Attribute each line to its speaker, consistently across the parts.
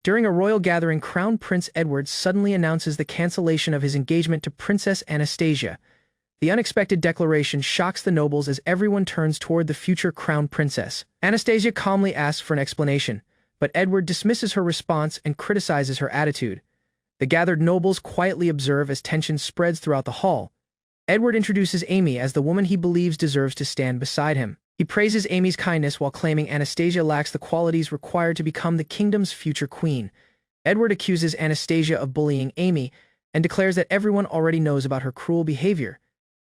Speaker 1: During a royal gathering, Crown Prince Edward suddenly announces the cancellation of his engagement to Princess Anastasia. The unexpected declaration shocks the nobles as everyone turns toward the future crown princess. Anastasia calmly asks for an explanation, but Edward dismisses her response and criticizes her attitude. The gathered nobles quietly observe as tension spreads throughout the hall. Edward introduces Amy as the woman he believes deserves to stand beside him. He praises Amy's kindness while claiming Anastasia lacks the qualities required to become the kingdom's future queen. Edward accuses Anastasia of bullying Amy and declares that everyone already knows about her cruel behavior.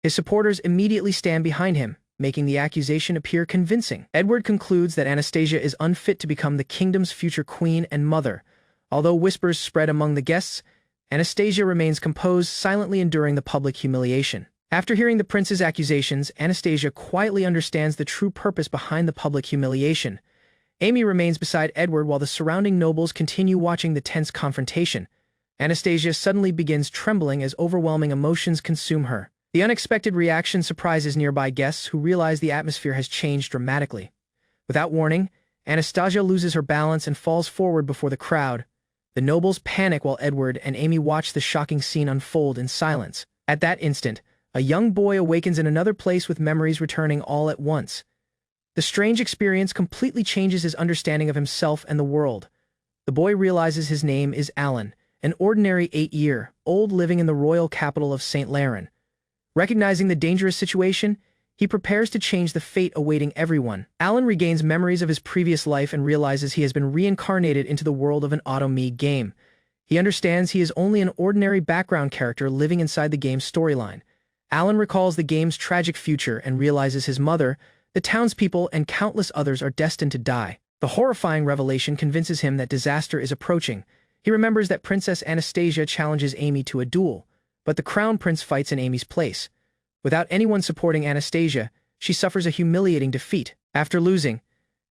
Speaker 1: His supporters immediately stand behind him, making the accusation appear convincing. Edward concludes that Anastasia is unfit to become the kingdom's future queen and mother. Although whispers spread among the guests, Anastasia remains composed, silently enduring the public humiliation. After hearing the prince's accusations, Anastasia quietly understands the true purpose behind the public humiliation. Amy remains beside Edward while the surrounding nobles continue watching the tense confrontation. Anastasia suddenly begins trembling as overwhelming emotions consume her. The unexpected reaction surprises nearby guests who realize the atmosphere has changed dramatically. Without warning, Anastasia loses her balance and falls forward before the crowd. The nobles panic while Edward and Amy watch the shocking scene unfold in silence. At that instant, a young boy awakens in another place with memories returning all at once. The strange experience completely changes his understanding of himself and the world. The boy realizes his name is Alan, an ordinary 8-year-old living in the royal capital of St. Laren. Recognizing the dangerous situation, he prepares to change the fate awaiting everyone. Alan regains memories of his previous life and realizes he has been reincarnated into the world of an otome game. He understands he is only an ordinary background character living inside the game's storyline. Alan recalls the game's tragic future and realizes his mother, the townspeople, and countless others are destined to die. The horrifying revelation convinces him that disaster is approaching. He remembers that Princess Anastasia challenges Amy to a duel, but the crown prince fights in Amy's place. Without anyone supporting Anastasia, she suffers a humiliating defeat. After losing,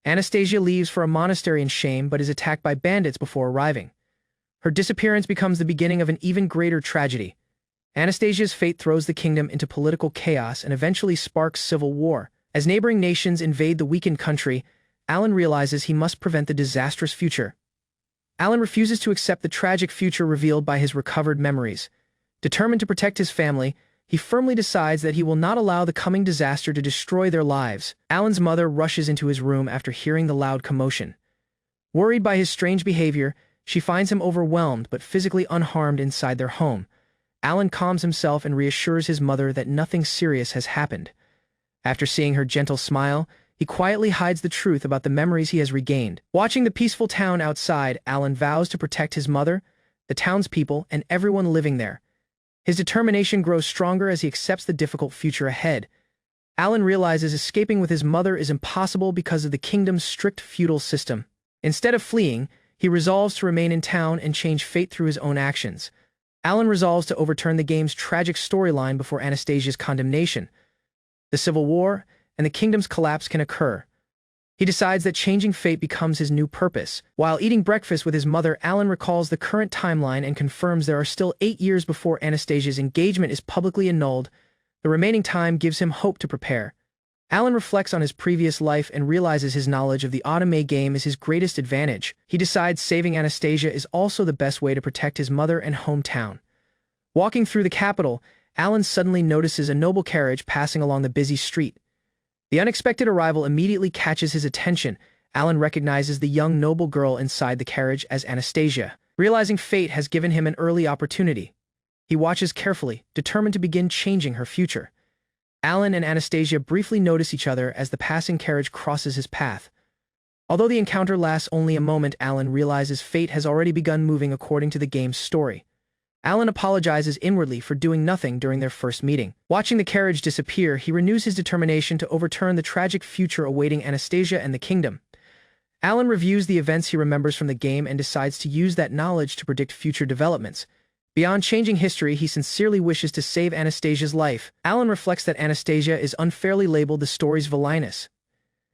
Speaker 1: Anastasia leaves for a monastery in shame but is attacked by bandits before arriving. Her disappearance becomes the beginning of an even greater tragedy. Anastasia's fate throws the kingdom into political chaos and eventually sparks civil war. As neighboring nations invade the weakened country, Alan realizes he must prevent the disastrous future. Alan refuses to accept the tragic future revealed by his recovered memories. Determined to protect his family, he firmly decides that he will not allow the coming disaster to destroy their lives. Alan's mother rushes into his room after hearing the loud commotion. Worried by his strange behavior, she finds him overwhelmed but physically unharmed inside their home. Alan calms himself and reassures his mother that nothing serious has happened. After seeing her gentle smile, he quietly hides the truth about the memories he has regained. Watching the peaceful town outside, Alan vows to protect his mother, the townspeople, and everyone living there. His determination grows stronger as he accepts the difficult future ahead. Alan realizes escaping with his mother is impossible because of the kingdom's strict feudal system. Instead of fleeing, he resolves to remain in town and change fate through his own actions. Alan resolves to overturn the game's tragic storyline before Anastasia's condemnation. The civil war and the kingdom's collapse can occur. He decides that changing fate becomes his new purpose. While eating breakfast with his mother, Alan recalls the current timeline and confirms there are still 8 years before Anastasia's engagement is publicly annulled. The remaining time gives him hope to prepare. Alan reflects on his previous life and realizes his knowledge of the otome game is his greatest advantage. He decides saving Anastasia is also the best way to protect his mother and hometown. Walking through the capital, Alan suddenly notices a noble carriage passing along the busy street. The unexpected arrival immediately catches his attention. Alan recognizes the young noble girl inside the carriage as Anastasia. Realizing fate has given him an early opportunity, he watches carefully, determined to begin changing her future. Alan and Anastasia briefly notice each other as the passing carriage crosses his path. Although the encounter lasts only a moment, Alan realizes fate has already begun moving according to the game's story. Alan apologizes inwardly for doing nothing during their first meeting. Watching the carriage disappear, he renews his determination to overturn the tragic future awaiting Anastasia and the kingdom. Alan reviews the events he remembers from the game and decides to use that knowledge to predict future developments. Beyond changing history, he sincerely wishes to save Anastasia's life. Alan reflects that Anastasia is unfairly labeled the story's villainess.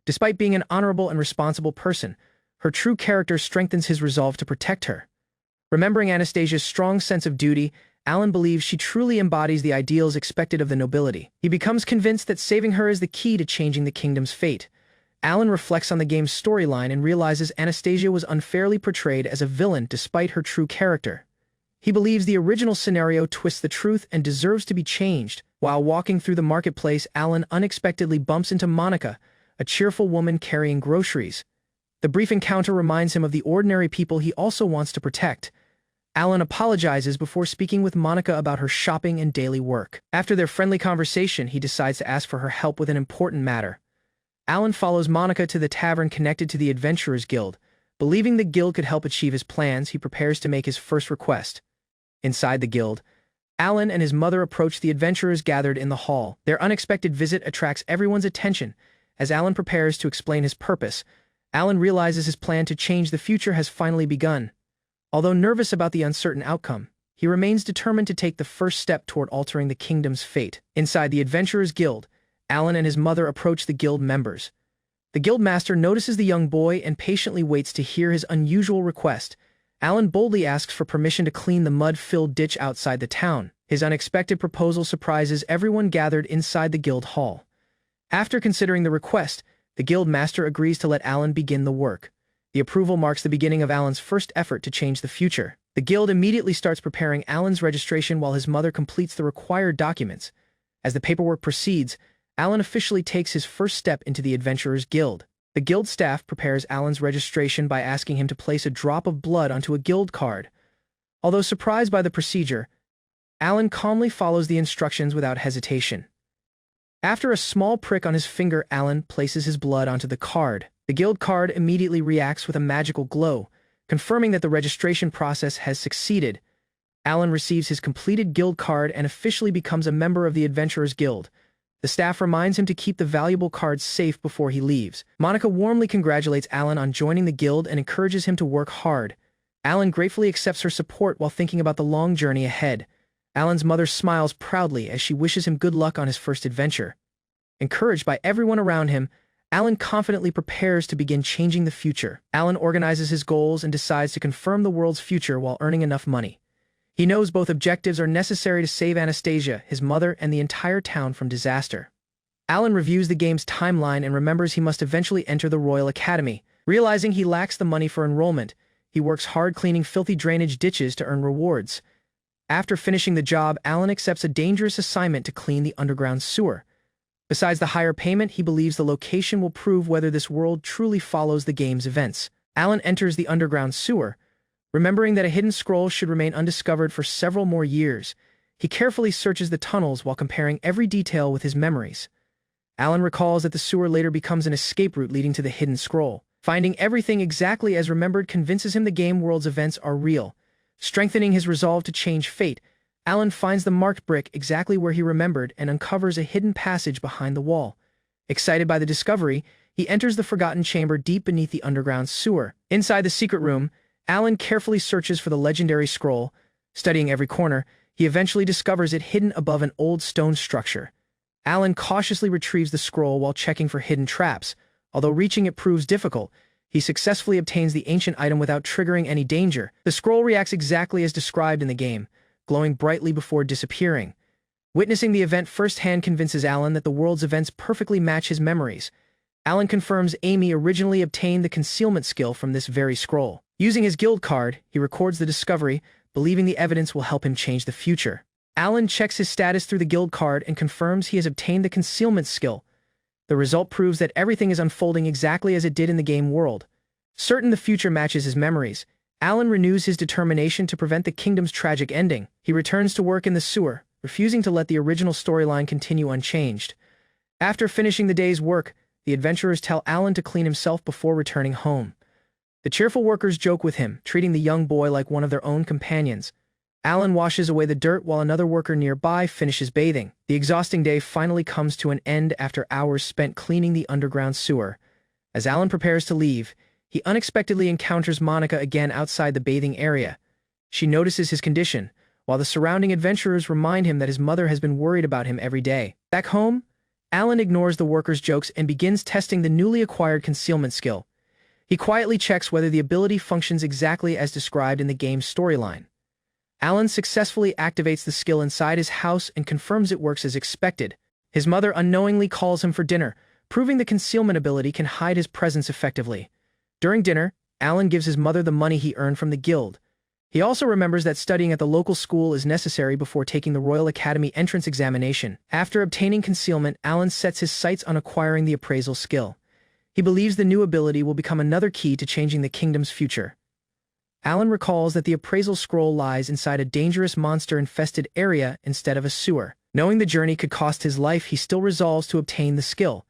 Speaker 1: Despite being an honorable and responsible person, her true character strengthens his resolve to protect her. Remembering Anastasia's strong sense of duty, Alan believes she truly embodies the ideals expected of the nobility. He becomes convinced that saving her is the key to changing the kingdom's fate. Alan reflects on the game's storyline and realizes Anastasia was unfairly portrayed as a villain despite her true character. He believes the original scenario twists the truth and deserves to be changed. While walking through the marketplace, Alan unexpectedly bumps into Monica, a cheerful woman carrying groceries. The brief encounter reminds him of the ordinary people he also wants to protect. Alan apologizes before speaking with Monica about her shopping and daily work. After their friendly conversation, he decides to ask for her help with an important matter. Alan follows Monica to the tavern connected to the Adventurers Guild. Believing the guild could help achieve his plans, he prepares to make his first request. Inside the guild, Alan and his mother approach the adventurers gathered in the hall. Their unexpected visit attracts everyone's attention. As Alan prepares to explain his purpose, Alan realizes his plan to change the future has finally begun. Although nervous about the uncertain outcome, he remains determined to take the first step toward altering the kingdom's fate. Inside the Adventurers Guild, Alan and his mother approach the guild members. The guild master notices the young boy and patiently waits to hear his unusual request. Alan boldly asks for permission to clean the mud-filled ditch outside the town. His unexpected proposal surprises everyone gathered inside the guild hall. After considering the request, the guild master agrees to let Alan begin the work. The approval marks the beginning of Alan's first effort to change the future. The guild immediately starts preparing Alan's registration while his mother completes the required documents. As the paperwork proceeds, Alan officially takes his first step into the Adventurers Guild. The guild staff prepares Alan's registration by asking him to place a drop of blood onto a guild card. Although surprised by the procedure, Alan calmly follows the instructions without hesitation. After a small prick on his finger, Alan places his blood onto the card. The guild card immediately reacts with a magical glow, confirming that the registration process has succeeded. Alan receives his completed guild card and officially becomes a member of the Adventurers Guild. The staff reminds him to keep the valuable cards safe before he leaves. Monica warmly congratulates Alan on joining the guild and encourages him to work hard. Alan gratefully accepts her support while thinking about the long journey ahead. Alan's mother smiles proudly as she wishes him good luck on his first adventure. Encouraged by everyone around him, Alan confidently prepares to begin changing the future. Alan organizes his goals and decides to confirm the world's future while earning enough money. He knows both objectives are necessary to save Anastasia, his mother, and the entire town from disaster. Alan reviews the game's timeline and remembers he must eventually enter the Royal Academy. Realizing he lacks the money for enrollment, he works hard cleaning filthy drainage ditches to earn rewards. After finishing the job, Alan accepts a dangerous assignment to clean the underground sewer. Besides the higher payment, he believes the location will prove whether this world truly follows the game's events. Alan enters the underground sewer. Remembering that a hidden scroll should remain undiscovered for several more years, he carefully searches the tunnels while comparing every detail with his memories. Alan recalls that the sewer later becomes an escape route leading to the hidden scroll. Finding everything exactly as remembered convinces him the game world's events are real. Strengthening his resolve to change fate, Alan finds the marked brick exactly where he remembered and uncovers a hidden passage behind the wall. Excited by the discovery, he enters the forgotten chamber deep beneath the underground sewer. Inside the secret room, Alan carefully searches for the legendary scroll. Studying every corner, he eventually discovers it hidden above an old stone structure. Alan cautiously retrieves the scroll while checking for hidden traps. Although reaching it proves difficult, he successfully obtains the ancient item without triggering any danger. The scroll reacts exactly as described in the game, glowing brightly before disappearing. Witnessing the event firsthand convinces Alan that the world's events perfectly match his memories. Alan confirms Amy originally obtained the concealment skill from this very scroll. Using his guild card, he records the discovery, believing the evidence will help him change the future. Alan checks his status through the guild card and confirms he has obtained the concealment skill. The result proves that everything is unfolding exactly as it did in the game world. Certain the future matches his memories, Alan renews his determination to prevent the kingdom's tragic ending. He returns to work in the sewer, refusing to let the original storyline continue unchanged. After finishing the day's work, the adventurers tell Alan to clean himself before returning home. The cheerful workers joke with him, treating the young boy like one of their own companions. Alan washes away the dirt while another worker nearby finishes bathing. The exhausting day finally comes to an end after hours spent cleaning the underground sewer. As Alan prepares to leave, he unexpectedly encounters Monica again outside the bathing area. She notices his condition, while the surrounding adventurers remind him that his mother has been worried about him every day. Back home, Alan ignores the workers' jokes and begins testing the newly acquired concealment skill. He quietly checks whether the ability functions exactly as described in the game's storyline. Alan successfully activates the skill inside his house and confirms it works as expected. His mother unknowingly calls him for dinner, proving the concealment ability can hide his presence effectively. During dinner, Alan gives his mother the money he earned from the guild. He also remembers that studying at the local school is necessary before taking the Royal Academy entrance examination. After obtaining concealment, Alan sets his sights on acquiring the appraisal skill. He believes the new ability will become another key to changing the kingdom's future. Alan recalls that the appraisal scroll lies inside a dangerous monster-infested area instead of a sewer. Knowing the journey could cost his life, he still resolves to obtain the skill.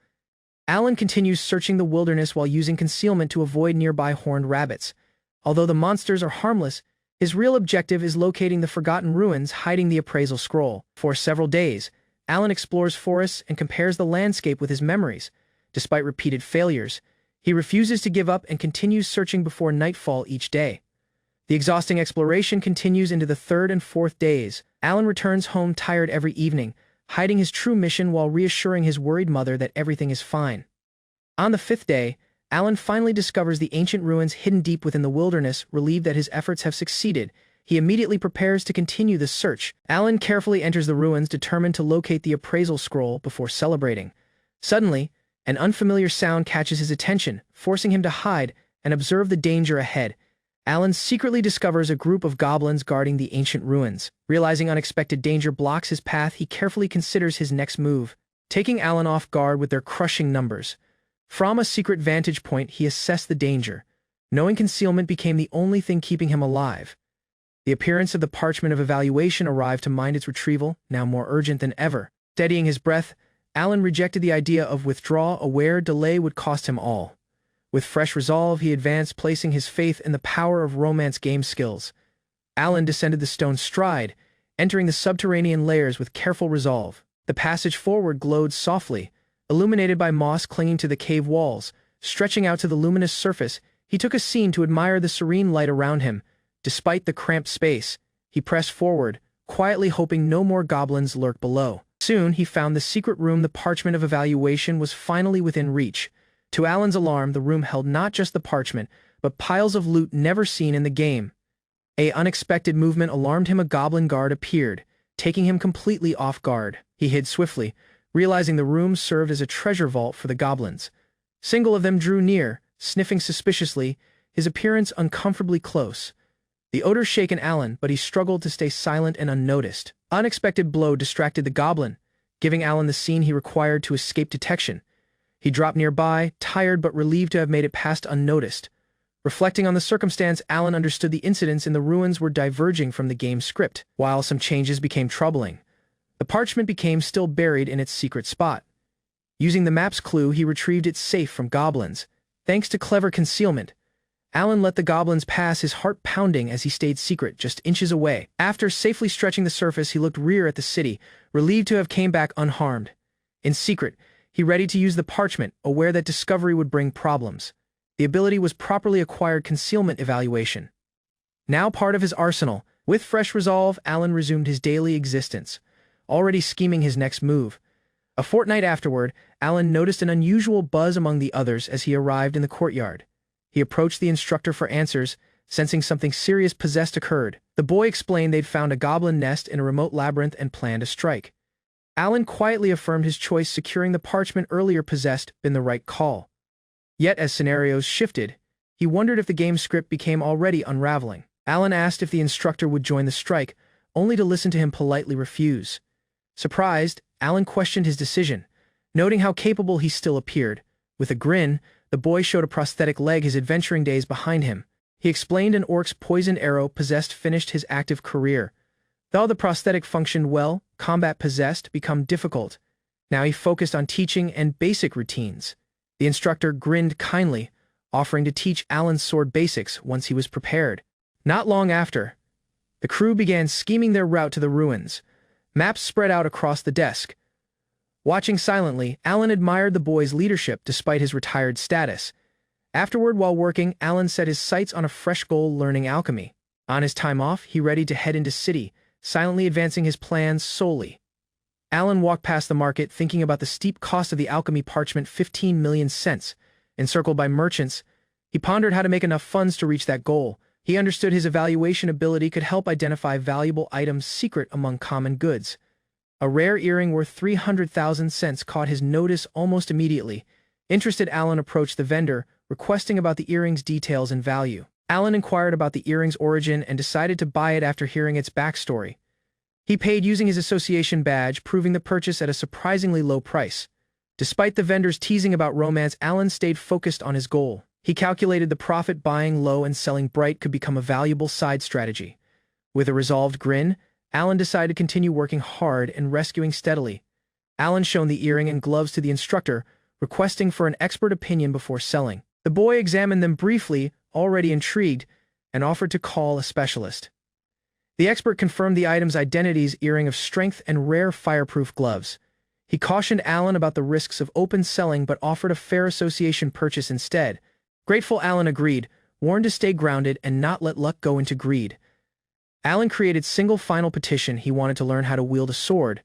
Speaker 1: Alan continues searching the wilderness while using concealment to avoid nearby horned rabbits. Although the monsters are harmless, his real objective is locating the forgotten ruins hiding the appraisal scroll. For several days, Alan explores forests and compares the landscape with his memories. Despite repeated failures, he refuses to give up and continues searching before nightfall each day. The exhausting exploration continues into the third and fourth days. Alan returns home tired every evening, hiding his true mission while reassuring his worried mother that everything is fine. On the fifth day, Alan finally discovers the ancient ruins hidden deep within the wilderness. Relieved that his efforts have succeeded, he immediately prepares to continue the search. Alan carefully enters the ruins, determined to locate the appraisal scroll before celebrating. Suddenly, an unfamiliar sound catches his attention, forcing him to hide and observe the danger ahead. Alan secretly discovers a group of goblins guarding the ancient ruins. Realizing unexpected danger blocks his path, he carefully considers his next move, taking Alan off guard with their crushing numbers. From a secret vantage point, he assessed the danger. Knowing concealment became the only thing keeping him alive. The appearance of the parchment of evaluation arrived to mind its retrieval, now more urgent than ever. Steadying his breath, Alan rejected the idea of withdrawal, aware delay would cost him all. With fresh resolve, he advanced, placing his faith in the power of romance game skills. Alan descended the stone stride, entering the subterranean layers with careful resolve. The passage forward glowed softly, illuminated by moss clinging to the cave walls. Stretching out to the luminous surface, he took a scene to admire the serene light around him. Despite the cramped space, he pressed forward, quietly hoping no more goblins lurked below. Soon, he found the secret room. The parchment of evaluation was finally within reach. To Alan's alarm, the room held not just the parchment, but piles of loot never seen in the game. An unexpected movement alarmed him. A goblin guard appeared, taking him completely off guard. He hid swiftly, realizing the room served as a treasure vault for the goblins. Single of them drew near, sniffing suspiciously, his appearance uncomfortably close. The odor shaken Alan, but he struggled to stay silent and unnoticed. Unexpected blow distracted the goblin, giving Alan the scene he required to escape detection. He dropped nearby, tired but relieved to have made it past unnoticed. Reflecting on the circumstance, Alan understood the incidents in the ruins were diverging from the game's script. While some changes became troubling, the parchment became still buried in its secret spot. Using the map's clue, he retrieved it safe from goblins. Thanks to clever concealment, Alan let the goblins pass, his heart pounding as he stayed secret just inches away. After safely stretching the surface, he looked rear at the city, relieved to have came back unharmed. In secret, he readied to use the parchment, aware that discovery would bring problems. The ability was properly acquired concealment evaluation. Now part of his arsenal, with fresh resolve, Alan resumed his daily existence, already scheming his next move. A fortnight afterward, Alan noticed an unusual buzz among the others as he arrived in the courtyard. He approached the instructor for answers, sensing something serious possessed occurred. The boy explained they'd found a goblin nest in a remote labyrinth and planned a strike. Alan quietly affirmed his choice, securing the parchment earlier possessed been the right call. Yet as scenarios shifted, he wondered if the game script became already unraveling. Alan asked if the instructor would join the strike, only to listen to him politely refuse. Surprised, Alan questioned his decision, noting how capable he still appeared. With a grin, the boy showed a prosthetic leg, his adventuring days behind him. He explained an orc's poisoned arrow possessed finished his active career. Though the prosthetic functioned well, combat possessed become difficult. Now he focused on teaching and basic routines. The instructor grinned kindly, offering to teach Alan's sword basics once he was prepared. Not long after, the crew began scheming their route to the ruins. Maps spread out across the desk. Watching silently, Alan admired the boy's leadership despite his retired status. Afterward, while working, Alan set his sights on a fresh goal: learning alchemy. On his time off, he readied to head into city, silently advancing his plans solely. Alan walked past the market, thinking about the steep cost of the alchemy parchment, 15 million cents. Encircled by merchants, he pondered how to make enough funds to reach that goal. He understood his evaluation ability could help identify valuable items secret among common goods. A rare earring worth 300,000 cents caught his notice almost immediately. Interested, Alan approached the vendor, requesting about the earring's details and value. Alan inquired about the earring's origin and decided to buy it after hearing its backstory. He paid using his association badge, proving the purchase at a surprisingly low price. Despite the vendor's teasing about romance, Alan stayed focused on his goal. He calculated the profit buying low and selling bright could become a valuable side strategy. With a resolved grin, Alan decided to continue working hard and rescuing steadily. Alan showed the earring and gloves to the instructor, requesting for an expert opinion before selling. The boy examined them briefly, already intrigued, and offered to call a specialist. The expert confirmed the item's identities: earring of strength and rare fireproof gloves. He cautioned Alan about the risks of open selling but offered a fair association purchase instead. Grateful, Alan agreed, warned to stay grounded and not let luck go into greed. Alan created single final petition. He wanted to learn how to wield a sword.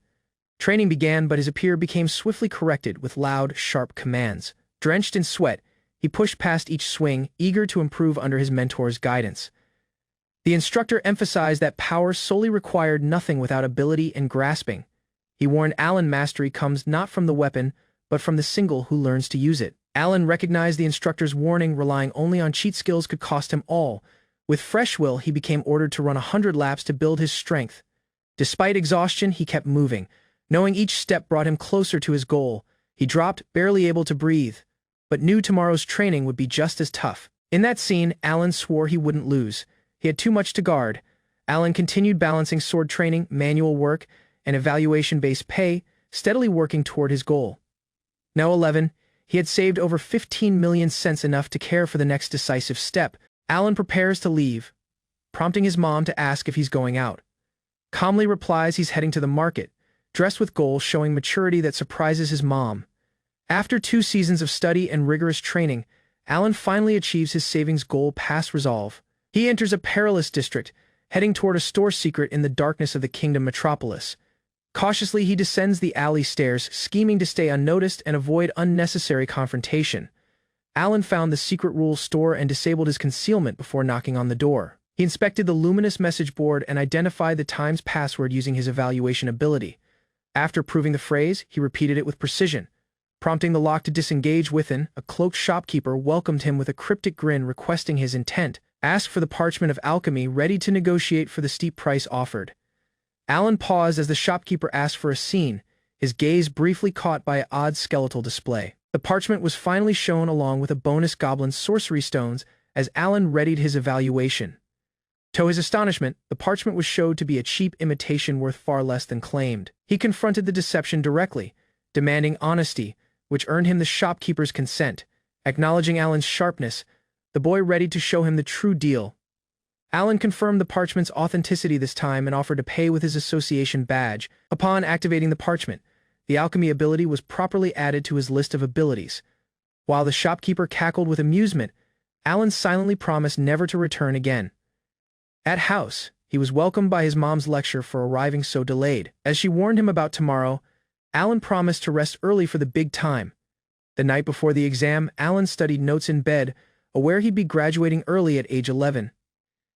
Speaker 1: Training began, but his appearance became swiftly corrected with loud, sharp commands. Drenched in sweat, he pushed past each swing, eager to improve under his mentor's guidance. The instructor emphasized that power solely required nothing without ability and grasping. He warned Alan mastery comes not from the weapon, but from the single who learns to use it. Alan recognized the instructor's warning. Relying only on cheat skills could cost him all. With fresh will, he became ordered to run 100 laps to build his strength. Despite exhaustion, he kept moving. Knowing each step brought him closer to his goal, he dropped, barely able to breathe, but knew tomorrow's training would be just as tough. In that scene, Alan swore he wouldn't lose. He had too much to guard. Alan continued balancing sword training, manual work, and evaluation-based pay, steadily working toward his goal. Now 11, he had saved over 15 million cents, enough to care for the next decisive step. Alan prepares to leave, prompting his mom to ask if he's going out. Calmly replies he's heading to the market, dressed with goals, showing maturity that surprises his mom. After 2 seasons of study and rigorous training, Alan finally achieves his savings goal past resolve. He enters a perilous district, heading toward a store secret in the darkness of the kingdom metropolis. Cautiously, he descends the alley stairs, scheming to stay unnoticed and avoid unnecessary confrontation. Alan found the secret rules store and disabled his concealment before knocking on the door. He inspected the luminous message board and identified the time's password using his evaluation ability. After proving the phrase, he repeated it with precision, prompting the lock to disengage. Within, a cloaked shopkeeper welcomed him with a cryptic grin, requesting his intent. Asked for the parchment of alchemy, ready to negotiate for the steep price offered. Alan paused as the shopkeeper asked for a scene, his gaze briefly caught by an odd skeletal display. The parchment was finally shown along with a bonus goblin sorcery stones as Alan readied his evaluation. To his astonishment, the parchment was showed to be a cheap imitation worth far less than claimed. He confronted the deception directly, demanding honesty, which earned him the shopkeeper's consent. Acknowledging Alan's sharpness, the boy readied to show him the true deal. Alan confirmed the parchment's authenticity this time and offered to pay with his association badge. Upon activating the parchment, the alchemy ability was properly added to his list of abilities. While the shopkeeper cackled with amusement, Alan silently promised never to return again. At house, he was welcomed by his mom's lecture for arriving so delayed. As she warned him about tomorrow, Alan promised to rest early for the big time. The night before the exam, Alan studied notes in bed, aware he'd be graduating early at age 11.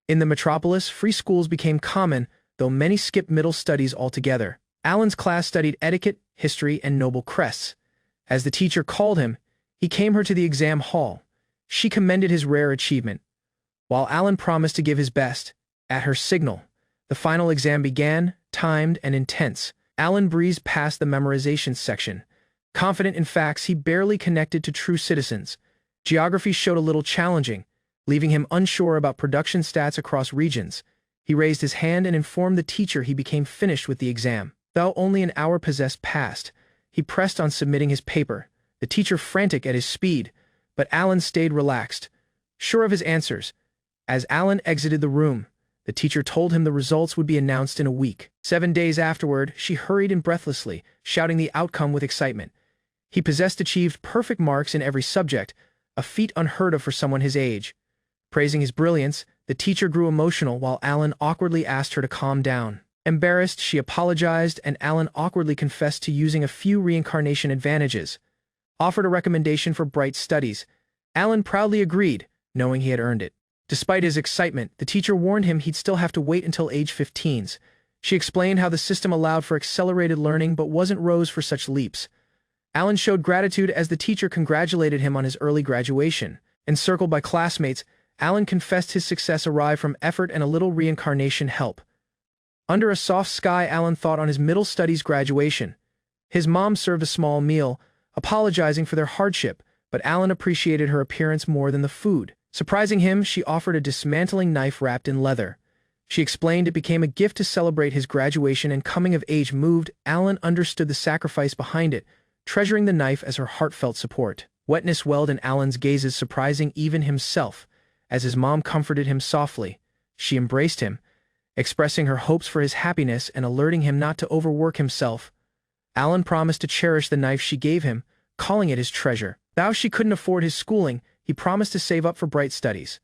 Speaker 1: In the metropolis, free schools became common, though many skipped middle studies altogether. Alan's class studied etiquette, history, and noble crests. As the teacher called him, he came her to the exam hall. She commended his rare achievement, while Alan promised to give his best. At her signal, the final exam began, timed and intense. Alan breezed past the memorization section. Confident in facts, he barely connected to true citizens. Geography showed a little challenging, leaving him unsure about production stats across regions. He raised his hand and informed the teacher he became finished with the exam. Though only an hour possessed passed, he pressed on submitting his paper, the teacher frantic at his speed, but Alan stayed relaxed, sure of his answers. As Alan exited the room, the teacher told him the results would be announced in a week. 7 days afterward, she hurried in breathlessly, shouting the outcome with excitement. He achieved perfect marks in every subject, a feat unheard of for someone his age. Praising his brilliance, the teacher grew emotional while Alan awkwardly asked her to calm down. Embarrassed, she apologized, and Alan awkwardly confessed to using a few reincarnation advantages. Offered a recommendation for bright studies. Alan proudly agreed, knowing he had earned it. Despite his excitement, the teacher warned him he'd still have to wait until age 15. She explained how the system allowed for accelerated learning but wasn't rose for such leaps. Alan showed gratitude as the teacher congratulated him on his early graduation. Encircled by classmates, Alan confessed his success arrived from effort and a little reincarnation help. Under a soft sky, Alan thought on his middle studies graduation. His mom served a small meal, apologizing for their hardship, but Alan appreciated her appearance more than the food. Surprising him, she offered a dismantling knife wrapped in leather. She explained it became a gift to celebrate his graduation and coming of age. Moved, Alan understood the sacrifice behind it, treasuring the knife as her heartfelt support. Wetness welled in Alan's gazes, surprising even himself. As his mom comforted him softly, she embraced him, expressing her hopes for his happiness and alerting him not to overwork himself. Alan promised to cherish the knife she gave him, calling it his treasure. Though she couldn't afford his schooling, he promised to save up for bright studies.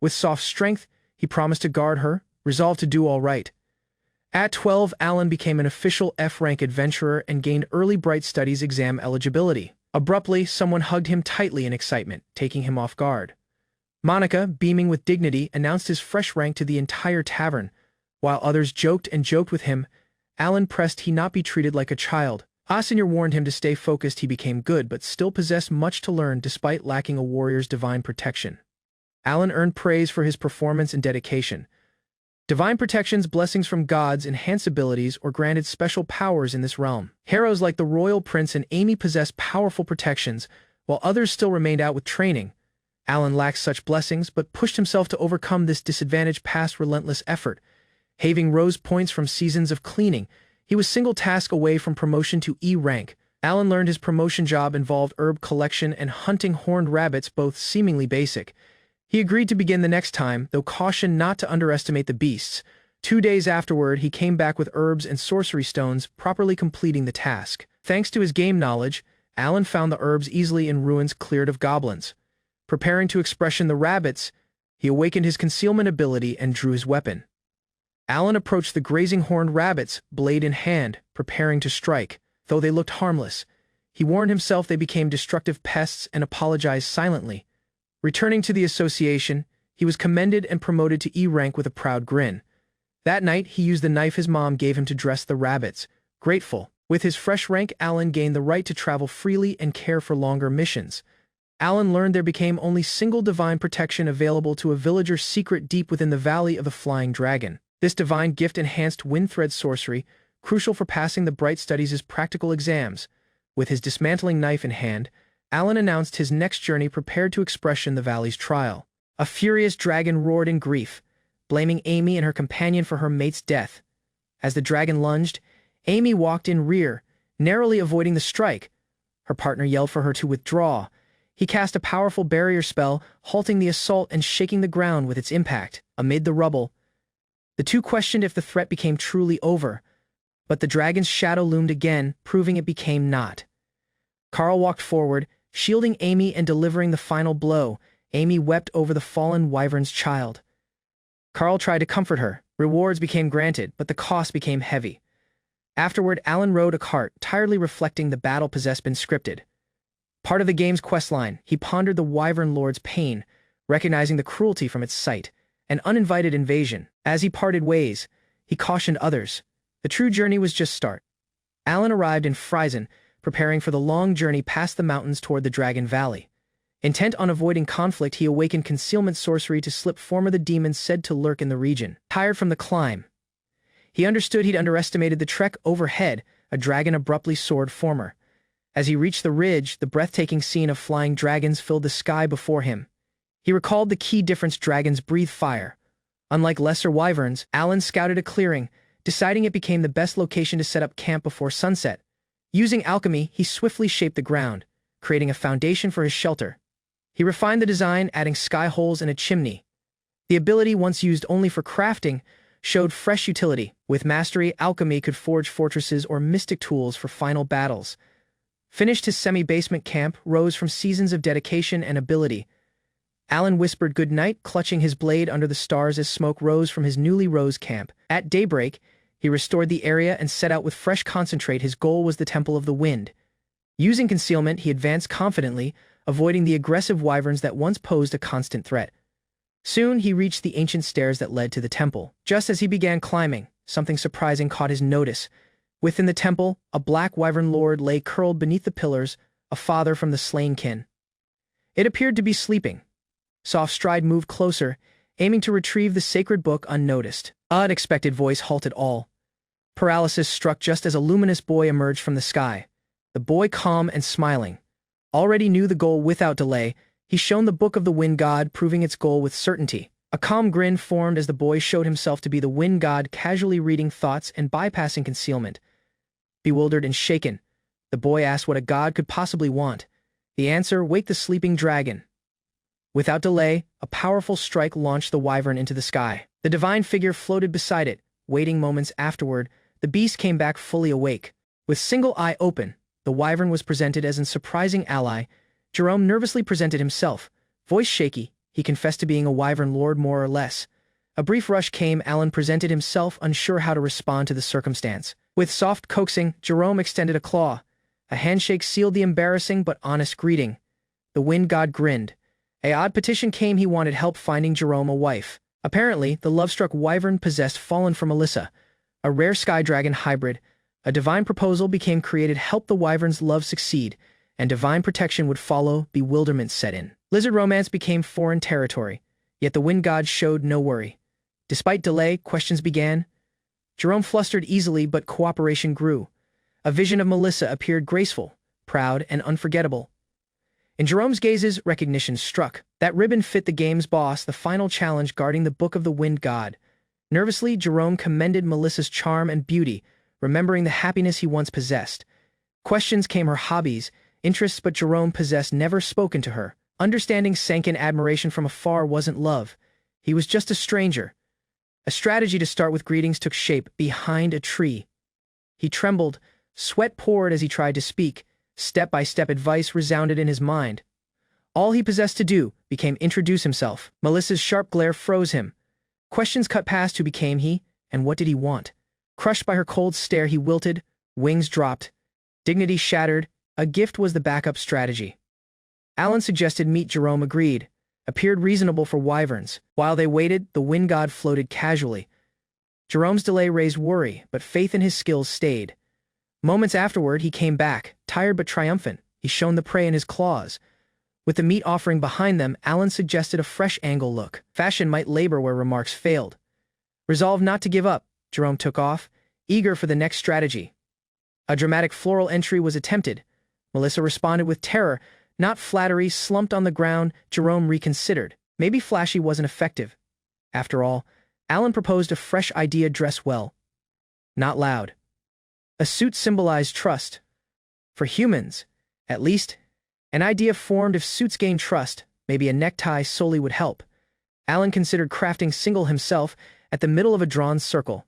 Speaker 1: With soft strength, he promised to guard her, resolved to do all right. At 12, Alan became an official F-rank adventurer and gained early bright studies exam eligibility. Abruptly, someone hugged him tightly in excitement, taking him off guard. Monica, beaming with dignity, announced his fresh rank to the entire tavern. While others joked with him, Alan pressed he not be treated like a child. Senior warned him to stay focused. He became good but still possessed much to learn despite lacking a warrior's divine protection. Alan earned praise for his performance and dedication. Divine protection's blessings from gods enhanced abilities or granted special powers in this realm. Heroes like the royal prince and Amy possessed powerful protections, while others still remained out with training. Alan lacked such blessings but pushed himself to overcome this disadvantage past relentless effort. Having rose points from seasons of cleaning, he was single task away from promotion to E rank. Alan learned his promotion job involved herb collection and hunting horned rabbits, both seemingly basic. He agreed to begin the next time, though cautioned not to underestimate the beasts. 2 days afterward, he came back with herbs and sorcery stones, properly completing the task. Thanks to his game knowledge, Alan found the herbs easily in ruins cleared of goblins. Preparing to expression the rabbits, he awakened his concealment ability and drew his weapon. Alan approached the grazing horned rabbits, blade in hand, preparing to strike. Though they looked harmless, he warned himself they became destructive pests and apologized silently. Returning to the association, he was commended and promoted to E rank with a proud grin. That night, he used the knife his mom gave him to dress the rabbits. Grateful, with his fresh rank, Alan gained the right to travel freely and care for longer missions. Alan learned there became only single divine protection available to a villager's secret deep within the Valley of the Flying Dragon. This divine gift enhanced wind thread sorcery, crucial for passing the bright studies' practical exams. With his dismantling knife in hand, Alan announced his next journey, prepared to expression the valley's trial. A furious dragon roared in grief, blaming Amy and her companion for her mate's death. As the dragon lunged, Amy walked in rear, narrowly avoiding the strike. Her partner yelled for her to withdraw. He cast a powerful barrier spell, halting the assault and shaking the ground with its impact. Amid the rubble, the two questioned if the threat became truly over, but the dragon's shadow loomed again, proving it became not. Carl walked forward, shielding Amy and delivering the final blow. Amy wept over the fallen wyvern's child. Carl tried to comfort her. Rewards became granted, but the cost became heavy. Afterward, Alan rode a cart, tiredly reflecting the battle possessed been scripted. Part of the game's questline, he pondered the wyvern lord's pain, recognizing the cruelty from its sight. An uninvited invasion. As he parted ways, he cautioned others. The true journey was just start. Alan arrived in Friesen, preparing for the long journey past the mountains toward the Dragon Valley. Intent on avoiding conflict, he awakened concealment sorcery to slip former the demons said to lurk in the region. Tired from the climb, he understood he'd underestimated the trek overhead. A dragon abruptly soared former. As he reached the ridge, the breathtaking scene of flying dragons filled the sky before him. He recalled the key difference: dragons breathe fire. Unlike lesser wyverns, Alan scouted a clearing, deciding it became the best location to set up camp before sunset. Using alchemy, he swiftly shaped the ground, creating a foundation for his shelter. He refined the design, adding sky holes and a chimney. The ability, once used only for crafting, showed fresh utility. With mastery, alchemy could forge fortresses or mystic tools for final battles. Finished his semi-basement camp, rose from seasons of dedication and ability. Alan whispered goodnight, clutching his blade under the stars as smoke rose from his newly rose camp. At daybreak, he restored the area and set out with fresh concentrate. His goal was the Temple of the Wind. Using concealment, he advanced confidently, avoiding the aggressive wyverns that once posed a constant threat. Soon, he reached the ancient stairs that led to the temple. Just as he began climbing, something surprising caught his notice. Within the temple, a black wyvern lord lay curled beneath the pillars, a father from the slain kin. It appeared to be sleeping. Soft stride moved closer, aiming to retrieve the sacred book unnoticed. An unexpected voice halted all. Paralysis struck just as a luminous boy emerged from the sky. The boy, calm and smiling, already knew the goal without delay. He shone the book of the wind god, proving its goal with certainty. A calm grin formed as the boy showed himself to be the wind god, casually reading thoughts and bypassing concealment. Bewildered and shaken, the boy asked what a god could possibly want. The answer: wake the sleeping dragon. Without delay, a powerful strike launched the wyvern into the sky. The divine figure floated beside it. Waiting moments afterward, the beast came back fully awake. With single eye open, the wyvern was presented as a surprising ally. Jerome nervously presented himself. Voice shaky, he confessed to being a wyvern lord more or less. A brief rush came. Alan presented himself, unsure how to respond to the circumstance. With soft coaxing, Jerome extended a claw. A handshake sealed the embarrassing but honest greeting. The wind god grinned. An odd petition came. He wanted help finding Jerome a wife. Apparently, the love-struck wyvern possessed fallen from Melissa, a rare sky dragon hybrid. A divine proposal became created. Help the wyvern's love succeed, and divine protection would follow. Bewilderment set in. Lizard romance became foreign territory, yet the wind god showed no worry. Despite delay, questions began. Jerome flustered easily, but cooperation grew. A vision of Melissa appeared, graceful, proud, and unforgettable. In Jerome's gazes, recognition struck. That ribbon fit the game's boss, the final challenge, guarding the book of the wind god. Nervously, Jerome commended Melissa's charm and beauty, remembering the happiness he once possessed. Questions came: her hobbies, interests, but Jerome possessed never spoken to her. Understanding sank in. Admiration from afar wasn't love. He was just a stranger. A strategy to start with greetings took shape behind a tree. He trembled, sweat poured as he tried to speak. Step-by-step advice resounded in his mind. All he possessed to do became introduce himself. Melissa's sharp glare froze him. Questions cut past. Who became he, and what did he want? Crushed by her cold stare, he wilted, wings dropped, dignity shattered. A gift was the backup strategy. Alan suggested meet. Jerome agreed. Appeared reasonable for wyverns. While they waited, the wind god floated casually. Jerome's delay raised worry, but faith in his skills stayed. Moments afterward, he came back, tired but triumphant. He shone the prey in his claws. With the meat offering behind them, Alan suggested a fresh angle look. Fashion might labor where remarks failed. Resolved not to give up, Jerome took off, eager for the next strategy. A dramatic floral entry was attempted. Melissa responded with terror, not flattery. Slumped on the ground, Jerome reconsidered. Maybe flashy wasn't effective. After all, Alan proposed a fresh idea: dress well, not loud. A suit symbolized trust. For humans, at least, an idea formed: if suits gain trust, maybe a necktie solely would help. Alan considered crafting single himself at the middle of a drawn circle.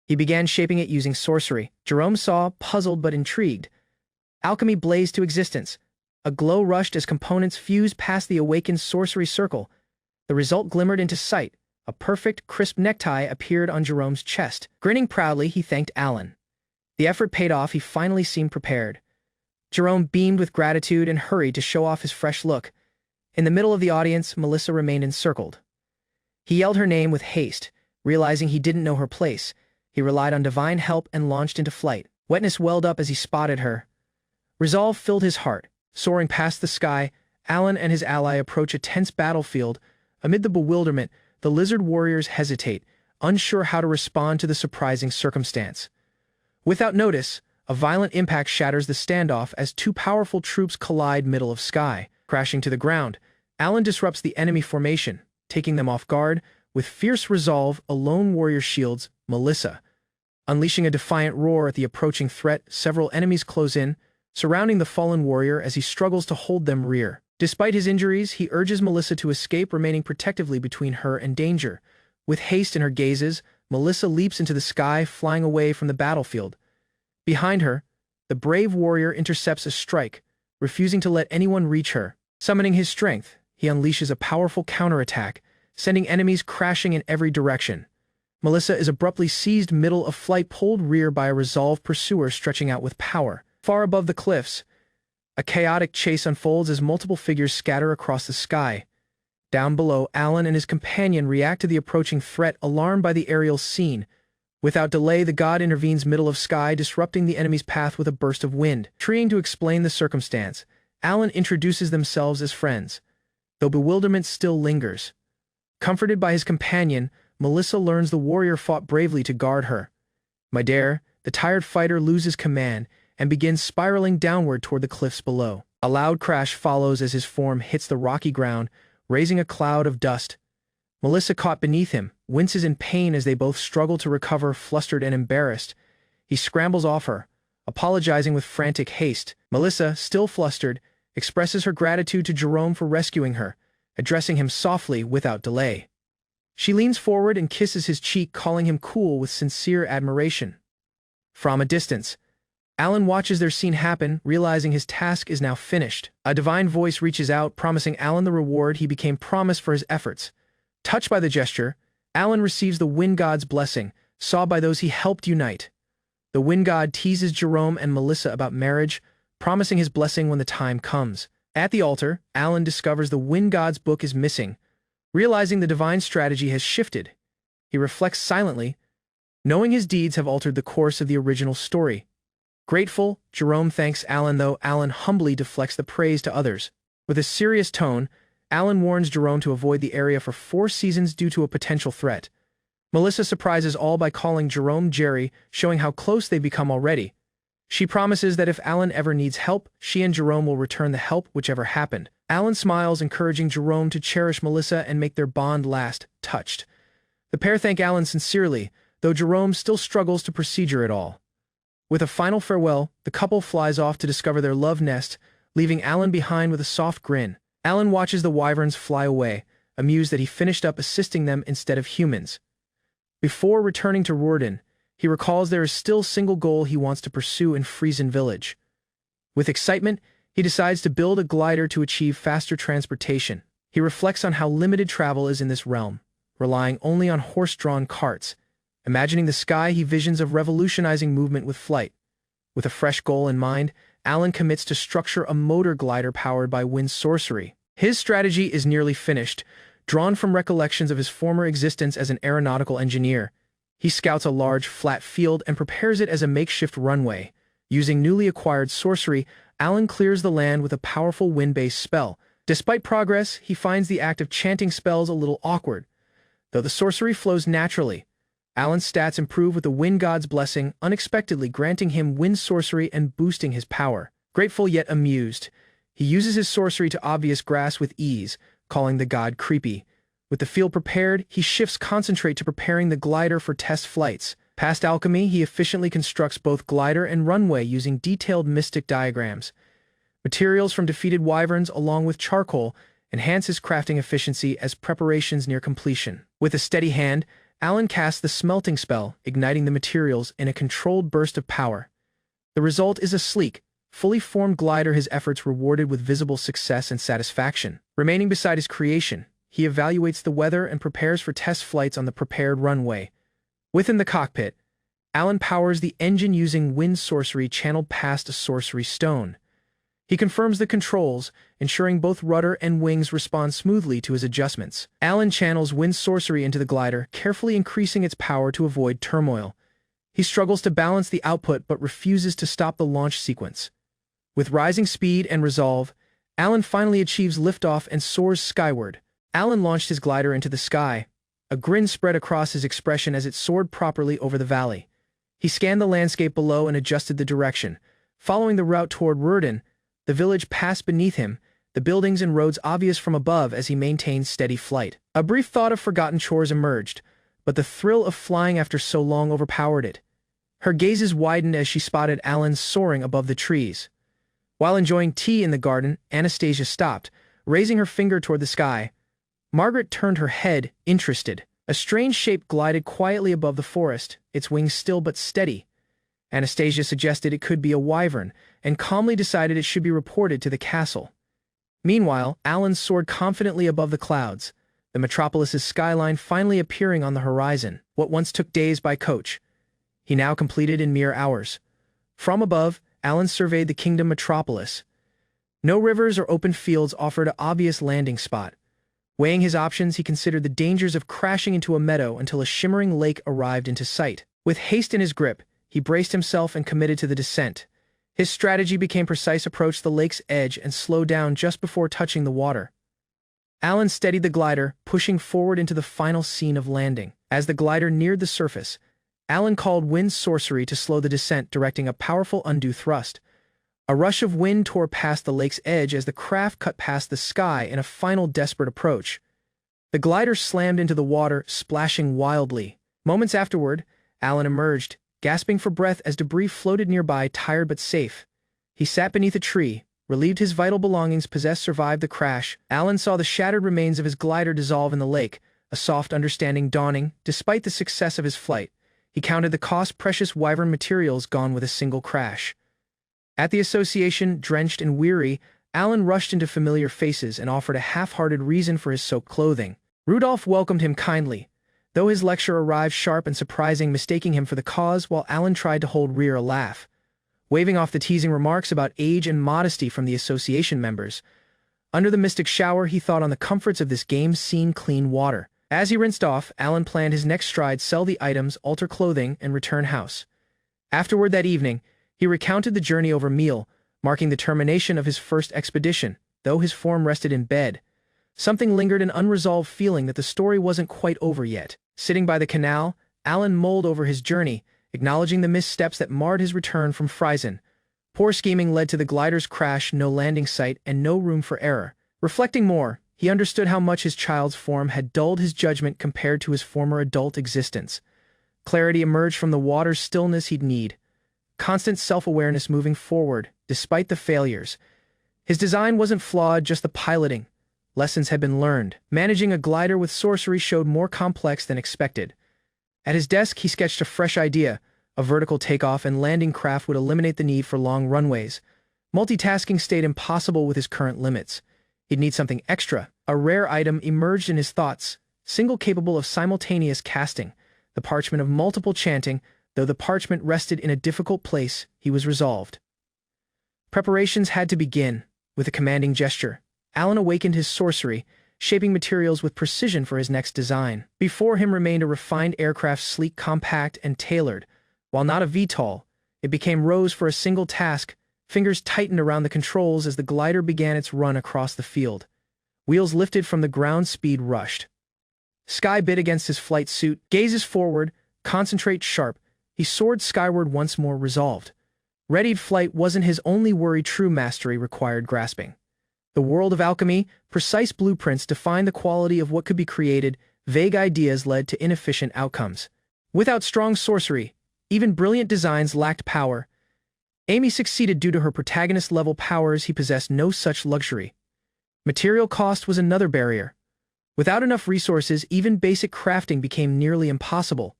Speaker 1: He began shaping it using sorcery. Jerome saw, puzzled but intrigued. Alchemy blazed to existence. A glow rushed as components fused past the awakened sorcery circle. The result glimmered into sight. A perfect, crisp necktie appeared on Jerome's chest. Grinning proudly, he thanked Alan. The effort paid off. He finally seemed prepared. Jerome beamed with gratitude and hurried to show off his fresh look. In the middle of the audience, Melissa remained encircled. He yelled her name with haste. Realizing he didn't know her place, he relied on divine help and launched into flight. Wetness welled up as he spotted her. Resolve filled his heart. Soaring past the sky, Alan and his ally approach a tense battlefield. Amid the bewilderment, the lizard warriors hesitate, unsure how to respond to the surprising circumstance. Without notice, a violent impact shatters the standoff as two powerful troops collide middle of sky. Crashing to the ground, Alan disrupts the enemy formation, taking them off guard. With fierce resolve, a lone warrior shields Melissa. Unleashing a defiant roar at the approaching threat, several enemies close in, surrounding the fallen warrior as he struggles to hold them rear. Despite his injuries, he urges Melissa to escape, remaining protectively between her and danger. With haste in her gazes, Melissa leaps into the sky, flying away from the battlefield. Behind her, the brave warrior intercepts a strike, refusing to let anyone reach her. Summoning his strength, he unleashes a powerful counterattack, sending enemies crashing in every direction. Melissa is abruptly seized middle of flight, pulled rear by a resolved pursuer stretching out with power. Far above the cliffs, a chaotic chase unfolds as multiple figures scatter across the sky. Down below, Alan and his companion react to the approaching threat, alarmed by the aerial scene. Without delay, the god intervenes middle of sky, disrupting the enemy's path with a burst of wind. Trying to explain the circumstance, Alan introduces themselves as friends, though bewilderment still lingers. Comforted by his companion, Melissa learns the warrior fought bravely to guard her. Midair, the tired fighter loses command and begins spiraling downward toward the cliffs below. A loud crash follows as his form hits the rocky ground, raising a cloud of dust. Melissa, caught beneath him, winces in pain as they both struggle to recover. Flustered and embarrassed, he scrambles off her, apologizing with frantic haste. Melissa, still flustered, expresses her gratitude to Jerome for rescuing her, addressing him softly without delay. She leans forward and kisses his cheek, calling him cool with sincere admiration. From a distance, Alan watches their scene happen, realizing his task is now finished. A divine voice reaches out, promising Alan the reward he became promised for his efforts. Touched by the gesture, Alan receives the wind god's blessing, sought by those he helped unite. The wind god teases Jerome and Melissa about marriage, promising his blessing when the time comes. At the altar, Alan discovers the wind god's book is missing. Realizing the divine strategy has shifted, he reflects silently, knowing his deeds have altered the course of the original story. Grateful, Jerome thanks Alan, though Alan humbly deflects the praise to others. With a serious tone, Alan warns Jerome to avoid the area for 4 seasons due to a potential threat. Melissa surprises all by calling Jerome Jerry, showing how close they've become already. She promises that if Alan ever needs help, she and Jerome will return the help, whichever happened. Alan smiles, encouraging Jerome to cherish Melissa and make their bond last. Touched, the pair thank Alan sincerely, though Jerome still struggles to procedure it all. With a final farewell, the couple flies off to discover their love nest, leaving Alan behind with a soft grin. Alan watches the wyverns fly away, amused that he finished up assisting them instead of humans. Before returning to Rorden, he recalls there is still a single goal he wants to pursue in Friesen Village. With excitement, he decides to build a glider to achieve faster transportation. He reflects on how limited travel is in this realm, relying only on horse-drawn carts. Imagining the sky, he visions of revolutionizing movement with flight. With a fresh goal in mind, Alan commits to structure a motor glider powered by wind sorcery. His strategy is nearly finished, drawn from recollections of his former existence as an aeronautical engineer. He scouts a large, flat field and prepares it as a makeshift runway. Using newly acquired sorcery, Alan clears the land with a powerful wind-based spell. Despite progress, he finds the act of chanting spells a little awkward. Though the sorcery flows naturally, Alan's stats improve with the wind god's blessing, unexpectedly granting him wind sorcery and boosting his power. Grateful yet amused, he uses his sorcery to obvious grass with ease, calling the god creepy. With the field prepared, he shifts concentrate to preparing the glider for test flights. Past alchemy, he efficiently constructs both glider and runway using detailed mystic diagrams. Materials from defeated wyverns along with charcoal enhance his crafting efficiency as preparations near completion. With a steady hand, Alan casts the smelting spell, igniting the materials in a controlled burst of power. The result is a sleek, fully formed glider, his efforts rewarded with visible success and satisfaction. Remaining beside his creation, he evaluates the weather and prepares for test flights on the prepared runway. Within the cockpit, Alan powers the engine using wind sorcery channeled past a sorcery stone. He confirms the controls, ensuring both rudder and wings respond smoothly to his adjustments. Alan channels wind sorcery into the glider, carefully increasing its power to avoid turmoil. He struggles to balance the output but refuses to stop the launch sequence. With rising speed and resolve, Alan finally achieves liftoff and soars skyward. Alan launched his glider into the sky. A grin spread across his expression as it soared properly over the valley. He scanned the landscape below and adjusted the direction. Following the route toward Rorden, the village passed beneath him, the buildings and roads obvious from above as he maintained steady flight. A brief thought of forgotten chores emerged, but the thrill of flying after so long overpowered it. Her gazes widened as she spotted Alan soaring above the trees. While enjoying tea in the garden, Anastasia stopped, raising her finger toward the sky. Margaret turned her head, interested. A strange shape glided quietly above the forest, its wings still but steady. Anastasia suggested it could be a wyvern, and calmly decided it should be reported to the castle. Meanwhile, Alan soared confidently above the clouds, the metropolis's skyline finally appearing on the horizon. What once took days by coach, he now completed in mere hours. From above, Alan surveyed the kingdom metropolis. No rivers or open fields offered an obvious landing spot. Weighing his options, he considered the dangers of crashing into a meadow until a shimmering lake arrived into sight. With haste in his grip, he braced himself and committed to the descent. His strategy became precise: approach the lake's edge and slow down just before touching the water. Alan steadied the glider, pushing forward into the final scene of landing. As the glider neared the surface, Alan called wind sorcery to slow the descent, directing a powerful undue thrust. A rush of wind tore past the lake's edge as the craft cut past the sky in a final desperate approach. The glider slammed into the water, splashing wildly. Moments afterward, Alan emerged, gasping for breath as debris floated nearby, tired but safe. He sat beneath a tree, relieved his vital belongings survived the crash. Alan saw the shattered remains of his glider dissolve in the lake, a soft understanding dawning. Despite the success of his flight, he counted the cost-precious wyvern materials gone with a single crash. At the association, drenched and weary, Alan rushed into familiar faces and offered a half-hearted reason for his soaked clothing. Rudolph welcomed him kindly, though his lecture arrived sharp and surprising, mistaking him for the cause while Alan tried to hold Rear a laugh. Waving off the teasing remarks about age and modesty from the association members, under the mystic shower he thought on the comforts of this game-scene clean water. As he rinsed off, Alan planned his next stride: sell the items, alter clothing, and return house. Afterward that evening, he recounted the journey over meal, marking the termination of his first expedition. Though his form rested in bed, something lingered, an unresolved feeling that the story wasn't quite over yet. Sitting by the canal, Alan mulled over his journey, acknowledging the missteps that marred his return from Friesen. Poor scheming led to the glider's crash, no landing site, and no room for error. Reflecting more, he understood how much his child's form had dulled his judgment compared to his former adult existence. Clarity emerged from the water's stillness. He'd need constant self-awareness moving forward, despite the failures. His design wasn't flawed, just the piloting. Lessons had been learned. Managing a glider with sorcery showed more complex than expected. At his desk, he sketched a fresh idea. A vertical takeoff and landing craft would eliminate the need for long runways. Multitasking stayed impossible with his current limits. He'd need something extra. A rare item emerged in his thoughts, single capable of simultaneous casting, the parchment of multiple chanting. Though the parchment rested in a difficult place, he was resolved. Preparations had to begin. With a commanding gesture, Alan awakened his sorcery, shaping materials with precision for his next design. Before him remained a refined aircraft, sleek, compact, and tailored. While not a VTOL, it became rose for a single task. Fingers tightened around the controls as the glider began its run across the field. Wheels lifted from the ground, speed rushed. Sky bit against his flight suit. Gazes forward, concentrate sharp. He soared skyward once more, resolved. Readied flight wasn't his only worry, true mastery required grasping. The world of alchemy, precise blueprints defined the quality of what could be created. Vague ideas led to inefficient outcomes. Without strong sorcery, even brilliant designs lacked power. Amy succeeded due to her protagonist-level powers. He possessed no such luxury. Material cost was another barrier. Without enough resources, even basic crafting became nearly impossible.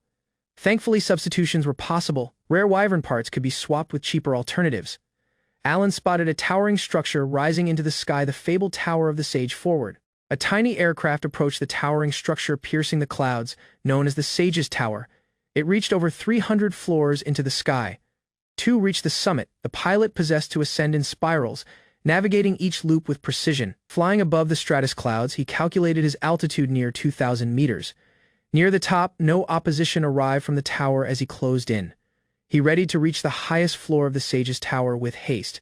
Speaker 1: Thankfully, substitutions were possible. Rare wyvern parts could be swapped with cheaper alternatives. Alan spotted a towering structure rising into the sky, the fabled Tower of the Sage. Forward, a tiny aircraft approached the towering structure, piercing the clouds, known as the Sage's Tower. It reached over 300 floors into the sky. Two reached the summit. The pilot possessed to ascend in spirals, navigating each loop with precision. Flying above the stratus clouds, he calculated his altitude near 2,000 meters. Near the top, no opposition arrived from the tower as he closed in. He readied to reach the highest floor of the Sage's Tower with haste.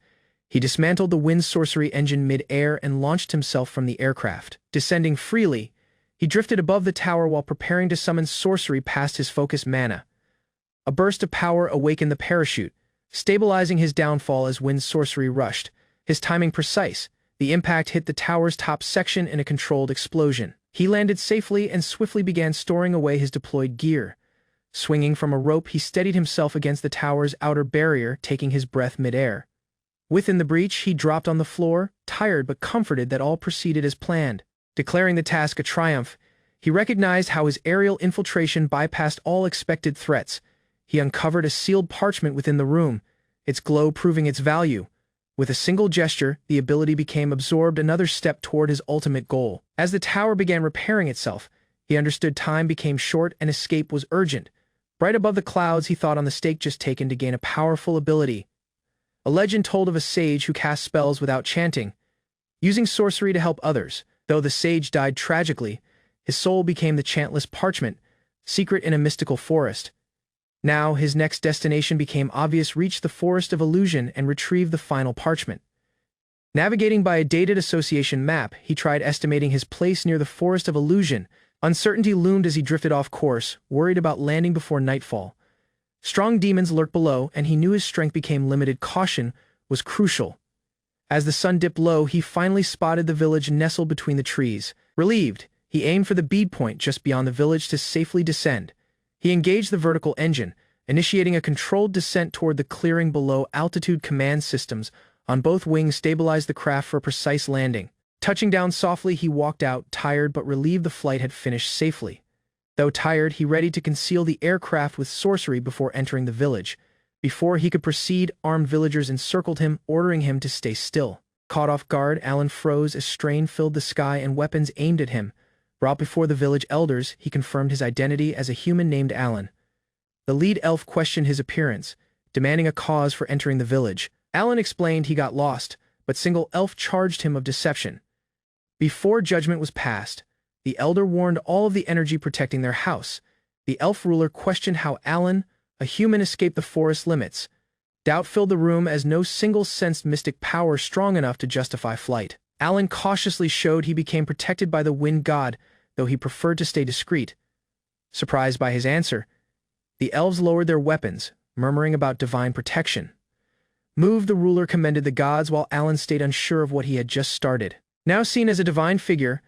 Speaker 1: He dismantled the wind sorcery engine mid-air and launched himself from the aircraft. Descending freely, he drifted above the tower while preparing to summon sorcery past his focus mana. A burst of power awakened the parachute, stabilizing his downfall as wind sorcery rushed. His timing precise. The impact hit the tower's top section in a controlled explosion. He landed safely and swiftly began storing away his deployed gear. Swinging from a rope, he steadied himself against the tower's outer barrier, taking his breath mid-air. Within the breach, he dropped on the floor, tired but comforted that all proceeded as planned. Declaring the task a triumph, he recognized how his aerial infiltration bypassed all expected threats. He uncovered a sealed parchment within the room, its glow proving its value. With a single gesture, the ability became absorbed, another step toward his ultimate goal. As the tower began repairing itself, he understood time became short and escape was urgent. Right above the clouds, he thought on the stake just taken to gain a powerful ability. A legend told of a sage who cast spells without chanting, using sorcery to help others. Though the sage died tragically, his soul became the chantless parchment, secret in a mystical forest. Now, his next destination became obvious: reach the Forest of Illusion and retrieve the final parchment. Navigating by a dated association map, he tried estimating his place near the Forest of Illusion. Uncertainty loomed as he drifted off course, worried about landing before nightfall. Strong demons lurked below, and he knew his strength became limited. Caution was crucial. As the sun dipped low, he finally spotted the village nestled between the trees. Relieved, he aimed for the bead point just beyond the village to safely descend. He engaged the vertical engine, initiating a controlled descent toward the clearing below. Altitude command systems on both wings stabilized the craft for a precise landing. Touching down softly, he walked out, tired but relieved the flight had finished safely. Though tired, he readied to conceal the aircraft with sorcery before entering the village. Before he could proceed, armed villagers encircled him, ordering him to stay still. Caught off guard, Alan froze as strain filled the sky and weapons aimed at him. Brought before the village elders, he confirmed his identity as a human named Alan. The lead elf questioned his appearance, demanding a cause for entering the village. Alan explained he got lost, but single elf charged him of deception. Before judgment was passed, the elder warned all of the energy protecting their house. The elf ruler questioned how Alan, a human, escaped the forest limits. Doubt filled the room as no single sensed mystic power strong enough to justify flight. Alan cautiously showed he became protected by the wind god, though he preferred to stay discreet. Surprised by his answer, the elves lowered their weapons, murmuring about divine protection. Moved, the ruler commended the gods while Alan stayed unsure of what he had just started. Now seen as a divine figure,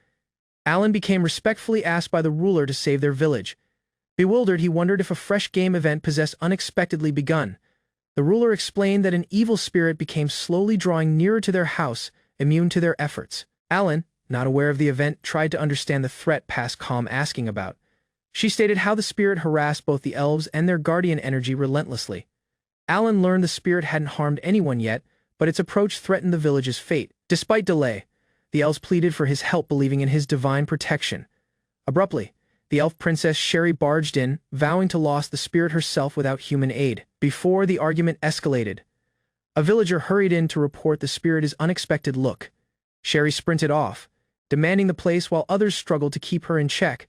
Speaker 1: Alan became respectfully asked by the ruler to save their village. Bewildered, he wondered if a fresh game event possessed unexpectedly begun. The ruler explained that an evil spirit became slowly drawing nearer to their house, immune to their efforts. Alan, not aware of the event, tried to understand the threat past calm asking about. She stated how the spirit harassed both the elves and their guardian energy relentlessly. Alan learned the spirit hadn't harmed anyone yet, but its approach threatened the village's fate. Despite delay, the elves pleaded for his help, believing in his divine protection. Abruptly, the elf princess Sherry barged in, vowing to lose the spirit herself without human aid. Before the argument escalated, a villager hurried in to report the spirit's unexpected look. Sherry sprinted off, demanding the place while others struggled to keep her in check.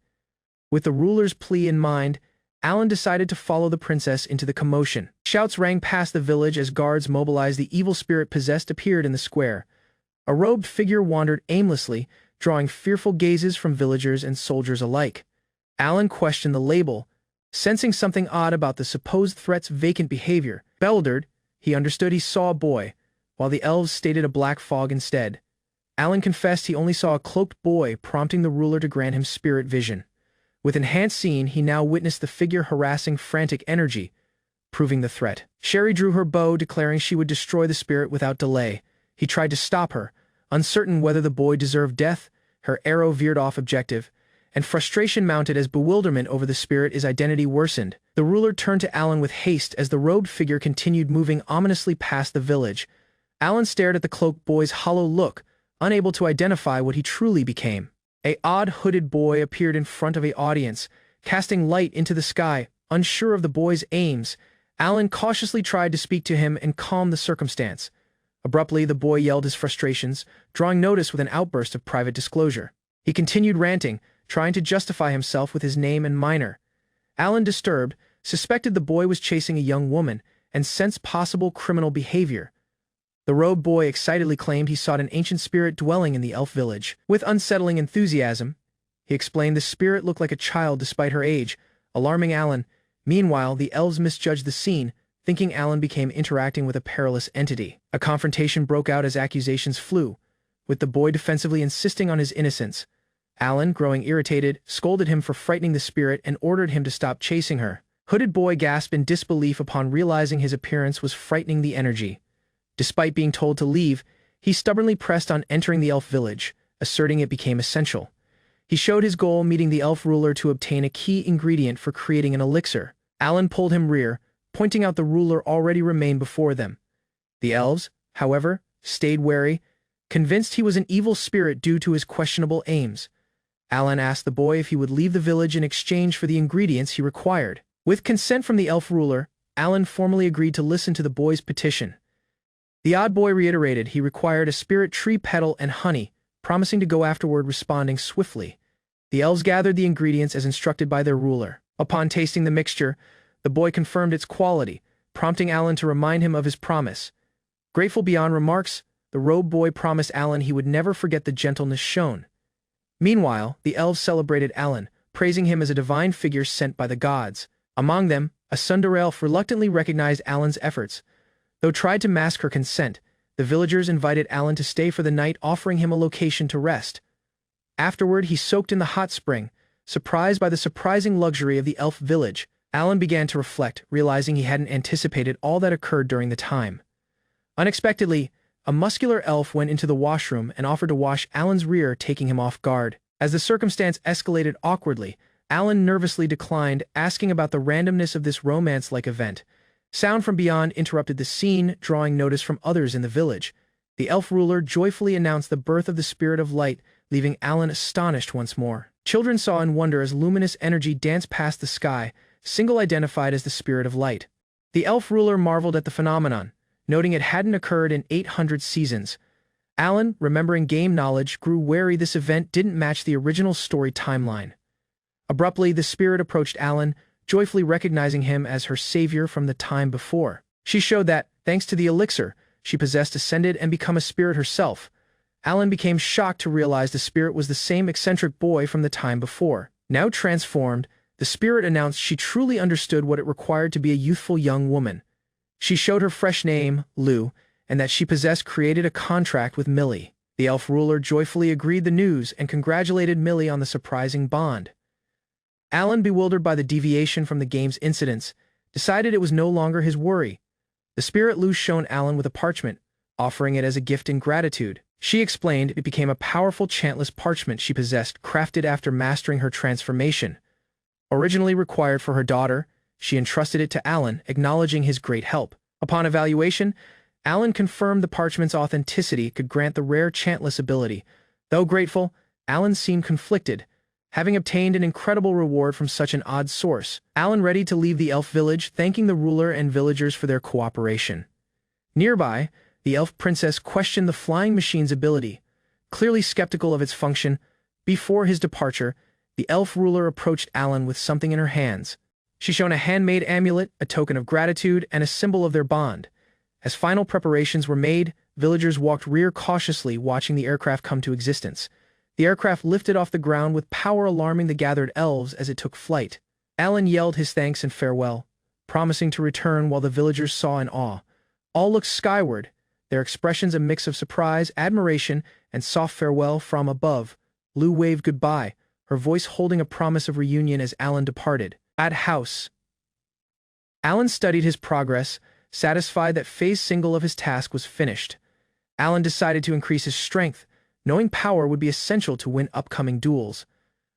Speaker 1: With the ruler's plea in mind, Alan decided to follow the princess into the commotion. Shouts rang past the village as guards mobilized. The evil spirit possessed appeared in the square. A robed figure wandered aimlessly, drawing fearful gazes from villagers and soldiers alike. Alan questioned the label, sensing something odd about the supposed threat's vacant behavior. Bewildered, he understood he saw a boy, while the elves stated a black fog instead. Alan confessed he only saw a cloaked boy, prompting the ruler to grant him spirit vision. With enhanced seeing, he now witnessed the figure harassing frantic energy, proving the threat. Sherry drew her bow, declaring she would destroy the spirit without delay. He tried to stop her, uncertain whether the boy deserved death. Her arrow veered off objective, and frustration mounted as bewilderment over the spirit's identity worsened. The ruler turned to Alan with haste as the robed figure continued moving ominously past the village. Alan stared at the cloaked boy's hollow look, unable to identify what he truly became. An odd hooded boy appeared in front of an audience, casting light into the sky. Unsure of the boy's aims, Alan cautiously tried to speak to him and calm the circumstance. Abruptly, the boy yelled his frustrations, drawing notice with an outburst of private disclosure. He continued ranting, trying to justify himself with his name and minor. Alan, disturbed, suspected the boy was chasing a young woman and sensed possible criminal behavior. The robed boy excitedly claimed he sought an ancient spirit dwelling in the elf village. With unsettling enthusiasm, he explained the spirit looked like a child despite her age, alarming Alan. Meanwhile, the elves misjudged the scene, thinking Alan became interacting with a perilous entity. A confrontation broke out as accusations flew, with the boy defensively insisting on his innocence. Alan, growing irritated, scolded him for frightening the spirit and ordered him to stop chasing her. Hooded boy gasped in disbelief upon realizing his appearance was frightening the energy. Despite being told to leave, he stubbornly pressed on entering the elf village, asserting it became essential. He showed his goal, meeting the elf ruler to obtain a key ingredient for creating an elixir. Alan pulled him rear, pointing out the ruler already remained before them. The elves, however, stayed wary, convinced he was an evil spirit due to his questionable aims. Alan asked the boy if he would leave the village in exchange for the ingredients he required. With consent from the elf ruler, Alan formally agreed to listen to the boy's petition. The odd boy reiterated he required a spirit tree petal and honey, promising to go afterward, responding swiftly. The elves gathered the ingredients as instructed by their ruler. Upon tasting the mixture, The boy confirmed its quality, prompting Alan to remind him of his promise. Grateful beyond remarks, the robe boy promised Alan he would never forget the gentleness shown. Meanwhile, the elves celebrated Alan, praising him as a divine figure sent by the gods. Among them, a tsundere elf reluctantly recognized Alan's efforts. Though tried to mask her consent, the villagers invited Alan to stay for the night, offering him a location to rest. Afterward, he soaked in the hot spring. Surprised by the surprising luxury of the elf village, Alan began to reflect, realizing he hadn't anticipated all that occurred during the time. Unexpectedly, a muscular elf went into the washroom and offered to wash Alan's rear, taking him off guard. As the circumstance escalated awkwardly, Alan nervously declined, asking about the randomness of this romance-like event. Sound from beyond interrupted the scene, drawing notice from others in the village. The elf ruler joyfully announced the birth of the spirit of light, leaving Alan astonished once more. Children saw in wonder as luminous energy danced past the sky, single-identified as the spirit of light. The elf ruler marveled at the phenomenon, noting it hadn't occurred in 800 seasons. Alan, remembering game knowledge, grew wary this event didn't match the original story timeline. Abruptly, the spirit approached Alan, joyfully recognizing him as her savior from the time before. She showed that, thanks to the elixir she possessed, ascended and become a spirit herself. Alan became shocked to realize the spirit was the same eccentric boy from the time before. Now transformed, the spirit announced she truly understood what it required to be a youthful young woman. She showed her fresh name, Lu, and that she possessed created a contract with Millie. The elf ruler joyfully agreed the news and congratulated Millie on the surprising bond. Alan, bewildered by the deviation from the game's incidents, decided it was no longer his worry. The spirit Lu shown Alan with a parchment, offering it as a gift in gratitude. She explained it became a powerful chantless parchment she possessed, crafted after mastering her transformation. Originally required for her daughter, she entrusted it to Alan, acknowledging his great help. Upon evaluation, Alan confirmed the parchment's authenticity could grant the rare chantless ability. Though grateful, Alan seemed conflicted. Having obtained an incredible reward from such an odd source, Alan ready to leave the elf village, thanking the ruler and villagers for their cooperation. Nearby, the elf princess questioned the flying machine's ability. Clearly skeptical of its function, before his departure, the elf ruler approached Alan with something in her hands. She shone a handmade amulet, a token of gratitude and a symbol of their bond. As final preparations were made, villagers walked rear cautiously, watching the aircraft come to existence. The aircraft lifted off the ground with power, alarming the gathered elves as it took flight. Alan yelled his thanks and farewell, promising to return while the villagers saw in awe. All looked skyward, their expressions a mix of surprise, admiration, and soft farewell from above. Lu waved goodbye, her voice holding a promise of reunion as Alan departed. At house, Alan studied his progress, satisfied that phase single of his task was finished. Alan decided to increase his strength, knowing power would be essential to win upcoming duels.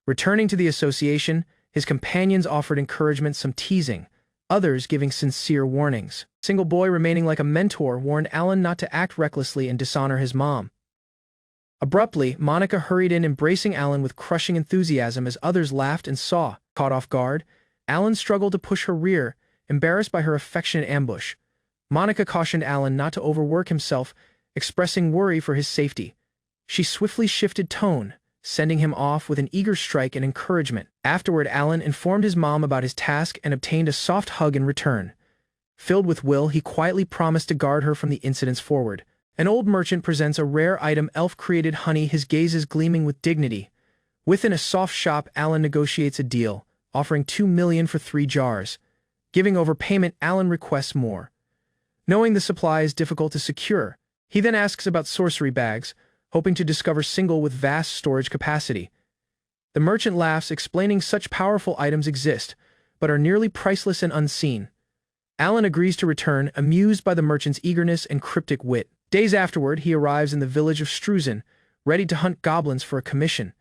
Speaker 1: Returning to the association, his companions offered encouragement, some teasing, others giving sincere warnings. Single boy, remaining like a mentor, warned Alan not to act recklessly and dishonor his mom. Abruptly, Monica hurried in, embracing Alan with crushing enthusiasm as others laughed and saw. Caught off guard, Alan struggled to push her rear, embarrassed by her affectionate ambush. Monica cautioned Alan not to overwork himself, expressing worry for his safety. She swiftly shifted tone, sending him off with an eager strike and encouragement. Afterward, Alan informed his mom about his task and obtained a soft hug in return. Filled with will, he quietly promised to guard her from the incidents forward. An old merchant presents a rare item, elf-created honey, his gazes gleaming with dignity. Within a soft shop, Alan negotiates a deal, offering 2 million for 3 jars. Giving over payment, Alan requests more. Knowing the supply is difficult to secure, he then asks about sorcery bags, hoping to discover single with vast storage capacity. The merchant laughs, explaining such powerful items exist, but are nearly priceless and unseen. Alan agrees to return, amused by the merchant's eagerness and cryptic wit. Days afterward, he arrives in the village of Struzen, ready to hunt goblins for a commission.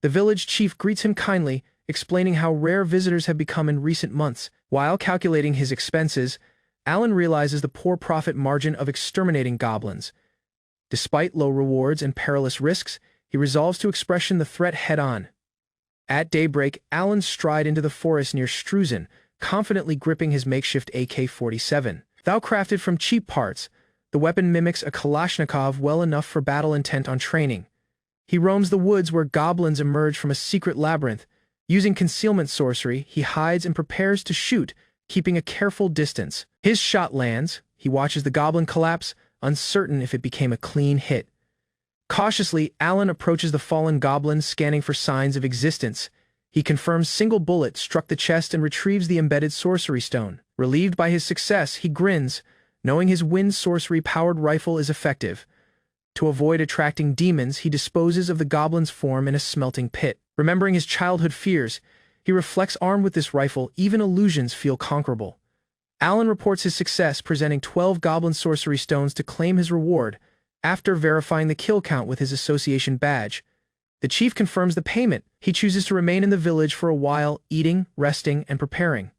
Speaker 1: The village chief greets him kindly, explaining how rare visitors have become in recent months. While calculating his expenses, Alan realizes the poor profit margin of exterminating goblins. Despite low rewards and perilous risks, he resolves to expression the threat head-on. At daybreak, Alan strides into the forest near Struzen, confidently gripping his makeshift AK-47. Though crafted from cheap parts, the weapon mimics a Kalashnikov well enough for battle, intent on training. He roams the woods where goblins emerge from a secret labyrinth. Using concealment sorcery, he hides and prepares to shoot, keeping a careful distance. His shot lands. He watches the goblin collapse, uncertain if it became a clean hit. Cautiously, Alan approaches the fallen goblin, scanning for signs of existence. He confirms single bullet struck the chest and retrieves the embedded sorcery stone. Relieved by his success, he grins, knowing his wind sorcery-powered rifle is effective. To avoid attracting demons, he disposes of the goblin's form in a smelting pit. Remembering his childhood fears, he reflects armed with this rifle, even illusions feel conquerable. Alan reports his success, presenting 12 goblin sorcery stones to claim his reward. After verifying the kill count with his association badge, the chief confirms the payment. He chooses to remain in the village for a while, eating, resting, and preparing.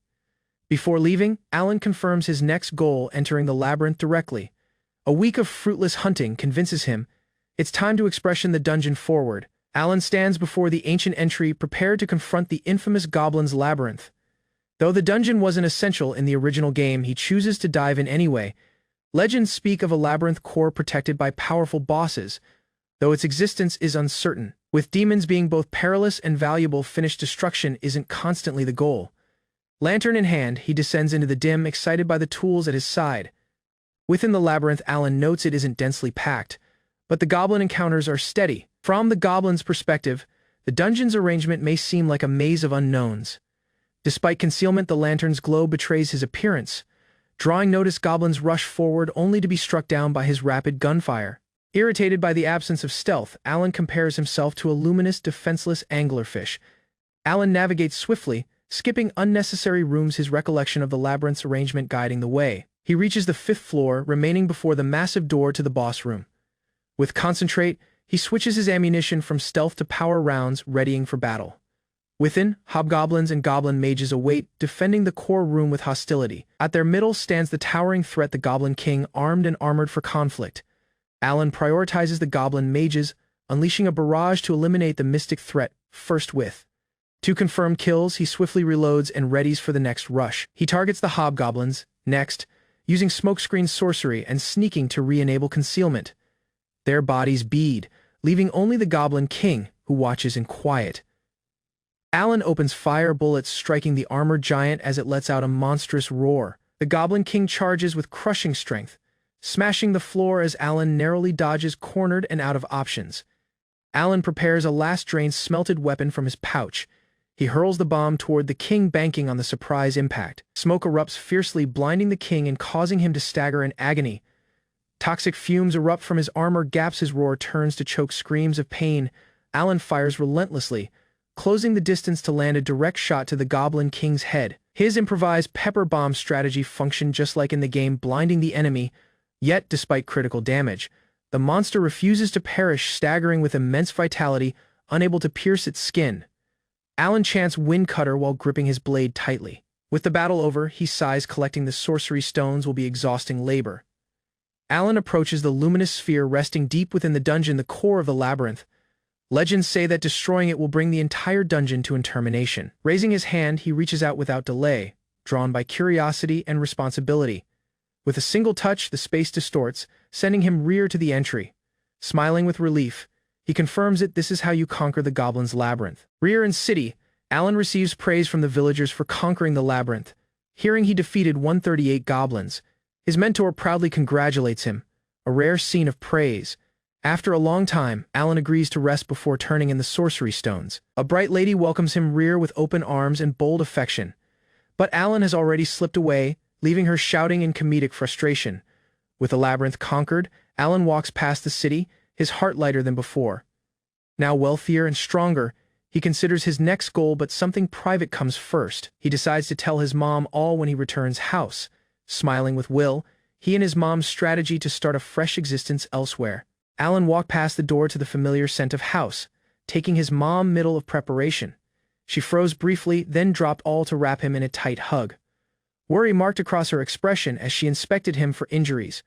Speaker 1: Before leaving, Alan confirms his next goal, entering the labyrinth directly. A week of fruitless hunting convinces him it's time to expression the dungeon forward. Alan stands before the ancient entry, prepared to confront the infamous Goblin's Labyrinth. Though the dungeon wasn't essential in the original game, he chooses to dive in anyway. Legends speak of a labyrinth core protected by powerful bosses, though its existence is uncertain. With demons being both perilous and valuable, finished destruction isn't constantly the goal. Lantern in hand, he descends into the dim, excited by the tools at his side. Within the labyrinth, Alan notes it isn't densely packed, but the goblin encounters are steady. From the goblin's perspective, the dungeon's arrangement may seem like a maze of unknowns. Despite concealment, the lantern's glow betrays his appearance. Drawing notice, goblins rush forward only to be struck down by his rapid gunfire. Irritated by the absence of stealth, Alan compares himself to a luminous, defenseless anglerfish. Alan navigates swiftly, skipping unnecessary rooms, his recollection of the labyrinth's arrangement guiding the way. He reaches the 5th floor, remaining before the massive door to the boss room. With concentrate, he switches his ammunition from stealth to power rounds, readying for battle. Within, hobgoblins and goblin mages await, defending the core room with hostility. At their middle stands the towering threat, the Goblin King, armed and armored for conflict. Alan prioritizes the goblin mages, unleashing a barrage to eliminate the mystic threat, first with 2 confirmed kills. He swiftly reloads and readies for the next rush. He targets the hobgoblins, next, using smokescreen sorcery and sneaking to re-enable concealment. Their bodies bead, leaving only the Goblin King, who watches in quiet. Alan opens fire, bullets striking the armored giant as it lets out a monstrous roar. The Goblin King charges with crushing strength, smashing the floor as Alan narrowly dodges, cornered and out of options. Alan prepares a last-drained smelted weapon from his pouch. He hurls the bomb toward the king, banking on the surprise impact. Smoke erupts fiercely, blinding the king and causing him to stagger in agony. Toxic fumes erupt from his armor gaps. His roar turns to choke screams of pain. Alan fires relentlessly, closing the distance to land a direct shot to the Goblin King's head. His improvised pepper bomb strategy functioned just like in the game, blinding the enemy. Yet, despite critical damage, the monster refuses to perish, staggering with immense vitality, unable to pierce its skin. Alan chants Wind Cutter while gripping his blade tightly. With the battle over, he sighs, collecting the sorcery stones will be exhausting labor. Alan approaches the luminous sphere resting deep within the dungeon, the core of the labyrinth. Legends say that destroying it will bring the entire dungeon to termination. Raising his hand, he reaches out without delay, drawn by curiosity and responsibility. With a single touch, the space distorts, sending him rear to the entry. Smiling with relief, he confirms it. This is how you conquer the Goblin's Labyrinth. Rear and city, Alan receives praise from the villagers for conquering the labyrinth. Hearing he defeated 138 goblins, his mentor proudly congratulates him, a rare scene of praise. After a long time, Alan agrees to rest before turning in the sorcery stones. A bright lady welcomes him rear with open arms and bold affection. But Alan has already slipped away, leaving her shouting in comedic frustration. With the labyrinth conquered, Alan walks past the city, his heart lighter than before. Now wealthier and stronger, he considers his next goal, but something private comes first. He decides to tell his mom all when he returns house. Smiling with Will, he and his mom's strategy to start a fresh existence elsewhere. Alan walked past the door to the familiar scent of house, taking his mom middle of preparation. She froze briefly, then dropped all to wrap him in a tight hug. Worry marked across her expression as she inspected him for injuries.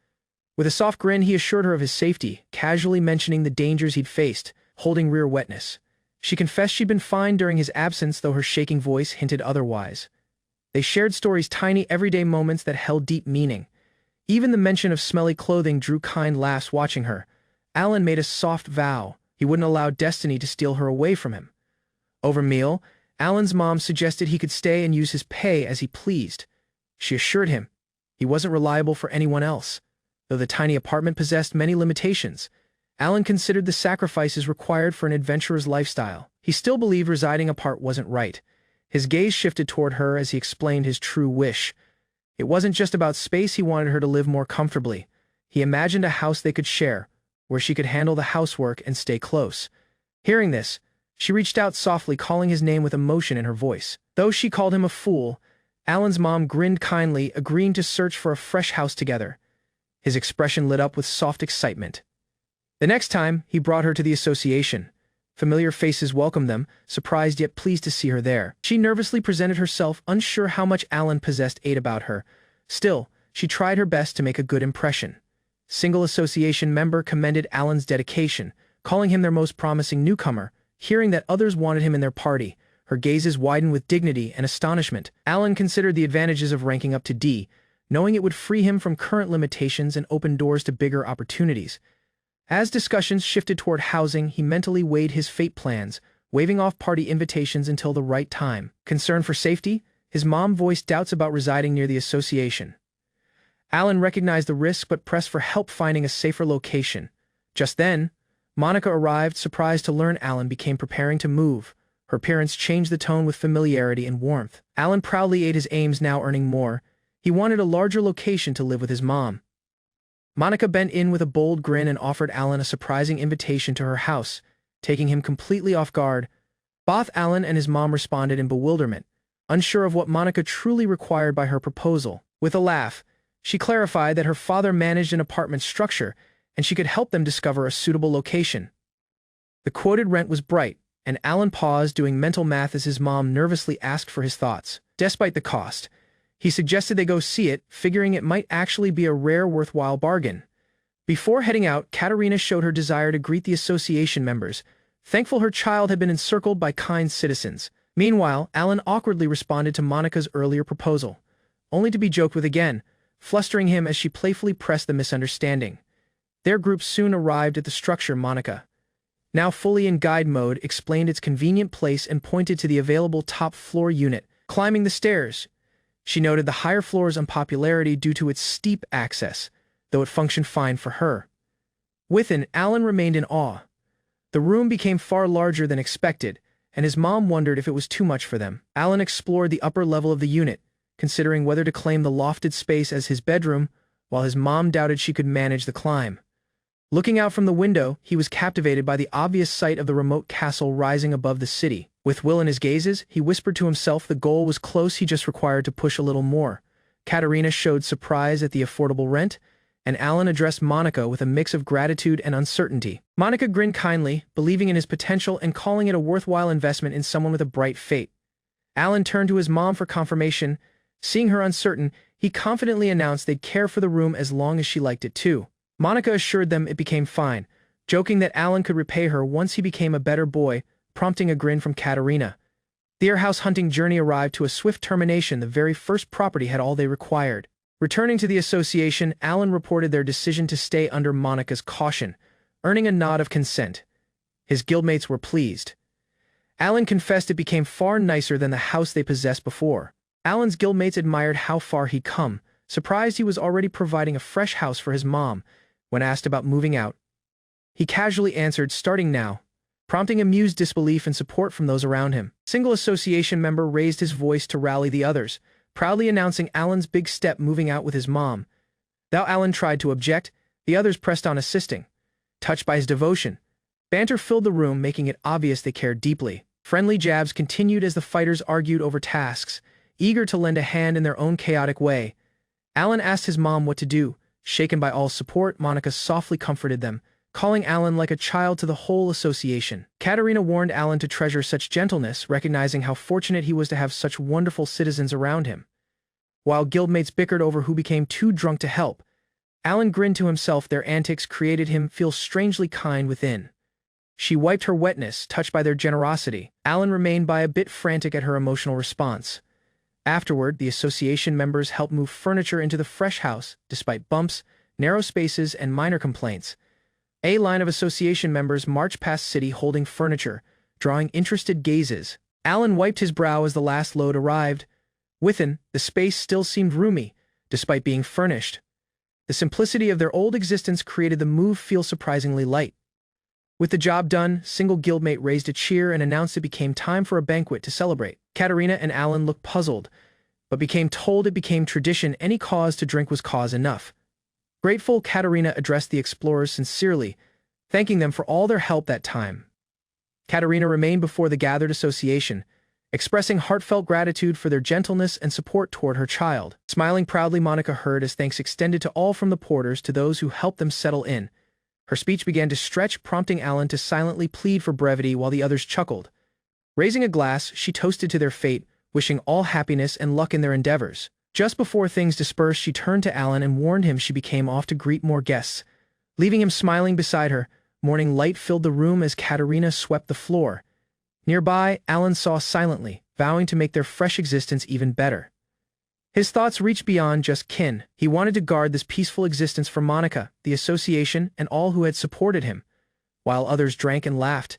Speaker 1: With a soft grin, he assured her of his safety, casually mentioning the dangers he'd faced, holding rear wetness. She confessed she'd been fine during his absence, though her shaking voice hinted otherwise. They shared stories, tiny, everyday moments that held deep meaning. Even the mention of smelly clothing drew kind laughs. Watching her, Alan made a soft vow. He wouldn't allow destiny to steal her away from him. Over meal, Alan's mom suggested he could stay and use his pay as he pleased. She assured him he wasn't reliable for anyone else. Though the tiny apartment possessed many limitations, Alan considered the sacrifices required for an adventurer's lifestyle. He still believed residing apart wasn't right. His gaze shifted toward her as he explained his true wish. It wasn't just about space. He wanted her to live more comfortably. He imagined a house they could share, where she could handle the housework and stay close. Hearing this, she reached out softly, calling his name with emotion in her voice. Though she called him a fool, Alan's mom grinned kindly, agreeing to search for a fresh house together. His expression lit up with soft excitement. The next time, he brought her to the association. Familiar faces welcomed them, surprised yet pleased to see her there. She nervously presented herself, unsure how much Alan possessed about her. Still, she tried her best to make a good impression. Single association member commended Alan's dedication, calling him their most promising newcomer. Hearing that others wanted him in their party, her gazes widened with dignity and astonishment. Alan considered the advantages of ranking up to D, knowing it would free him from current limitations and open doors to bigger opportunities. As discussions shifted toward housing, he mentally weighed his fate plans, waving off party invitations until the right time. Concerned for safety, his mom voiced doubts about residing near the association. Alan recognized the risk but pressed for help finding a safer location. Just then, Monica arrived, surprised to learn Alan became preparing to move. Her appearance changed the tone with familiarity and warmth. Alan proudly ate his aims, now earning more. He wanted a larger location to live with his mom. Monica bent in with a bold grin and offered Alan a surprising invitation to her house, taking him completely off guard. Both Alan and his mom responded in bewilderment, unsure of what Monica truly required by her proposal. With a laugh, she clarified that her father managed an apartment structure and she could help them discover a suitable location. The quoted rent was bright, and Alan paused, doing mental math as his mom nervously asked for his thoughts. Despite the cost, he suggested they go see it, figuring it might actually be a rare, worthwhile bargain. Before heading out, Katerina showed her desire to greet the association members, thankful her child had been encircled by kind citizens. Meanwhile, Alan awkwardly responded to Monica's earlier proposal, only to be joked with again, flustering him as she playfully pressed the misunderstanding. Their group soon arrived at the structure. Monica, now fully in guide mode, explained its convenient place and pointed to the available top-floor unit. Climbing the stairs, she noted the higher floor's unpopularity due to its steep access, though it functioned fine for her. Within, Alan remained in awe. The room became far larger than expected, and his mom wondered if it was too much for them. Alan explored the upper level of the unit, considering whether to claim the lofted space as his bedroom, while his mom doubted she could manage the climb. Looking out from the window, he was captivated by the obvious sight of the remote castle rising above the city. With will in his gazes, he whispered to himself the goal was close, he just required to push a little more. Katerina showed surprise at the affordable rent, and Alan addressed Monica with a mix of gratitude and uncertainty. Monica grinned kindly, believing in his potential and calling it a worthwhile investment in someone with a bright fate. Alan turned to his mom for confirmation. Seeing her uncertain, he confidently announced they'd care for the room as long as she liked it too. Monica assured them it became fine, joking that Alan could repay her once he became a better boy, prompting a grin from Katerina. Their house hunting journey arrived to a swift termination. The very first property had all they required. Returning to the association, Alan reported their decision to stay under Monica's caution, earning a nod of consent. His guildmates were pleased. Alan confessed it became far nicer than the house they possessed before. Alan's guildmates admired how far he'd come, surprised he was already providing a fresh house for his mom. When asked about moving out, he casually answered, "Starting now," prompting amused disbelief and support from those around him. Single association member raised his voice to rally the others, proudly announcing Alan's big step, moving out with his mom. Though Alan tried to object, the others pressed on, assisting. Touched by his devotion, banter filled the room, making it obvious they cared deeply. Friendly jabs continued as the fighters argued over tasks, eager to lend a hand in their own chaotic way. Alan asked his mom what to do. Shaken by all support, Monica softly comforted them, calling Alan like a child to the whole association. Katerina warned Alan to treasure such gentleness, recognizing how fortunate he was to have such wonderful citizens around him. While guildmates bickered over who became too drunk to help, Alan grinned to himself. Their antics created him feel strangely kind within. She wiped her wetness, touched by their generosity. Alan remained by a bit frantic at her emotional response. Afterward, the association members helped move furniture into the fresh house, despite bumps, narrow spaces, and minor complaints. A line of association members marched past city holding furniture, drawing interested gazes. Alan wiped his brow as the last load arrived. Within, the space still seemed roomy, despite being furnished. The simplicity of their old existence created the move feel surprisingly light. With the job done, single guildmate raised a cheer and announced it became time for a banquet to celebrate. Katarina and Alan looked puzzled, but became told it became tradition any cause to drink was cause enough. Grateful, Katarina addressed the explorers sincerely, thanking them for all their help that time. Katarina remained before the gathered association, expressing heartfelt gratitude for their gentleness and support toward her child. Smiling proudly, Monica heard as thanks extended to all from the porters to those who helped them settle in. Her speech began to stretch, prompting Alan to silently plead for brevity while the others chuckled. Raising a glass, she toasted to their fate, wishing all happiness and luck in their endeavors. Just before things dispersed, she turned to Alan and warned him she became off to greet more guests. Leaving him smiling beside her, morning light filled the room as Katarina swept the floor. Nearby, Alan saw silently, vowing to make their fresh existence even better. His thoughts reached beyond just kin. He wanted to guard this peaceful existence for Monica, the association, and all who had supported him. While others drank and laughed,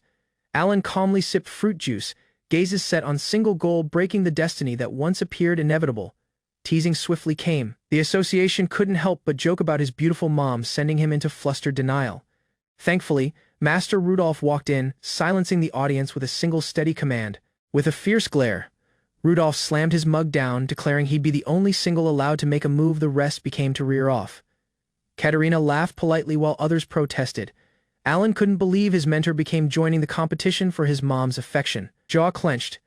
Speaker 1: Alan calmly sipped fruit juice, gazes set on single goal, breaking the destiny that once appeared inevitable. Teasing swiftly came. The association couldn't help but joke about his beautiful mom, sending him into flustered denial. Thankfully, Master Rudolph walked in, silencing the audience with a single steady command. With a fierce glare, Rudolph slammed his mug down, declaring he'd be the only single allowed to make a move. The rest became to rear off. Katarina laughed politely while others protested. Alan couldn't believe his mentor became joining the competition for his mom's affection. Jaw clenched,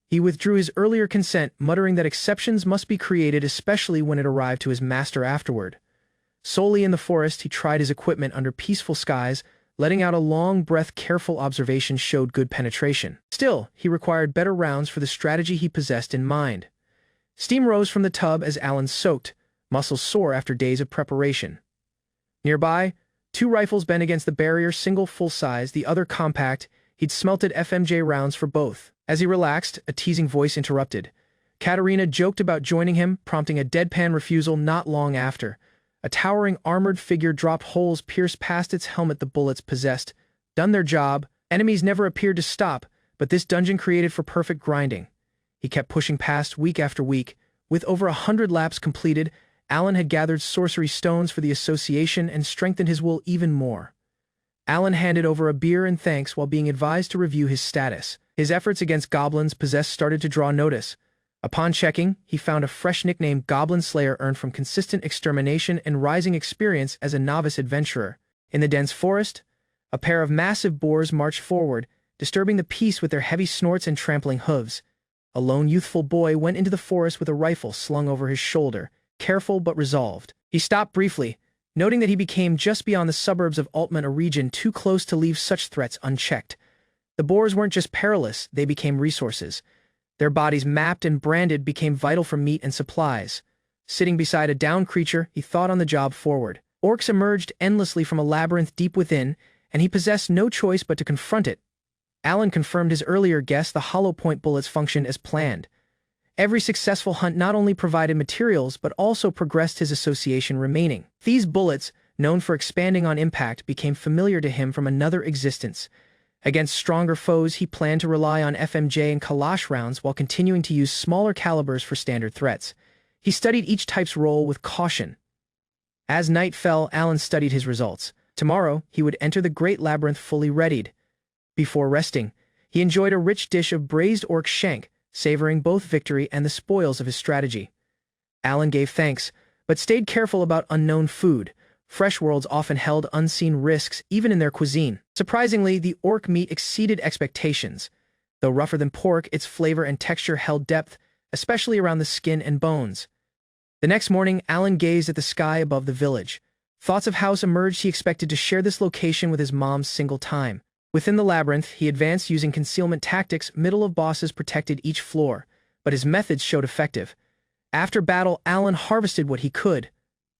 Speaker 1: he withdrew his earlier consent, muttering that exceptions must be created, especially when it arrived to his master afterward. Solely in the forest, he tried his equipment under peaceful skies, letting out a long breath. Careful observation showed good penetration. Still, he required better rounds for the strategy he possessed in mind. Steam rose from the tub as Alan soaked, muscles sore after days of preparation. Nearby, 2 rifles bent against the barrier, single full-size, the other compact. He'd smelted FMJ rounds for both. As he relaxed, a teasing voice interrupted. Katarina joked about joining him, prompting a deadpan refusal. Not long after, a towering armored figure dropped, holes pierced past its helmet. The bullets possessed done their job. Enemies never appeared to stop, but this dungeon created for perfect grinding. He kept pushing past week after week. With over 100 laps completed, Alan had gathered sorcery stones for the association and strengthened his will even more. Alan handed over a beer in thanks while being advised to review his status. His efforts against goblins possessed started to draw notice. Upon checking, he found a fresh nickname, Goblin Slayer, earned from consistent extermination and rising experience as a novice adventurer. In the dense forest, a pair of massive boars marched forward, disturbing the peace with their heavy snorts and trampling hooves. A lone youthful boy went into the forest with a rifle slung over his shoulder, careful but resolved. He stopped briefly, noting that he became just beyond the suburbs of Altman, a region too close to leave such threats unchecked. The boars weren't just perilous, they became resources. Their bodies, mapped and branded, became vital for meat and supplies. Sitting beside a downed creature, he thought on the job forward. Orcs emerged endlessly from a labyrinth deep within, and he possessed no choice but to confront it. Alan confirmed his earlier guess, the hollow point bullets functioned as planned. Every successful hunt not only provided materials but also progressed his association remaining. These bullets, known for expanding on impact, became familiar to him from another existence. Against stronger foes, he planned to rely on FMJ and Kalash rounds while continuing to use smaller calibers for standard threats. He studied each type's role with caution. As night fell, Alan studied his results. Tomorrow, he would enter the Great Labyrinth fully readied. Before resting, he enjoyed a rich dish of braised orc shank, savoring both victory and the spoils of his strategy. Alan gave thanks, but stayed careful about unknown food. Fresh worlds often held unseen risks, even in their cuisine. Surprisingly, the orc meat exceeded expectations. Though rougher than pork, its flavor and texture held depth, especially around the skin and bones. The next morning, Alan gazed at the sky above the village. Thoughts of house emerged. He expected to share this location with his mom's single time. Within the labyrinth, he advanced using concealment tactics. Middle of bosses protected each floor, but his methods showed effective. After battle, Alan harvested what he could.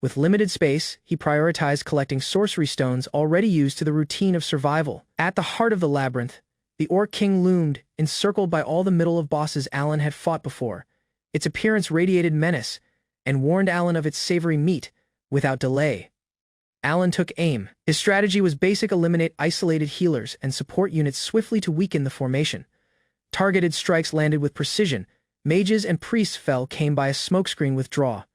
Speaker 1: With limited space, he prioritized collecting sorcery stones already used to the routine of survival. At the heart of the labyrinth, the Orc King loomed, encircled by all the middle of bosses Alan had fought before. Its appearance radiated menace, and warned Alan of its savory meat. Without delay, Alan took aim. His strategy was basic: eliminate isolated healers and support units swiftly to weaken the formation. Targeted strikes landed with precision, Mages and priests came by a smokescreen withdraw.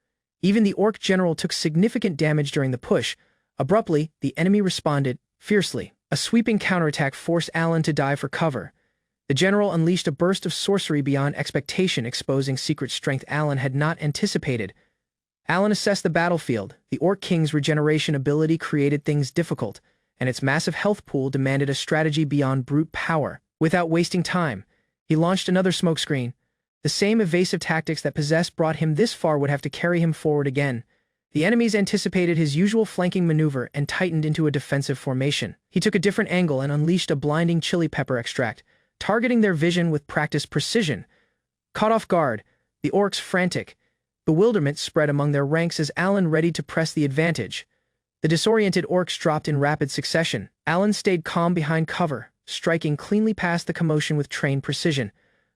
Speaker 1: Even the orc general took significant damage during the push. Abruptly, the enemy responded fiercely. A sweeping counterattack forced Alan to dive for cover. The general unleashed a burst of sorcery beyond expectation, exposing secret strength Alan had not anticipated. Alan assessed the battlefield. The Orc King's regeneration ability created things difficult, and its massive health pool demanded a strategy beyond brute power. Without wasting time, he launched another smokescreen. The same evasive tactics that possessed brought him this far would have to carry him forward again. The enemies anticipated his usual flanking maneuver and tightened into a defensive formation. He took a different angle and unleashed a blinding chili pepper extract, targeting their vision with practiced precision. Caught off guard, the orcs frantic. Bewilderment spread among their ranks as Alan readied to press the advantage. The disoriented orcs dropped in rapid succession. Alan stayed calm behind cover, striking cleanly past the commotion with trained precision.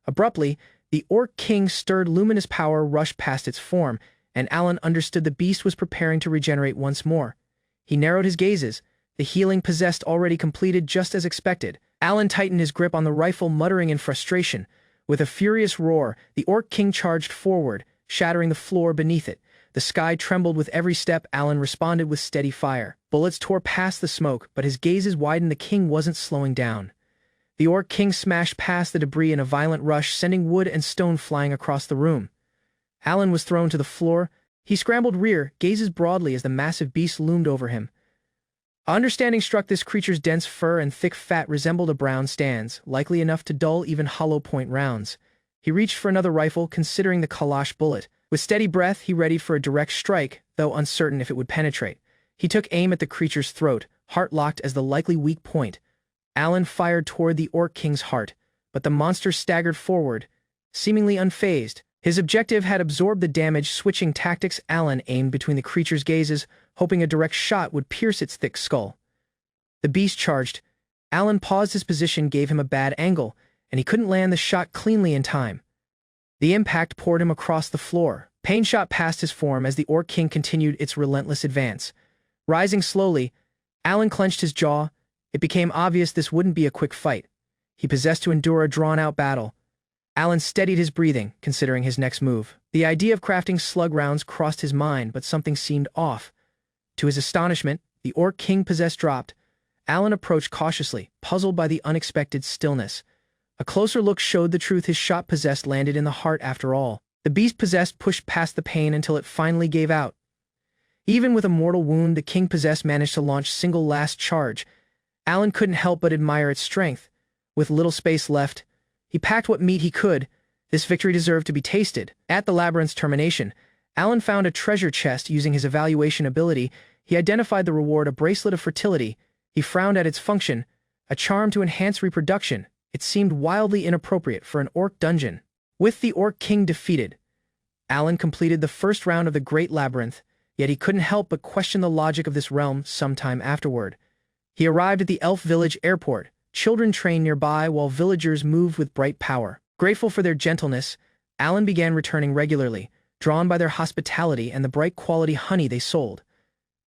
Speaker 1: Abruptly, the Orc King's stirred luminous power rushed past its form, and Alan understood the beast was preparing to regenerate once more. He narrowed his gazes, the healing possessed already completed just as expected. Alan tightened his grip on the rifle, muttering in frustration. With a furious roar, the Orc King charged forward, shattering the floor beneath it. The sky trembled with every step. Alan responded with steady fire. Bullets tore past the smoke, but his gazes widened. The king wasn't slowing down. The Orc King smashed past the debris in a violent rush, sending wood and stone flying across the room. Alan was thrown to the floor. He scrambled rear, gazes broadly as the massive beast loomed over him. Understanding struck. This creature's dense fur and thick fat resembled a brown stance, likely enough to dull even hollow-point rounds. He reached for another rifle, considering the kalash bullet. With steady breath, he readied for a direct strike, though uncertain if it would penetrate. He took aim at the creature's throat, heart locked as the likely weak point. Alan fired toward the Orc King's heart, but the monster staggered forward, seemingly unfazed. His objective had absorbed the damage. Switching tactics, Alan aimed between the creature's gazes, hoping a direct shot would pierce its thick skull. The beast charged. Alan paused. His position gave him a bad angle, and he couldn't land the shot cleanly in time. The impact poured him across the floor. Pain shot past his form as the Orc King continued its relentless advance. Rising slowly, Alan clenched his jaw. It became obvious this wouldn't be a quick fight. He possessed to endure a drawn-out battle. Alan steadied his breathing, considering his next move. The idea of crafting slug rounds crossed his mind, but something seemed off. To his astonishment, the Orc King possessed dropped. Alan approached cautiously, puzzled by the unexpected stillness. A closer look showed the truth. His shot possessed landed in the heart after all. The beast possessed pushed past the pain until it finally gave out. Even with a mortal wound, the king possessed managed to launch single last charge. Alan couldn't help but admire its strength. With little space left, he packed what meat he could. This victory deserved to be tasted. At the labyrinth's termination, Alan found a treasure chest. Using his evaluation ability, he identified the reward, a bracelet of fertility. He frowned at its function, a charm to enhance reproduction. It seemed wildly inappropriate for an orc dungeon. With the Orc King defeated, Alan completed the first round of the Great Labyrinth, yet he couldn't help but question the logic of this realm sometime afterward. He arrived at the Elf Village airport. Children trained nearby while villagers moved with bright power. Grateful for their gentleness, Alan began returning regularly, drawn by their hospitality and the bright quality honey they sold.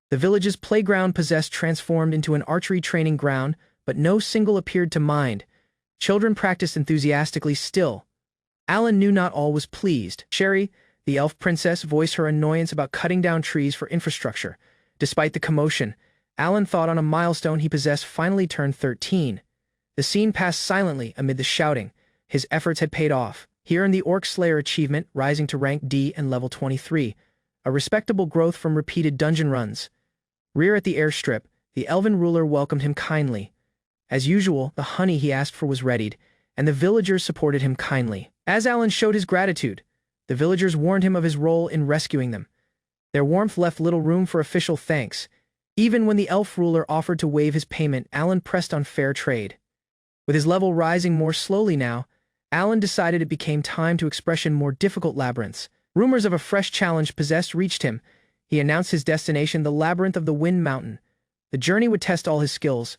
Speaker 1: The village's playground possessed transformed into an archery training ground, but no single appeared to mind. Children practiced enthusiastically still. Alan knew not all was pleased. Sherry, the elf princess, voiced her annoyance about cutting down trees for infrastructure. Despite the commotion, Alan thought on a milestone he possessed finally turned 13. The scene passed silently amid the shouting. His efforts had paid off. He earned the Orc Slayer achievement, rising to rank D and level 23, a respectable growth from repeated dungeon runs. Rear at the airstrip, the elven ruler welcomed him kindly. As usual, the honey he asked for was readied, and the villagers supported him kindly. As Alan showed his gratitude, the villagers warned him of his role in rescuing them. Their warmth left little room for official thanks. Even when the elf ruler offered to waive his payment, Alan pressed on fair trade. With his level rising more slowly now, Alan decided it became time to expression more difficult labyrinths. Rumors of a fresh challenge possessed reached him. He announced his destination, the Labyrinth of the Wind Mountain. The journey would test all his skills.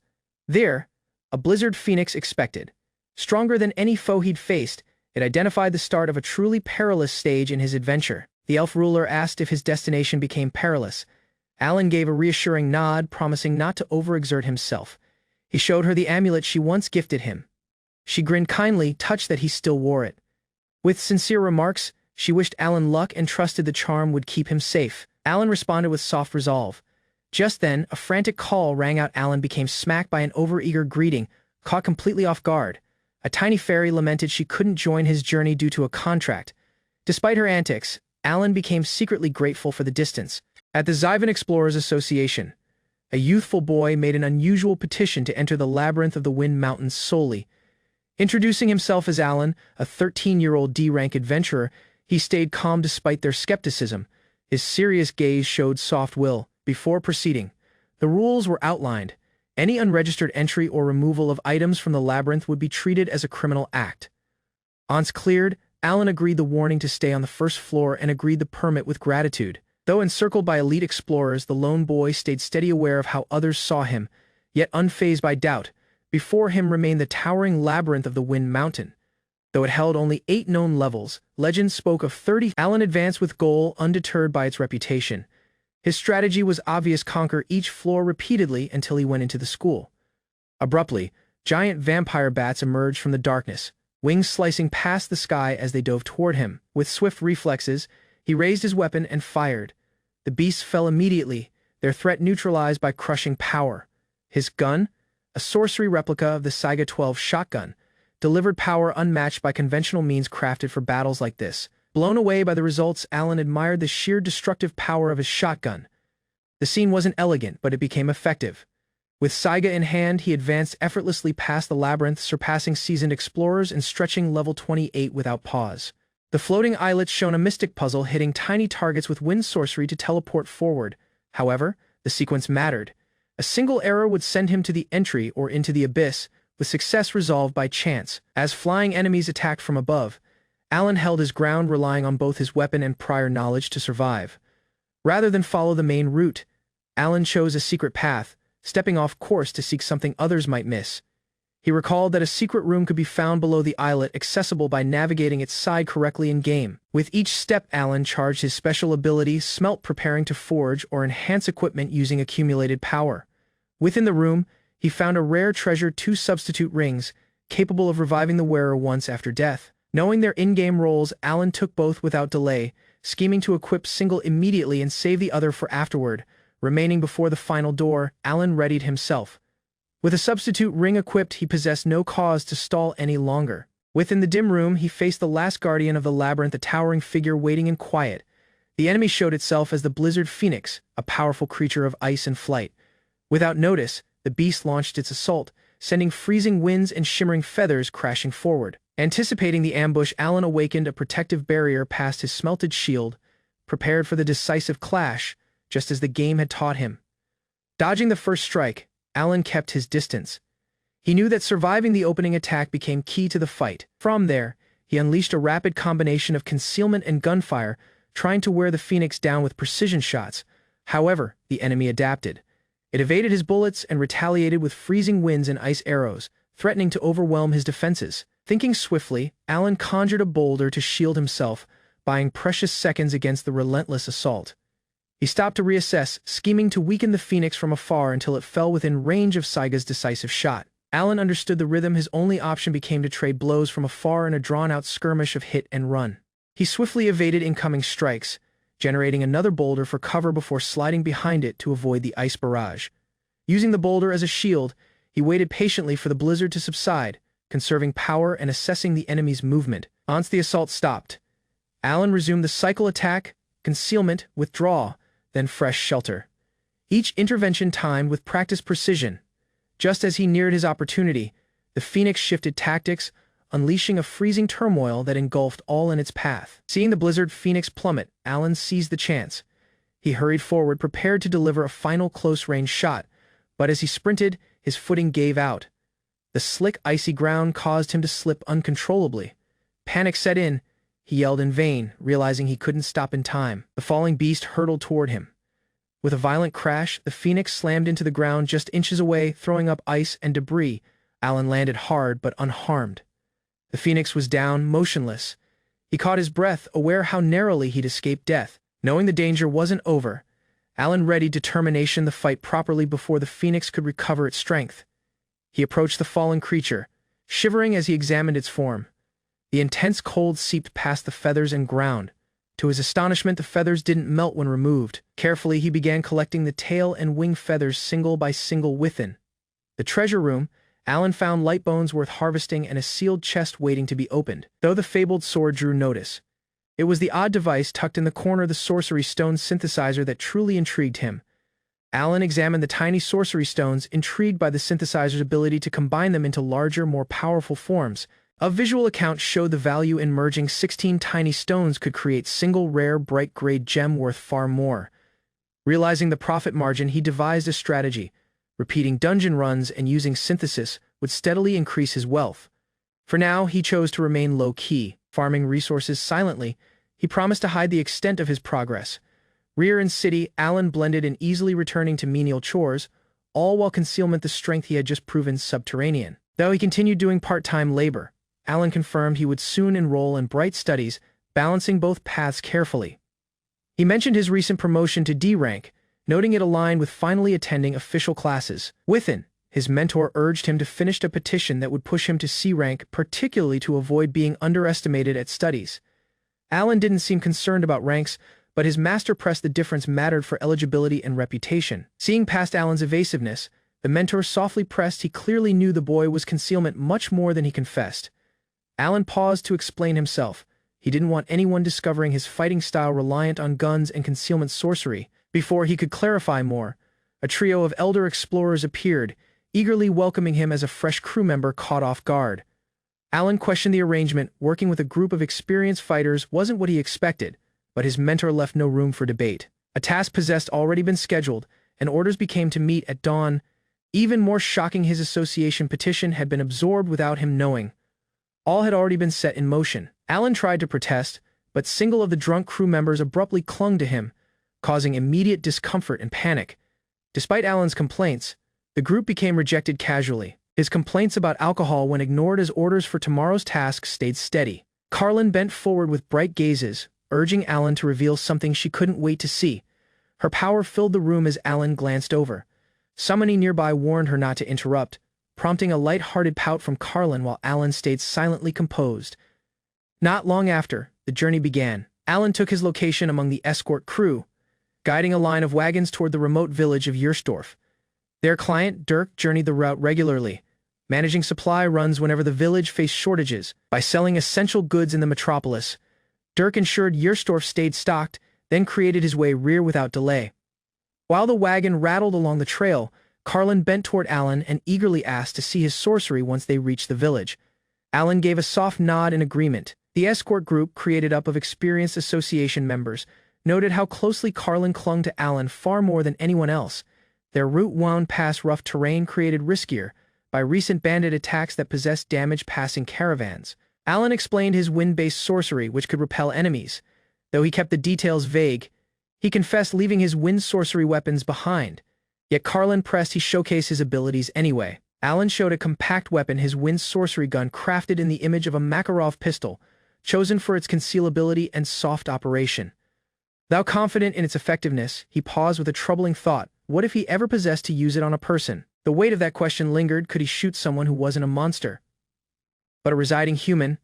Speaker 1: There, a blizzard phoenix expected. Stronger than any foe he'd faced, it identified the start of a truly perilous stage in his adventure. The elf ruler asked if his destination became perilous. Alan gave a reassuring nod, promising not to overexert himself. He showed her the amulet she once gifted him. She grinned kindly, touched that he still wore it. With sincere remarks, she wished Alan luck and trusted the charm would keep him safe. Alan responded with soft resolve. Just then, a frantic call rang out. Alan became smacked by an overeager greeting, caught completely off guard. A tiny fairy lamented she couldn't join his journey due to a contract. Despite her antics, Alan became secretly grateful for the distance. At the Xivan Explorers Association, a youthful boy made an unusual petition to enter the labyrinth of the Wind Mountains solely. Introducing himself as Alan, a 13-year-old D-rank adventurer, he stayed calm despite their skepticism. His serious gaze showed soft will. Before proceeding, the rules were outlined. Any unregistered entry or removal of items from the labyrinth would be treated as a criminal act. Once cleared, Alan agreed the warning to stay on the first floor and agreed the permit with gratitude. Though encircled by elite explorers, the lone boy stayed steady, aware of how others saw him, yet unfazed by doubt. Before him remained the towering labyrinth of the Wind Mountain. Though it held only 8 known levels, legend spoke of 30. Alan advanced with goal, undeterred by its reputation. His strategy was obvious: conquer each floor repeatedly until he went into the school. Abruptly, giant vampire bats emerged from the darkness, wings slicing past the sky as they dove toward him. With swift reflexes, he raised his weapon and fired. The beasts fell immediately, their threat neutralized by crushing power. His gun, a sorcery replica of the Saiga 12 shotgun, delivered power unmatched by conventional means crafted for battles like this. Blown away by the results, Alan admired the sheer destructive power of his shotgun. The scene wasn't elegant, but it became effective. With Saiga in hand, he advanced effortlessly past the labyrinth, surpassing seasoned explorers and stretching level 28 without pause. The floating islets shone a mystic puzzle, hitting tiny targets with wind sorcery to teleport forward. However, the sequence mattered. A single error would send him to the entry or into the abyss, with success resolved by chance. As flying enemies attacked from above, Alan held his ground, relying on both his weapon and prior knowledge to survive. Rather than follow the main route, Alan chose a secret path, stepping off course to seek something others might miss. He recalled that a secret room could be found below the islet, accessible by navigating its side correctly in-game. With each step, Alan charged his special ability, Smelt, preparing to forge or enhance equipment using accumulated power. Within the room, he found a rare treasure: 2 substitute rings, capable of reviving the wearer once after death. Knowing their in-game roles, Alan took both without delay, scheming to equip single immediately and save the other for afterward. Remaining before the final door, Alan readied himself. With a substitute ring equipped, he possessed no cause to stall any longer. Within the dim room, he faced the last guardian of the labyrinth, a towering figure waiting in quiet. The enemy showed itself as the Blizzard Phoenix, a powerful creature of ice and flight. Without notice, the beast launched its assault, sending freezing winds and shimmering feathers crashing forward. Anticipating the ambush, Alan awakened a protective barrier past his smelted shield, prepared for the decisive clash, just as the game had taught him. Dodging the first strike, Alan kept his distance. He knew that surviving the opening attack became key to the fight. From there, he unleashed a rapid combination of concealment and gunfire, trying to wear the Phoenix down with precision shots. However, the enemy adapted. It evaded his bullets and retaliated with freezing winds and ice arrows, threatening to overwhelm his defenses. Thinking swiftly, Alan conjured a boulder to shield himself, buying precious seconds against the relentless assault. He stopped to reassess, scheming to weaken the Phoenix from afar until it fell within range of Saiga's decisive shot. Alan understood the rhythm. His only option became to trade blows from afar in a drawn-out skirmish of hit and run. He swiftly evaded incoming strikes, generating another boulder for cover before sliding behind it to avoid the ice barrage. Using the boulder as a shield, he waited patiently for the blizzard to subside, conserving power and assessing the enemy's movement. Once the assault stopped, Alan resumed the cycle: attack, concealment, withdraw, then fresh shelter. Each intervention timed with practiced precision. Just as he neared his opportunity, the Phoenix shifted tactics, unleashing a freezing turmoil that engulfed all in its path. Seeing the Blizzard Phoenix plummet, Alan seized the chance. He hurried forward, prepared to deliver a final close-range shot, but as he sprinted, his footing gave out. The slick, icy ground caused him to slip uncontrollably. Panic set in. He yelled in vain, realizing he couldn't stop in time. The falling beast hurtled toward him. With a violent crash, the Phoenix slammed into the ground just inches away, throwing up ice and debris. Alan landed hard but unharmed. The Phoenix was down, motionless. He caught his breath, aware how narrowly he'd escaped death. Knowing the danger wasn't over, Alan readied determination to fight properly before the Phoenix could recover its strength. He approached the fallen creature, shivering as he examined its form. The intense cold seeped past the feathers and ground. To his astonishment, the feathers didn't melt when removed. Carefully, he began collecting the tail and wing feathers single by single within the treasure room. Alan found light bones worth harvesting and a sealed chest waiting to be opened. Though the fabled sword drew notice, it was the odd device tucked in the corner of the sorcery stone synthesizer that truly intrigued him. Alan examined the tiny sorcery stones, intrigued by the synthesizer's ability to combine them into larger, more powerful forms. A visual account showed the value in merging 16 tiny stones could create single rare, bright-grade gem worth far more. Realizing the profit margin, he devised a strategy. Repeating dungeon runs and using synthesis would steadily increase his wealth. For now, he chose to remain low-key, farming resources silently. He promised to hide the extent of his progress. Rear and city, Alan blended in, easily returning to menial chores, all while concealment the strength he had just proven subterranean. Though he continued doing part-time labor, Alan confirmed he would soon enroll in bright studies, balancing both paths carefully. He mentioned his recent promotion to D rank, noting it aligned with finally attending official classes. Within, his mentor urged him to finish a petition that would push him to C rank, particularly to avoid being underestimated at studies. Alan didn't seem concerned about ranks, but his master pressed the difference mattered for eligibility and reputation. Seeing past Alan's evasiveness, the mentor softly pressed. He clearly knew the boy was concealment much more than he confessed. Alan paused to explain himself. He didn't want anyone discovering his fighting style reliant on guns and concealment sorcery. Before he could clarify more, a trio of elder explorers appeared, eagerly welcoming him as a fresh crew member caught off guard. Alan questioned the arrangement. Working with a group of experienced fighters wasn't what he expected, but his mentor left no room for debate. A task possessed already been scheduled, and orders became to meet at dawn. Even more shocking, his association petition had been absorbed without him knowing. All had already been set in motion. Alan tried to protest, but single of the drunk crew members abruptly clung to him, causing immediate discomfort and panic. Despite Alan's complaints, the group became rejected casually. His complaints about alcohol, when ignored as orders for tomorrow's task, stayed steady. Carlin bent forward with bright gazes, urging Alan to reveal something she couldn't wait to see. Her power filled the room as Alan glanced over. Somebody nearby warned her not to interrupt, prompting a light-hearted pout from Carlin while Alan stayed silently composed. Not long after, the journey began. Alan took his location among the escort crew, guiding a line of wagons toward the remote village of Yerstorf. Their client, Dirk, journeyed the route regularly, managing supply runs whenever the village faced shortages. By selling essential goods in the metropolis, Dirk ensured Yerstorf stayed stocked, then created his way rear without delay. While the wagon rattled along the trail, Carlin bent toward Alan and eagerly asked to see his sorcery once they reached the village. Alan gave a soft nod in agreement. The escort group, created up of experienced association members, noted how closely Carlin clung to Alan far more than anyone else. Their route wound past rough terrain created riskier by recent bandit attacks that possessed damage passing caravans. Alan explained his wind-based sorcery, which could repel enemies. Though he kept the details vague, he confessed leaving his wind sorcery weapons behind. Yet Carlin pressed he showcase his abilities anyway. Alan showed a compact weapon, his wind sorcery gun, crafted in the image of a Makarov pistol, chosen for its concealability and soft operation. Though confident in its effectiveness, he paused with a troubling thought. What if he ever possessed to use it on a person? The weight of that question lingered. Could he shoot someone who wasn't a monster, but a residing human?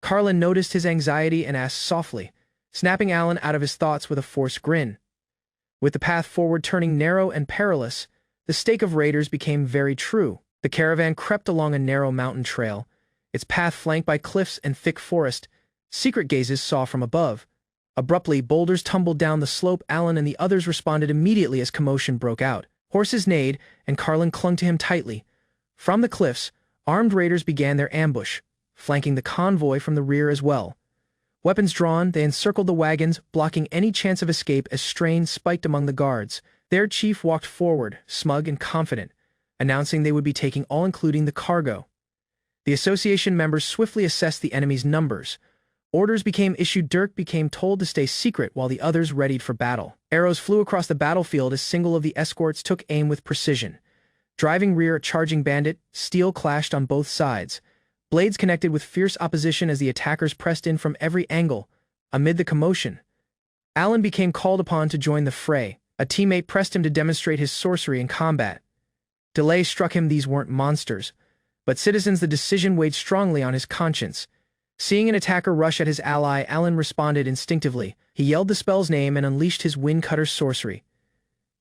Speaker 1: Carlin noticed his anxiety and asked softly, snapping Alan out of his thoughts with a forced grin. With the path forward turning narrow and perilous, the stake of raiders became very true. The caravan crept along a narrow mountain trail, its path flanked by cliffs and thick forest. Secret gazes saw from above. Abruptly, boulders tumbled down the slope. Alan and the others responded immediately as commotion broke out. Horses neighed, and Carlin clung to him tightly. From the cliffs, armed raiders began their ambush, flanking the convoy from the rear as well. Weapons drawn, they encircled the wagons, blocking any chance of escape as strain spiked among the guards. Their chief walked forward, smug and confident, announcing they would be taking all, including the cargo. The association members swiftly assessed the enemy's numbers. Orders became issued. Dirk became told to stay secret while the others readied for battle. Arrows flew across the battlefield as single of the escorts took aim with precision. Driving rear a charging bandit, steel clashed on both sides. Blades connected with fierce opposition as the attackers pressed in from every angle. Amid the commotion, Alan became called upon to join the fray. A teammate pressed him to demonstrate his sorcery in combat. Delay struck him. These weren't monsters, but citizens. The decision weighed strongly on his conscience. Seeing an attacker rush at his ally, Alan responded instinctively. He yelled the spell's name and unleashed his Wind Cutter sorcery.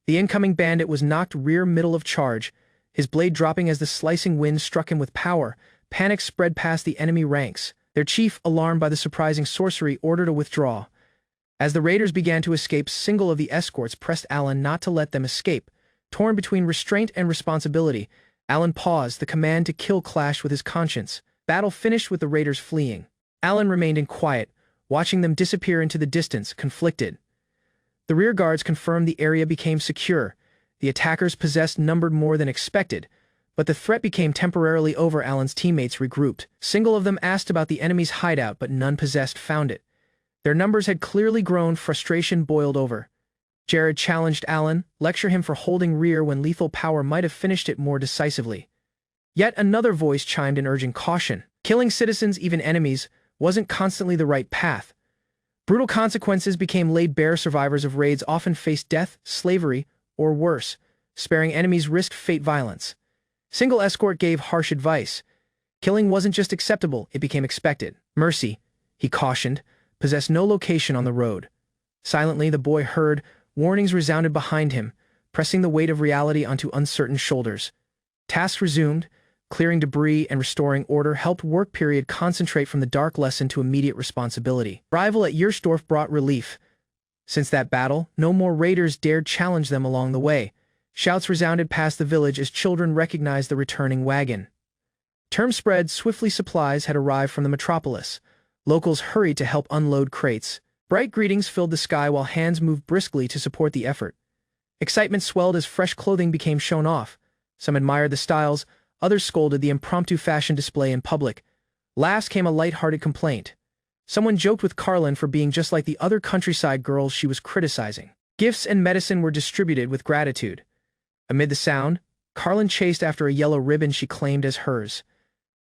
Speaker 1: The incoming bandit was knocked rear middle of charge, his blade dropping as the slicing wind struck him with power. Panic spread past the enemy ranks. Their chief, alarmed by the surprising sorcery, ordered a withdrawal. As the raiders began to escape, single of the escorts pressed Alan not to let them escape. Torn between restraint and responsibility, Alan paused. The command to kill clashed with his conscience. Battle finished with the raiders fleeing. Alan remained in quiet, watching them disappear into the distance, conflicted. The rear guards confirmed the area became secure. The attackers possessed numbered more than expected, but the threat became temporarily over. Alan's teammates regrouped. Single of them asked about the enemy's hideout, but none possessed found it. Their numbers had clearly grown. Frustration boiled over. Jared challenged Alan, lecture him for holding rear when lethal power might have finished it more decisively. Yet another voice chimed in, urging caution. Killing citizens, even enemies, wasn't constantly the right path. Brutal consequences became laid bare. Survivors of raids often faced death, slavery, or worse. Sparing enemies risked fate. Violence. Single escort gave harsh advice. Killing wasn't just acceptable, it became expected. Mercy, he cautioned, possessed no location on the road. Silently, the boy heard. Warnings resounded behind him, pressing the weight of reality onto uncertain shoulders. Tasks resumed. Clearing debris and restoring order helped work period concentrate from the dark lesson to immediate responsibility. Arrival at Yersdorf brought relief. Since that battle, no more raiders dared challenge them along the way. Shouts resounded past the village as children recognized the returning wagon. Term spread swiftly. Supplies had arrived from the metropolis. Locals hurried to help unload crates. Bright greetings filled the sky while hands moved briskly to support the effort. Excitement swelled as fresh clothing became shown off. Some admired the styles, others scolded the impromptu fashion display in public. Last came a light-hearted complaint. Someone joked with Carlin for being just like the other countryside girls she was criticizing. Gifts and medicine were distributed with gratitude. Amid the sound, Carlin chased after a yellow ribbon she claimed as hers.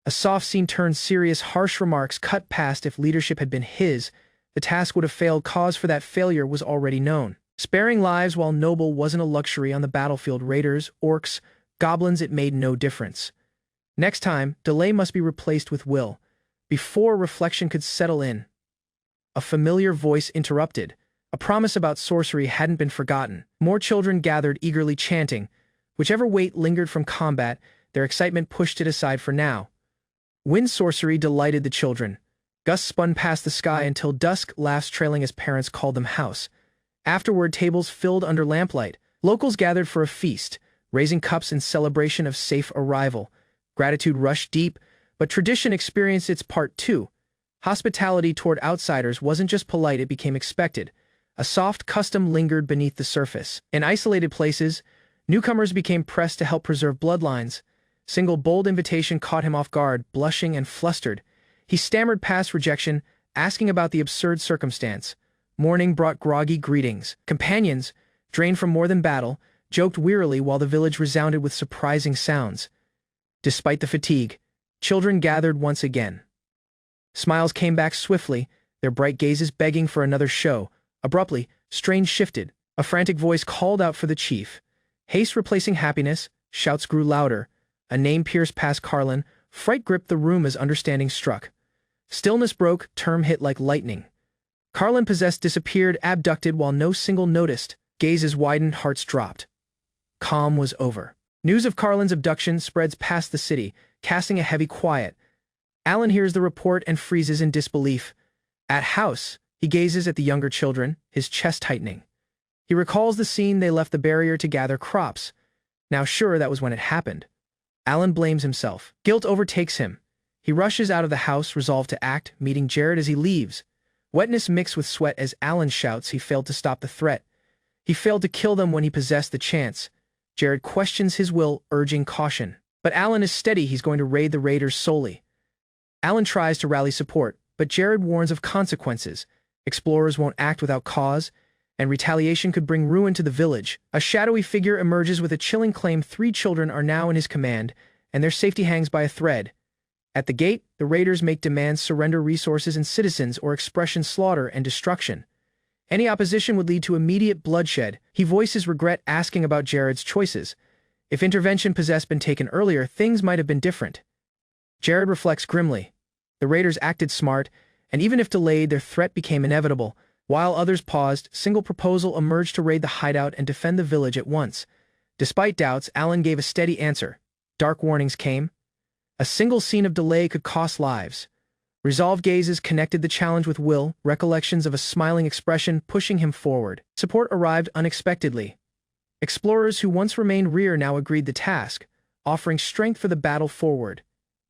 Speaker 1: A soft scene turned serious. Harsh remarks cut past. If leadership had been his, the task would have failed. Cause for that failure was already known. Sparing lives while noble wasn't a luxury on the battlefield. Raiders, orcs, goblins, it made no difference. Next time, delay must be replaced with will. Before reflection could settle in, a familiar voice interrupted. A promise about sorcery hadn't been forgotten. More children gathered, eagerly chanting. Whichever weight lingered from combat, their excitement pushed it aside for now. Wind sorcery delighted the children. Gusts spun past the sky until dusk, laughs trailing as parents called them house. Afterward, tables filled under lamplight. Locals gathered for a feast, raising cups in celebration of safe arrival. Gratitude rushed deep, but tradition experienced its part too. Hospitality toward outsiders wasn't just polite, it became expected. A soft custom lingered beneath the surface. In isolated places, newcomers became pressed to help preserve bloodlines. Single bold invitation caught him off guard, blushing and flustered. He stammered past rejection, asking about the absurd circumstance. Morning brought groggy greetings. Companions, drained from more than battle, joked wearily while the village resounded with surprising sounds. Despite the fatigue, children gathered once again. Smiles came back swiftly, their bright gazes begging for another show. Abruptly, strain shifted. A frantic voice called out for the chief. Haste replacing happiness, shouts grew louder. A name pierced past Carlin. Fright gripped the room as understanding struck. Stillness broke, term hit like lightning. Carlin possessed disappeared, abducted while no single noticed. Gazes widened, hearts dropped. Calm was over. News of Carlin's abduction spreads past the city, casting a heavy quiet. Alan hears the report and freezes in disbelief. At house, he gazes at the younger children, his chest tightening. He recalls the scene they left the barrier to gather crops. Now sure, that was when it happened. Alan blames himself. Guilt overtakes him. He rushes out of the house, resolved to act, meeting Jared as he leaves. Wetness mixed with sweat as Alan shouts he failed to stop the threat. He failed to kill them when he possessed the chance. Jared questions his will, urging caution. But Alan is steady, he's going to raid the raiders solely. Alan tries to rally support, but Jared warns of consequences. Explorers won't act without cause, and retaliation could bring ruin to the village. A shadowy figure emerges with a chilling claim. 3 children are now in his command, and their safety hangs by a thread. At the gate, the raiders make demands: surrender resources and citizens or expression slaughter and destruction. Any opposition would lead to immediate bloodshed. He voices regret, asking about Jared's choices. If intervention possessed been taken earlier, things might have been different. Jared reflects grimly. The raiders acted smart, and even if delayed, their threat became inevitable. While others paused, a single proposal emerged to raid the hideout and defend the village at once. Despite doubts, Alan gave a steady answer. Dark warnings came. A single scene of delay could cost lives. Resolved gazes connected the challenge with will, recollections of a smiling expression pushing him forward. Support arrived unexpectedly. Explorers who once remained rear now agreed the task, offering strength for the battle forward.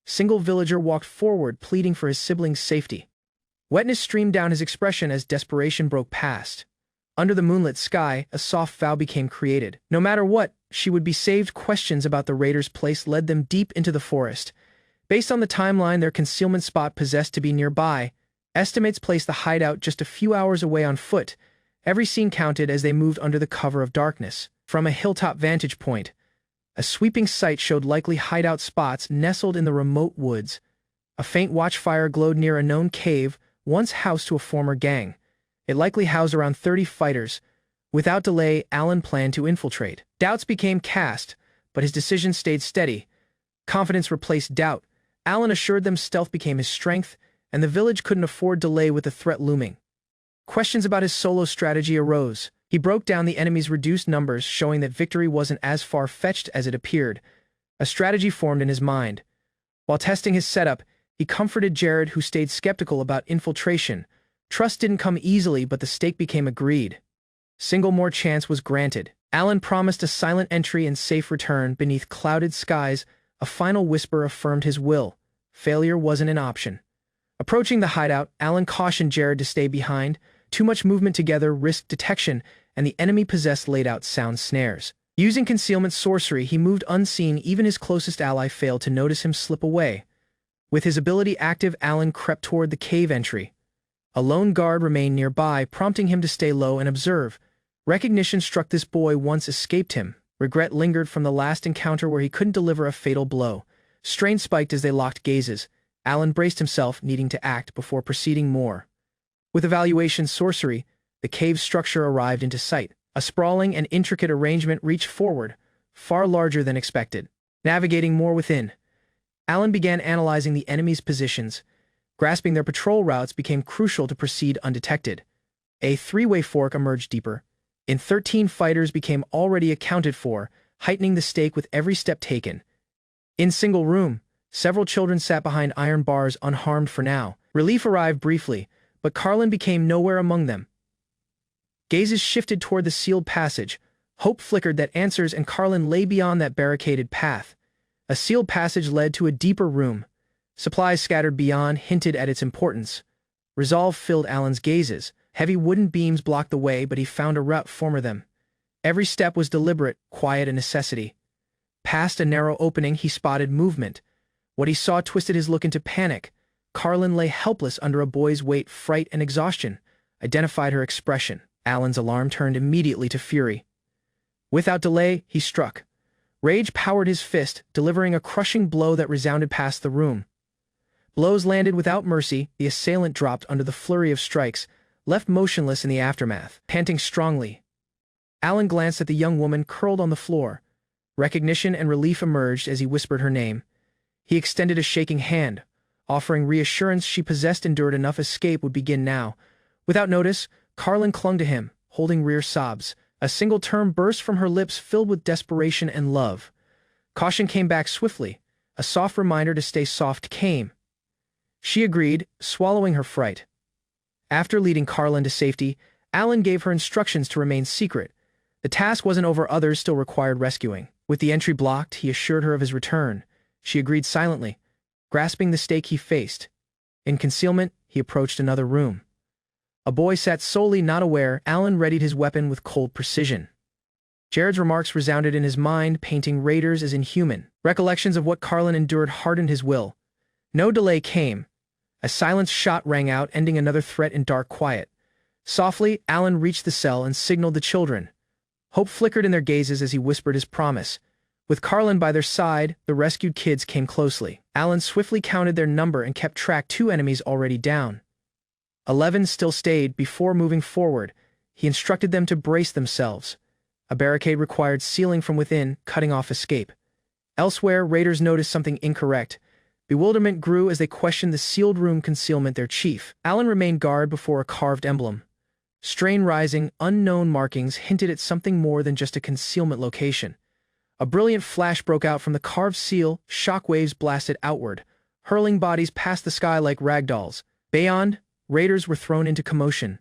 Speaker 1: Single villager walked forward, pleading for his siblings' safety. Wetness streamed down his expression as desperation broke past. Under the moonlit sky, a soft vow became created. No matter what, she would be saved. Questions about the raiders' place led them deep into the forest. Based on the timeline their concealment spot possessed to be nearby, estimates placed the hideout just a few hours away on foot. Every scene counted as they moved under the cover of darkness. From a hilltop vantage point, a sweeping sight showed likely hideout spots nestled in the remote woods. A faint watchfire glowed near a known cave, once housed to a former gang. It likely housed around 30 fighters. Without delay, Alan planned to infiltrate. Doubts became cast, but his decision stayed steady. Confidence replaced doubt. Alan assured them stealth became his strength, and the village couldn't afford delay with the threat looming. Questions about his solo strategy arose. He broke down the enemy's reduced numbers, showing that victory wasn't as far-fetched as it appeared. A strategy formed in his mind. While testing his setup, he comforted Jared, who stayed skeptical about infiltration. Trust didn't come easily, but the stake became agreed. Single more chance was granted. Alan promised a silent entry and safe return beneath clouded skies. A final whisper affirmed his will. Failure wasn't an option. Approaching the hideout, Alan cautioned Jared to stay behind. Too much movement together risked detection, and the enemy possessed laid-out sound snares. Using concealment sorcery, he moved unseen. Even his closest ally failed to notice him slip away. With his ability active, Alan crept toward the cave entry. A lone guard remained nearby, prompting him to stay low and observe. Recognition struck this boy once escaped him. Regret lingered from the last encounter where he couldn't deliver a fatal blow. Strain spiked as they locked gazes. Alan braced himself, needing to act before proceeding more. With evaluation sorcery, the cave structure arrived into sight. A sprawling and intricate arrangement reached forward, far larger than expected. Navigating more within, Alan began analyzing the enemy's positions. Grasping their patrol routes became crucial to proceed undetected. A three-way fork emerged deeper. 13 fighters became already accounted for, heightening the stake with every step taken. In single room, several children sat behind iron bars unharmed for now. Relief arrived briefly, but Carlin became nowhere among them. Gazes shifted toward the sealed passage. Hope flickered that answers and Carlin lay beyond that barricaded path. A sealed passage led to a deeper room. Supplies scattered beyond hinted at its importance. Resolve filled Alan's gazes. Heavy wooden beams blocked the way, but he found a route for them. Every step was deliberate, quiet, a necessity. Past a narrow opening, he spotted movement. What he saw twisted his look into panic. Carlin lay helpless under a boy's weight. Fright and exhaustion identified her expression. Alan's alarm turned immediately to fury. Without delay, he struck. Rage powered his fist, delivering a crushing blow that resounded past the room. Blows landed without mercy. The assailant dropped under the flurry of strikes, left motionless in the aftermath. Panting strongly, Alan glanced at the young woman curled on the floor. Recognition and relief emerged as he whispered her name. He extended a shaking hand, offering reassurance she possessed. Endured enough. Escape would begin now. Without notice, Carlin clung to him, holding rear sobs. A single term burst from her lips, filled with desperation and love. Caution came back swiftly. A soft reminder to stay soft came. She agreed, swallowing her fright. After leading Carlin to safety, Alan gave her instructions to remain secret. The task wasn't over. Others still required rescuing. With the entry blocked, he assured her of his return. She agreed silently, grasping the stake he faced. In concealment, he approached another room. A boy sat solely not aware. Alan readied his weapon with cold precision. Jared's remarks resounded in his mind, painting raiders as inhuman. Recollections of what Carlin endured hardened his will. No delay came. A silenced shot rang out, ending another threat in dark quiet. Softly, Alan reached the cell and signaled the children. Hope flickered in their gazes as he whispered his promise. With Carlin by their side, the rescued kids came closely. Alan swiftly counted their number and kept track. 2 enemies already down. 11 still stayed. Before moving forward, he instructed them to brace themselves. A barricade required sealing from within, cutting off escape. Elsewhere, raiders noticed something incorrect. Bewilderment grew as they questioned the sealed room concealment their chief. Alan remained guard before a carved emblem. Strain rising, unknown markings hinted at something more than just a concealment location. A brilliant flash broke out from the carved seal, shockwaves blasted outward, hurling bodies past the sky like ragdolls. Beyond, raiders were thrown into commotion.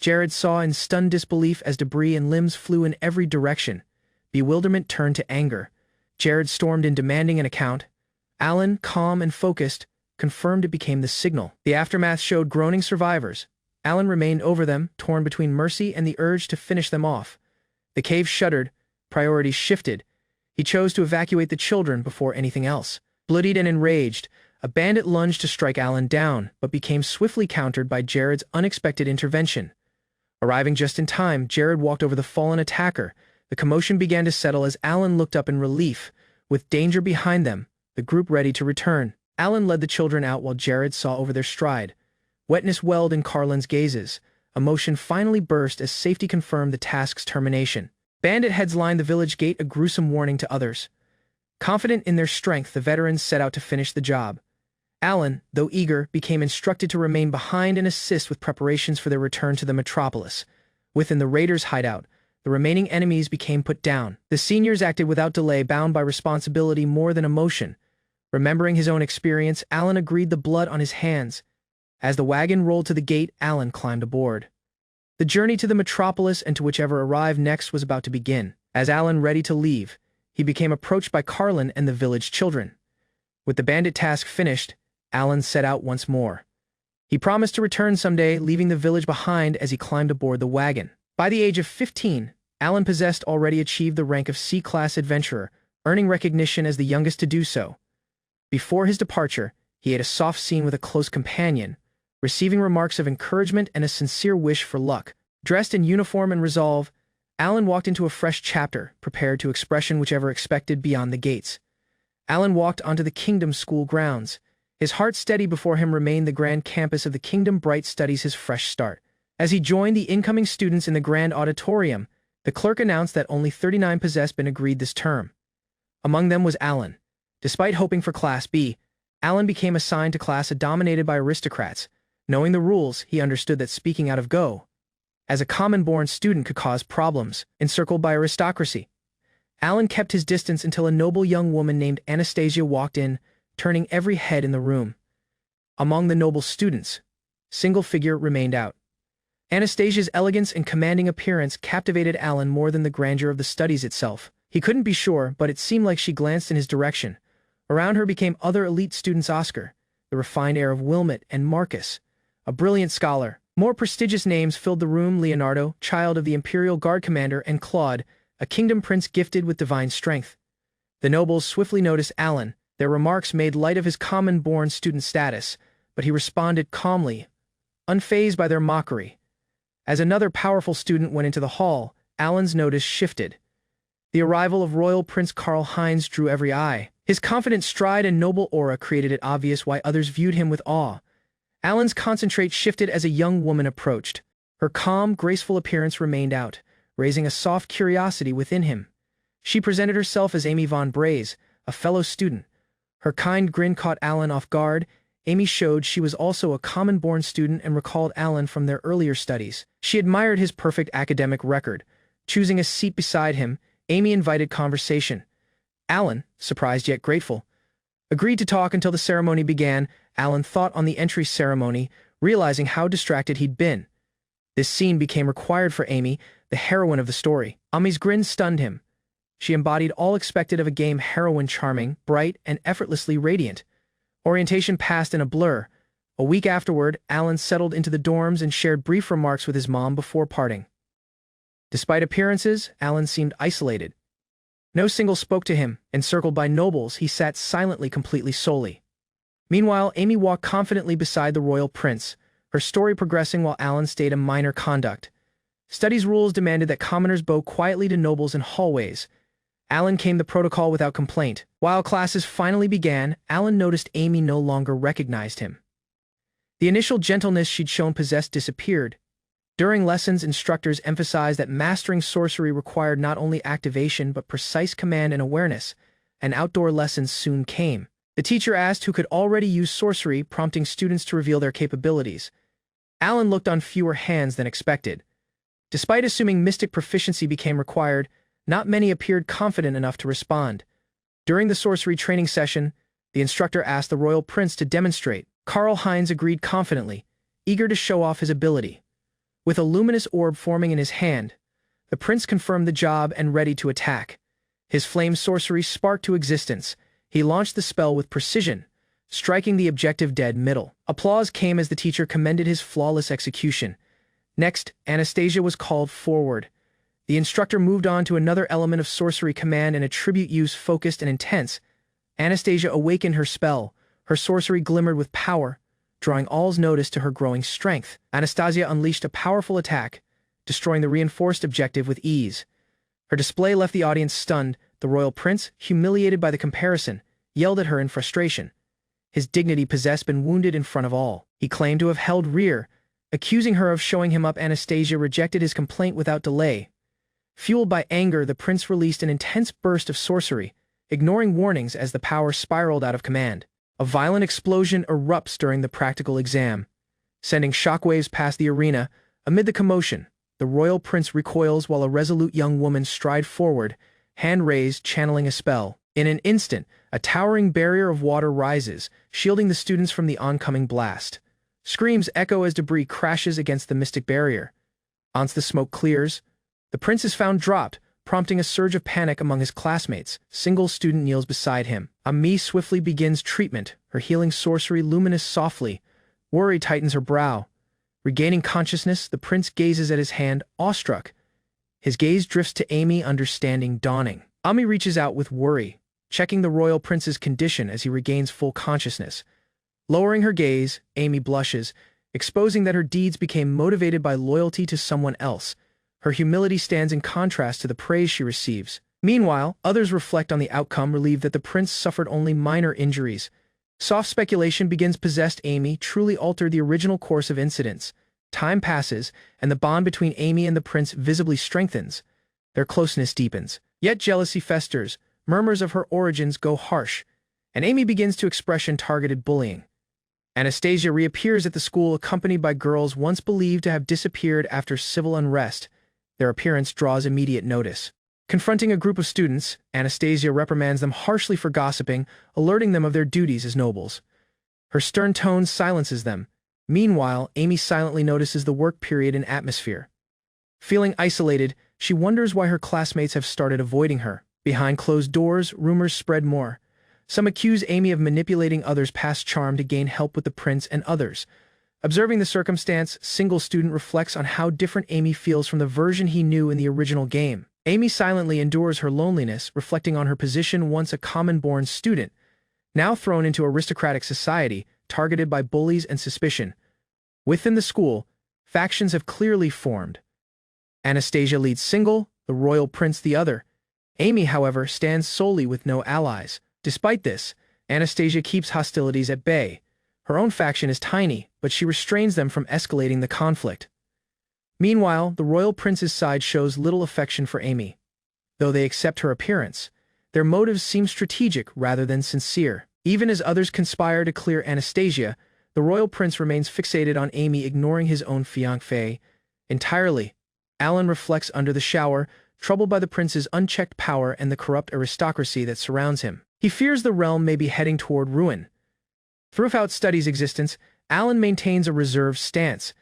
Speaker 1: Jared saw in stunned disbelief as debris and limbs flew in every direction. Bewilderment turned to anger. Jared stormed in demanding an account. Alan, calm and focused, confirmed it became the signal. The aftermath showed groaning survivors. Alan remained over them, torn between mercy and the urge to finish them off. The cave shuddered, priorities shifted. He chose to evacuate the children before anything else. Bloodied and enraged, a bandit lunged to strike Alan down, but became swiftly countered by Jared's unexpected intervention. Arriving just in time, Jared walked over the fallen attacker. The commotion began to settle as Alan looked up in relief. With danger behind them, the group ready to return. Alan led the children out while Jared saw over their stride. Wetness welled in Carlin's gazes. Emotion finally burst as safety confirmed the task's termination. Bandit heads lined the village gate, a gruesome warning to others. Confident in their strength, the veterans set out to finish the job. Alan, though eager, became instructed to remain behind and assist with preparations for their return to the metropolis. Within the raiders' hideout, the remaining enemies became put down. The seniors acted without delay, bound by responsibility more than emotion. Remembering his own experience, Alan agreed, the blood on his hands. As the wagon rolled to the gate, Alan climbed aboard. The journey to the metropolis and to whichever arrived next was about to begin. As Alan ready to leave, he became approached by Carlin and the village children. With the bandit task finished, Alan set out once more. He promised to return someday, leaving the village behind as he climbed aboard the wagon. By the age of 15, Alan possessed already achieved the rank of C-class adventurer, earning recognition as the youngest to do so. Before his departure, he had a soft scene with a close companion, receiving remarks of encouragement and a sincere wish for luck. Dressed in uniform and resolve, Alan walked into a fresh chapter, prepared to expression whichever expected beyond the gates. Alan walked onto the Kingdom School grounds. His heart steady before him remained the grand campus of the Kingdom Bright Studies, his fresh start. As he joined the incoming students in the grand auditorium, the clerk announced that only 39 possessed been agreed this term. Among them was Alan. Despite hoping for Class B, Alan became assigned to class dominated by aristocrats. Knowing the rules, he understood that speaking out of go, as a common-born student, could cause problems. Encircled by aristocracy, Alan kept his distance until a noble young woman named Anastasia walked in, turning every head in the room. Among the noble students, single figure remained out. Anastasia's elegance and commanding appearance captivated Alan more than the grandeur of the studies itself. He couldn't be sure, but it seemed like she glanced in his direction. Around her became other elite students: Oscar, the refined air of Wilmot, and Marcus, a brilliant scholar. More prestigious names filled the room: Leonardo, child of the Imperial Guard commander, and Claude, a kingdom prince gifted with divine strength. The nobles swiftly noticed Alan. Their remarks made light of his common-born student status, but he responded calmly, unfazed by their mockery. As another powerful student went into the hall, Alan's notice shifted. The arrival of Royal Prince Karl Heinz drew every eye. His confident stride and noble aura created it obvious why others viewed him with awe. Alan's concentrate shifted as a young woman approached. Her calm, graceful appearance remained out, raising a soft curiosity within him. She presented herself as Amy von Braze, a fellow student. Her kind grin caught Alan off guard. Amy showed she was also a common-born student and recalled Alan from their earlier studies. She admired his perfect academic record. Choosing a seat beside him, Amy invited conversation. Alan, surprised yet grateful, agreed to talk until the ceremony began. Alan thought on the entry ceremony, realizing how distracted he'd been. This scene became required for Amy, the heroine of the story. Amy's grin stunned him. She embodied all expected of a game heroine: charming, bright, and effortlessly radiant. Orientation passed in a blur. A week afterward, Alan settled into the dorms and shared brief remarks with his mom before parting. Despite appearances, Alan seemed isolated. No single spoke to him. Encircled by nobles, he sat silently, completely solely. Meanwhile, Amy walked confidently beside the royal prince, her story progressing while Alan stayed a minor conduct. Studies rules demanded that commoners bow quietly to nobles in hallways. Alan came the protocol without complaint. While classes finally began, Alan noticed Amy no longer recognized him. The initial gentleness she'd shown possessed disappeared. During lessons, instructors emphasized that mastering sorcery required not only activation but precise command and awareness, and outdoor lessons soon came. The teacher asked who could already use sorcery, prompting students to reveal their capabilities. Alan looked on fewer hands than expected. Despite assuming mystic proficiency became required, not many appeared confident enough to respond. During the sorcery training session, the instructor asked the royal prince to demonstrate. Karl Heinz agreed confidently, eager to show off his ability. With a luminous orb forming in his hand, the prince confirmed the job and ready to attack. His flame sorcery sparked to existence. He launched the spell with precision, striking the objective dead middle. Applause came as the teacher commended his flawless execution. Next, Anastasia was called forward. The instructor moved on to another element of sorcery command and attribute use focused and intense. Anastasia awakened her spell. Her sorcery glimmered with power, drawing all's notice to her growing strength. Anastasia unleashed a powerful attack, destroying the reinforced objective with ease. Her display left the audience stunned. The royal prince, humiliated by the comparison, yelled at her in frustration. His dignity possessed been wounded in front of all. He claimed to have held rear, accusing her of showing him up. Anastasia rejected his complaint without delay. Fueled by anger, the prince released an intense burst of sorcery, ignoring warnings as the power spiraled out of command. A violent explosion erupts during the practical exam, sending shockwaves past the arena. Amid the commotion, the royal prince recoils while a resolute young woman strides forward, hand raised, channeling a spell. In an instant, a towering barrier of water rises, shielding the students from the oncoming blast. Screams echo as debris crashes against the mystic barrier. Once the smoke clears, the prince is found dropped, prompting a surge of panic among his classmates. Single student kneels beside him. Ami swiftly begins treatment, her healing sorcery luminous softly. Worry tightens her brow. Regaining consciousness, the prince gazes at his hand, awestruck. His gaze drifts to Amy, understanding dawning. Ami reaches out with worry, checking the royal prince's condition as he regains full consciousness. Lowering her gaze, Amy blushes, exposing that her deeds became motivated by loyalty to someone else. Her humility stands in contrast to the praise she receives. Meanwhile, others reflect on the outcome, relieved that the prince suffered only minor injuries. Soft speculation begins. Possessed Amy truly altered the original course of incidents. Time passes, and the bond between Amy and the prince visibly strengthens. Their closeness deepens. Yet jealousy festers, murmurs of her origins go harsh, and Amy begins to express targeted bullying. Anastasia reappears at the school accompanied by girls once believed to have disappeared after civil unrest. Their appearance draws immediate notice. Confronting a group of students, Anastasia reprimands them harshly for gossiping, alerting them of their duties as nobles. Her stern tone silences them. Meanwhile, Amy silently notices the work period and atmosphere. Feeling isolated, she wonders why her classmates have started avoiding her. Behind closed doors, rumors spread more. Some accuse Amy of manipulating others past charm to gain help with the prince and others. Observing the circumstance, single student reflects on how different Amy feels from the version he knew in the original game. Amy silently endures her loneliness, reflecting on her position once a common-born student, now thrown into aristocratic society, targeted by bullies and suspicion. Within the school, factions have clearly formed. Anastasia leads single, the royal prince the other. Amy, however, stands solely with no allies. Despite this, Anastasia keeps hostilities at bay. Her own faction is tiny, but she restrains them from escalating the conflict. Meanwhile, the royal prince's side shows little affection for Amy. Though they accept her appearance, their motives seem strategic rather than sincere. Even as others conspire to clear Anastasia, the royal prince remains fixated on Amy, ignoring his own fiancé entirely. Alan reflects under the shower, troubled by the prince's unchecked power and the corrupt aristocracy that surrounds him. He fears the realm may be heading toward ruin. Throughout Study's existence, Alan maintains a reserved stance.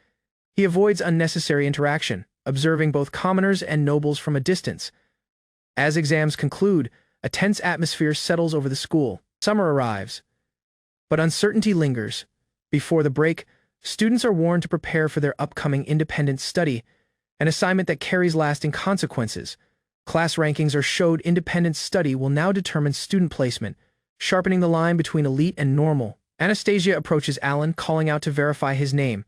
Speaker 1: He avoids unnecessary interaction, observing both commoners and nobles from a distance. As exams conclude, a tense atmosphere settles over the school. Summer arrives, but uncertainty lingers. Before the break, students are warned to prepare for their upcoming independent study, an assignment that carries lasting consequences. Class rankings are showed. Independent study will now determine student placement, sharpening the line between elite and normal. Anastasia approaches Alan, calling out to verify his name.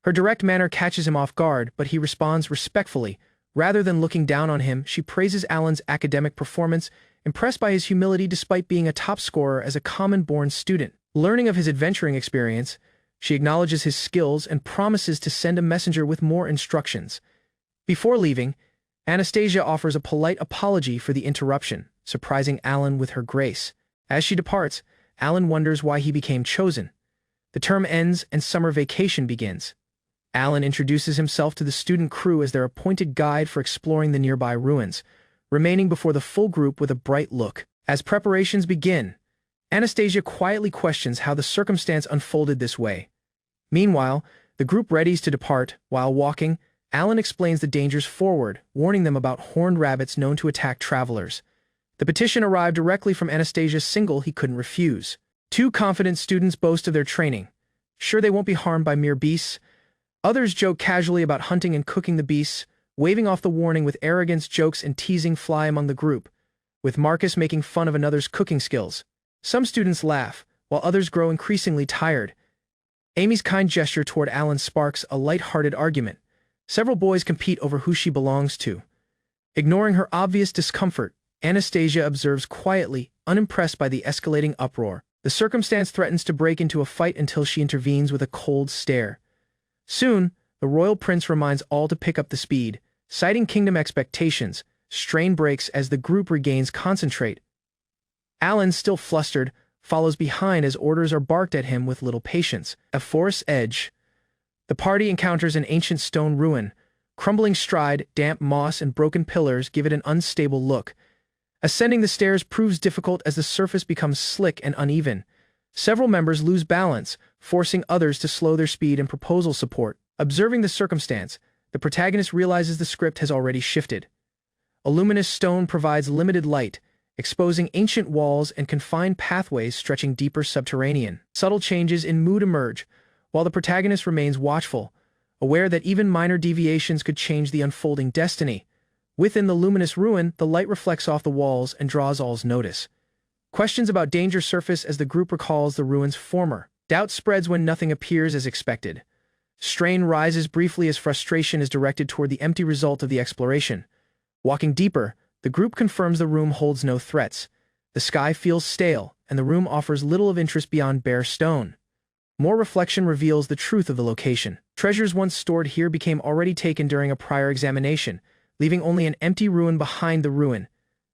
Speaker 1: Her direct manner catches him off guard, but he responds respectfully. Rather than looking down on him, she praises Alan's academic performance, impressed by his humility despite being a top scorer as a common-born student. Learning of his adventuring experience, she acknowledges his skills and promises to send a messenger with more instructions. Before leaving, Anastasia offers a polite apology for the interruption, surprising Alan with her grace. As she departs, Alan wonders why he became chosen. The term ends and summer vacation begins. Alan introduces himself to the student crew as their appointed guide for exploring the nearby ruins, remaining before the full group with a bright look. As preparations begin, Anastasia quietly questions how the circumstance unfolded this way. Meanwhile, the group readies to depart. While walking, Alan explains the dangers forward, warning them about horned rabbits known to attack travelers. The petition arrived directly from Anastasia's single he couldn't refuse. Two confident students boast of their training. Sure they won't be harmed by mere beasts. Others joke casually about hunting and cooking the beasts, waving off the warning with arrogance. Jokes and teasing fly among the group, with Marcus making fun of another's cooking skills. Some students laugh, while others grow increasingly tired. Amy's kind gesture toward Alan sparks a light-hearted argument. Several boys compete over who she belongs to. Ignoring her obvious discomfort, Anastasia observes quietly, unimpressed by the escalating uproar. The circumstance threatens to break into a fight until she intervenes with a cold stare. Soon, the royal prince reminds all to pick up the speed, citing kingdom expectations. Strain breaks as the group regains concentrate. Alan, still flustered, follows behind as orders are barked at him with little patience. At forest's edge, the party encounters an ancient stone ruin. Crumbling stride, damp moss, and broken pillars give it an unstable look. Ascending the stairs proves difficult as the surface becomes slick and uneven. Several members lose balance, forcing others to slow their speed and proposal support. Observing the circumstance, the protagonist realizes the script has already shifted. A luminous stone provides limited light, exposing ancient walls and confined pathways stretching deeper subterranean. Subtle changes in mood emerge, while the protagonist remains watchful, aware that even minor deviations could change the unfolding destiny. Within the luminous ruin, the light reflects off the walls and draws all's notice. Questions about danger surface as the group recalls the ruin's former. Doubt spreads when nothing appears as expected. Strain rises briefly as frustration is directed toward the empty result of the exploration. Walking deeper, the group confirms the room holds no threats. The sky feels stale, and the room offers little of interest beyond bare stone. More reflection reveals the truth of the location. Treasures once stored here became already taken during a prior examination, leaving only an empty ruin behind the ruin.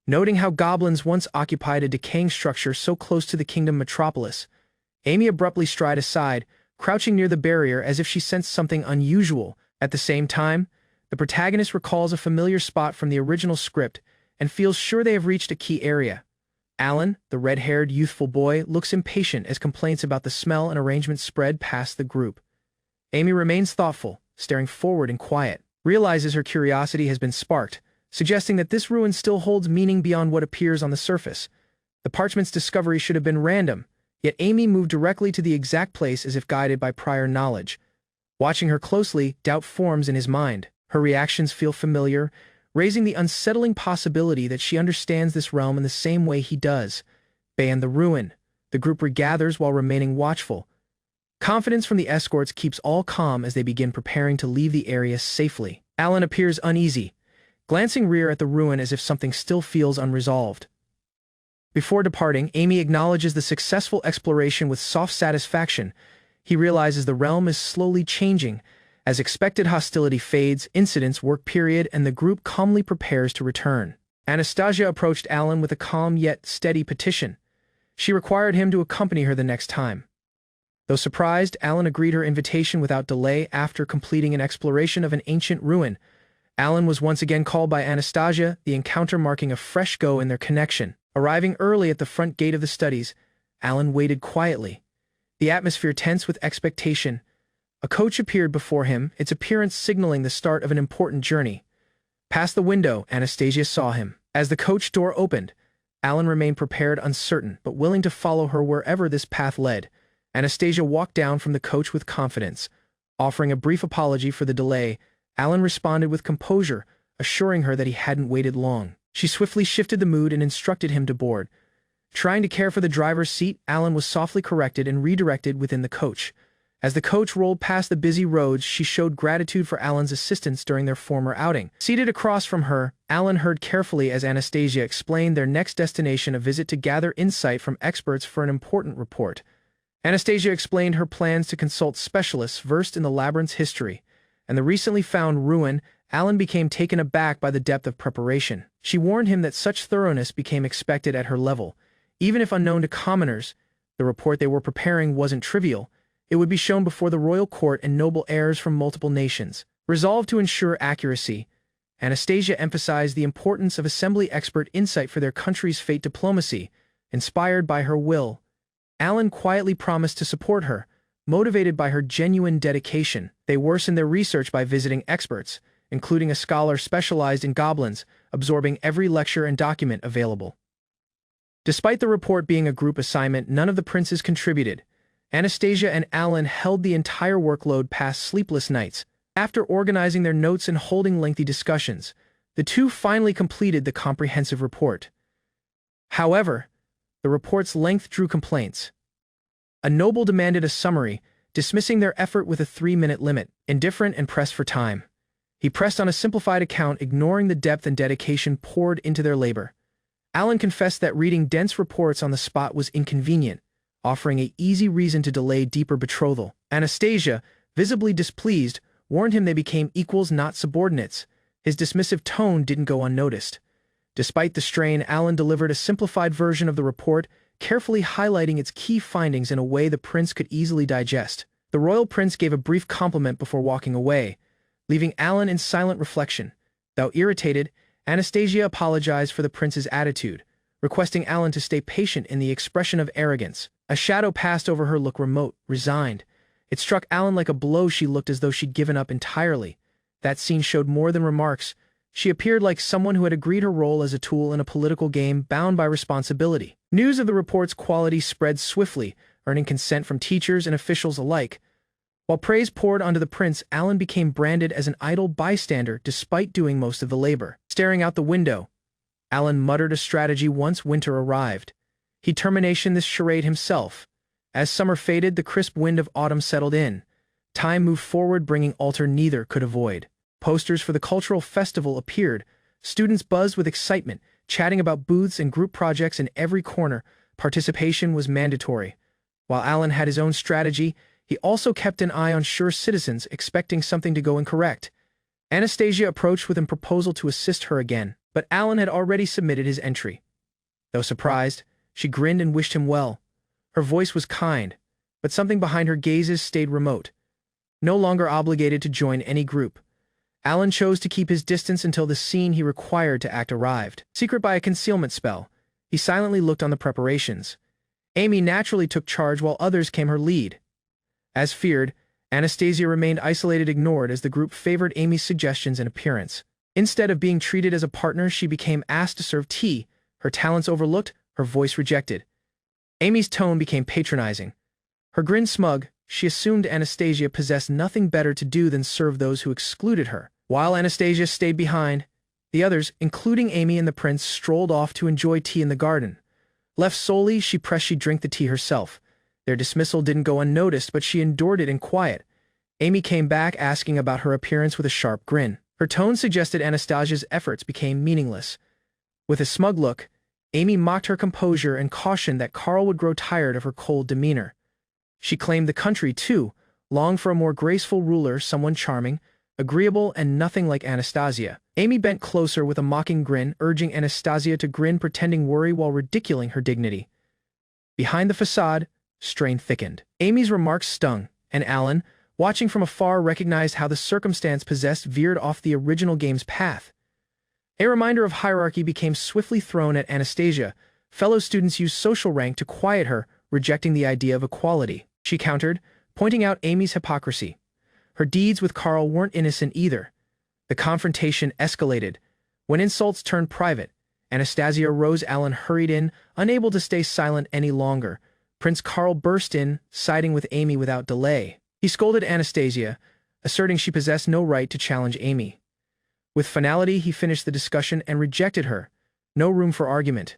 Speaker 1: Noting how goblins once occupied a decaying structure so close to the kingdom metropolis, Amy abruptly strides aside, crouching near the barrier as if she sensed something unusual. At the same time, the protagonist recalls a familiar spot from the original script and feels sure they have reached a key area. Alan, the red-haired youthful boy, looks impatient as complaints about the smell and arrangement spread past the group. Amy remains thoughtful, staring forward and quiet. Realizes her curiosity has been sparked, suggesting that this ruin still holds meaning beyond what appears on the surface. The parchment's discovery should have been random, yet Amy moved directly to the exact place as if guided by prior knowledge. Watching her closely, doubt forms in his mind. Her reactions feel familiar, raising the unsettling possibility that she understands this realm in the same way he does. Beyond the ruin, the group regathers while remaining watchful. Confidence from the escorts keeps all calm as they begin preparing to leave the area safely. Alan appears uneasy, glancing rear at the ruin as if something still feels unresolved. Before departing, Amy acknowledges the successful exploration with soft satisfaction. He realizes the realm is slowly changing. As expected hostility fades, incidents work period, and the group calmly prepares to return. Anastasia approached Alan with a calm yet steady petition. She required him to accompany her the next time. Though surprised, Alan agreed her invitation without delay. After completing an exploration of an ancient ruin, Alan was once again called by Anastasia, the encounter marking a fresh go in their connection. Arriving early at the front gate of the studies, Alan waited quietly, the atmosphere tense with expectation. A coach appeared before him, its appearance signaling the start of an important journey. Past the window, Anastasia saw him. As the coach door opened, Alan remained prepared, uncertain, but willing to follow her wherever this path led. Anastasia walked down from the coach with confidence. Offering a brief apology for the delay, Alan responded with composure, assuring her that he hadn't waited long. She swiftly shifted the mood and instructed him to board. Trying to care for the driver's seat, Alan was softly corrected and redirected within the coach. As the coach rolled past the busy roads, she showed gratitude for Alan's assistance during their former outing. Seated across from her, Alan heard carefully as Anastasia explained their next destination, a visit to gather insight from experts for an important report. Anastasia explained her plans to consult specialists versed in the labyrinth's history and the recently found ruin. Alan became taken aback by the depth of preparation. She warned him that such thoroughness became expected at her level, even if unknown to commoners. The report they were preparing wasn't trivial. It would be shown before the royal court and noble heirs from multiple nations. Resolved to ensure accuracy, Anastasia emphasized the importance of assembly expert insight for their country's fate diplomacy. Inspired by her will, Alan quietly promised to support her. Motivated by her genuine dedication, they worsened their research by visiting experts, including a scholar specialized in goblins, absorbing every lecture and document available. Despite the report being a group assignment, none of the princes contributed. Anastasia and Alan held the entire workload past sleepless nights. After organizing their notes and holding lengthy discussions, the two finally completed the comprehensive report. However, the report's length drew complaints. A noble demanded a summary, dismissing their effort with a 3-minute limit. Indifferent and pressed for time, he pressed on a simplified account, ignoring the depth and dedication poured into their labor. Alan confessed that reading dense reports on the spot was inconvenient, offering an easy reason to delay deeper betrothal. Anastasia, visibly displeased, warned him they became equals, not subordinates. His dismissive tone didn't go unnoticed. Despite the strain, Alan delivered a simplified version of the report, carefully highlighting its key findings in a way the prince could easily digest. The royal prince gave a brief compliment before walking away, leaving Alan in silent reflection. Though irritated, Anastasia apologized for the prince's attitude, requesting Alan to stay patient in the expression of arrogance. A shadow passed over her look, remote, resigned. It struck Alan like a blow. She looked as though she'd given up entirely. That scene showed more than remarks. She appeared like someone who had agreed her role as a tool in a political game, bound by responsibility. News of the report's quality spread swiftly, earning consent from teachers and officials alike. While praise poured onto the prince, Alan became branded as an idle bystander despite doing most of the labor. Staring out the window, Alan muttered a strategy once winter arrived. He'd termination this charade himself. As summer faded, the crisp wind of autumn settled in. Time moved forward, bringing alter neither could avoid. Posters for the cultural festival appeared. Students buzzed with excitement, chatting about booths and group projects in every corner. Participation was mandatory. While Alan had his own strategy, he also kept an eye on sure citizens, expecting something to go incorrect. Anastasia approached with a proposal to assist her again, but Alan had already submitted his entry. Though surprised, she grinned and wished him well. Her voice was kind, but something behind her gazes stayed remote. No longer obligated to join any group, Alan chose to keep his distance until the scene he required to act arrived. Secret by a concealment spell, he silently looked on the preparations. Amy naturally took charge while others came her lead. As feared, Anastasia remained isolated, ignored as the group favored Amy's suggestions and appearance. Instead of being treated as a partner, she became asked to serve tea, her talents overlooked, her voice rejected. Amy's tone became patronizing. Her grin smug, she assumed Anastasia possessed nothing better to do than serve those who excluded her. While Anastasia stayed behind, the others, including Amy and the prince, strolled off to enjoy tea in the garden. Left solely, she pressed she'd drink the tea herself. Their dismissal didn't go unnoticed, but she endured it in quiet. Amy came back asking about her appearance with a sharp grin. Her tone suggested Anastasia's efforts became meaningless. With a smug look, Amy mocked her composure and cautioned that Carl would grow tired of her cold demeanor. She claimed the country, too, longed for a more graceful ruler, someone charming, agreeable, and nothing like Anastasia. Amy bent closer with a mocking grin, urging Anastasia to grin, pretending worry while ridiculing her dignity. Behind the facade, strain thickened. Amy's remarks stung, and Alan, watching from afar, recognized how the circumstance possessed veered off the original game's path. A reminder of hierarchy became swiftly thrown at Anastasia. Fellow students used social rank to quiet her, rejecting the idea of equality. She countered, pointing out Amy's hypocrisy. Her deeds with Carl weren't innocent either. The confrontation escalated. When insults turned private, Anastasia rose. Alan hurried in, unable to stay silent any longer. Prince Carl burst in, siding with Amy without delay. He scolded Anastasia, asserting she possessed no right to challenge Amy. With finality, he finished the discussion and rejected her. No room for argument.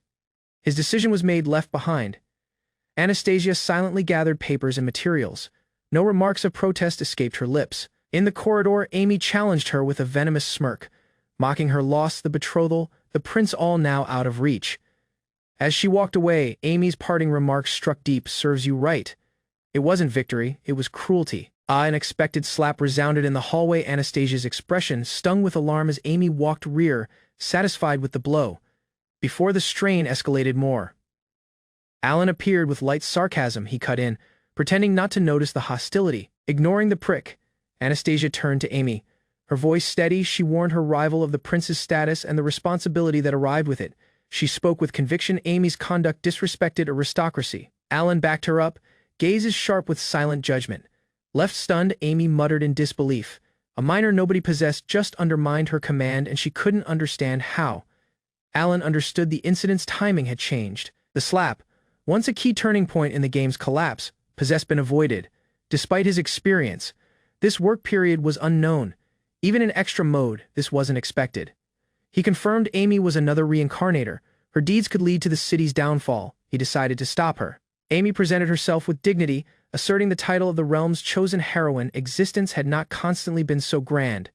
Speaker 1: His decision was made, left behind. Anastasia silently gathered papers and materials. No remarks of protest escaped her lips. In the corridor, Amy challenged her with a venomous smirk, mocking her loss, the betrothal, the prince, all now out of reach. As she walked away, Amy's parting remarks struck deep. Serves you right. It wasn't victory, it was cruelty. An unexpected slap resounded in the hallway. Anastasia's expression stung with alarm as Amy walked rear, satisfied with the blow. Before the strain escalated more, Alan appeared with light sarcasm. He cut in, pretending not to notice the hostility. Ignoring the prick, Anastasia turned to Amy. Her voice steady, she warned her rival of the prince's status and the responsibility that arrived with it. She spoke with conviction. Amy's conduct disrespected aristocracy. Alan backed her up, gazes sharp with silent judgment. Left stunned, Amy muttered in disbelief. A minor nobody possessed just undermined her command, and she couldn't understand how. Alan understood the incident's timing had changed. The slap, once a key turning point in the game's collapse, possessed been avoided. Despite his experience, this work period was unknown. Even in extra mode, this wasn't expected. He confirmed Amy was another reincarnator. Her deeds could lead to the city's downfall. He decided to stop her. Amy presented herself with dignity, asserting the title of the realm's chosen heroine. Existence had not constantly been so grand.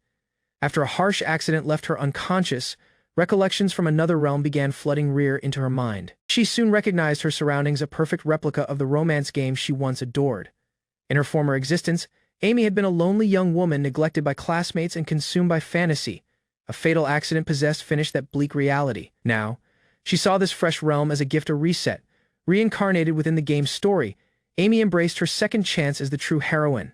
Speaker 1: After a harsh accident left her unconscious, recollections from another realm began flooding rear into her mind. She soon recognized her surroundings, a perfect replica of the romance game she once adored. In her former existence, Amy had been a lonely young woman neglected by classmates and consumed by fantasy. A fatal accident possessed finished that bleak reality. Now, she saw this fresh realm as a gift, a reset. Reincarnated within the game's story, Amy embraced her second chance as the true heroine.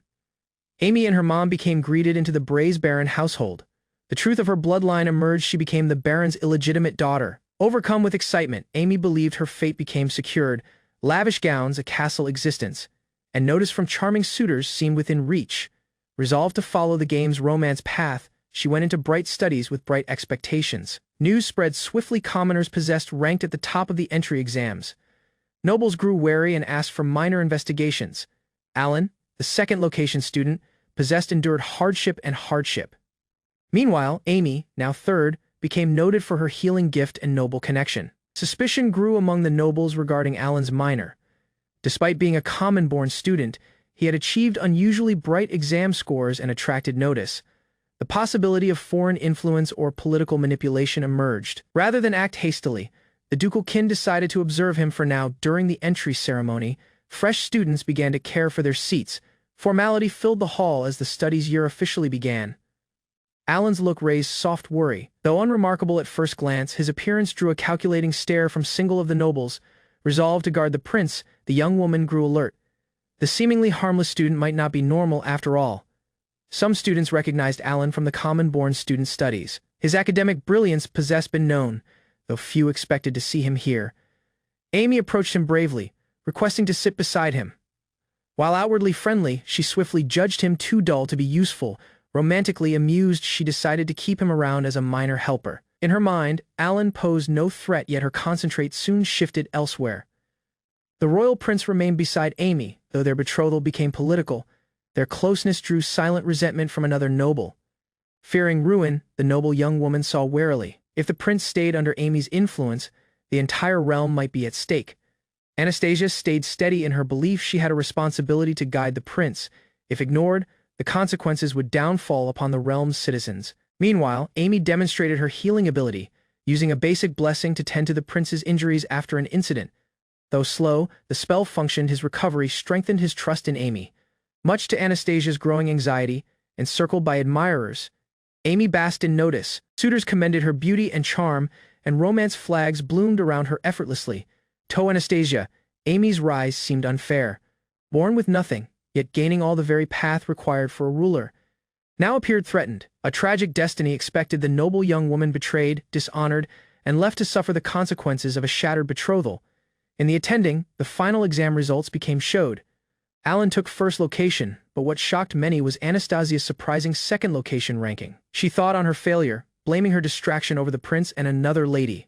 Speaker 1: Amy and her mom became greeted into the Braze Baron household. The truth of her bloodline emerged. She became the Baron's illegitimate daughter. Overcome with excitement, Amy believed her fate became secured. Lavish gowns, a castle existence, and notice from charming suitors seemed within reach. Resolved to follow the game's romance path, she went into bright studies with bright expectations. News spread swiftly. Commoners possessed ranked at the top of the entry exams. Nobles grew wary and asked for minor investigations. Alan, the second location student, possessed endured hardship and hardship. Meanwhile, Amy, now third, became noted for her healing gift and noble connection. Suspicion grew among the nobles regarding Alan's minor. Despite being a common-born student, he had achieved unusually bright exam scores and attracted notice. The possibility of foreign influence or political manipulation emerged. Rather than act hastily, the ducal kin decided to observe him for now. During the entry ceremony, fresh students began to care for their seats. Formality filled the hall as the studies year officially began. Alan's look raised soft worry. Though unremarkable at first glance, his appearance drew a calculating stare from single of the nobles. Resolved to guard the prince, the young woman grew alert. The seemingly harmless student might not be normal after all. Some students recognized Alan from the common-born student studies. His academic brilliance possessed been known, though few expected to see him here. Amy approached him bravely, requesting to sit beside him. While outwardly friendly, she swiftly judged him too dull to be useful. Romantically amused, she decided to keep him around as a minor helper. In her mind, Alan posed no threat, yet her concentrate soon shifted elsewhere. The royal prince remained beside Amy, though their betrothal became political. Their closeness drew silent resentment from another noble. Fearing ruin, the noble young woman saw warily. If the prince stayed under Amy's influence, the entire realm might be at stake. Anastasia stayed steady in her belief she had a responsibility to guide the prince. If ignored, the consequences would downfall upon the realm's citizens. Meanwhile, Amy demonstrated her healing ability, using a basic blessing to tend to the prince's injuries after an incident. Though slow, the spell functioned. His recovery strengthened his trust in Amy. Much to Anastasia's growing anxiety, encircled by admirers, Amy basked in notice. Suitors commended her beauty and charm, and romance flags bloomed around her effortlessly. To Anastasia, Amy's rise seemed unfair. Born with nothing, yet gaining all the very path required for a ruler, now appeared threatened. A tragic destiny expected the noble young woman, betrayed, dishonored, and left to suffer the consequences of a shattered betrothal. In the attending, the final exam results became showed. Alan took first location, but what shocked many was Anastasia's surprising second location ranking. She thought on her failure, blaming her distraction over the prince and another lady.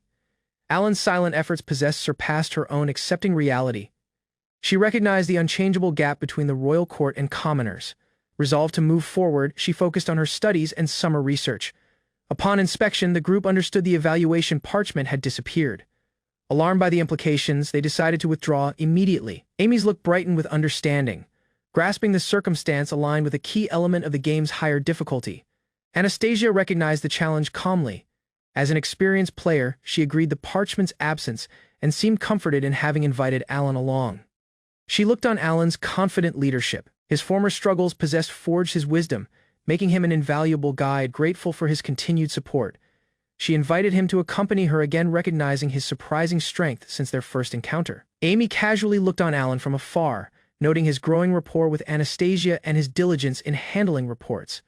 Speaker 1: Alan's silent efforts surpassed her own, accepting reality. She recognized the unchangeable gap between the royal court and commoners. Resolved to move forward, she focused on her studies and summer research. Upon inspection, the group understood the evaluation parchment had disappeared. Alarmed by the implications, they decided to withdraw immediately. Amy's look brightened with understanding, grasping the circumstance aligned with a key element of the game's higher difficulty. Anastasia recognized the challenge calmly. As an experienced player, she agreed the parchment's absence and seemed comforted in having invited Alan along. She looked on Alan's confident leadership. His former struggles forged his wisdom, making him an invaluable guide. Grateful for his continued support, She invited him to accompany her again, recognizing his surprising strength since their first encounter. Amy casually looked on Alan from afar, noting his growing rapport with Anastasia and his diligence in handling reports.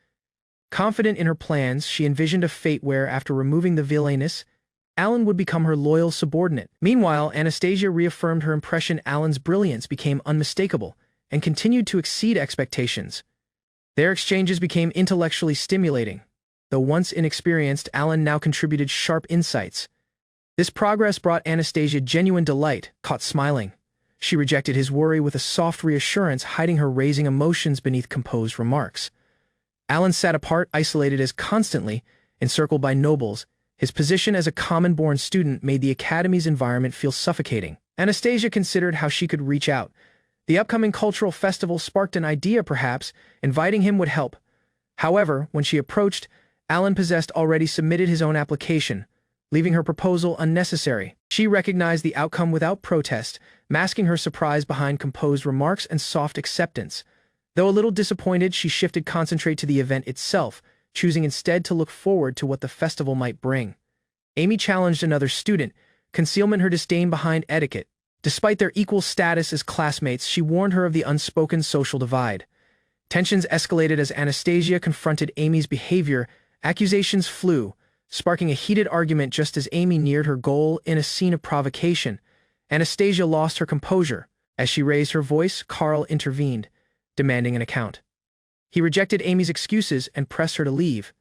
Speaker 1: Confident in her plans, she envisioned a fate where, after removing the villainess, Alan would become her loyal subordinate. Meanwhile, Anastasia reaffirmed her impression. Alan's brilliance became unmistakable and continued to exceed expectations. Their exchanges became intellectually stimulating. Though once inexperienced, Alan now contributed sharp insights. This progress brought Anastasia genuine delight. Caught smiling, she rejected his worry with a soft reassurance, hiding her raising emotions beneath composed remarks. Alan sat apart, isolated as constantly encircled by nobles. His position as a common-born student made the academy's environment feel suffocating. Anastasia considered how she could reach out. The upcoming cultural festival sparked an idea. Perhaps inviting him would help. However, when she approached, Alan already submitted his own application, leaving her proposal unnecessary. She recognized the outcome without protest, masking her surprise behind composed remarks and soft acceptance. Though a little disappointed, she shifted concentrate to the event itself, choosing instead to look forward to what the festival might bring. Amy challenged another student, concealment her disdain behind etiquette. Despite their equal status as classmates, she warned her of the unspoken social divide. Tensions escalated as Anastasia confronted Amy's behavior. Accusations flew, sparking a heated argument just as Amy neared her goal. In a scene of provocation, Anastasia lost her composure. As she raised her voice, Carl intervened, demanding an account. He rejected Amy's excuses and pressed her to leave.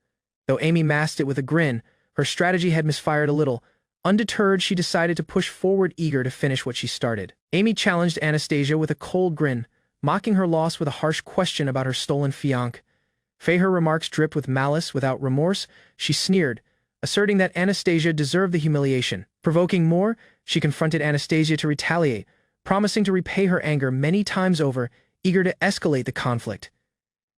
Speaker 1: Though Amy masked it with a grin, her strategy had misfired a little. Undeterred, she decided to push forward, eager to finish what she started. Amy challenged Anastasia with a cold grin, mocking her loss with a harsh question about her stolen fiancé. Her remarks dripped with malice. Without remorse, she sneered, asserting that Anastasia deserved the humiliation. Provoking more, she confronted Anastasia to retaliate, promising to repay her anger many times over, eager to escalate the conflict.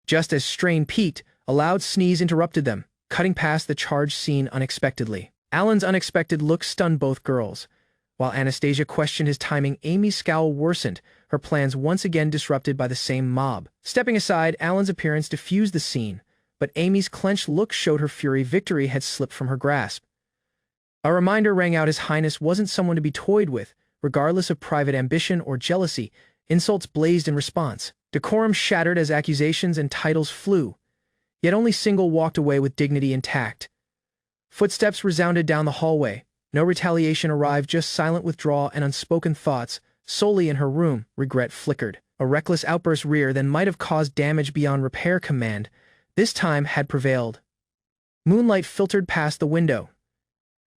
Speaker 1: Just as strain peaked, a loud sneeze interrupted them, cutting past the charged scene unexpectedly. Alan's unexpected look stunned both girls. While Anastasia questioned his timing, Amy's scowl worsened, her plans once again disrupted by the same mob. Stepping aside, Alan's appearance diffused the scene, but Amy's clenched look showed her fury. Victory had slipped from her grasp. A reminder rang out: His Highness wasn't someone to be toyed with, regardless of private ambition or jealousy. Insults blazed in response. Decorum shattered as accusations and titles flew. Yet only Single walked away with dignity intact. Footsteps resounded down the hallway. No retaliation arrived, just silent withdrawal and unspoken thoughts. Solely in her room, regret flickered. A reckless outburst rear then might have caused damage beyond repair. Command this time had prevailed. Moonlight filtered past the window.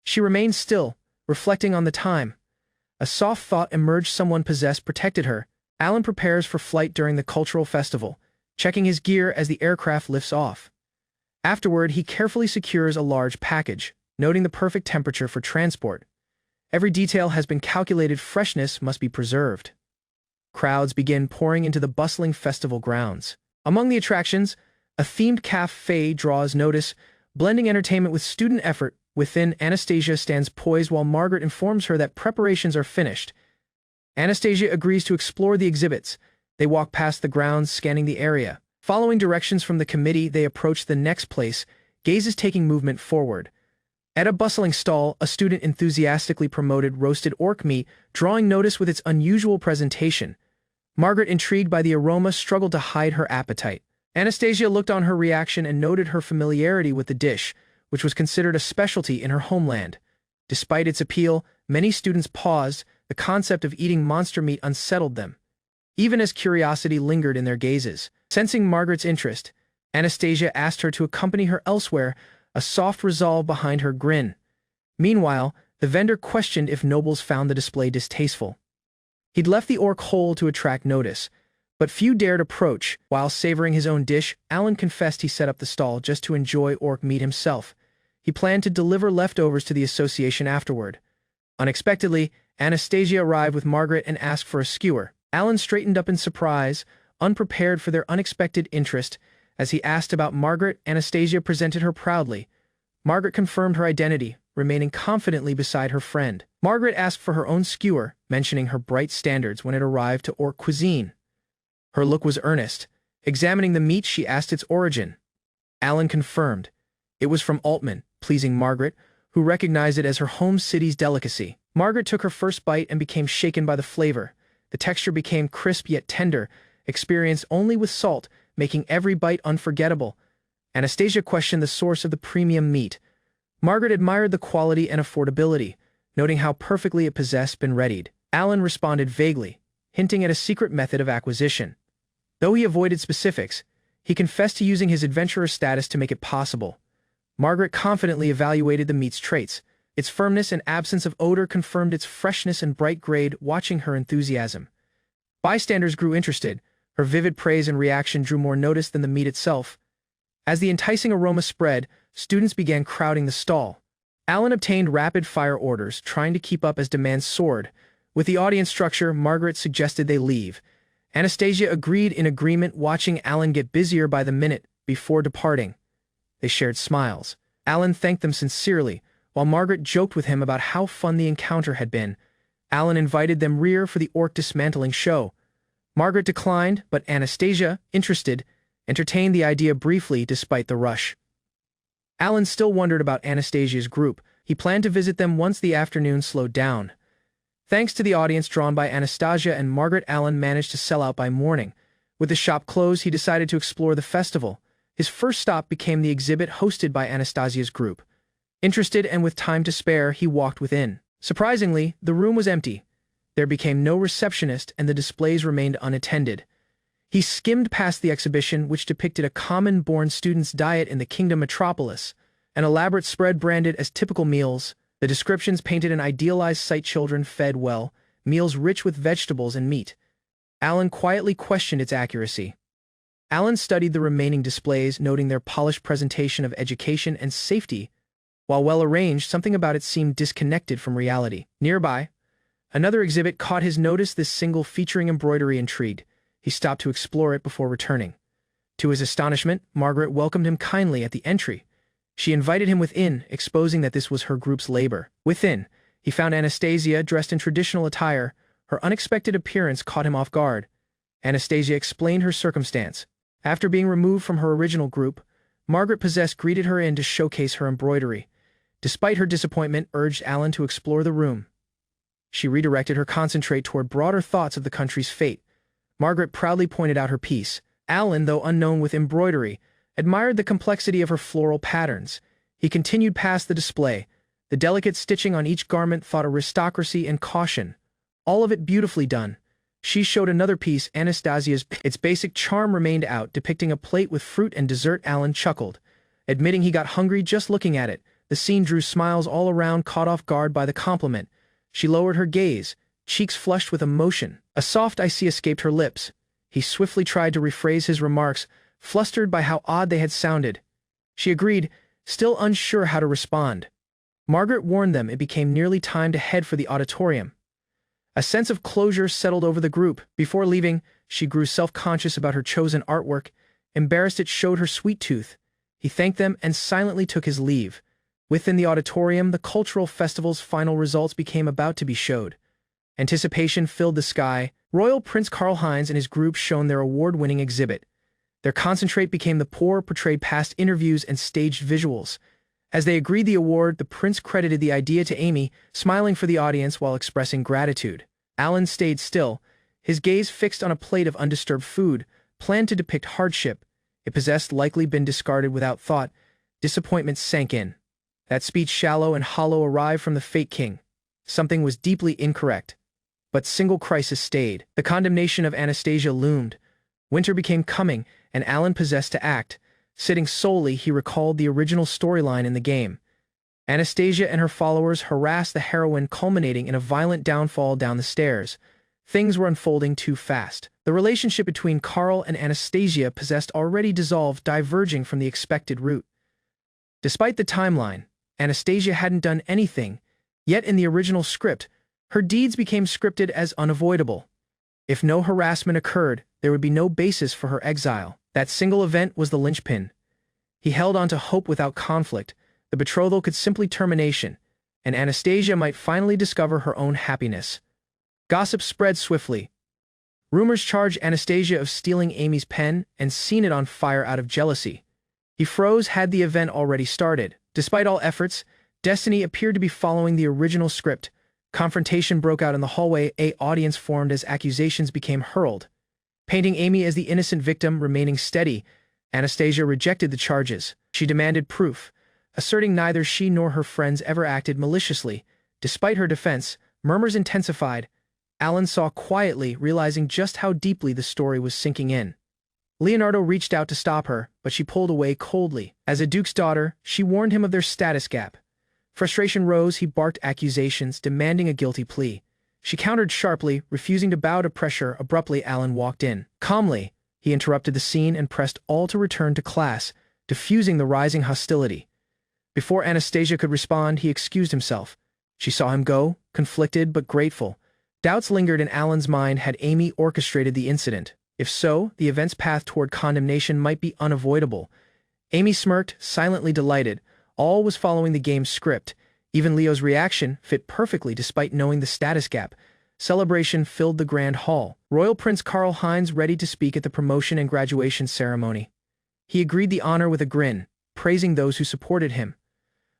Speaker 1: She remained still, reflecting on the time. A soft thought emerged: someone possessed protected her. Alan prepares for flight during the cultural festival, checking his gear as the aircraft lifts off. Afterward, he carefully secures a large package, noting the perfect temperature for transport. Every detail has been calculated. Freshness must be preserved. Crowds begin pouring into the bustling festival grounds. Among the attractions, a themed cafe draws notice, blending entertainment with student effort. Within, Anastasia stands poised while Margaret informs her that preparations are finished. Anastasia agrees to explore the exhibits. They walk past the grounds, scanning the area. Following directions from the committee, they approach the next place, gazes taking movement forward. At a bustling stall, a student enthusiastically promoted roasted orc meat, drawing notice with its unusual presentation. Margaret, intrigued by the aroma, struggled to hide her appetite. Anastasia looked on her reaction and noted her familiarity with the dish, which was considered a specialty in her homeland. Despite its appeal, many students paused. The concept of eating monster meat unsettled them, even as curiosity lingered in their gazes. Sensing Margaret's interest, Anastasia asked her to accompany her elsewhere, a soft resolve behind her grin. Meanwhile, the vendor questioned if nobles found the display distasteful. He'd left the orc whole to attract notice, but few dared approach. While savoring his own dish, Alan confessed he set up the stall just to enjoy orc meat himself. He planned to deliver leftovers to the association afterward. Unexpectedly, Anastasia arrived with Margaret and asked for a skewer. Alan straightened up in surprise, unprepared for their unexpected interest. As he asked about Margaret, Anastasia presented her proudly. Margaret confirmed her identity, remaining confidently beside her friend. Margaret asked for her own skewer, mentioning her bright standards when it arrived to orc cuisine. Her look was earnest. Examining the meat, she asked its origin. Alan confirmed. It was from Altman, pleasing Margaret, who recognized it as her home city's delicacy. Margaret took her first bite and became shaken by the flavor. The texture became crisp yet tender, experienced only with salt, making every bite unforgettable. Anastasia questioned the source of the premium meat. Margaret admired the quality and affordability, noting how perfectly it possessed been readied. Alan responded vaguely, hinting at a secret method of acquisition. Though he avoided specifics, he confessed to using his adventurer status to make it possible. Margaret confidently evaluated the meat's traits. Its firmness and absence of odor confirmed its freshness and bright grade, watching her enthusiasm. Bystanders grew interested. Her vivid praise and reaction drew more notice than the meat itself. As the enticing aroma spread, students began crowding the stall. Alan obtained rapid-fire orders, trying to keep up as demand soared. With the audience structure, Margaret suggested they leave. Anastasia agreed in agreement, watching Alan get busier by the minute before departing. They shared smiles. Alan thanked them sincerely, while Margaret joked with him about how fun the encounter had been. Alan invited them rear for the orc dismantling show. Margaret declined, but Anastasia, interested, entertained the idea briefly despite the rush. Alan still wondered about Anastasia's group. He planned to visit them once the afternoon slowed down. Thanks to the audience drawn by Anastasia and Margaret, Alan managed to sell out by morning. With the shop closed, he decided to explore the festival. His first stop became the exhibit hosted by Anastasia's group. Interested and with time to spare, he walked within. Surprisingly, the room was empty. There became no receptionist and the displays remained unattended. He skimmed past the exhibition, which depicted a common-born student's diet in the kingdom metropolis, an elaborate spread branded as typical meals. The descriptions painted an idealized sight: children fed well, meals rich with vegetables and meat. Alan quietly questioned its accuracy. Alan studied the remaining displays, noting their polished presentation of education and safety. While well-arranged, something about it seemed disconnected from reality. Nearby, another exhibit caught his notice. This single featuring embroidery intrigued. He stopped to explore it before returning. To his astonishment, Margaret welcomed him kindly at the entry. She invited him within, exposing that this was her group's labor. Within, he found Anastasia dressed in traditional attire. Her unexpected appearance caught him off guard. Anastasia explained her circumstance. After being removed from her original group, Margaret greeted her in to showcase her embroidery. Despite her disappointment, urged Alan to explore the room. She redirected her concentrate toward broader thoughts of the country's fate. Margaret proudly pointed out her piece. Alan, though unknown with embroidery, admired the complexity of her floral patterns. He continued past the display. The delicate stitching on each garment thought aristocracy and caution. All of it beautifully done. She showed another piece, Anastasia's. Its basic charm remained out, depicting a plate with fruit and dessert. Alan chuckled, admitting he got hungry just looking at it. The scene drew smiles all around, caught off guard by the compliment. She lowered her gaze, cheeks flushed with emotion. A soft icy escaped her lips. He swiftly tried to rephrase his remarks, flustered by how odd they had sounded. She agreed, still unsure how to respond. Margaret warned them it became nearly time to head for the auditorium. A sense of closure settled over the group. Before leaving, she grew self-conscious about her chosen artwork. Embarrassed, it showed her sweet tooth. He thanked them and silently took his leave. Within the auditorium, the cultural festival's final results became about to be showed. Anticipation filled the sky. Royal Prince Karl-Heinz and his group shone their award-winning exhibit. Their concentrate became the poor, portrayed past interviews and staged visuals. As they agreed the award, the prince credited the idea to Amy, smiling for the audience while expressing gratitude. Alan stayed still, his gaze fixed on a plate of undisturbed food, planned to depict hardship. It possessed likely been discarded without thought. Disappointment sank in. That speech, shallow and hollow, arrived from the fake king. Something was deeply incorrect. But single crisis stayed. The condemnation of Anastasia loomed. Winter became coming, and Alan possessed to act. Sitting solely, he recalled the original storyline in the game. Anastasia and her followers harassed the heroine, culminating in a violent downfall down the stairs. Things were unfolding too fast. The relationship between Karl and Anastasia possessed already dissolved, diverging from the expected route. Despite the timeline, Anastasia hadn't done anything, yet in the original script, her deeds became scripted as unavoidable. If no harassment occurred, there would be no basis for her exile. That single event was the linchpin. He held on to hope without conflict. The betrothal could simply termination, and Anastasia might finally discover her own happiness. Gossip spread swiftly. Rumors charged Anastasia of stealing Amy's pen and seen it on fire out of jealousy. He froze. Had the event already started? Despite all efforts, Destiny appeared to be following the original script. Confrontation broke out in the hallway. An audience formed as accusations became hurled. Painting Amy as the innocent victim, remaining steady, Anastasia rejected the charges. She demanded proof, asserting neither she nor her friends ever acted maliciously. Despite her defense, murmurs intensified. Alan saw quietly, realizing just how deeply the story was sinking in. Leonardo reached out to stop her, but she pulled away coldly. As a duke's daughter, she warned him of their status gap. Frustration rose. He barked accusations, demanding a guilty plea. She countered sharply, refusing to bow to pressure. Abruptly, Alan walked in. Calmly, he interrupted the scene and pressed all to return to class, diffusing the rising hostility. Before Anastasia could respond, he excused himself. She saw him go, conflicted but grateful. Doubts lingered in Alan's mind. Had Amy orchestrated the incident? If so, the event's path toward condemnation might be unavoidable. Amy smirked, silently delighted. All was following the game's script. Even Leo's reaction fit perfectly despite knowing the status gap. Celebration filled the grand hall. Royal Prince Karl Heinz ready to speak at the promotion and graduation ceremony. He agreed the honor with a grin, praising those who supported him.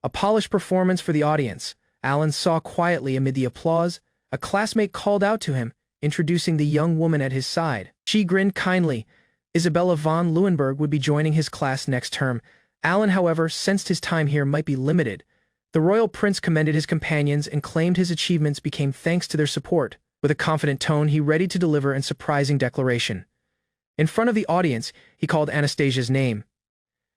Speaker 1: A polished performance for the audience. Alan saw quietly amid the applause. A classmate called out to him, introducing the young woman at his side. She grinned kindly. Isabella von Leeuwenberg would be joining his class next term. Alan, however, sensed his time here might be limited. The royal prince commended his companions and claimed his achievements became thanks to their support. With a confident tone, he readied to deliver a surprising declaration. In front of the audience, he called Anastasia's name.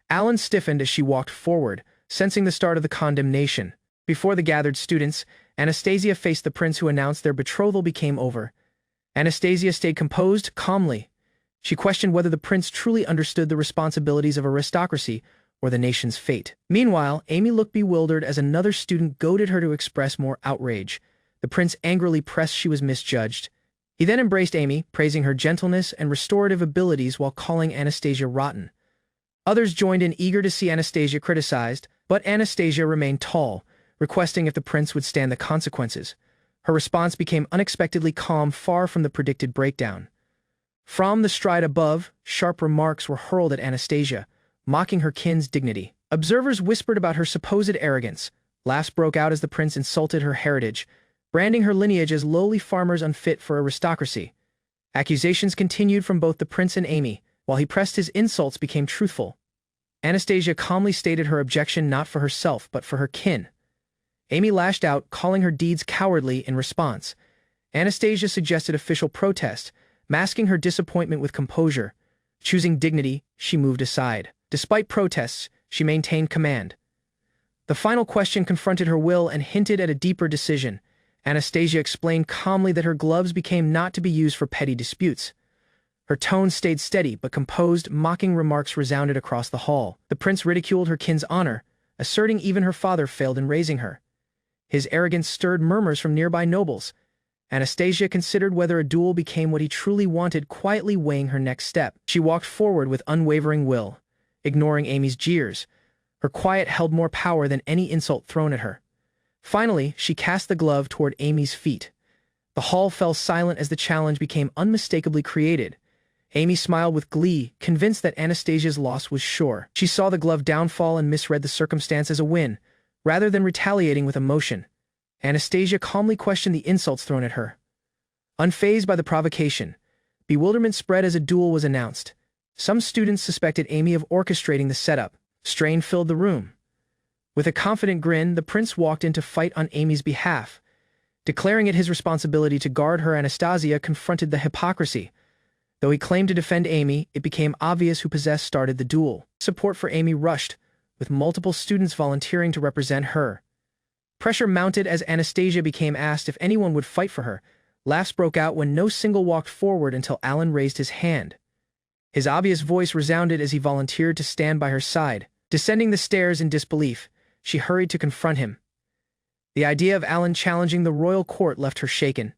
Speaker 1: Alan stiffened as she walked forward, sensing the start of the condemnation. Before the gathered students, Anastasia faced the prince, who announced their betrothal became over. Anastasia stayed composed, calmly. She questioned whether the prince truly understood the responsibilities of aristocracy or the nation's fate. Meanwhile, Amy looked bewildered as another student goaded her to express more outrage. The prince angrily pressed she was misjudged. He then embraced Amy, praising her gentleness and restorative abilities while calling Anastasia rotten. Others joined in, eager to see Anastasia criticized, but Anastasia remained tall, requesting if the prince would stand the consequences. Her response became unexpectedly calm, far from the predicted breakdown. From the stride above, sharp remarks were hurled at Anastasia, mocking her kin's dignity. Observers whispered about her supposed arrogance. Laughs broke out as the prince insulted her heritage, branding her lineage as lowly farmers unfit for aristocracy. Accusations continued from both the prince and Amy. While he pressed, his insults became truthful. Anastasia calmly stated her objection not for herself but for her kin. Amy lashed out, calling her deeds cowardly in response. Anastasia suggested official protest, masking her disappointment with composure. Choosing dignity, she moved aside. Despite protests, she maintained command. The final question confronted her will and hinted at a deeper decision. Anastasia explained calmly that her gloves became not to be used for petty disputes. Her tone stayed steady but composed. Mocking remarks resounded across the hall. The prince ridiculed her kin's honor, asserting even her father failed in raising her. His arrogance stirred murmurs from nearby nobles. Anastasia considered whether a duel became what he truly wanted, quietly weighing her next step. She walked forward with unwavering will, ignoring Amy's jeers. Her quiet held more power than any insult thrown at her. Finally, she cast the glove toward Amy's feet. The hall fell silent as the challenge became unmistakably created. Amy smiled with glee, convinced that Anastasia's loss was sure. She saw the glove downfall and misread the circumstance as a win, rather than retaliating with emotion. Anastasia calmly questioned the insults thrown at her. Unfazed by the provocation, bewilderment spread as a duel was announced. Some students suspected Amy of orchestrating the setup. Strain filled the room. With a confident grin, the prince walked in to fight on Amy's behalf. Declaring it his responsibility to guard her, Anastasia confronted the hypocrisy. Though he claimed to defend Amy, it became obvious who started the duel. Support for Amy rushed, with multiple students volunteering to represent her. Pressure mounted as Anastasia became asked if anyone would fight for her. Laughs broke out when no single walked forward until Alan raised his hand. His obvious voice resounded as he volunteered to stand by her side. Descending the stairs in disbelief, she hurried to confront him. The idea of Alan challenging the royal court left her shaken.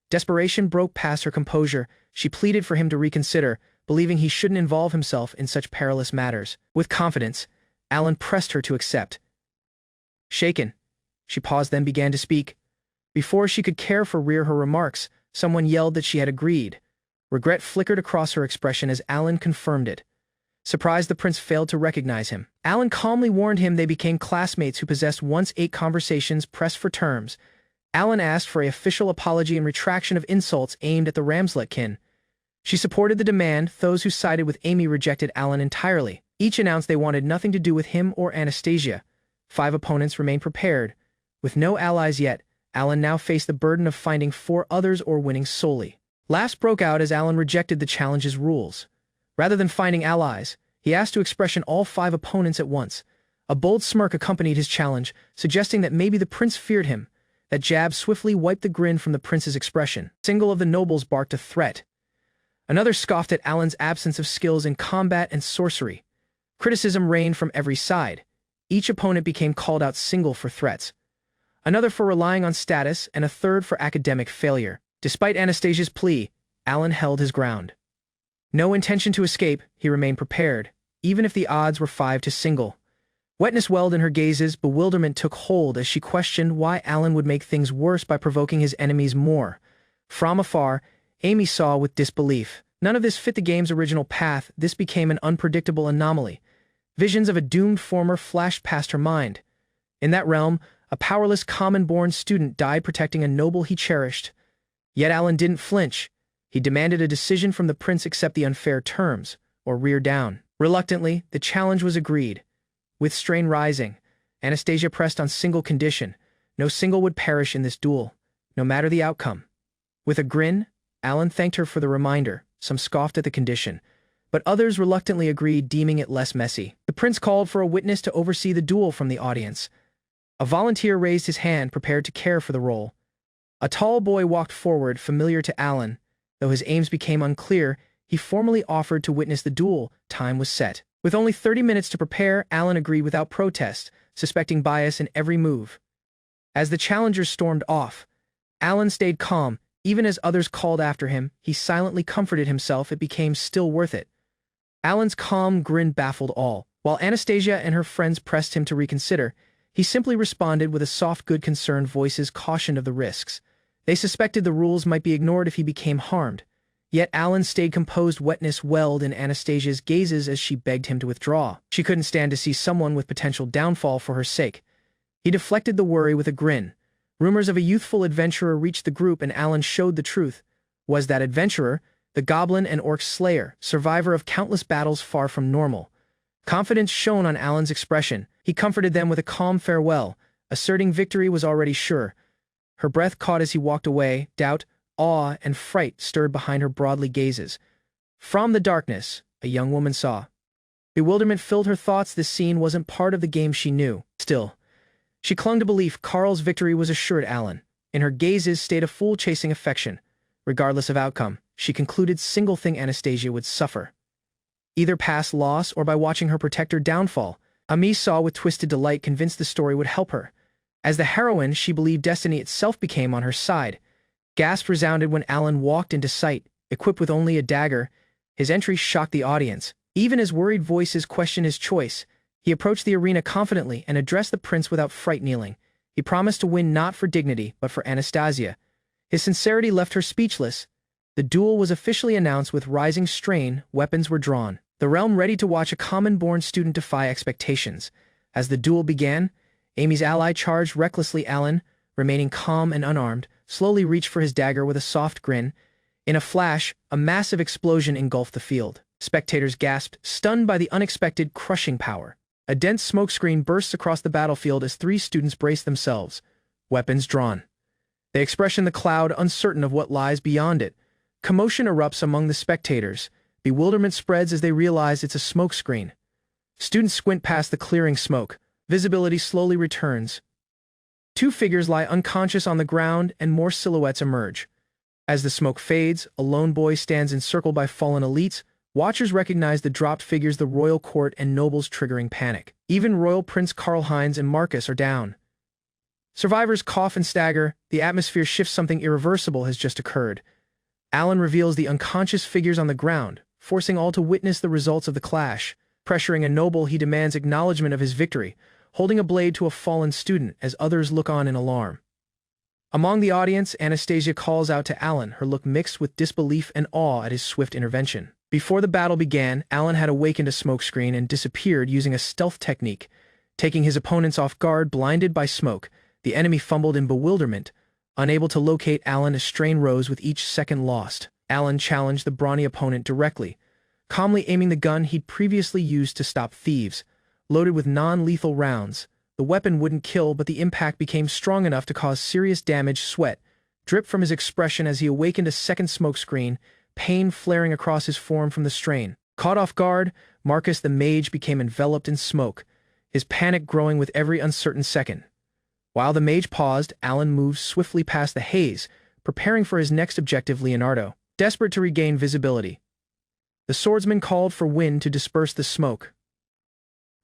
Speaker 1: Desperation broke past her composure. She pleaded for him to reconsider, believing he shouldn't involve himself in such perilous matters. With confidence, Alan pressed her to accept. Shaken, she paused, then began to speak. Before she could care for her remarks, someone yelled that she had agreed. Regret flickered across her expression as Alan confirmed it. Surprised, the prince failed to recognize him. Alan calmly warned him they became classmates who possessed once 8 conversations pressed for terms. Alan asked for an official apology and retraction of insults aimed at the Ramslet-kin. She supported the demand. Those who sided with Amy rejected Alan entirely. Each announced they wanted nothing to do with him or Anastasia. 5 opponents remained prepared. With no allies yet, Alan now faced the burden of finding 4 others or winning solely. Laughs broke out as Alan rejected the challenge's rules. Rather than finding allies, he asked to expression all 5 opponents at once. A bold smirk accompanied his challenge, suggesting that maybe the prince feared him. That jab swiftly wiped the grin from the prince's expression. A single of the nobles barked a threat. Another scoffed at Alan's absence of skills in combat and sorcery. Criticism rained from every side. Each opponent became called out single for threats, another for relying on status, and a third for academic failure. Despite Anastasia's plea, Alan held his ground. No intention to escape, he remained prepared, even if the odds were 5-0. Wetness welled in her gazes. Bewilderment took hold as she questioned why Alan would make things worse by provoking his enemies more. From afar, Amy saw with disbelief. None of this fit the game's original path. This became an unpredictable anomaly. Visions of a doomed former flashed past her mind. In that realm, a powerless common-born student died protecting a noble he cherished. Yet Alan didn't flinch. He demanded a decision from the prince: accept the unfair terms, or rear down. Reluctantly, the challenge was agreed. With strain rising, Anastasia pressed on single condition. No single would perish in this duel, no matter the outcome. With a grin, Alan thanked her for the reminder. Some scoffed at the condition, but others reluctantly agreed, deeming it less messy. The prince called for a witness to oversee the duel from the audience. A volunteer raised his hand, prepared to care for the role. A tall boy walked forward, familiar to Alan. Though his aims became unclear, he formally offered to witness the duel. Time was set. With only 30 minutes to prepare, Alan agreed without protest, suspecting bias in every move. As the challengers stormed off, Alan stayed calm. Even as others called after him, he silently comforted himself. It became still worth it. Alan's calm grin baffled all. While Anastasia and her friends pressed him to reconsider, he simply responded with a soft good. Concerned voices cautioned of the risks. They suspected the rules might be ignored if he became harmed. Yet Alan stayed composed. Wetness welled in Anastasia's gazes as she begged him to withdraw. She couldn't stand to see someone with potential downfall for her sake. He deflected the worry with a grin. Rumors of a youthful adventurer reached the group, and Alan showed the truth. Was that adventurer the goblin and orc slayer, survivor of countless battles, far from normal? Confidence shone on Alan's expression. He comforted them with a calm farewell, asserting victory was already sure. Her breath caught as he walked away. Doubt, awe, and fright stirred behind her broadly gazes. From the darkness, a young woman saw. Bewilderment filled her thoughts. This scene wasn't part of the game she knew. Still, she clung to belief. Carl's victory was assured. Alan, in her gazes, stayed a fool chasing affection. Regardless of outcome, she concluded single thing: Anastasia would suffer, either past loss or by watching her protector downfall. Amy saw with twisted delight, convinced the story would help her. As the heroine, she believed destiny itself became on her side. Gasps resounded when Alan walked into sight, equipped with only a dagger. His entry shocked the audience. Even as worried voices questioned his choice, he approached the arena confidently and addressed the prince without fright. Kneeling, he promised to win not for dignity, but for Anastasia. His sincerity left her speechless. The duel was officially announced. With rising strain, weapons were drawn. The realm ready to watch a common-born student defy expectations. As the duel began, Amy's ally charged recklessly. Alan, remaining calm and unarmed, slowly reached for his dagger with a soft grin. In a flash, a massive explosion engulfed the field. Spectators gasped, stunned by the unexpected, crushing power. A dense smokescreen bursts across the battlefield as 3 students brace themselves, weapons drawn. They expression the cloud, uncertain of what lies beyond it. Commotion erupts among the spectators. Bewilderment spreads as they realize it's a smokescreen. Students squint past the clearing smoke. Visibility slowly returns. 2 figures lie unconscious on the ground, and more silhouettes emerge. As the smoke fades, a lone boy stands encircled by fallen elites. Watchers recognize the dropped figures: the royal court and nobles, triggering panic. Even Royal Prince Karl-Heinz and Marcus are down. Survivors cough and stagger. The atmosphere shifts. Something irreversible has just occurred. Alan reveals the unconscious figures on the ground, forcing all to witness the results of the clash. Pressuring a noble, he demands acknowledgement of his victory, holding a blade to a fallen student as others look on in alarm. Among the audience, Anastasia calls out to Alan, her look mixed with disbelief and awe at his swift intervention. Before the battle began, Alan had awakened a smokescreen and disappeared using a stealth technique. Taking his opponents off guard, blinded by smoke, the enemy fumbled in bewilderment. Unable to locate Alan, a strain rose with each second lost. Alan challenged the brawny opponent directly, calmly aiming the gun he'd previously used to stop thieves. Loaded with non-lethal rounds, the weapon wouldn't kill, but the impact became strong enough to cause serious damage. Sweat dripped from his expression as he awakened a second smokescreen, pain flaring across his form from the strain. Caught off guard, Marcus the mage became enveloped in smoke, his panic growing with every uncertain second. While the mage paused, Alan moved swiftly past the haze, preparing for his next objective. Leonardo, desperate to regain visibility, the swordsman called for wind to disperse the smoke.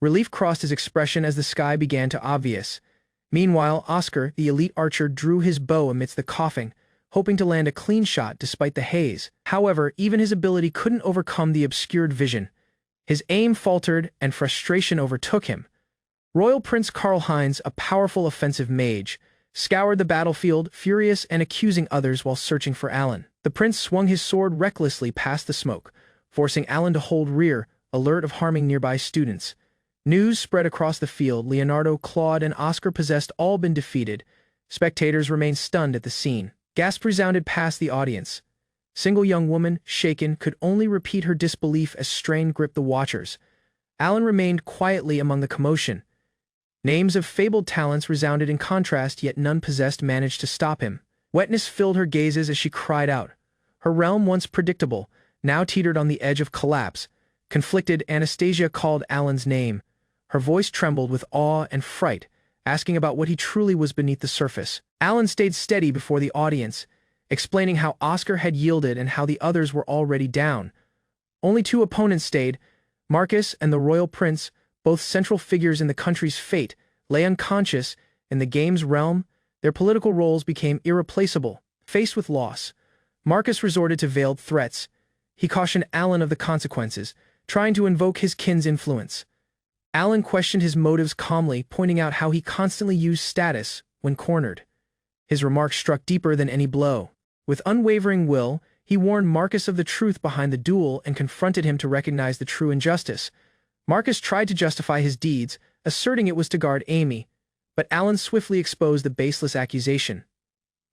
Speaker 1: Relief crossed his expression as the sky began to obvious. Meanwhile, Oscar, the elite archer, drew his bow amidst the coughing, hoping to land a clean shot despite the haze. However, even his ability couldn't overcome the obscured vision. His aim faltered and frustration overtook him. Royal Prince Karl-Heinz, a powerful offensive mage, scoured the battlefield, furious and accusing others while searching for Alan. The prince swung his sword recklessly past the smoke, forcing Alan to hold rear, alert of harming nearby students. News spread across the field. Leonardo, Claude, and Oscar possessed all been defeated. Spectators remained stunned at the scene. Gasps resounded past the audience. Single young woman, shaken, could only repeat her disbelief as strain gripped the watchers. Alan remained quietly among the commotion. Names of fabled talents resounded in contrast, yet none possessed managed to stop him. Wetness filled her gazes as she cried out. Her realm, once predictable, now teetered on the edge of collapse. Conflicted, Anastasia called Alan's name. Her voice trembled with awe and fright, asking about what he truly was beneath the surface. Alan stayed steady before the audience, explaining how Oscar had yielded and how the others were already down. Only two opponents stayed, Marcus and the royal prince, both central figures in the country's fate, lay unconscious. In the game's realm, their political roles became irreplaceable. Faced with loss, Marcus resorted to veiled threats. He cautioned Alan of the consequences, trying to invoke his kin's influence. Alan questioned his motives calmly, pointing out how he constantly used status when cornered. His remarks struck deeper than any blow. With unwavering will, he warned Marcus of the truth behind the duel and confronted him to recognize the true injustice. Marcus tried to justify his deeds, asserting it was to guard Amy, but Alan swiftly exposed the baseless accusation.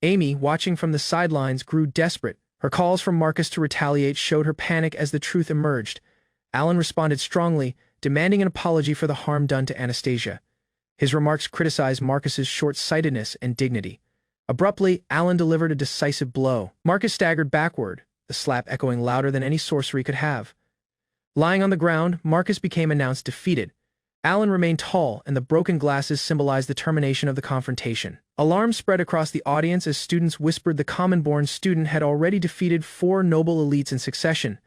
Speaker 1: Amy, watching from the sidelines, grew desperate. Her calls for Marcus to retaliate showed her panic as the truth emerged. Alan responded strongly, demanding an apology for the harm done to Anastasia. His remarks criticized Marcus's short-sightedness and dignity. Abruptly, Alan delivered a decisive blow. Marcus staggered backward, the slap echoing louder than any sorcery could have. Lying on the ground, Marcus became announced defeated. Alan remained tall, and the broken glasses symbolized the termination of the confrontation. Alarm spread across the audience as students whispered the common-born student had already defeated 4 noble elites in succession.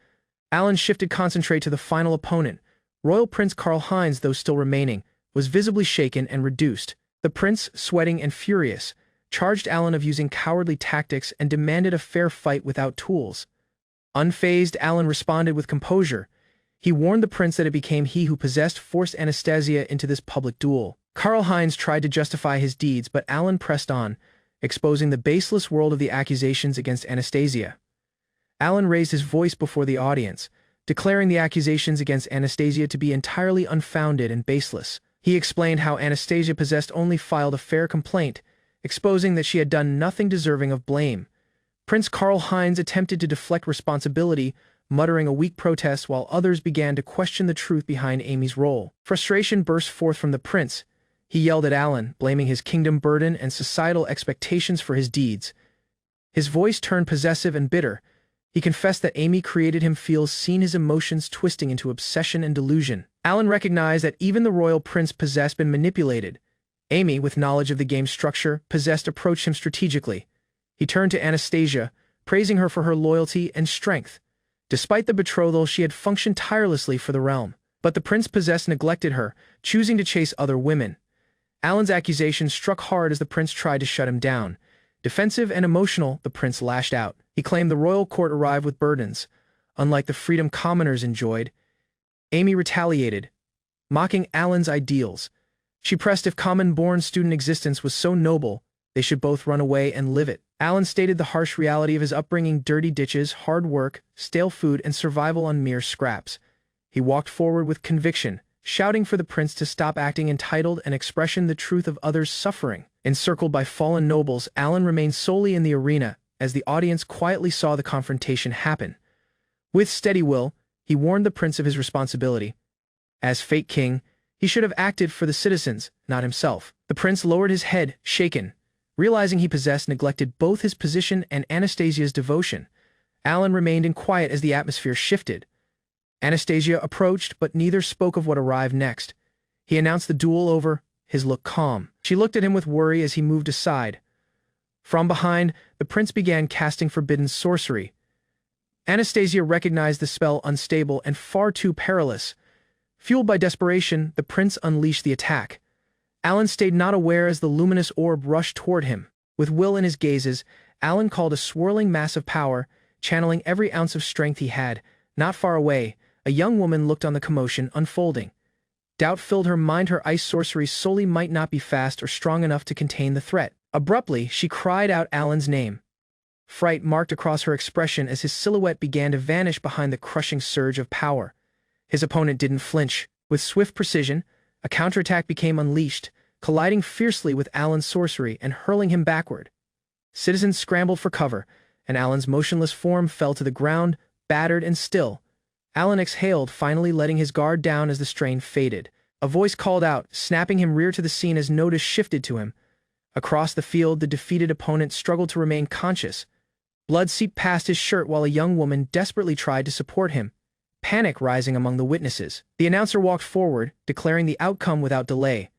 Speaker 1: Alan shifted concentrate to the final opponent. Royal Prince Karl-Heinz, though still remaining, was visibly shaken and reduced. The prince, sweating and furious, charged Alan of using cowardly tactics and demanded a fair fight without tools. Unfazed, Alan responded with composure. He warned the prince that it became he who forced Anastasia into this public duel. Karl-Heinz tried to justify his deeds, but Alan pressed on, exposing the baseless world of the accusations against Anastasia. Alan raised his voice before the audience, declaring the accusations against Anastasia to be entirely unfounded and baseless. He explained how Anastasia only filed a fair complaint, exposing that she had done nothing deserving of blame. Prince Karl-Heinz attempted to deflect responsibility, muttering a weak protest while others began to question the truth behind Amy's role. Frustration burst forth from the prince. He yelled at Alan, blaming his kingdom burden and societal expectations for his deeds. His voice turned possessive and bitter. He confessed that Amy created him feel seen, his emotions twisting into obsession and delusion. Alan recognized that even the royal prince been manipulated. Amy, with knowledge of the game's structure, approached him strategically. He turned to Anastasia, praising her for her loyalty and strength. Despite the betrothal, she had functioned tirelessly for the realm. But the prince neglected her, choosing to chase other women. Alan's accusations struck hard as the prince tried to shut him down. Defensive and emotional, the prince lashed out. He claimed the royal court arrived with burdens, unlike the freedom commoners enjoyed. Amy retaliated, mocking Alan's ideals. She pressed if common-born student existence was so noble, They should both run away and live it. Alan stated the harsh reality of his upbringing: dirty ditches, hard work, stale food, and survival on mere scraps. He walked forward with conviction, shouting for the prince to stop acting entitled and expressing the truth of others' suffering. Encircled by fallen nobles, Alan remained solely in the arena as the audience quietly saw the confrontation happen. With steady will, he warned the prince of his responsibility. As Fate King, he should have acted for the citizens, not himself. The prince lowered his head, shaken, realizing he neglected both his position and Anastasia's devotion. Alan remained in quiet as the atmosphere shifted. Anastasia approached, but neither spoke of what arrived next. He announced the duel over, his look calm. She looked at him with worry as he moved aside. From behind, the prince began casting forbidden sorcery. Anastasia recognized the spell unstable and far too perilous. Fueled by desperation, the prince unleashed the attack. Alan stayed not aware as the luminous orb rushed toward him. With will in his gazes, Alan called a swirling mass of power, channeling every ounce of strength he had. Not far away, a young woman looked on the commotion unfolding. Doubt filled her mind. Her ice sorcery solely might not be fast or strong enough to contain the threat. Abruptly, she cried out Alan's name. Fright marked across her expression as his silhouette began to vanish behind the crushing surge of power. His opponent didn't flinch. With swift precision, a counterattack became unleashed, colliding fiercely with Alan's sorcery and hurling him backward. Citizens scrambled for cover, and Alan's motionless form fell to the ground, battered and still. Alan exhaled, finally letting his guard down as the strain faded. A voice called out, snapping him rear to the scene as notice shifted to him. Across the field, the defeated opponent struggled to remain conscious. Blood seeped past his shirt while a young woman desperately tried to support him, panic rising among the witnesses. The announcer walked forward, declaring the outcome without delay.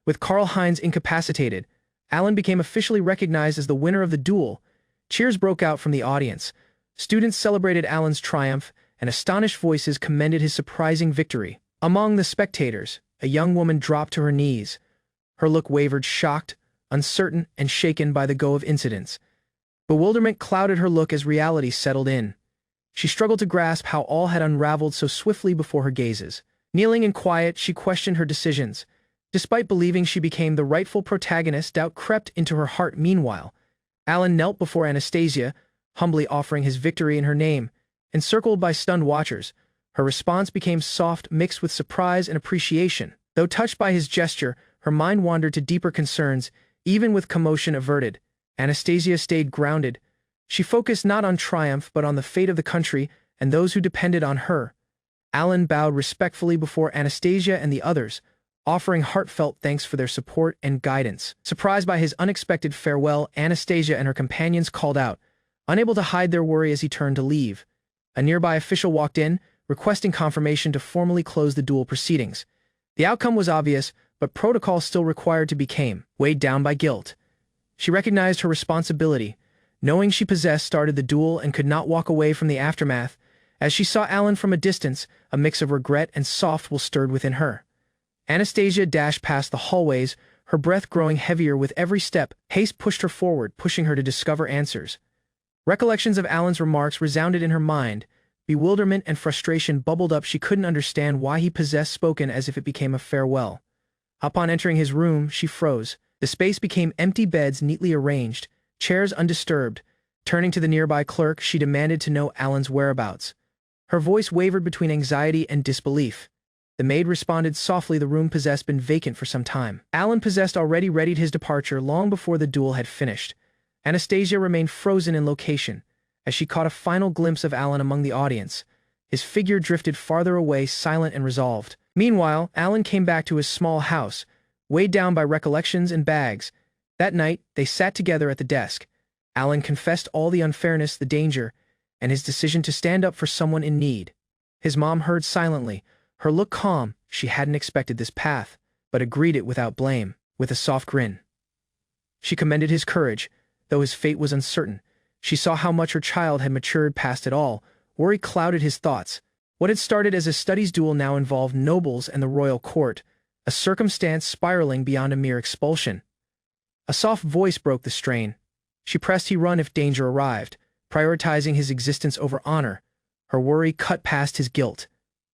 Speaker 1: With Karl-Heinz incapacitated, Alan became officially recognized as the winner of the duel. Cheers broke out from the audience. Students celebrated Alan's triumph, and astonished voices commended his surprising victory. Among the spectators, a young woman dropped to her knees. Her look wavered, shocked, uncertain, and shaken by the go of incidents. Bewilderment clouded her look as reality settled in. She struggled to grasp how all had unraveled so swiftly before her gazes. Kneeling in quiet, she questioned her decisions. Despite believing she became the rightful protagonist, doubt crept into her heart. Meanwhile, Alan knelt before Anastasia, humbly offering his victory in her name. Encircled by stunned watchers, her response became soft, mixed with surprise and appreciation. Though touched by his gesture, her mind wandered to deeper concerns. Even with commotion averted, Anastasia stayed grounded. She focused not on triumph but on the fate of the country and those who depended on her. Alan bowed respectfully before Anastasia and the others, offering heartfelt thanks for their support and guidance. Surprised by his unexpected farewell, Anastasia and her companions called out, unable to hide their worry as he turned to leave. A nearby official walked in, requesting confirmation to formally close the duel proceedings. The outcome was obvious, but protocol still required to be came. Weighed down by guilt, she recognized her responsibility. Knowing she started the duel and could not walk away from the aftermath. As she saw Alan from a distance, a mix of regret and soft will stirred within her. Anastasia dashed past the hallways, her breath growing heavier with every step. Haste pushed her forward, pushing her to discover answers. Recollections of Alan's remarks resounded in her mind. Bewilderment and frustration bubbled up. She couldn't understand why he spoken as if it became a farewell. Upon entering his room, she froze. The space became empty, beds neatly arranged, chairs undisturbed. Turning to the nearby clerk, she demanded to know Alan's whereabouts. Her voice wavered between anxiety and disbelief. The maid responded softly, the room been vacant for some time. Alan already readied his departure long before the duel had finished. Anastasia remained frozen in location, as she caught a final glimpse of Alan among the audience. His figure drifted farther away, silent and resolved. Meanwhile, Alan came back to his small house, weighed down by recollections and bags. That night, they sat together at the desk. Alan confessed all the unfairness, the danger, and his decision to stand up for someone in need. His mom heard silently, her look calm. She hadn't expected this path, but agreed it without blame, with a soft grin. She commended his courage, though his fate was uncertain. She saw how much her child had matured past it all. Worry clouded his thoughts. What had started as a studies duel now involved nobles and the royal court, a circumstance spiraling beyond a mere expulsion. A soft voice broke the strain. She pressed he run if danger arrived, prioritizing his existence over honor. Her worry cut past his guilt.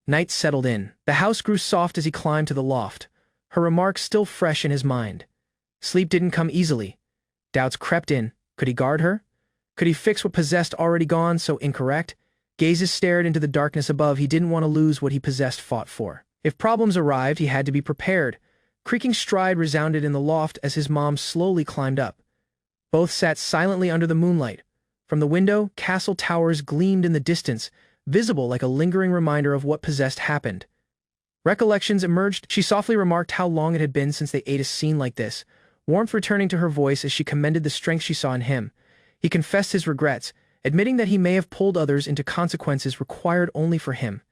Speaker 1: Night settled in. The house grew soft as he climbed to the loft, her remarks still fresh in his mind. Sleep didn't come easily. Doubts crept in. Could he guard her? Could he fix what possessed already gone so incorrect? Gazes stared into the darkness above. He didn't want to lose what he possessed fought for. If problems arrived, he had to be prepared. Creaking stride resounded in the loft as his mom slowly climbed up. Both sat silently under the moonlight. From the window, castle towers gleamed in the distance, visible like a lingering reminder of what possessed happened. Recollections emerged. She softly remarked how long it had been since they ate a scene like this, warmth returning to her voice as she commended the strength she saw in him. He confessed his regrets, admitting that he may have pulled others into consequences required only for him.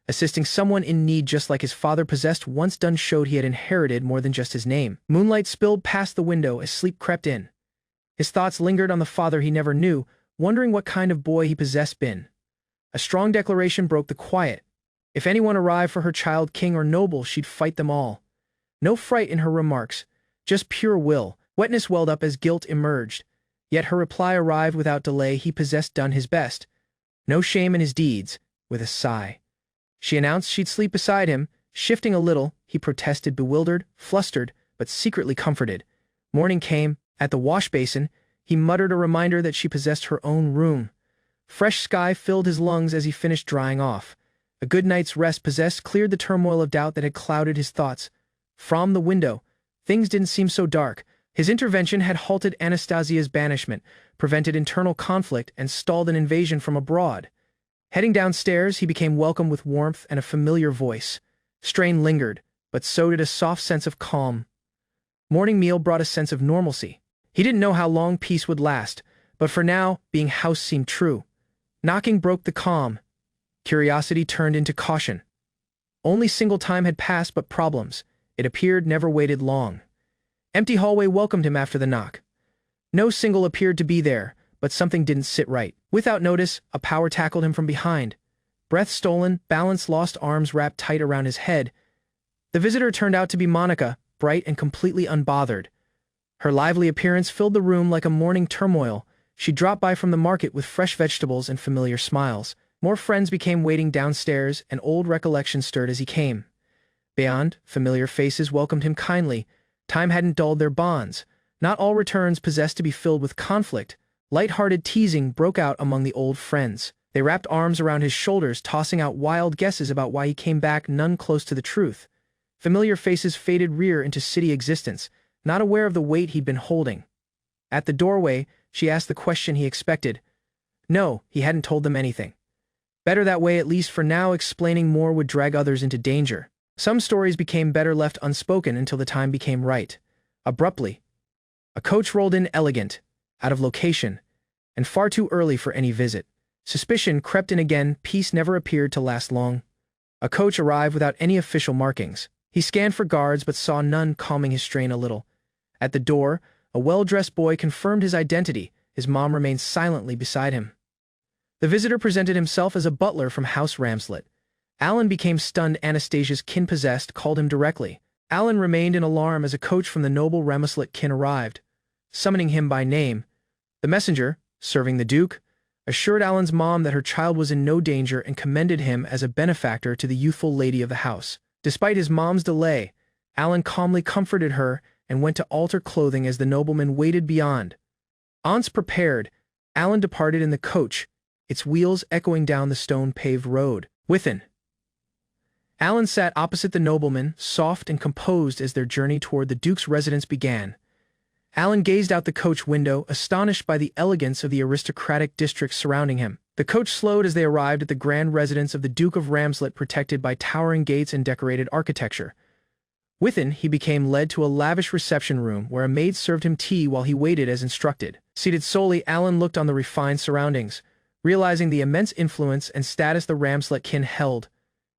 Speaker 1: Assisting someone in need just like his father possessed once done showed he had inherited more than just his name. Moonlight spilled past the window as sleep crept in. His thoughts lingered on the father he never knew, wondering what kind of boy he possessed been. A strong declaration broke the quiet. If anyone arrived for her child, king or noble, she'd fight them all. No fright in her remarks, just pure will. Wetness welled up as guilt emerged. Yet her reply arrived without delay. He possessed done his best. No shame in his deeds, with a sigh. She announced she'd sleep beside him, shifting a little. He protested, bewildered, flustered, but secretly comforted. Morning came. At the wash basin, he muttered a reminder that she possessed her own room. Fresh sky filled his lungs as he finished drying off. A good night's rest possessed cleared the turmoil of doubt that had clouded his thoughts. From the window, things didn't seem so dark. His intervention had halted Anastasia's banishment, prevented internal conflict, and stalled an invasion from abroad. Heading downstairs, he became welcomed with warmth and a familiar voice. Strain lingered, but so did a soft sense of calm. Morning meal brought a sense of normalcy. He didn't know how long peace would last, but for now, being house seemed true. Knocking broke the calm. Curiosity turned into caution. Only single time had passed, but problems, it appeared, never waited long. Empty hallway welcomed him after the knock. No single appeared to be there, but something didn't sit right. Without notice, a power tackled him from behind. Breath stolen, balance lost, arms wrapped tight around his head. The visitor turned out to be Monica, bright and completely unbothered. Her lively appearance filled the room like a morning turmoil. She dropped by from the market with fresh vegetables and familiar smiles. More friends became waiting downstairs, and old recollections stirred as he came. Beyond, familiar faces welcomed him kindly. Time hadn't dulled their bonds. Not all returns possessed to be filled with conflict. Light-hearted teasing broke out among the old friends. They wrapped arms around his shoulders, tossing out wild guesses about why he came back, none close to the truth. Familiar faces faded rear into city existence, not aware of the weight he'd been holding. At the doorway, she asked the question he expected. No, he hadn't told them anything. Better that way, at least for now. Explaining more would drag others into danger. Some stories became better left unspoken until the time became right. Abruptly, a coach rolled in, elegant, out of location, and far too early for any visit. Suspicion crept in again. Peace never appeared to last long. A coach arrived without any official markings. He scanned for guards but saw none, calming his strain a little. At the door, a well-dressed boy confirmed his identity. His mom remained silently beside him. The visitor presented himself as a butler from House Ramslet. Alan became stunned. Anastasia's kin possessed called him directly. Alan remained in alarm as a coach from the noble Ramslet kin arrived, summoning him by name. The messenger, serving the Duke, assured Alan's mom that her child was in no danger and commended him as a benefactor to the youthful lady of the house. Despite his mom's delay, Alan calmly comforted her and went to alter clothing as the nobleman waited beyond. Aunts prepared, Alan departed in the coach, its wheels echoing down the stone-paved road. Within, Alan sat opposite the nobleman, soft and composed as their journey toward the Duke's residence began. Alan gazed out the coach window, astonished by the elegance of the aristocratic district surrounding him. The coach slowed as they arrived at the grand residence of the Duke of Ramslet, protected by towering gates and decorated architecture. Within, he became led to a lavish reception room where a maid served him tea while he waited as instructed. Seated solely, Alan looked on the refined surroundings, realizing the immense influence and status the Ramslet kin held.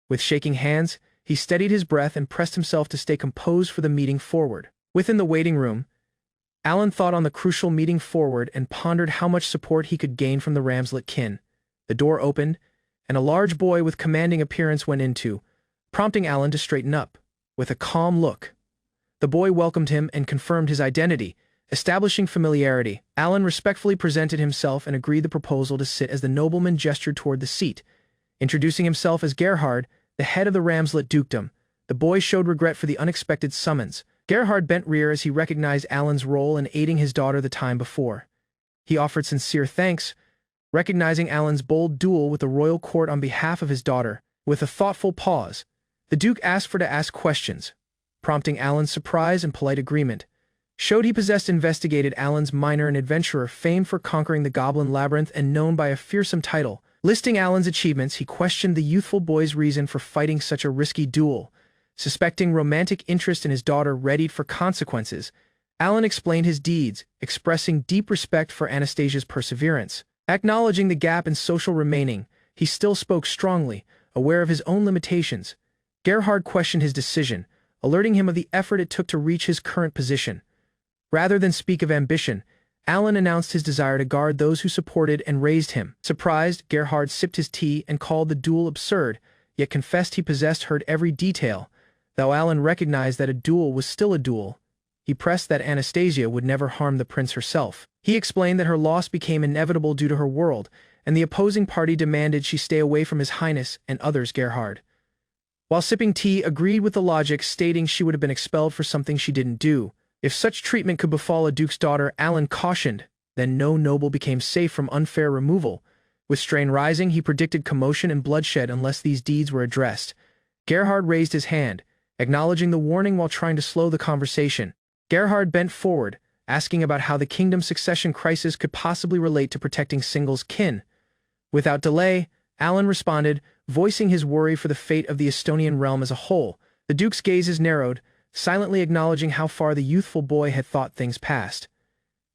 Speaker 1: With shaking hands, he steadied his breath and pressed himself to stay composed for the meeting forward. Within the waiting room, Alan thought on the crucial meeting forward and pondered how much support he could gain from the Ramslet kin. The door opened, and a large boy with commanding appearance went into, prompting Alan to straighten up. With a calm look, the boy welcomed him and confirmed his identity, establishing familiarity. Alan respectfully presented himself and agreed the proposal to sit as the nobleman gestured toward the seat. Introducing himself as Gerhard, the head of the Ramslet dukedom, the boy showed regret for the unexpected summons, Gerhard bent rear as he recognized Alan's role in aiding his daughter the time before. He offered sincere thanks, recognizing Alan's bold duel with the royal court on behalf of his daughter. With a thoughtful pause, the Duke asked to ask questions, prompting Alan's surprise and polite agreement. Showed he possessed investigated Alan's miner and adventurer famed for conquering the Goblin Labyrinth and known by a fearsome title. Listing Alan's achievements, he questioned the youthful boy's reason for fighting such a risky duel. Suspecting romantic interest in his daughter readied for consequences, Alan explained his deeds, expressing deep respect for Anastasia's perseverance. Acknowledging the gap in social remaining, he still spoke strongly, aware of his own limitations. Gerhard questioned his decision, alerting him of the effort it took to reach his current position. Rather than speak of ambition, Alan announced his desire to guard those who supported and raised him. Surprised, Gerhard sipped his tea and called the duel absurd, yet confessed he heard every detail. Though Alan recognized that a duel was still a duel, he pressed that Anastasia would never harm the prince herself. He explained that her loss became inevitable due to her world, and the opposing party demanded she stay away from His Highness and others. Gerhard, while sipping tea, agreed with the logic, stating she would have been expelled for something she didn't do. If such treatment could befall a duke's daughter, Alan cautioned, then no noble became safe from unfair removal. With strain rising, he predicted commotion and bloodshed unless these deeds were addressed. Gerhard raised his hand, acknowledging the warning while trying to slow the conversation. Gerhard bent forward, asking about how the kingdom's succession crisis could possibly relate to protecting Single's kin. Without delay, Alan responded, voicing his worry for the fate of the Estonian realm as a whole. The duke's gazes narrowed, silently acknowledging how far the youthful boy had thought things past.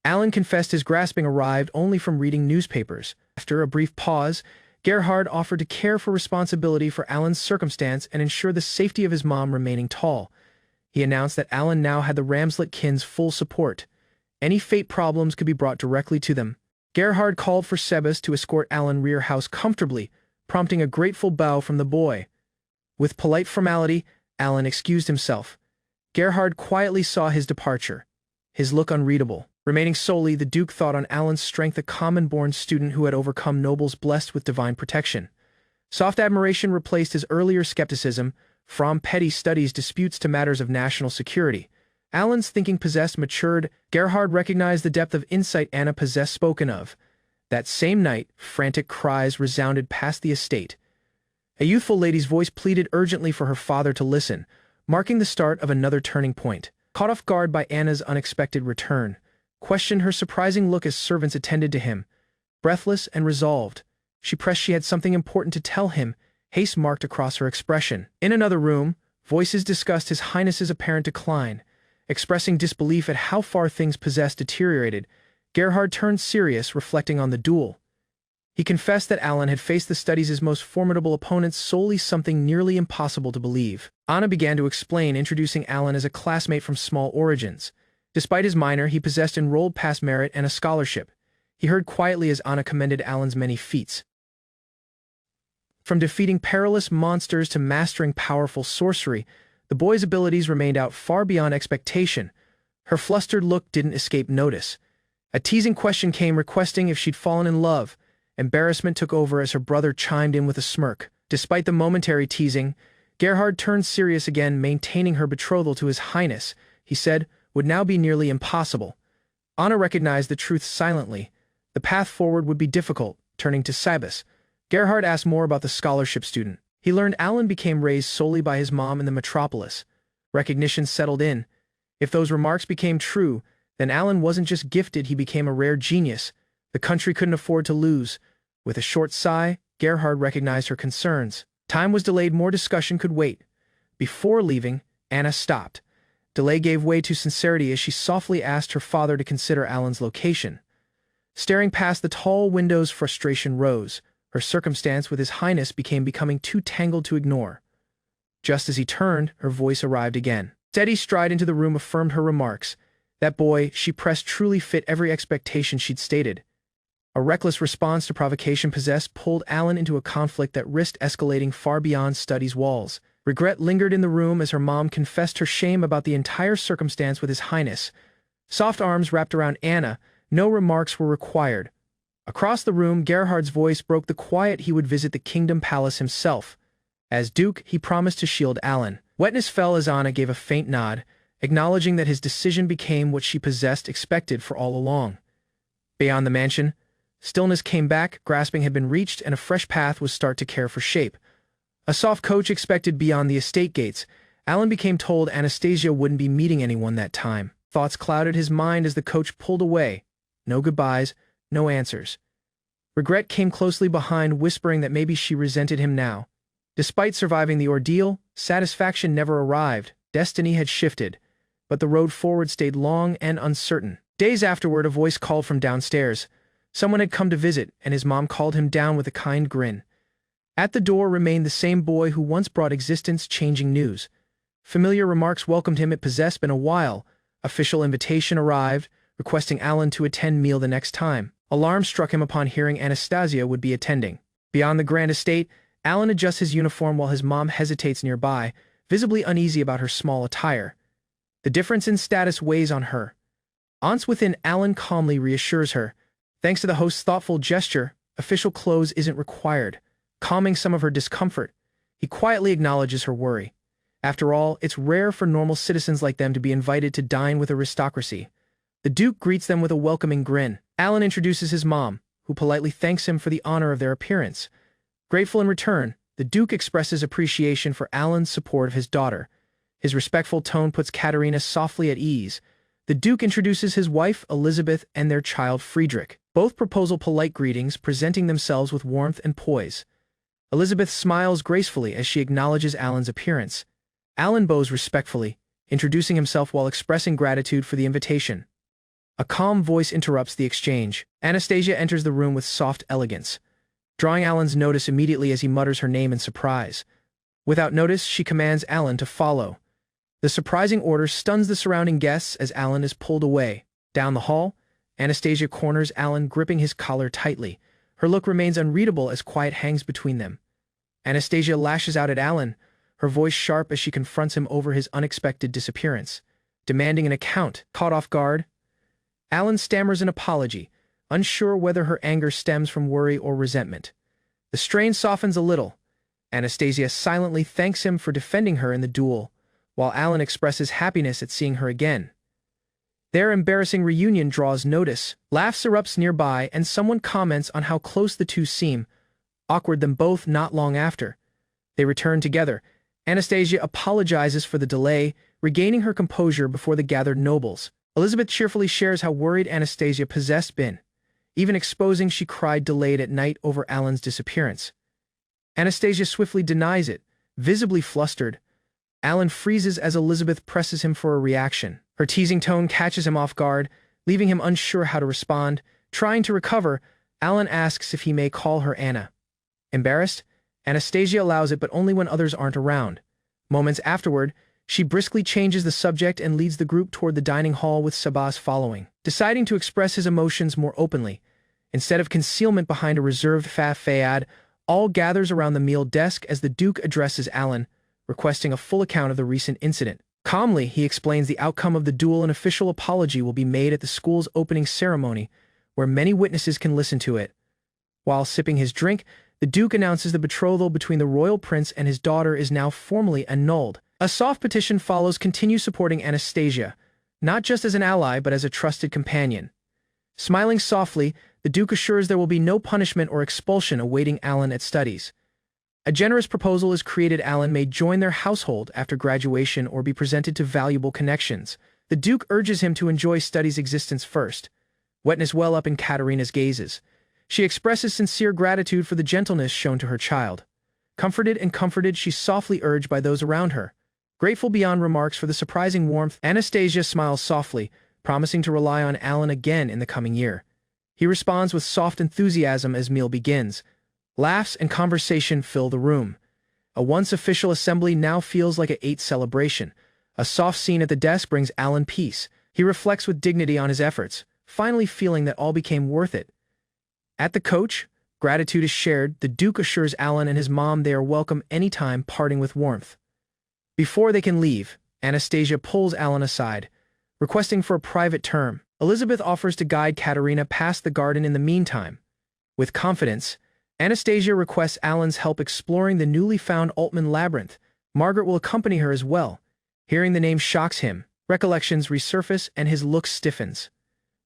Speaker 1: Alan confessed his grasping arrived only from reading newspapers. After a brief pause, Gerhard offered to care for responsibility for Alan's circumstance and ensure the safety of his mom remaining tall. He announced that Alan now had the Ramslet kin's full support. Any fate problems could be brought directly to them. Gerhard called for Sebas to escort Alan rear house comfortably, prompting a grateful bow from the boy. With polite formality, Alan excused himself. Gerhard quietly saw his departure, his look unreadable. Remaining solely, the Duke thought on Alan's strength, a common-born student who had overcome nobles blessed with divine protection. Soft admiration replaced his earlier skepticism, from petty studies disputes to matters of national security. Alan's thinking matured. Gerhard recognized the depth of insight Anna possessed spoken of. That same night, frantic cries resounded past the estate. A youthful lady's voice pleaded urgently for her father to listen, marking the start of another turning point. Caught off guard by Anna's unexpected return, questioned her surprising look as servants attended to him. Breathless and resolved, she pressed she had something important to tell him, haste marked across her expression. In another room, voices discussed His Highness's apparent decline. Expressing disbelief at how far things deteriorated, Gerhard turned serious, reflecting on the duel. He confessed that Alan had faced the studies' most formidable opponents solely something nearly impossible to believe. Anna began to explain, introducing Alan as a classmate from small origins. Despite his minor, he possessed enrolled past merit and a scholarship. He heard quietly as Anna commended Alan's many feats. From defeating perilous monsters to mastering powerful sorcery, the boy's abilities remained out far beyond expectation. Her flustered look didn't escape notice. A teasing question came, requesting if she'd fallen in love. Embarrassment took over as her brother chimed in with a smirk. Despite the momentary teasing, Gerhard turned serious again, maintaining her betrothal to His Highness, he said, would now be nearly impossible. Anna recognized the truth silently. The path forward would be difficult. Turning to Sebas, Gerhard asked more about the scholarship student. He learned Alan became raised solely by his mom in the metropolis. Recognition settled in. If those remarks became true, then Alan wasn't just gifted, he became a rare genius. The country couldn't afford to lose. With a short sigh, Gerhard recognized her concerns. Time was delayed, more discussion could wait. Before leaving, Anna stopped. Delay gave way to sincerity as she softly asked her father to consider Alan's location. Staring past the tall windows, frustration rose. Her circumstance with His Highness becoming too tangled to ignore. Just as he turned, her voice arrived again. Steady stride into the room affirmed her remarks. That boy, she pressed, truly fit every expectation she'd stated. A reckless response to provocation pulled Alan into a conflict that risked escalating far beyond study's walls. Regret lingered in the room as her mom confessed her shame about the entire circumstance with His Highness. Soft arms wrapped around Anna, no remarks were required. Across the room, Gerhard's voice broke the quiet. He would visit the kingdom palace himself. As Duke, he promised to shield Alan. Wetness fell as Anna gave a faint nod, acknowledging that his decision became what she possessed expected for all along. Beyond the mansion, stillness came back, grasping had been reached, and a fresh path was start to care for shape. A soft coach expected beyond the estate gates. Alan became told Anastasia wouldn't be meeting anyone that time. Thoughts clouded his mind as the coach pulled away. No goodbyes, no answers. Regret came closely behind, whispering that maybe she resented him now. Despite surviving the ordeal, satisfaction never arrived. Destiny had shifted, but the road forward stayed long and uncertain. Days afterward, a voice called from downstairs. Someone had come to visit, and his mom called him down with a kind grin. At the door remained the same boy who once brought existence-changing news. Familiar remarks welcomed him. It possessed been a while. Official invitation arrived, requesting Alan to attend meal the next time. Alarm struck him upon hearing Anastasia would be attending. Beyond the grand estate, Alan adjusts his uniform while his mom hesitates nearby, visibly uneasy about her small attire. The difference in status weighs on her. Aunts within, Alan calmly reassures her. Thanks to the host's thoughtful gesture, official clothes isn't required. Calming some of her discomfort, he quietly acknowledges her worry. After all, it's rare for normal citizens like them to be invited to dine with aristocracy. The Duke greets them with a welcoming grin. Alan introduces his mom, who politely thanks him for the honor of their appearance. Grateful in return, the Duke expresses appreciation for Alan's support of his daughter. His respectful tone puts Katerina softly at ease. The Duke introduces his wife, Elizabeth, and their child, Friedrich. Both propose polite greetings, presenting themselves with warmth and poise. Elizabeth smiles gracefully as she acknowledges Alan's appearance. Alan bows respectfully, introducing himself while expressing gratitude for the invitation. A calm voice interrupts the exchange. Anastasia enters the room with soft elegance, drawing Alan's notice immediately as he mutters her name in surprise. Without notice, she commands Alan to follow. The surprising order stuns the surrounding guests as Alan is pulled away. Down the hall, Anastasia corners Alan, gripping his collar tightly. Her look remains unreadable as quiet hangs between them. Anastasia lashes out at Alan, her voice sharp as she confronts him over his unexpected disappearance, demanding an account. Caught off guard, Alan stammers an apology, unsure whether her anger stems from worry or resentment. The strain softens a little. Anastasia silently thanks him for defending her in the duel, while Alan expresses happiness at seeing her again. Their embarrassing reunion draws notice. Laughs erupts nearby, and someone comments on how close the two seem. Awkward them both not long after. They return together. Anastasia apologizes for the delay, regaining her composure before the gathered nobles. Elizabeth cheerfully shares how worried Anastasia possessed been, even exposing she cried delayed at night over Alan's disappearance. Anastasia swiftly denies it, visibly flustered. Alan freezes as Elizabeth presses him for a reaction. Her teasing tone catches him off guard, leaving him unsure how to respond. Trying to recover, Alan asks if he may call her Anna. Embarrassed, Anastasia allows it, but only when others aren't around. Moments afterward, she briskly changes the subject and leads the group toward the dining hall, with Sabas following. Deciding to express his emotions more openly, instead of concealment behind a reserved facade, all gathers around the meal desk as the Duke addresses Alan, requesting a full account of the recent incident. Calmly, he explains the outcome of the duel. An official apology will be made at the school's opening ceremony, where many witnesses can listen to it. While sipping his drink, the Duke announces the betrothal between the royal prince and his daughter is now formally annulled. A soft petition follows. Continue supporting Anastasia, not just as an ally but as a trusted companion. Smiling softly, the Duke assures there will be no punishment or expulsion awaiting Alan at studies. A generous proposal is created. Alan may join their household after graduation or be presented to valuable connections. The Duke urges him to enjoy studies' existence first. Wetness well up in Katerina's gazes. She expresses sincere gratitude for the gentleness shown to her child. Comforted, she's softly urged by those around her. Grateful beyond remarks for the surprising warmth, Anastasia smiles softly, promising to rely on Alan again in the coming year. He responds with soft enthusiasm as meal begins. Laughs and conversation fill the room. A once official assembly now feels like a celebration. A soft scene at the desk brings Alan peace. He reflects with dignity on his efforts, finally feeling that all became worth it. At the coach, gratitude is shared. The Duke assures Alan and his mom they are welcome anytime, parting with warmth. Before they can leave, Anastasia pulls Alan aside, requesting for a private term. Elizabeth offers to guide Katerina past the garden in the meantime. With confidence, Anastasia requests Alan's help exploring the newly found Altman labyrinth. Margaret will accompany her as well. Hearing the name shocks him, Recollections resurface and his look stiffens.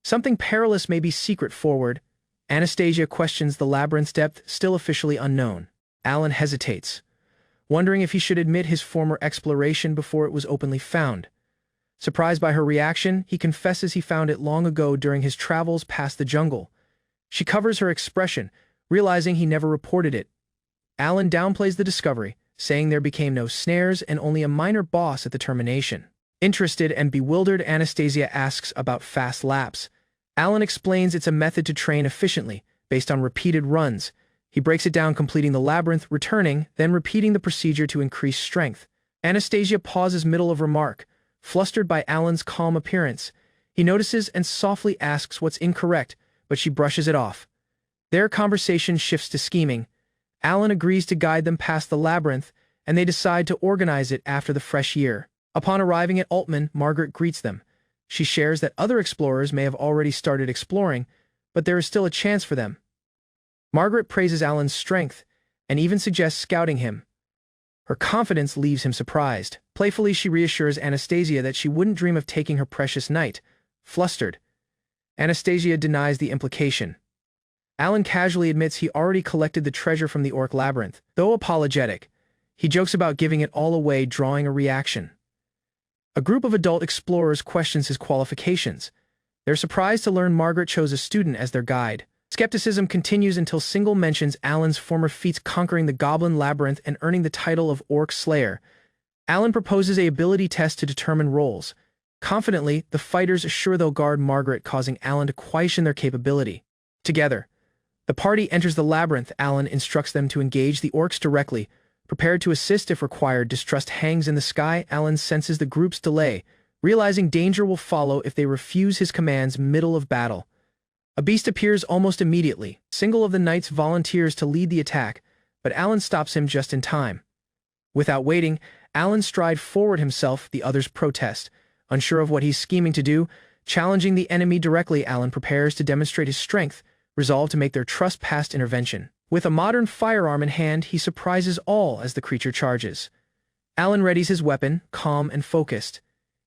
Speaker 1: Something perilous may be secret forward. Anastasia questions the labyrinth's depth, still officially unknown. Alan hesitates, wondering if he should admit his former exploration before it was openly found. Surprised by her reaction, he confesses he found it long ago during his travels past the jungle. She covers her expression, realizing he never reported it. Alan downplays the discovery, saying there became no snares and only a minor boss at the termination. Interested and bewildered, Anastasia asks about fast laps. Alan explains it's a method to train efficiently, based on repeated runs. He breaks it down, completing the labyrinth, returning, then repeating the procedure to increase strength. Anastasia pauses middle of remark, flustered by Alan's calm appearance. He notices and softly asks what's incorrect, but she brushes it off. Their conversation shifts to scheming. Alan agrees to guide them past the labyrinth, and they decide to organize it after the fresh year. Upon arriving at Altman, Margaret greets them. She shares that other explorers may have already started exploring, but there is still a chance for them. Margaret praises Alan's strength, and even suggests scouting him. Her confidence leaves him surprised. Playfully, she reassures Anastasia that she wouldn't dream of taking her precious knight. Flustered, Anastasia denies the implication. Alan casually admits he already collected the treasure from the Orc Labyrinth. Though apologetic, he jokes about giving it all away, drawing a reaction. A group of adult explorers questions his qualifications. They're surprised to learn Margaret chose a student as their guide. Skepticism continues until Single mentions Alan's former feats conquering the Goblin Labyrinth and earning the title of Orc Slayer. Alan proposes an ability test to determine roles. Confidently, the fighters assure they'll guard Margaret, causing Alan to question their capability. Together, the party enters the labyrinth. Alan instructs them to engage the orcs directly. Prepared to assist if required, distrust hangs in the sky. Alan senses the group's delay, realizing danger will follow if they refuse his commands middle of battle. A beast appears almost immediately. Single of the knights volunteers to lead the attack, but Alan stops him just in time. Without waiting, Alan strides forward himself. The others protest. Unsure of what he's scheming to do, challenging the enemy directly, Alan prepares to demonstrate his strength, resolved to make their trust past intervention. With a modern firearm in hand, he surprises all as the creature charges. Alan readies his weapon, calm and focused.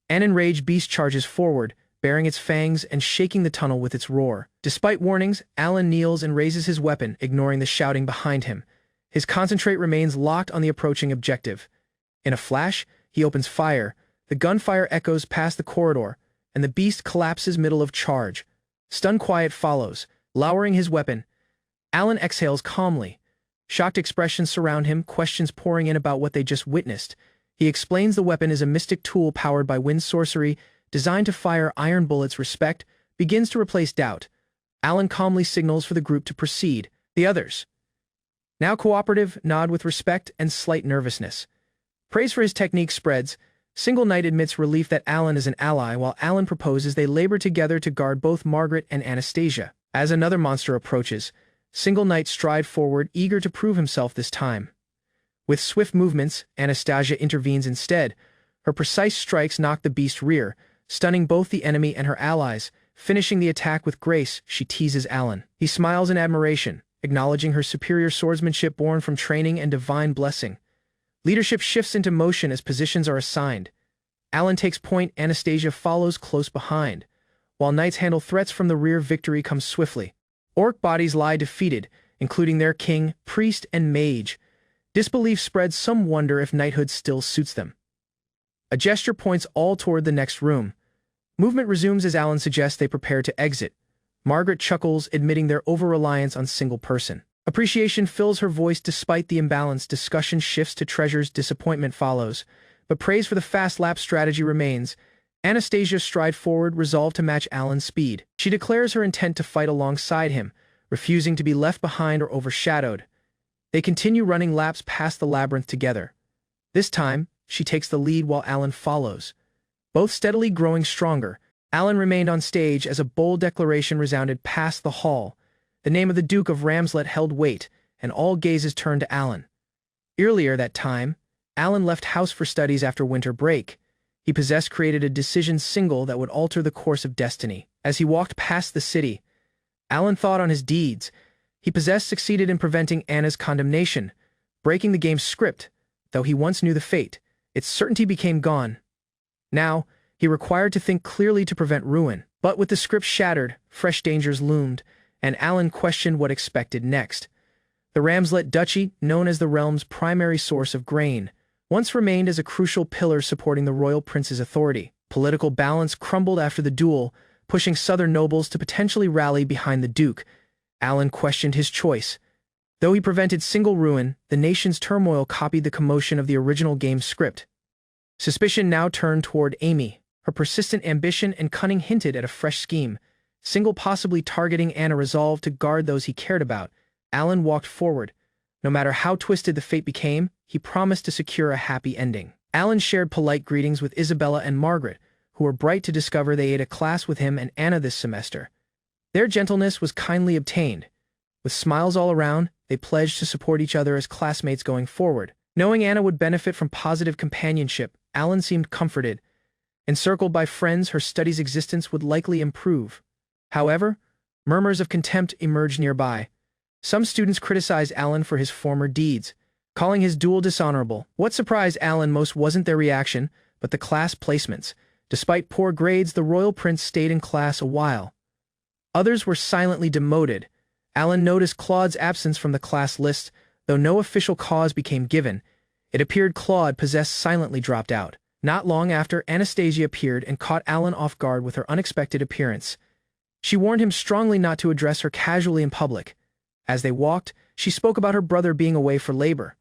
Speaker 1: An enraged beast charges forward, baring its fangs and shaking the tunnel with its roar. Despite warnings, Alan kneels and raises his weapon, ignoring the shouting behind him. His concentrate remains locked on the approaching objective. In a flash, he opens fire. The gunfire echoes past the corridor, and the beast collapses middle of charge. Stunned quiet follows, lowering his weapon. Alan exhales calmly. Shocked expressions surround him, questions pouring in about what they just witnessed. He explains the weapon is a mystic tool powered by wind sorcery, designed to fire iron bullets. Respect begins to replace doubt. Alan calmly signals for the group to proceed. The others, now cooperative, nod with respect and slight nervousness. Praise for his technique spreads. Single Knight admits relief that Alan is an ally, while Alan proposes they labor together to guard both Margaret and Anastasia. As another monster approaches, Single Knight strides forward, eager to prove himself this time. With swift movements, Anastasia intervenes instead. Her precise strikes knock the beast rear, stunning both the enemy and her allies. Finishing the attack with grace, she teases Alan. He smiles in admiration, acknowledging her superior swordsmanship born from training and divine blessing. Leadership shifts into motion as positions are assigned. Alan takes point, Anastasia follows close behind. While knights handle threats from the rear, victory comes swiftly. Orc bodies lie defeated, including their king, priest, and mage. Disbelief spreads, some wonder if knighthood still suits them. A gesture points all toward the next room. Movement resumes as Alan suggests they prepare to exit. Margaret chuckles, admitting their over-reliance on single person. Appreciation fills her voice despite the imbalance. Discussion shifts to treasures. Disappointment follows, but praise for the fast lap strategy remains. Anastasia strides forward, resolved to match Alan's speed. She declares her intent to fight alongside him, refusing to be left behind or overshadowed. They continue running laps past the labyrinth together. This time, she takes the lead while Alan follows. Both steadily growing stronger, Alan remained on stage as a bold declaration resounded past the hall. The name of the Duke of Ramslet held weight, and all gazes turned to Alan. Earlier that time, Alan left house for studies after winter break. He created a decision single that would alter the course of destiny. As he walked past the city, Alan thought on his deeds. He succeeded in preventing Anna's condemnation, breaking the game's script. Though he once knew the fate, its certainty became gone. Now, He required to think clearly to prevent ruin. But with the script shattered, fresh dangers loomed, and Alan questioned what expected next. The Ramslet Duchy, known as the realm's primary source of grain, once remained as a crucial pillar supporting the royal prince's authority. Political balance crumbled after the duel, pushing southern nobles to potentially rally behind the duke. Alan questioned his choice. Though he prevented single ruin, the nation's turmoil copied the commotion of the original game's script. Suspicion now turned toward Amy. Her persistent ambition and cunning hinted at a fresh scheme, single possibly targeting Anna. Resolved to guard those he cared about, Alan walked forward. No matter how twisted the fate became, he promised to secure a happy ending. Alan shared polite greetings with Isabella and Margaret, who were bright to discover they ate a class with him and Anna this semester. Their gentleness was kindly obtained. With smiles all around, they pledged to support each other as classmates going forward. Knowing Anna would benefit from positive companionship, Alan seemed comforted. Encircled by friends, her study's existence would likely improve. However, murmurs of contempt emerged nearby. Some students criticized Alan for his former deeds, calling his duel dishonorable. What surprised Alan most wasn't their reaction, but the class placements. Despite poor grades, the royal prince stayed in class a while. Others were silently demoted. Alan noticed Claude's absence from the class list, though no official cause became given. It appeared Claude, possessed, silently dropped out. Not long after, Anastasia appeared and caught Alan off guard with her unexpected appearance. She warned him strongly not to address her casually in public. As they walked, she spoke about her brother being away for labor.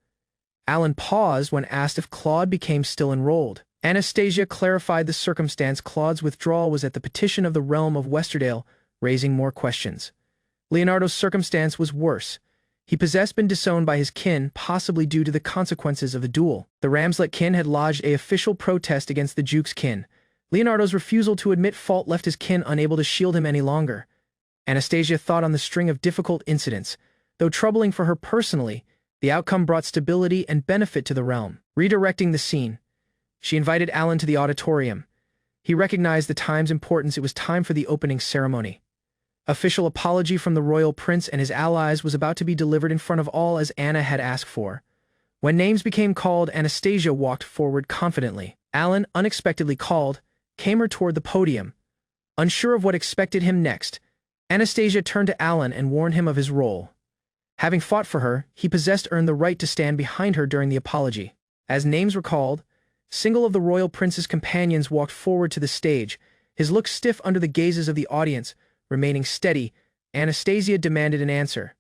Speaker 1: Alan paused when asked if Claude became still enrolled. Anastasia clarified the circumstance. Claude's withdrawal was at the petition of the realm of Westerdale, raising more questions. Leonardo's circumstance was worse. He possessed been disowned by his kin, possibly due to the consequences of the duel. The Ramslet kin had lodged an official protest against the Duke's kin. Leonardo's refusal to admit fault left his kin unable to shield him any longer. Anastasia thought on the string of difficult incidents. Though troubling for her personally, the outcome brought stability and benefit to the realm. Redirecting the scene, she invited Alan to the auditorium. He recognized the time's importance. It was time for the opening ceremony. Official apology from the royal prince and his allies was about to be delivered in front of all as Anna had asked for. When names became called, Anastasia walked forward confidently. Alan, unexpectedly called, came her toward the podium. Unsure of what expected him next, Anastasia turned to Alan and warned him of his role. Having fought for her, he possessed earned the right to stand behind her during the apology. As names were called, single of the royal prince's companions walked forward to the stage, his look stiff under the gazes of the audience. Remaining steady, Anastasia demanded an answer.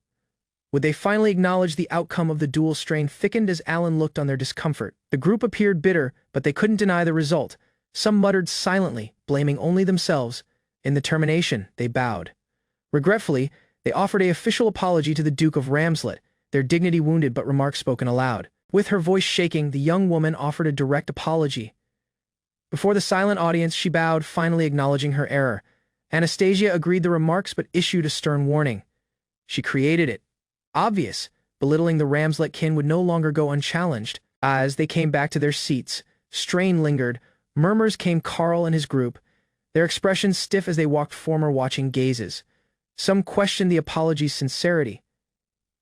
Speaker 1: Would they finally acknowledge the outcome of the duel? Strain thickened as Alan looked on their discomfort. The group appeared bitter, but they couldn't deny the result. Some muttered silently, blaming only themselves. In the termination, they bowed. Regretfully, they offered an official apology to the Duke of Ramslet, their dignity wounded but remarks spoken aloud. With her voice shaking, the young woman offered a direct apology. Before the silent audience, she bowed, finally acknowledging her error. Anastasia agreed the remarks but issued a stern warning. She created it obvious. Belittling the Ramslet kin would no longer go unchallenged. As they came back to their seats, strain lingered. Murmurs came. Carl and his group, their expressions stiff as they walked former watching gazes. Some questioned the apology's sincerity.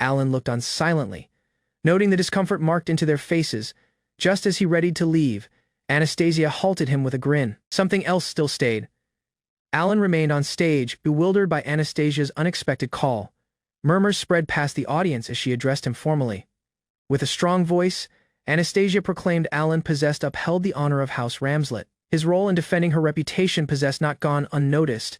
Speaker 1: Alan looked on silently, noting the discomfort marked into their faces. Just as he readied to leave, Anastasia halted him with a grin. Something else still stayed. Alan remained on stage, bewildered by Anastasia's unexpected call. Murmurs spread past the audience as she addressed him formally. With a strong voice, Anastasia proclaimed Alan possessed upheld the honor of House Ramslet. His role in defending her reputation possessed not gone unnoticed.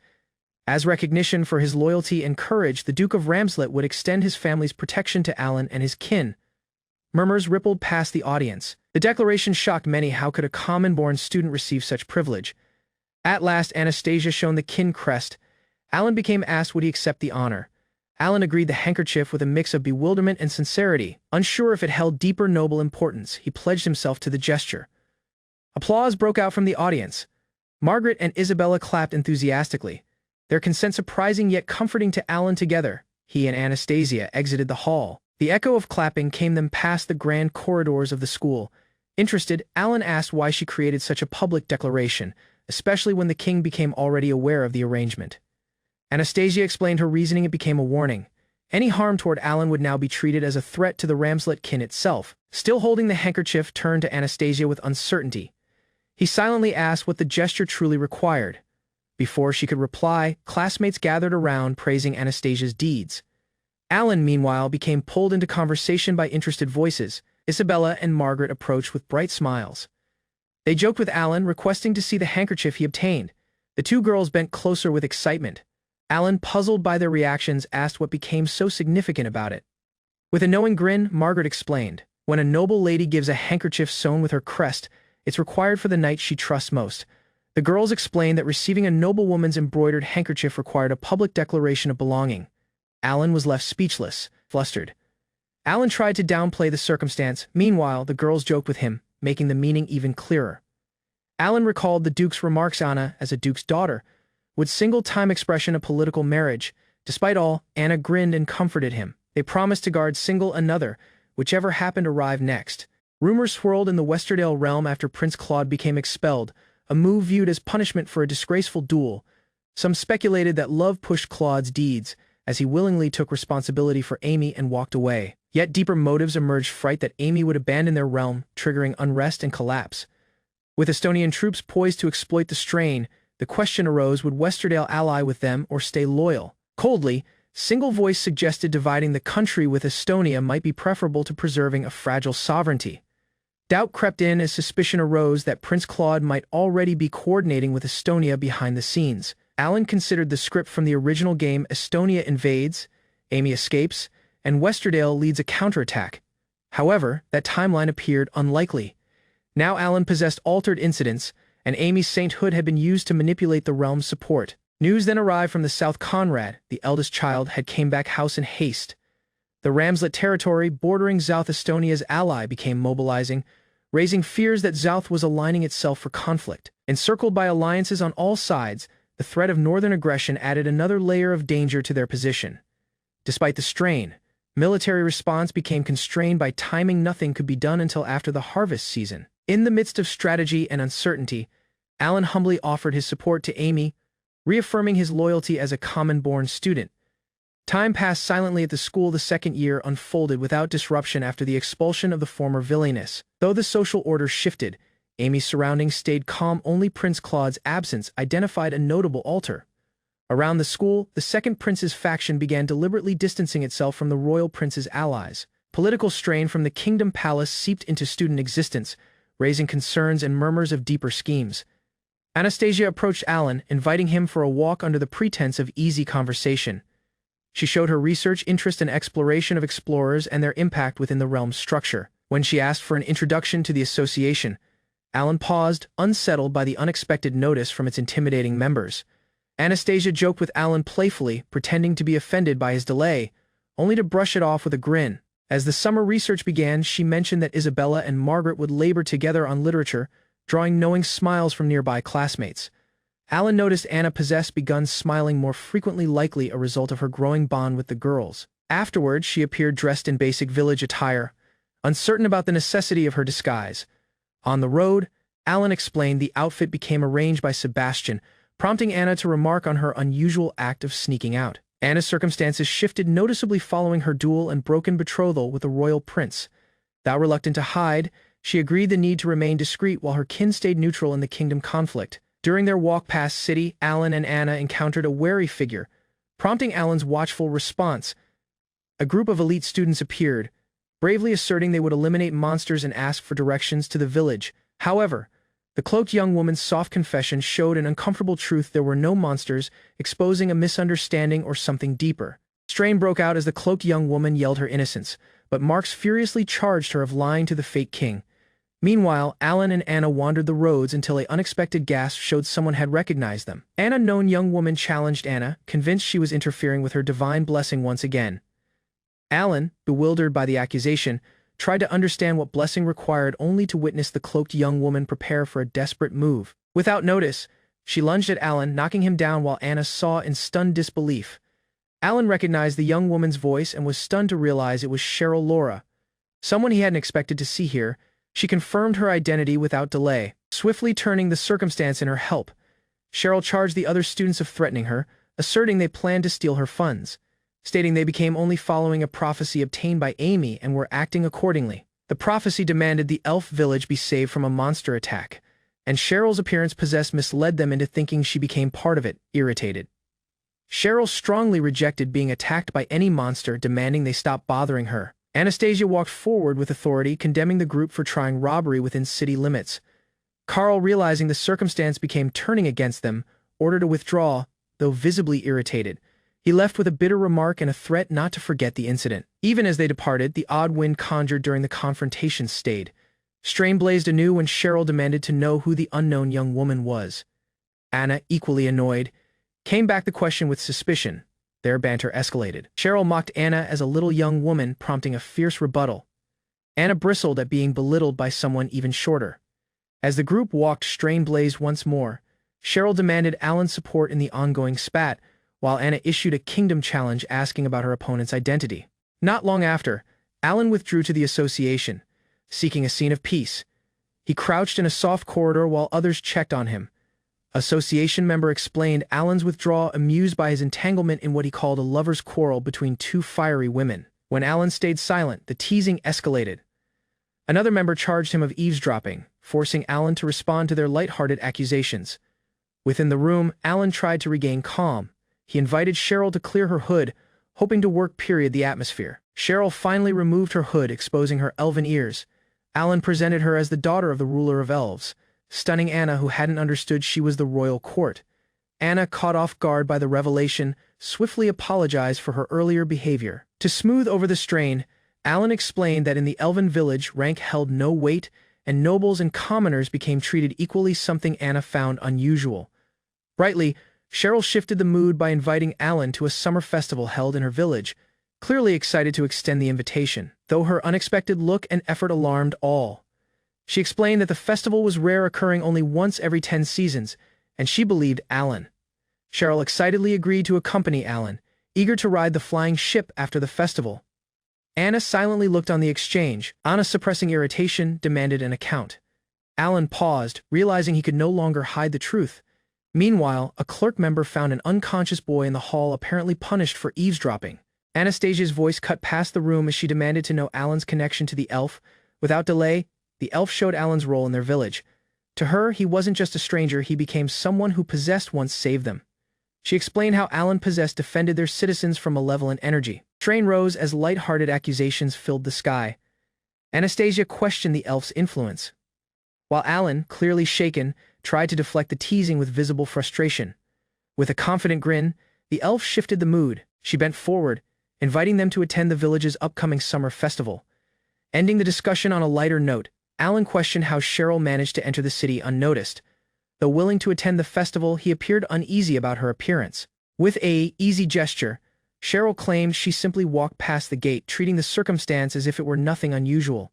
Speaker 1: As recognition for his loyalty and courage, the Duke of Ramslet would extend his family's protection to Alan and his kin. Murmurs rippled past the audience. The declaration shocked many. How could a common-born student receive such privilege? At last, Anastasia shone the kin crest. Alan became asked would he accept the honor. Alan agreed, the handkerchief with a mix of bewilderment and sincerity. Unsure if it held deeper noble importance, he pledged himself to the gesture. Applause broke out from the audience. Margaret and Isabella clapped enthusiastically, their consent surprising yet comforting to Alan. Together, he and Anastasia exited the hall. The echo of clapping came them past the grand corridors of the school. Interested, Alan asked why she created such a public declaration, especially when the king became already aware of the arrangement. Anastasia explained her reasoning. It became a warning. Any harm toward Alan would now be treated as a threat to the Ramslet kin itself. Still holding the handkerchief, turned to Anastasia with uncertainty. He silently asked what the gesture truly required. Before she could reply, classmates gathered around praising Anastasia's deeds. Alan, meanwhile, became pulled into conversation by interested voices. Isabella and Margaret approached with bright smiles. They joked with Alan, requesting to see the handkerchief he obtained. The two girls bent closer with excitement. Alan, puzzled by their reactions, asked what became so significant about it. With a knowing grin, Margaret explained, "When a noble lady gives a handkerchief sewn with her crest, it's required for the knight she trusts most." The girls explained that receiving a noblewoman's embroidered handkerchief required a public declaration of belonging. Alan was left speechless, flustered. Alan tried to downplay the circumstance. Meanwhile, the girls joked with him, making the meaning even clearer. Alan recalled the Duke's remarks. Anna, as a Duke's daughter, would single-time expression a political marriage. Despite all, Anna grinned and comforted him. They promised to guard single another, whichever happened arrived next. Rumors swirled in the Westerdale realm after Prince Claude became expelled, a move viewed as punishment for a disgraceful duel. Some speculated that love pushed Claude's deeds, as he willingly took responsibility for Amy and walked away. Yet deeper motives emerged: fright that Amy would abandon their realm, triggering unrest and collapse. With Estonian troops poised to exploit the strain, the question arose: would Westerdale ally with them or stay loyal? Coldly, Single Voice suggested dividing the country with Estonia might be preferable to preserving a fragile sovereignty. Doubt crept in as suspicion arose that Prince Claude might already be coordinating with Estonia behind the scenes. Alan considered the script from the original game: Estonia invades, Amy escapes, and Westerdale leads a counterattack. However, that timeline appeared unlikely. Now Alan possessed altered incidents, and Amy's sainthood had been used to manipulate the realm's support. News then arrived from the south. Conrad, the eldest child, had came back house in haste. The Ramslet territory bordering South Estonia's ally became mobilizing, raising fears that South was aligning itself for conflict. Encircled by alliances on all sides, the threat of northern aggression added another layer of danger to their position. Despite the strain, military response became constrained by timing. Nothing could be done until after the harvest season. In the midst of strategy and uncertainty, Alan humbly offered his support to Amy, reaffirming his loyalty as a common-born student. Time passed silently at the school. The second year unfolded without disruption after the expulsion of the former villainess. Though the social order shifted, Amy's surroundings stayed calm. Only Prince Claude's absence identified a notable alter. Around the school, the second prince's faction began deliberately distancing itself from the royal prince's allies. Political strain from the kingdom palace seeped into student existence, raising concerns and murmurs of deeper schemes. Anastasia approached Alan, inviting him for a walk under the pretense of easy conversation. She showed her research interest and exploration of explorers and their impact within the realm's structure. When she asked for an introduction to the association, Alan paused, unsettled by the unexpected notice from its intimidating members. Anastasia joked with Alan playfully, pretending to be offended by his delay, only to brush it off with a grin. As the summer research began, she mentioned that Isabella and Margaret would labor together on literature, drawing knowing smiles from nearby classmates. Alan noticed Anna begun smiling more frequently, likely a result of her growing bond with the girls. Afterwards, she appeared dressed in basic village attire, uncertain about the necessity of her disguise. On the road, Alan explained the outfit became arranged by Sebastian, prompting Anna to remark on her unusual act of sneaking out. Anna's circumstances shifted noticeably following her duel and broken betrothal with the royal prince. Though reluctant to hide, she agreed the need to remain discreet while her kin stayed neutral in the kingdom conflict. During their walk past city, Alan and Anna encountered a wary figure, prompting Alan's watchful response. A group of elite students appeared, bravely asserting they would eliminate monsters and ask for directions to the village. However, the cloaked young woman's soft confession showed an uncomfortable truth: there were no monsters, exposing a misunderstanding or something deeper. Strain broke out as the cloaked young woman yelled her innocence, but Marx furiously charged her of lying to the fake king. Meanwhile, Alan and Anna wandered the roads until an unexpected gasp showed someone had recognized them. An unknown young woman challenged Anna, convinced she was interfering with her divine blessing once again. Alan, bewildered by the accusation, tried to understand what blessing required, only to witness the cloaked young woman prepare for a desperate move. Without notice, she lunged at Alan, knocking him down while Anna saw in stunned disbelief. Alan recognized the young woman's voice and was stunned to realize it was Cheryl Laura, someone he hadn't expected to see here. She confirmed her identity without delay, swiftly turning the circumstance in her help. Cheryl charged the other students of threatening her, asserting they planned to steal her funds, stating they became only following a prophecy obtained by Amy and were acting accordingly. The prophecy demanded the elf village be saved from a monster attack. and Cheryl's appearance misled them into thinking she became part of it, irritated. Cheryl strongly rejected being attacked by any monster, demanding they stop bothering her. Anastasia walked forward with authority, condemning the group for trying robbery within city limits. Carl, realizing the circumstance became turning against them, ordered to withdraw, though visibly irritated. He left with a bitter remark and a threat not to forget the incident. Even as they departed, the odd wind conjured during the confrontation stayed. Strain blazed anew when Cheryl demanded to know who the unknown young woman was. Anna, equally annoyed, came back the question with suspicion. Their banter escalated. Cheryl mocked Anna as a little young woman, prompting a fierce rebuttal. Anna bristled at being belittled by someone even shorter. As the group walked, Strain blazed once more. Cheryl demanded Alan's support in the ongoing spat, while Anna issued a kingdom challenge asking about her opponent's identity. Not long after, Alan withdrew to the association, seeking a scene of peace. He crouched in a soft corridor while others checked on him. Association member explained Alan's withdrawal, amused by his entanglement in what he called a lover's quarrel between two fiery women. When Alan stayed silent, the teasing escalated. Another member charged him of eavesdropping, forcing Alan to respond to their light-hearted accusations. Within the room, Alan tried to regain calm. He invited Cheryl to clear her hood, hoping to work the atmosphere. Cheryl finally removed her hood, exposing her elven ears. Alan presented her as the daughter of the ruler of elves, stunning Anna, who hadn't understood she was the royal court. Anna, caught off guard by the revelation, swiftly apologized for her earlier behavior. To smooth over the strain, Alan explained that in the elven village, rank held no weight, and nobles and commoners became treated equally, something Anna found unusual. Brightly, Cheryl shifted the mood by inviting Alan to a summer festival held in her village, clearly excited to extend the invitation, though her unexpected look and effort alarmed all. She explained that the festival was rare, occurring only once every 10 seasons, and she believed Alan. Cheryl excitedly agreed to accompany Alan, eager to ride the flying ship after the festival. Anna silently looked on the exchange. Anna, suppressing irritation, demanded an account. Alan paused, realizing he could no longer hide the truth. Meanwhile, a clerk member found an unconscious boy in the hall, apparently punished for eavesdropping. Anastasia's voice cut past the room as she demanded to know Alan's connection to the elf. Without delay, the elf showed Alan's role in their village. To her, he wasn't just a stranger, he became someone who possessed once saved them. She explained how Alan defended their citizens from malevolent energy. Strain rose as light-hearted accusations filled the sky. Anastasia questioned the elf's influence, while Alan, clearly shaken, tried to deflect the teasing with visible frustration. With a confident grin, the elf shifted the mood. She bent forward, inviting them to attend the village's upcoming summer festival. Ending the discussion on a lighter note, Alan questioned how Cheryl managed to enter the city unnoticed. Though willing to attend the festival, he appeared uneasy about her appearance. With an easy gesture, Cheryl claimed she simply walked past the gate, treating the circumstance as if it were nothing unusual.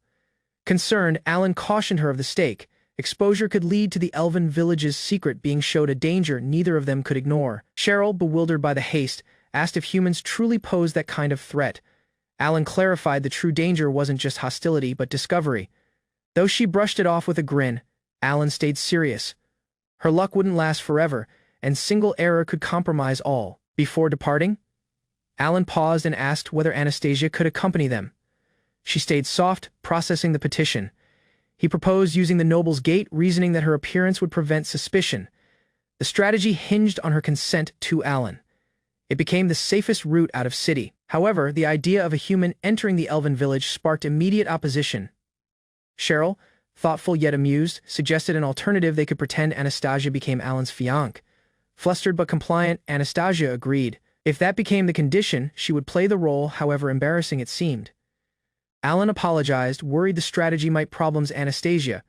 Speaker 1: Concerned, Alan cautioned her of the stake. Exposure could lead to the elven village's secret being showed, a danger neither of them could ignore. Cheryl, bewildered by the haste, asked if humans truly posed that kind of threat. Alan clarified the true danger wasn't just hostility but discovery. Though she brushed it off with a grin, Alan stayed serious. Her luck wouldn't last forever, and single error could compromise all. Before departing, Alan paused and asked whether Anastasia could accompany them. She stayed soft, processing the petition. He proposed using the noble's gate, reasoning that her appearance would prevent suspicion. The strategy hinged on her consent to Alan. It became the safest route out of city. However, the idea of a human entering the elven village sparked immediate opposition. Cheryl, thoughtful yet amused, suggested an alternative: they could pretend Anastasia became Alan's fiancé. Flustered but compliant, Anastasia agreed. If that became the condition, she would play the role, however embarrassing it seemed. Alan apologized, worried the strategy might problems Anastasia,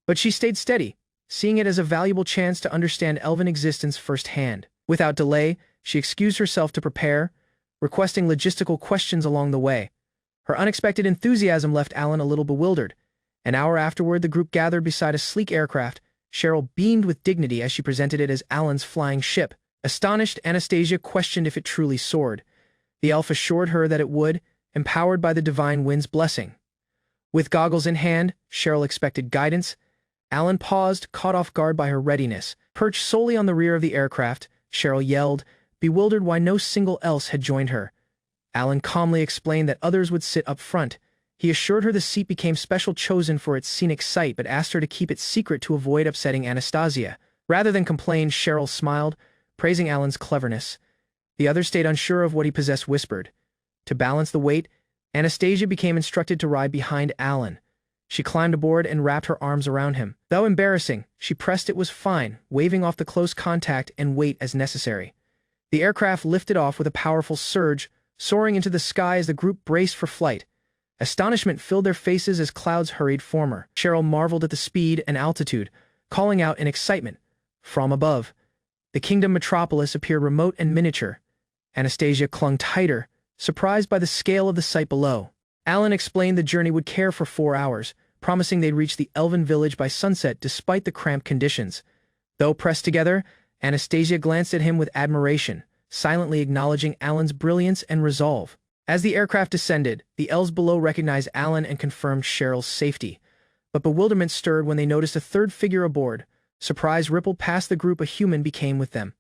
Speaker 1: but she stayed steady, seeing it as a valuable chance to understand elven existence firsthand. Without delay, she excused herself to prepare, requesting logistical questions along the way. Her unexpected enthusiasm left Alan a little bewildered. An hour afterward, the group gathered beside a sleek aircraft. Cheryl beamed with dignity as she presented it as Alan's flying ship. Astonished, Anastasia questioned if it truly soared. The elf assured her that it would, empowered by the divine wind's blessing. With goggles in hand, Cheryl expected guidance. Alan paused, caught off guard by her readiness. Perched solely on the rear of the aircraft, Cheryl yelled, bewildered why no single else had joined her. Alan calmly explained that others would sit up front, He assured her the seat became special chosen for its scenic sight but asked her to keep it secret to avoid upsetting Anastasia. Rather than complain, Cheryl smiled, praising Alan's cleverness. The other stayed unsure of what he possessed whispered. To balance the weight, Anastasia became instructed to ride behind Alan. She climbed aboard and wrapped her arms around him. Though embarrassing, she pressed it was fine, waving off the close contact and weight as necessary. The aircraft lifted off with a powerful surge, soaring into the sky as the group braced for flight. Astonishment filled their faces as clouds hurried former. Cheryl marveled at the speed and altitude, calling out in excitement. From above, the kingdom metropolis appeared remote and miniature. Anastasia clung tighter, surprised by the scale of the sight below. Alan explained the journey would care for 4 hours, promising they'd reach the elven village by sunset despite the cramped conditions. Though pressed together, Anastasia glanced at him with admiration, silently acknowledging Alan's brilliance and resolve. As the aircraft descended, the elves below recognized Alan and confirmed Cheryl's safety. But bewilderment stirred when they noticed a third figure aboard. Surprise rippled past the group a human became with them.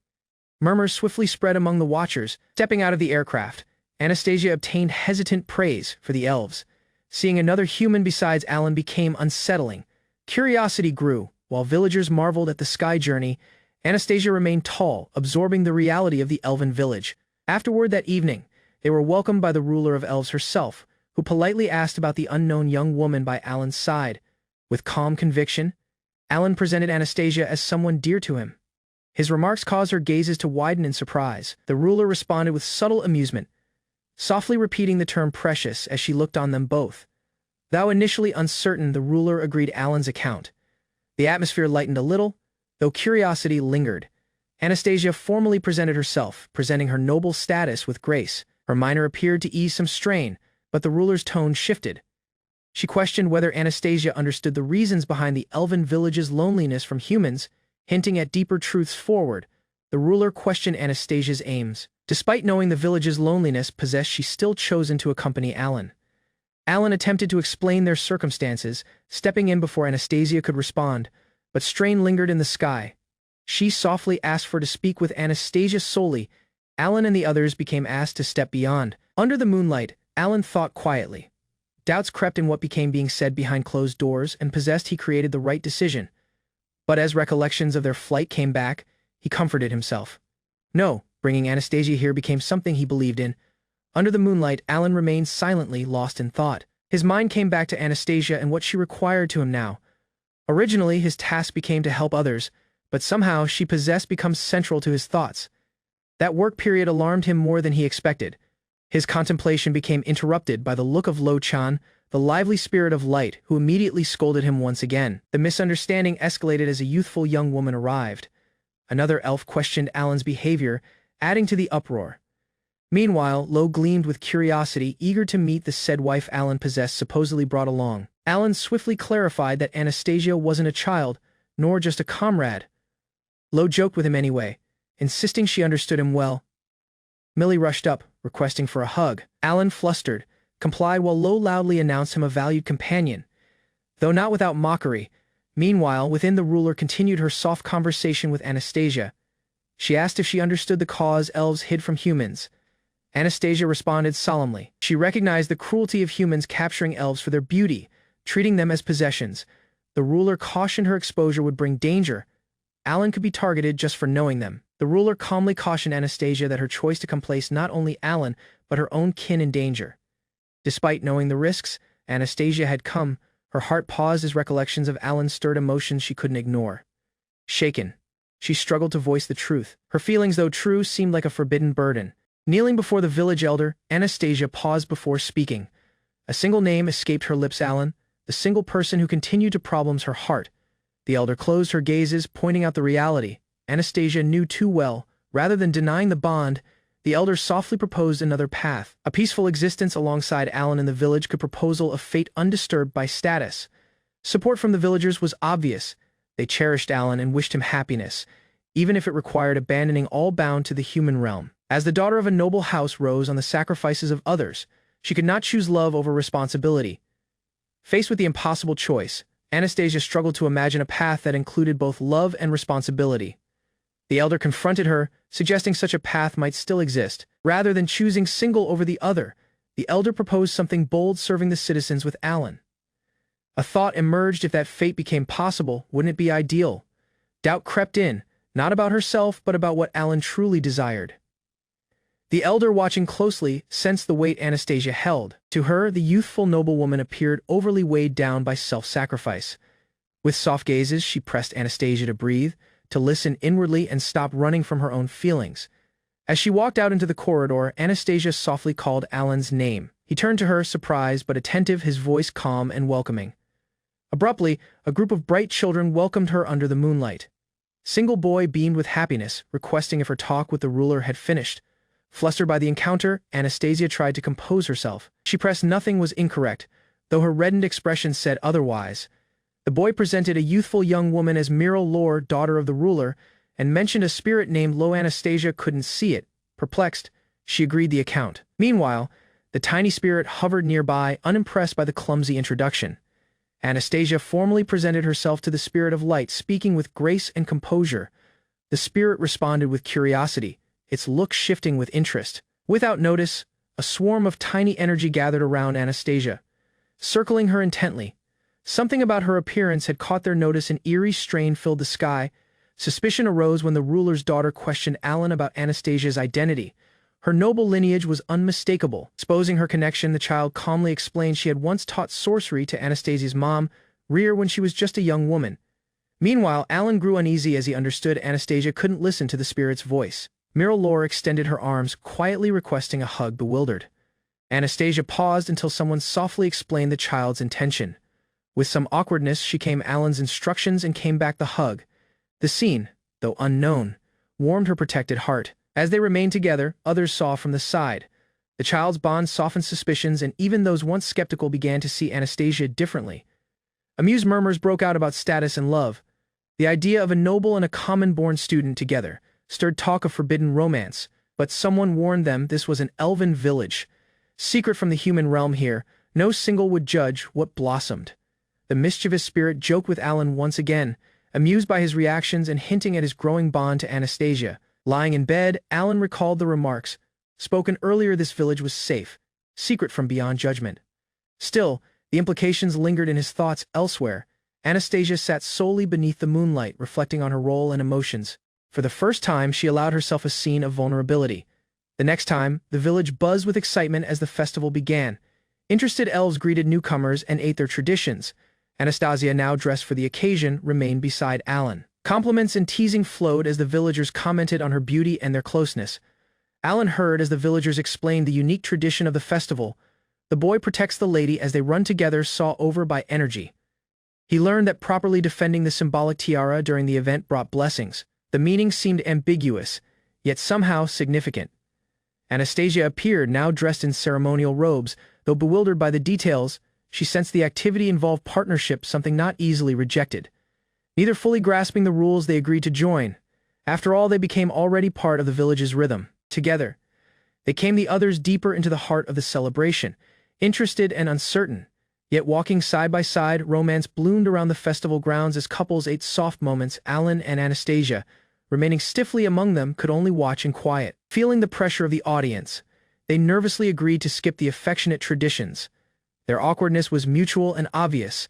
Speaker 1: Murmurs swiftly spread among the watchers. Stepping out of the aircraft, Anastasia obtained hesitant praise for the elves. Seeing another human besides Alan became unsettling. Curiosity grew. While villagers marveled at the sky journey, Anastasia remained tall, absorbing the reality of the elven village. Afterward that evening, they were welcomed by the ruler of elves herself, who politely asked about the unknown young woman by Alan's side. With calm conviction, Alan presented Anastasia as someone dear to him. His remarks caused her gazes to widen in surprise. The ruler responded with subtle amusement, softly repeating the term precious as she looked on them both. Though initially uncertain, the ruler agreed Alan's account. The atmosphere lightened a little, though curiosity lingered. Anastasia formally presented herself, presenting her noble status with grace. Her manner appeared to ease some strain, but the ruler's tone shifted. She questioned whether Anastasia understood the reasons behind the elven village's loneliness from humans, hinting at deeper truths forward. The ruler questioned Anastasia's aims. Despite knowing the village's loneliness possessed, she still chosen to accompany Alan. Alan attempted to explain their circumstances, stepping in before Anastasia could respond, but strain lingered in the sky. She softly asked for to speak with Anastasia solely. Alan and the others became asked to step beyond. Under the moonlight, Alan thought quietly. Doubts crept in what became being said behind closed doors, and possessed he created the right decision. But as recollections of their flight came back, he comforted himself. No, bringing Anastasia here became something he believed in. Under the moonlight, Alan remained silently lost in thought. His mind came back to Anastasia and what she required to him now. Originally, his task became to help others, but somehow she possessed becomes central to his thoughts. That work period alarmed him more than he expected. His contemplation became interrupted by the look of Lo-chan, the lively spirit of light, who immediately scolded him once again. The misunderstanding escalated as a youthful young woman arrived. Another elf questioned Alan's behavior, adding to the uproar. Meanwhile, Lo gleamed with curiosity, eager to meet the said wife Alan possessed supposedly brought along. Alan swiftly clarified that Anastasia wasn't a child, nor just a comrade. Lo joked with him anyway, insisting she understood him well. Millie rushed up, requesting for a hug. Alan, flustered, complied while Lo loudly announced him a valued companion, though not without mockery. Meanwhile, within the ruler continued her soft conversation with Anastasia. She asked if she understood the cause elves hid from humans. Anastasia responded solemnly. She recognized the cruelty of humans capturing elves for their beauty, treating them as possessions. The ruler cautioned her exposure would bring danger. Alan could be targeted just for knowing them. The ruler calmly cautioned Anastasia that her choice to come place not only Alan, but her own kin in danger. Despite knowing the risks Anastasia had come, her heart paused as recollections of Alan stirred emotions she couldn't ignore. Shaken, she struggled to voice the truth. Her feelings, though true, seemed like a forbidden burden. Kneeling before the village elder, Anastasia paused before speaking. A single name escaped her lips: Alan, the single person who continued to problems her heart. The elder closed her gazes, pointing out the reality Anastasia knew too well. Rather than denying the bond, the elder softly proposed another path. A peaceful existence alongside Alan in the village, a proposal of fate undisturbed by status. Support from the villagers was obvious. They cherished Alan and wished him happiness, even if it required abandoning all bound to the human realm. As the daughter of a noble house rose on the sacrifices of others, she could not choose love over responsibility. Faced with the impossible choice, Anastasia struggled to imagine a path that included both love and responsibility. The elder confronted her, suggesting such a path might still exist. Rather than choosing single over the other, the elder proposed something bold, serving the citizens with Alan. A thought emerged: if that fate became possible, wouldn't it be ideal? Doubt crept in, not about herself, but about what Alan truly desired. The elder, watching closely, sensed the weight Anastasia held. To her, the youthful noblewoman appeared overly weighed down by self-sacrifice. With soft gazes, she pressed Anastasia to breathe, to listen inwardly and stop running from her own feelings. As she walked out into the corridor, Anastasia softly called Alan's name. He turned to her, surprised but attentive, his voice calm and welcoming. Abruptly, a group of bright children welcomed her under the moonlight. Single boy beamed with happiness, requesting if her talk with the ruler had finished. Flustered by the encounter, Anastasia tried to compose herself. She pressed nothing was incorrect, though her reddened expression said otherwise. The boy presented a youthful young woman as Miral Lore, daughter of the ruler, and mentioned a spirit named Lo. Anastasia couldn't see it. Perplexed, she agreed the account. Meanwhile, the tiny spirit hovered nearby, unimpressed by the clumsy introduction. Anastasia formally presented herself to the spirit of light, speaking with grace and composure. The spirit responded with curiosity, its look shifting with interest. Without notice, a swarm of tiny energy gathered around Anastasia, circling her intently. Something about her appearance had caught their notice. An eerie strain filled the sky. Suspicion arose when the ruler's daughter questioned Alan about Anastasia's identity. Her noble lineage was unmistakable. Exposing her connection, the child calmly explained she had once taught sorcery to Anastasia's mom, Rear, when she was just a young woman. Meanwhile, Alan grew uneasy as he understood Anastasia couldn't listen to the spirit's voice. Miral Lore extended her arms, quietly requesting a hug, bewildered. Anastasia paused until someone softly explained the child's intention. With some awkwardness, she came Alan's instructions and came back the hug. The scene, though unknown, warmed her protected heart. As they remained together, others saw from the side. The child's bond softened suspicions, and even those once skeptical began to see Anastasia differently. Amused murmurs broke out about status and love. The idea of a noble and a common-born student together stirred talk of forbidden romance, but someone warned them this was an elven village. Secret from the human realm here, no single would judge what blossomed. The mischievous spirit joked with Alan once again, amused by his reactions and hinting at his growing bond to Anastasia. Lying in bed, Alan recalled the remarks spoken earlier: this village was safe, secret from beyond judgment. Still, the implications lingered in his thoughts elsewhere. Anastasia sat solely beneath the moonlight, reflecting on her role and emotions. For the first time, she allowed herself a scene of vulnerability. The next time, the village buzzed with excitement as the festival began. Interested elves greeted newcomers and ate their traditions. Anastasia, now dressed for the occasion, remained beside Alan. Compliments and teasing flowed as the villagers commented on her beauty and their closeness. Alan heard as the villagers explained the unique tradition of the festival. The boy protects the lady as they run together, saw over by energy. He learned that properly defending the symbolic tiara during the event brought blessings. The meaning seemed ambiguous, yet somehow significant. Anastasia appeared, now dressed in ceremonial robes. Though bewildered by the details, she sensed the activity involved partnership, something not easily rejected. Neither fully grasping the rules, they agreed to join. After all, they became already part of the village's rhythm. Together, they came the others deeper into the heart of the celebration, interested and uncertain. Yet walking side by side, romance bloomed around the festival grounds as couples ate soft moments. Alan and Anastasia, remaining stiffly among them, could only watch in quiet. Feeling the pressure of the audience, they nervously agreed to skip the affectionate traditions. Their awkwardness was mutual and obvious.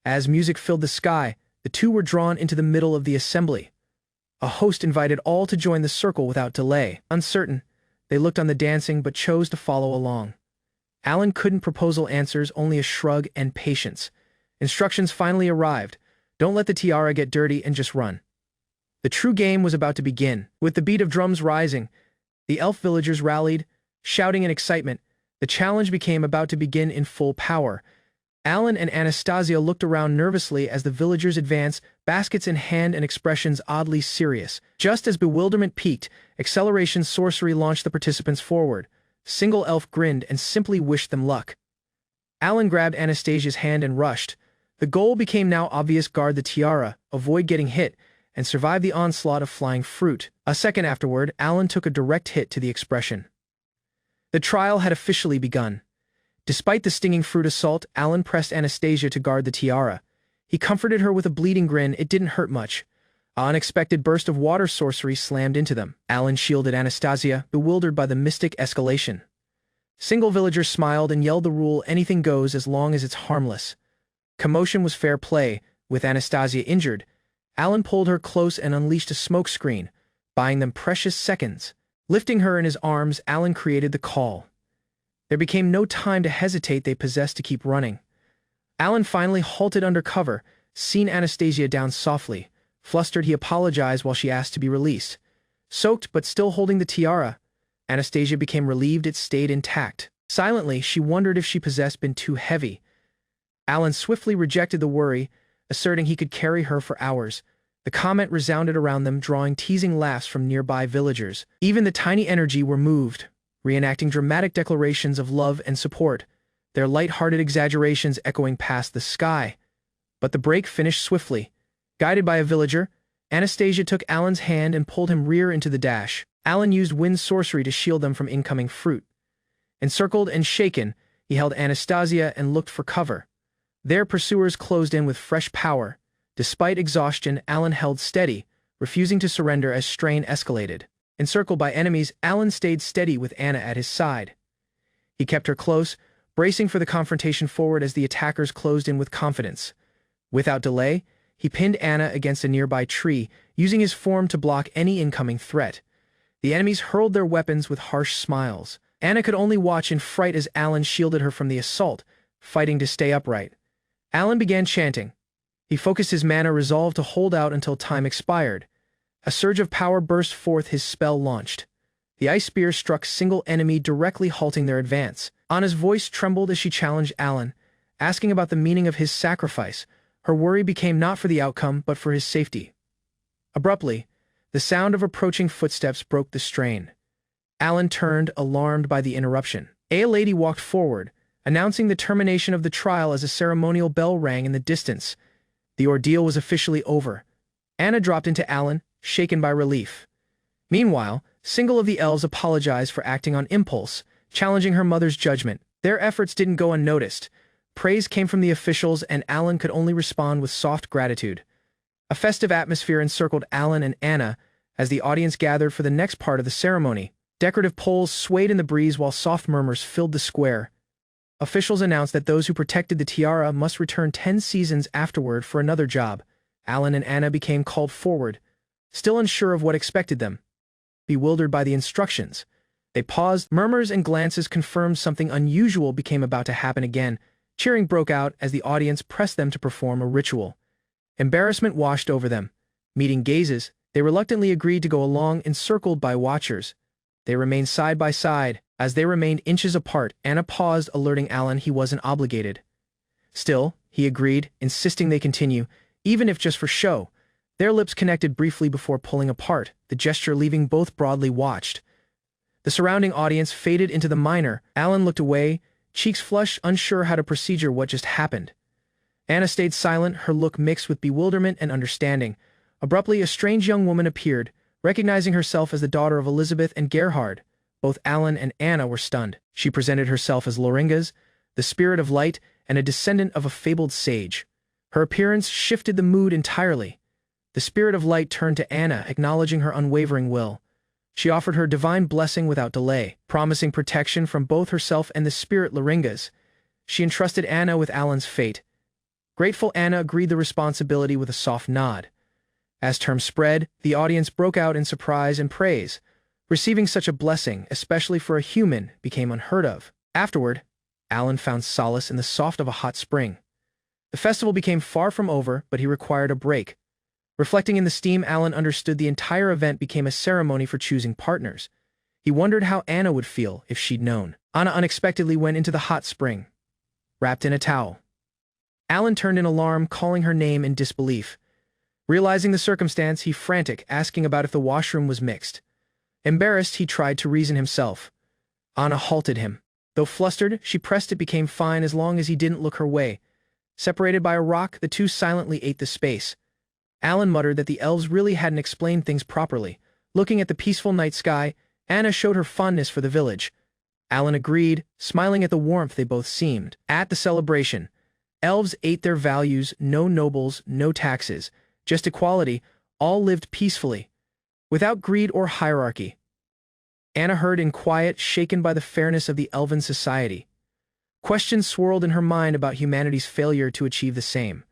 Speaker 1: As music filled the sky, the two were drawn into the middle of the assembly. A host invited all to join the circle without delay. Uncertain, they looked on the dancing but chose to follow along. Alan couldn't proposal answers, only a shrug and patience. Instructions finally arrived. Don't let the tiara get dirty and just run. The true game was about to begin. With the beat of drums rising, the elf villagers rallied, shouting in excitement. The challenge became about to begin in full power. Alan and Anastasia looked around nervously as the villagers advanced, baskets in hand and expressions oddly serious. Just as bewilderment peaked, acceleration sorcery launched the participants forward. Single elf grinned and simply wished them luck. Alan grabbed Anastasia's hand and rushed. The goal became now obvious: guard the tiara, avoid getting hit, and survive the onslaught of flying fruit. A second afterward, Alan took a direct hit to the expression. The trial had officially begun. Despite the stinging fruit assault, Alan pressed Anastasia to guard the tiara. He comforted her with a bleeding grin. It didn't hurt much. An unexpected burst of water sorcery slammed into them. Alan shielded Anastasia, bewildered by the mystic escalation. Single villager smiled and yelled the rule anything goes as long as it's harmless. Commotion was fair play. With Anastasia injured, Alan pulled her close and unleashed a smoke screen, buying them precious seconds. Lifting her in his arms, Alan created the call. There became no time to hesitate. They possessed to keep running. Alan finally halted under cover, seeing Anastasia down softly. Flustered, he apologized while she asked to be released. Soaked but still holding the tiara, Anastasia became relieved it stayed intact. Silently, she wondered if she possessed been too heavy. Alan swiftly rejected the worry, asserting he could carry her for hours. The comment resounded around them, drawing teasing laughs from nearby villagers. Even the tiny energy were moved, reenacting dramatic declarations of love and support, their light-hearted exaggerations echoing past the sky. But the break finished swiftly. Guided by a villager, Anastasia took Alan's hand and pulled him rear into the dash. Alan used wind sorcery to shield them from incoming fruit. Encircled and shaken, he held Anastasia and looked for cover. Their pursuers closed in with fresh power. Despite exhaustion, Alan held steady, refusing to surrender as strain escalated. Encircled by enemies, Alan stayed steady with Anna at his side. He kept her close, bracing for the confrontation forward as the attackers closed in with confidence. Without delay, he pinned Anna against a nearby tree, using his form to block any incoming threat. The enemies hurled their weapons with harsh smiles. Anna could only watch in fright as Alan shielded her from the assault, fighting to stay upright. Alan began chanting. He focused his mana, resolved to hold out until time expired. A surge of power burst forth, his spell launched. The ice spear struck single enemy, directly halting their advance. Anna's voice trembled as she challenged Alan, asking about the meaning of his sacrifice. Her worry became not for the outcome, but for his safety. Abruptly, the sound of approaching footsteps broke the strain. Alan turned, alarmed by the interruption. A lady walked forward, announcing the termination of the trial as a ceremonial bell rang in the distance. The ordeal was officially over. Anna dropped into Alan, shaken by relief. Meanwhile, single of the elves apologized for acting on impulse, challenging her mother's judgment. Their efforts didn't go unnoticed. Praise came from the officials, and Alan could only respond with soft gratitude. A festive atmosphere encircled Alan and Anna as the audience gathered for the next part of the ceremony. Decorative poles swayed in the breeze while soft murmurs filled the square. Officials announced that those who protected the tiara must return 10 seasons afterward for another job. Alan and Anna became called forward, still unsure of what expected them. Bewildered by the instructions, they paused. Murmurs and glances confirmed something unusual became about to happen again. Cheering broke out as the audience pressed them to perform a ritual. Embarrassment washed over them. Meeting gazes, they reluctantly agreed to go along, encircled by watchers. They remained side by side. As they remained inches apart, Anna paused, alerting Alan he wasn't obligated. Still, he agreed, insisting they continue, even if just for show. Their lips connected briefly before pulling apart, the gesture leaving both broadly watched. The surrounding audience faded into the minor. Alan looked away, cheeks flushed, unsure how to procedure what just happened. Anna stayed silent, her look mixed with bewilderment and understanding. Abruptly, a strange young woman appeared, recognizing herself as the daughter of Elizabeth and Gerhard. Both Alan and Anna were stunned. She presented herself as Loringas, the spirit of light and a descendant of a fabled sage. Her appearance shifted the mood entirely. The spirit of light turned to Anna, acknowledging her unwavering will. She offered her divine blessing without delay, promising protection from both herself and the spirit Loringas. She entrusted Anna with Alan's fate. Grateful Anna agreed the responsibility with a soft nod. As terms spread, the audience broke out in surprise and praise. Receiving such a blessing, especially for a human, became unheard of. Afterward, Alan found solace in the soft of a hot spring. The festival became far from over, but he required a break. Reflecting in the steam, Alan understood the entire event became a ceremony for choosing partners. He wondered how Anna would feel if she'd known. Anna unexpectedly went into the hot spring, wrapped in a towel. Alan turned in alarm, calling her name in disbelief. Realizing the circumstance, he frantic, asking about if the washroom was mixed. Embarrassed, he tried to reason himself. Anna halted him. Though flustered, she pressed it became fine as long as he didn't look her way. Separated by a rock, the two silently ate the space. Alan muttered that the elves really hadn't explained things properly. Looking at the peaceful night sky, Anna showed her fondness for the village. Alan agreed, smiling at the warmth they both seemed. At the celebration, elves ate their values, no nobles, no taxes, just equality, all lived peacefully, without greed or hierarchy. Anna heard in quiet, shaken by the fairness of the elven society. Questions swirled in her mind about humanity's failure to achieve the same.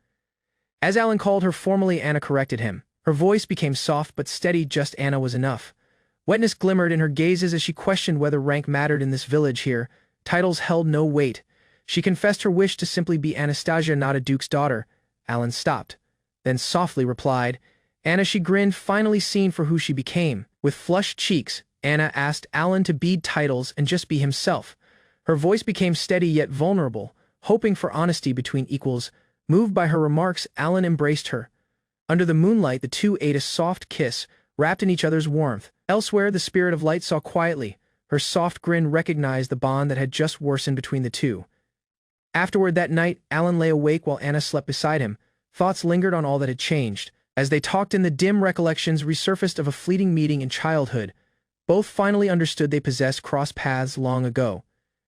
Speaker 1: As Alan called her formally, Anna corrected him. Her voice became soft but steady. Just Anna was enough. Wetness glimmered in her gazes as she questioned whether rank mattered in this village here. Titles held no weight. She confessed her wish to simply be Anastasia, not a duke's daughter. Alan stopped, then softly replied, "Anna." She grinned, finally seen for who she became. With flushed cheeks, Anna asked Alan to bead titles and just be himself. Her voice became steady yet vulnerable, hoping for honesty between equals. Moved by her remarks, Alan embraced her. Under the moonlight, the two ate a soft kiss, wrapped in each other's warmth. Elsewhere, the spirit of light saw quietly. Her soft grin recognized the bond that had just worsened between the two. Afterward that night, Alan lay awake while Anna slept beside him. Thoughts lingered on all that had changed. As they talked in the dim recollections resurfaced of a fleeting meeting in childhood, both finally understood they possessed crossed paths long ago.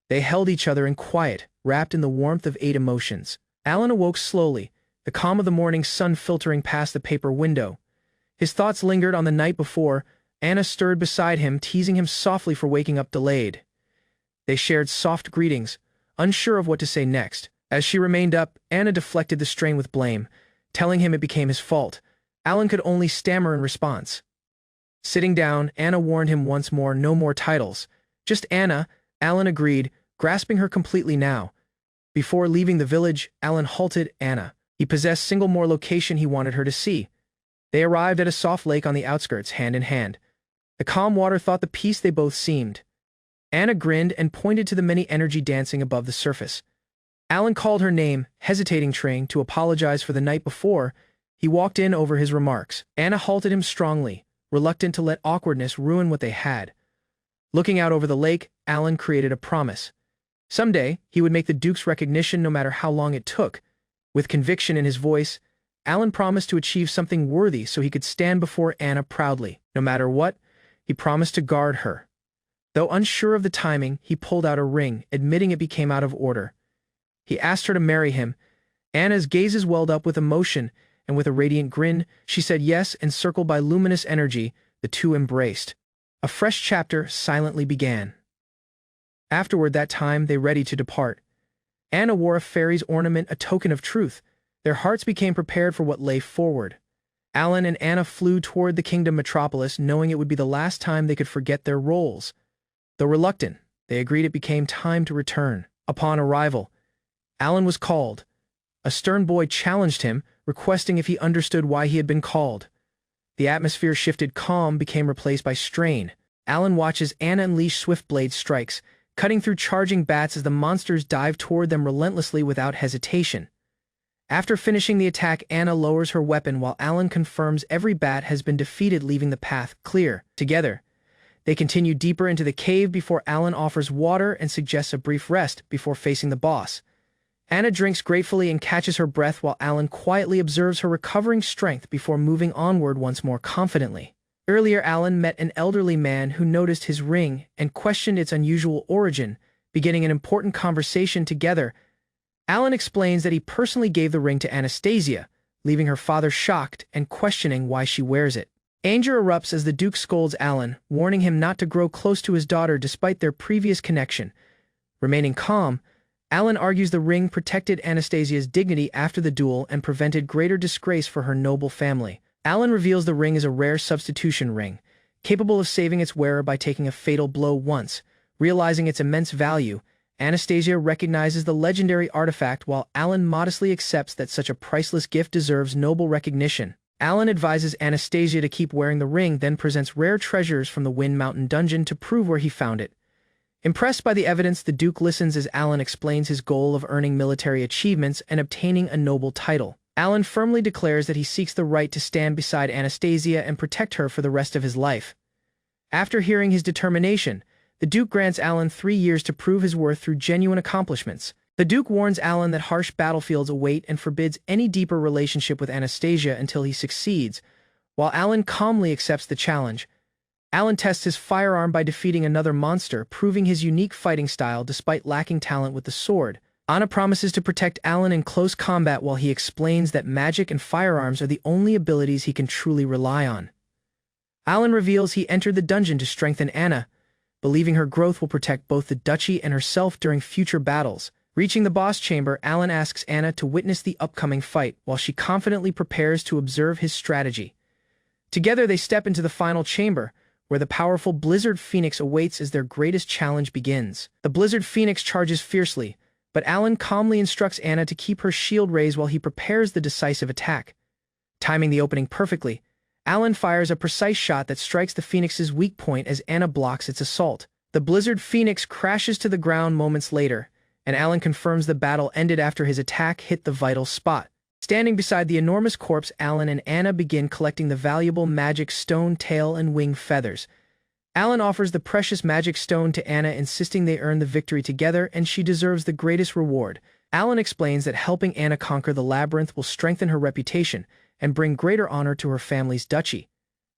Speaker 1: They held each other in quiet, wrapped in the warmth of 8 emotions. Alan awoke slowly, the calm of the morning sun filtering past the paper window. His thoughts lingered on the night before. Anna stirred beside him, teasing him softly for waking up delayed. They shared soft greetings, unsure of what to say next. As she remained up, Anna deflected the strain with blame, telling him it became his fault. Alan could only stammer in response. Sitting down, Anna warned him once more, no more titles. Just Anna. Alan agreed, grasping her completely now. Before leaving the village, Alan halted Anna. He possessed single more location he wanted her to see. They arrived at a soft lake on the outskirts, hand in hand. The calm water thought the peace they both seemed. Anna grinned and pointed to the many energy dancing above the surface. Alan called her name, hesitating, trying to apologize for the night before. He walked in over his remarks. Anna halted him strongly, reluctant to let awkwardness ruin what they had. Looking out over the lake, Alan created a promise. Someday, he would make the Duke's recognition no matter how long it took. With conviction in his voice, Alan promised to achieve something worthy so he could stand before Anna proudly. No matter what, he promised to guard her. Though unsure of the timing, he pulled out a ring, admitting it became out of order. He asked her to marry him. Anna's gazes welled up with emotion, and with a radiant grin, she said yes. Encircled by luminous energy, the two embraced. A fresh chapter silently began. Afterward that time, they ready to depart. Anna wore a fairy's ornament, a token of truth. Their hearts became prepared for what lay forward. Alan and Anna flew toward the kingdom metropolis, knowing it would be the last time they could forget their roles. Though reluctant, they agreed it became time to return. Upon arrival, Alan was called. A stern boy challenged him, requesting if he understood why he had been called. The atmosphere shifted, calm became replaced by strain. Alan watches Anna unleash swift blade strikes, cutting through charging bats as the monsters dive toward them relentlessly without hesitation. After finishing the attack, Anna lowers her weapon while Alan confirms every bat has been defeated, leaving the path clear. Together, they continue deeper into the cave before Alan offers water and suggests a brief rest before facing the boss. Anna drinks gratefully and catches her breath while Alan quietly observes her recovering strength before moving onward once more confidently. Earlier, Alan met an elderly man who noticed his ring and questioned its unusual origin, beginning an important conversation together. Alan explains that he personally gave the ring to Anastasia, leaving her father shocked and questioning why she wears it. Anger erupts as the Duke scolds Alan, warning him not to grow close to his daughter despite their previous connection. Remaining calm, Alan argues the ring protected Anastasia's dignity after the duel and prevented greater disgrace for her noble family. Alan reveals the ring is a rare substitution ring, capable of saving its wearer by taking a fatal blow once. Realizing its immense value, Anastasia recognizes the legendary artifact while Alan modestly accepts that such a priceless gift deserves noble recognition. Alan advises Anastasia to keep wearing the ring, then presents rare treasures from the Wind Mountain dungeon to prove where he found it. Impressed by the evidence, the Duke listens as Alan explains his goal of earning military achievements and obtaining a noble title. Alan firmly declares that he seeks the right to stand beside Anastasia and protect her for the rest of his life. After hearing his determination, the Duke grants Alan 3 years to prove his worth through genuine accomplishments. The Duke warns Alan that harsh battlefields await and forbids any deeper relationship with Anastasia until he succeeds. While Alan calmly accepts the challenge, Alan tests his firearm by defeating another monster, proving his unique fighting style despite lacking talent with the sword. Anna promises to protect Alan in close combat while he explains that magic and firearms are the only abilities he can truly rely on. Alan reveals he entered the dungeon to strengthen Anna, believing her growth will protect both the duchy and herself during future battles. Reaching the boss chamber, Alan asks Anna to witness the upcoming fight while she confidently prepares to observe his strategy. Together they step into the final chamber, where the powerful Blizzard Phoenix awaits as their greatest challenge begins. The Blizzard Phoenix charges fiercely, but Alan calmly instructs Anna to keep her shield raised while he prepares the decisive attack. Timing the opening perfectly, Alan fires a precise shot that strikes the Phoenix's weak point as Anna blocks its assault. The Blizzard Phoenix crashes to the ground moments later, and Alan confirms the battle ended after his attack hit the vital spot. Standing beside the enormous corpse, Alan and Anna begin collecting the valuable magic stone tail and wing feathers. Alan offers the precious magic stone to Anna, insisting they earn the victory together and she deserves the greatest reward. Alan explains that helping Anna conquer the labyrinth will strengthen her reputation and bring greater honor to her family's duchy.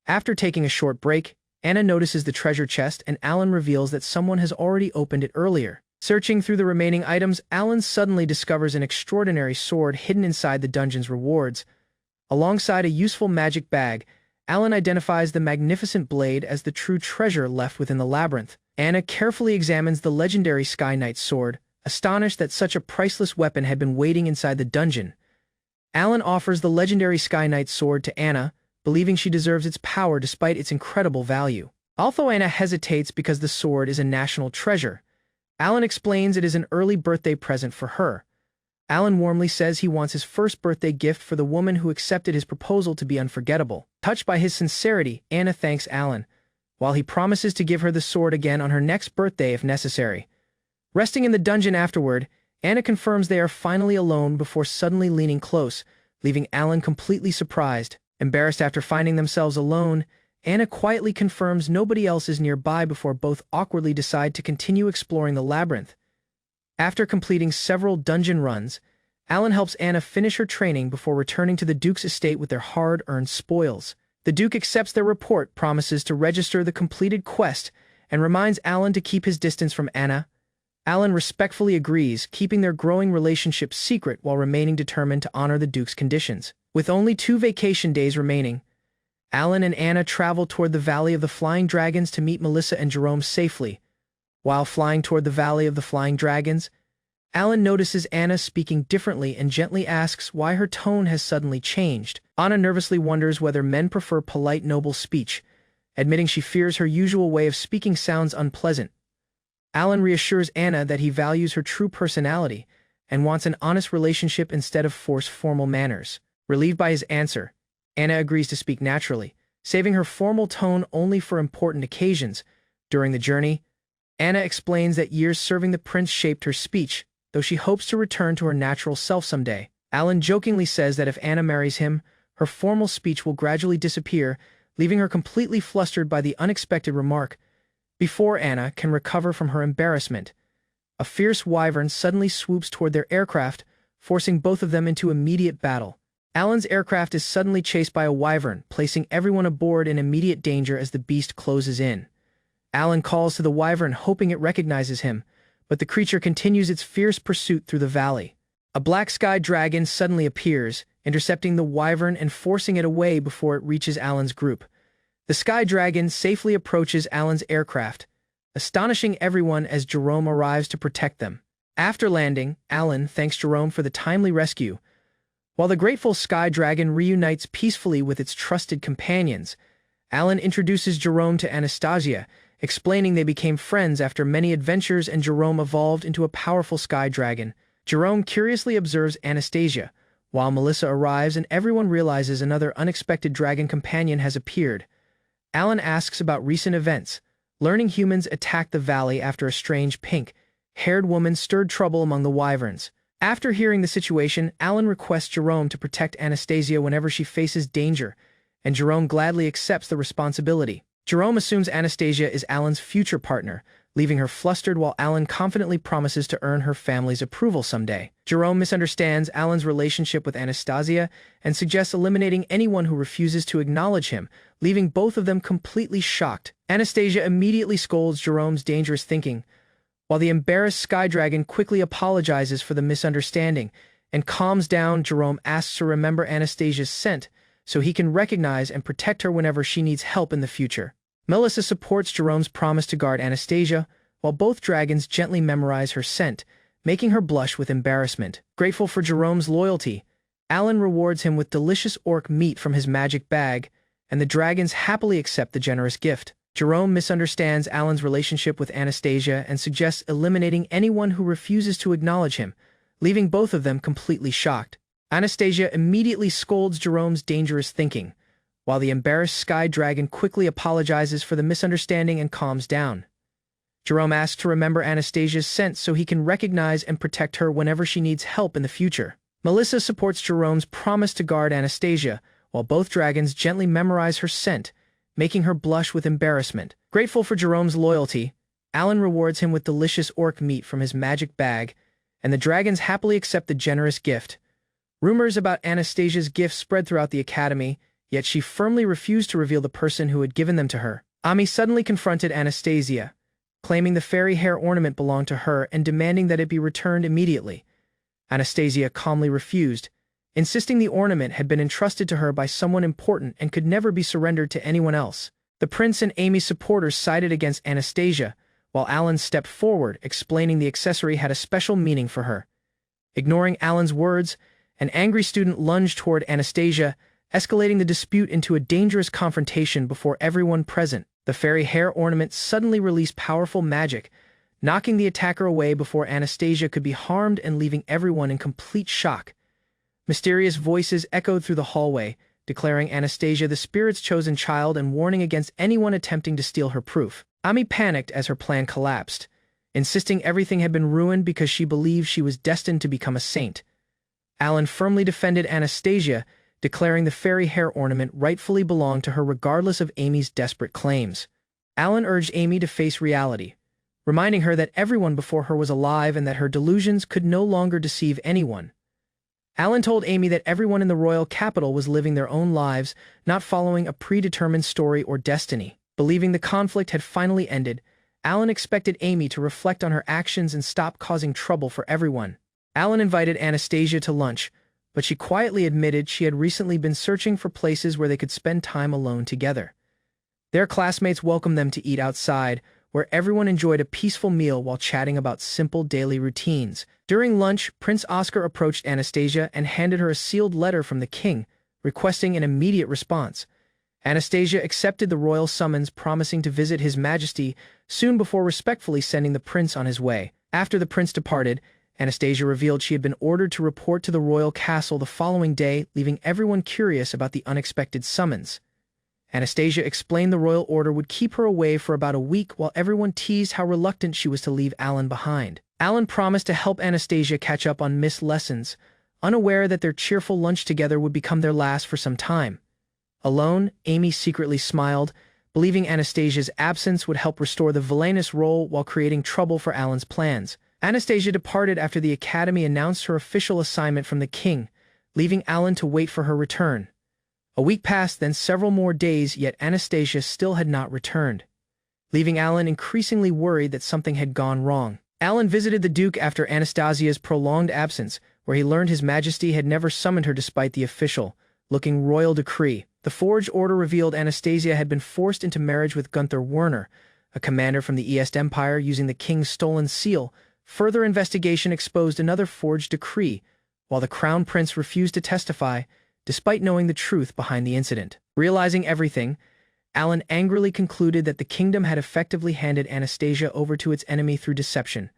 Speaker 1: After taking a short break, Anna notices the treasure chest and Alan reveals that someone has already opened it earlier. Searching through the remaining items, Alan suddenly discovers an extraordinary sword hidden inside the dungeon's rewards. Alongside a useful magic bag, Alan identifies the magnificent blade as the true treasure left within the labyrinth. Anna carefully examines the legendary Sky Knight's sword, astonished that such a priceless weapon had been waiting inside the dungeon. Alan offers the legendary Sky Knight's sword to Anna, believing she deserves its power despite its incredible value. Although Anna hesitates because the sword is a national treasure, Alan explains it is an early birthday present for her. Alan warmly says he wants his first birthday gift for the woman who accepted his proposal to be unforgettable. Touched by his sincerity, Anna thanks Alan, while he promises to give her the sword again on her next birthday if necessary. Resting in the dungeon afterward, Anna confirms they are finally alone before suddenly leaning close, leaving Alan completely surprised. Embarrassed after finding themselves alone, Anna quietly confirms nobody else is nearby before both awkwardly decide to continue exploring the labyrinth. After completing several dungeon runs, Alan helps Anna finish her training before returning to the Duke's estate with their hard-earned spoils. The Duke accepts their report, promises to register the completed quest, and reminds Alan to keep his distance from Anna. Alan respectfully agrees, keeping their growing relationship secret while remaining determined to honor the Duke's conditions. With only 2 vacation days remaining, Alan and Anna travel toward the Valley of the Flying Dragons to meet Melissa and Jerome safely. While flying toward the Valley of the Flying Dragons, Alan notices Anna speaking differently and gently asks why her tone has suddenly changed. Anna nervously wonders whether men prefer polite, noble speech, admitting she fears her usual way of speaking sounds unpleasant. Alan reassures Anna that he values her true personality and wants an honest relationship instead of forced formal manners. Relieved by his answer, Anna agrees to speak naturally, saving her formal tone only for important occasions. During the journey, Anna explains that years serving the prince shaped her speech, though she hopes to return to her natural self someday. Alan jokingly says that if Anna marries him, her formal speech will gradually disappear, leaving her completely flustered by the unexpected remark. Before Anna can recover from her embarrassment, a fierce wyvern suddenly swoops toward their aircraft, forcing both of them into immediate battle. Alan's aircraft is suddenly chased by a wyvern, placing everyone aboard in immediate danger as the beast closes in. Alan calls to the wyvern, hoping it recognizes him, but the creature continues its fierce pursuit through the valley. A black sky dragon suddenly appears, intercepting the wyvern and forcing it away before it reaches Alan's group. The sky dragon safely approaches Alan's aircraft, astonishing everyone as Jerome arrives to protect them. After landing, Alan thanks Jerome for the timely rescue. While the grateful sky dragon reunites peacefully with its trusted companions, Alan introduces Jerome to Anastasia, explaining they became friends after many adventures and Jerome evolved into a powerful sky dragon. Jerome curiously observes Anastasia, while Melissa arrives and everyone realizes another unexpected dragon companion has appeared. Alan asks about recent events, learning humans attacked the valley after a strange pink-haired woman stirred trouble among the wyverns. After hearing the situation, Alan requests Jerome to protect Anastasia whenever she faces danger, and Jerome gladly accepts the responsibility. Jerome assumes Anastasia is Alan's future partner, leaving her flustered while Alan confidently promises to earn her family's approval someday. Jerome misunderstands Alan's relationship with Anastasia and suggests eliminating anyone who refuses to acknowledge him, leaving both of them completely shocked. Anastasia immediately scolds Jerome's dangerous thinking, while the embarrassed sky dragon quickly apologizes for the misunderstanding and calms down. Jerome asks her to remember Anastasia's scent so he can recognize and protect her whenever she needs help in the future. Melissa supports Jerome's promise to guard Anastasia, while both dragons gently memorize her scent, making her blush with embarrassment. Grateful for Jerome's loyalty, Alan rewards him with delicious orc meat from his magic bag, and the dragons happily accept the generous gift. Jerome misunderstands Alan's relationship with Anastasia and suggests eliminating anyone who refuses to acknowledge him, leaving both of them completely shocked. Anastasia immediately scolds Jerome's dangerous thinking, while the embarrassed sky dragon quickly apologizes for the misunderstanding and calms down. Jerome asks to remember Anastasia's scent so he can recognize and protect her whenever she needs help in the future. Melissa supports Jerome's promise to guard Anastasia, while both dragons gently memorize her scent, making her blush with embarrassment. Grateful for Jerome's loyalty, Alan rewards him with delicious orc meat from his magic bag, and the dragons happily accept the generous gift. Rumors about Anastasia's gifts spread throughout the academy, yet she firmly refused to reveal the person who had given them to her. Ami suddenly confronted Anastasia, claiming the fairy hair ornament belonged to her and demanding that it be returned immediately. Anastasia calmly refused, insisting the ornament had been entrusted to her by someone important and could never be surrendered to anyone else. The prince and Amy's supporters sided against Anastasia, while Alan stepped forward, explaining the accessory had a special meaning for her. Ignoring Alan's words, an angry student lunged toward Anastasia, escalating the dispute into a dangerous confrontation before everyone present. The fairy hair ornament suddenly released powerful magic, knocking the attacker away before Anastasia could be harmed and leaving everyone in complete shock. Mysterious voices echoed through the hallway, declaring Anastasia the spirit's chosen child and warning against anyone attempting to steal her proof. Ami panicked as her plan collapsed, insisting everything had been ruined because she believed she was destined to become a saint. Alan firmly defended Anastasia, declaring the fairy hair ornament rightfully belonged to her regardless of Amy's desperate claims. Alan urged Amy to face reality, reminding her that everyone before her was alive and that her delusions could no longer deceive anyone. Alan told Amy that everyone in the royal capital was living their own lives, not following a predetermined story or destiny. Believing the conflict had finally ended, Alan expected Amy to reflect on her actions and stop causing trouble for everyone. Alan invited Anastasia to lunch, but she quietly admitted she had recently been searching for places where they could spend time alone together. Their classmates welcomed them to eat outside, where everyone enjoyed a peaceful meal while chatting about simple daily routines. During lunch, Prince Oscar approached Anastasia and handed her a sealed letter from the king, requesting an immediate response. Anastasia accepted the royal summons, promising to visit His Majesty soon before respectfully sending the prince on his way. After the prince departed, Anastasia revealed she had been ordered to report to the royal castle the following day, leaving everyone curious about the unexpected summons. Anastasia explained the royal order would keep her away for about a week while everyone teased how reluctant she was to leave Alan behind. Alan promised to help Anastasia catch up on missed lessons, unaware that their cheerful lunch together would become their last for some time. Alone, Amy secretly smiled, believing Anastasia's absence would help restore the villainess role while creating trouble for Alan's plans. Anastasia departed after the academy announced her official assignment from the king, leaving Alan to wait for her return. A week passed, then several more days, yet Anastasia still had not returned, leaving Alan increasingly worried that something had gone wrong. Alan visited the Duke after Anastasia's prolonged absence, where he learned His Majesty had never summoned her despite the official-looking royal decree. The forged order revealed Anastasia had been forced into marriage with Gunther Werner, a commander from the East Empire, using the king's stolen seal. Further investigation exposed another forged decree, while the crown prince refused to testify, despite knowing the truth behind the incident. Realizing everything, Alan angrily concluded that the kingdom had effectively handed Anastasia over to its enemy through deception.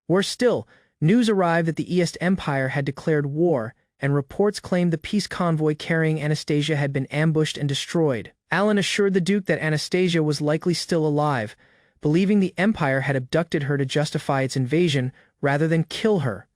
Speaker 1: Worse still, news arrived that the East Empire had declared war, and reports claimed the peace convoy carrying Anastasia had been ambushed and destroyed. Alan assured the Duke that Anastasia was likely still alive, believing the Empire had abducted her to justify its invasion rather than kill her.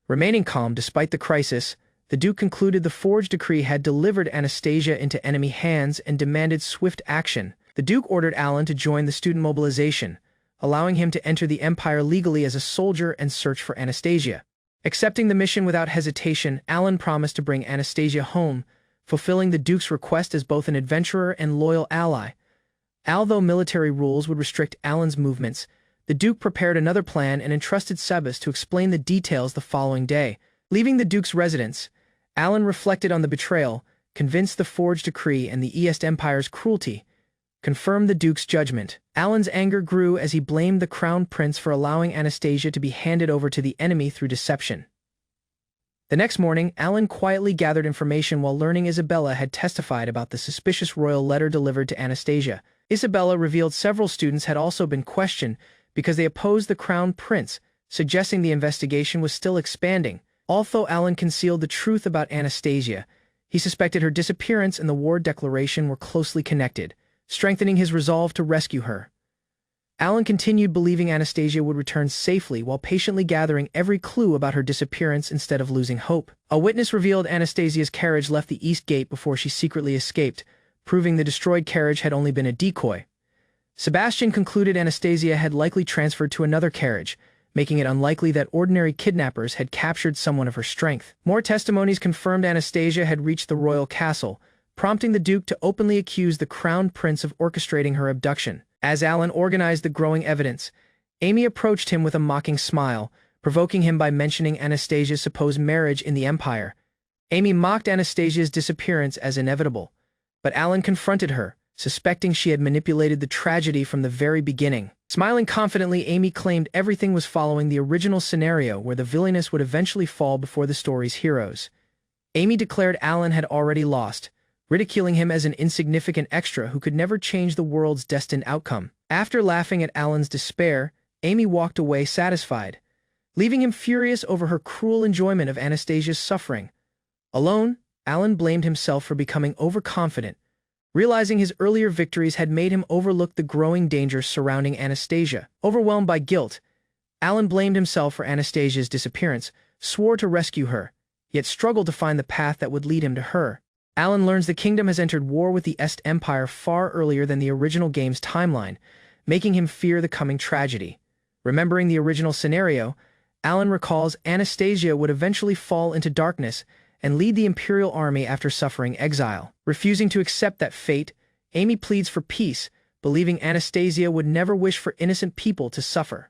Speaker 1: Remaining calm despite the crisis, the Duke concluded the forged decree had delivered Anastasia into enemy hands and demanded swift action. The Duke ordered Alan to join the student mobilization, allowing him to enter the Empire legally as a soldier and search for Anastasia. Accepting the mission without hesitation, Alan promised to bring Anastasia home, fulfilling the Duke's request as both an adventurer and loyal ally. Although military rules would restrict Alan's movements, the Duke prepared another plan and entrusted Sebas to explain the details the following day. Leaving the Duke's residence, Alan reflected on the betrayal, convinced the forged decree and the East Empire's cruelty, confirmed the Duke's judgment. Alan's anger grew as he blamed the Crown Prince for allowing Anastasia to be handed over to the enemy through deception. The next morning, Alan quietly gathered information while learning Isabella had testified about the suspicious royal letter delivered to Anastasia. Isabella revealed several students had also been questioned because they opposed the Crown Prince, suggesting the investigation was still expanding. Although Alan concealed the truth about Anastasia, he suspected her disappearance and the war declaration were closely connected, strengthening his resolve to rescue her. Alan continued believing Anastasia would return safely while patiently gathering every clue about her disappearance instead of losing hope. A witness revealed Anastasia's carriage left the East Gate before she secretly escaped, proving the destroyed carriage had only been a decoy. Sebastian concluded Anastasia had likely transferred to another carriage, making it unlikely that ordinary kidnappers had captured someone of her strength. More testimonies confirmed Anastasia had reached the royal castle, prompting the Duke to openly accuse the Crown Prince of orchestrating her abduction. As Alan organized the growing evidence, Amy approached him with a mocking smile, provoking him by mentioning Anastasia's supposed marriage in the Empire. Amy mocked Anastasia's disappearance as inevitable, but Alan confronted her, suspecting she had manipulated the tragedy from the very beginning. Smiling confidently, Amy claimed everything was following the original scenario where the villainess would eventually fall before the story's heroes. Amy declared Alan had already lost, ridiculing him as an insignificant extra who could never change the world's destined outcome. After laughing at Alan's despair, Amy walked away satisfied, leaving him furious over her cruel enjoyment of Anastasia's suffering. Alone, Alan blamed himself for becoming overconfident, realizing his earlier victories had made him overlook the growing dangers surrounding Anastasia. Overwhelmed by guilt, Alan blamed himself for Anastasia's disappearance, swore to rescue her, yet struggled to find the path that would lead him to her. Alan learns the kingdom has entered war with the Est Empire far earlier than the original game's timeline, making him fear the coming tragedy. Remembering the original scenario, Alan recalls Anastasia would eventually fall into darkness and lead the Imperial army after suffering exile. Refusing to accept that fate, Amy pleads for peace, believing Anastasia would never wish for innocent people to suffer.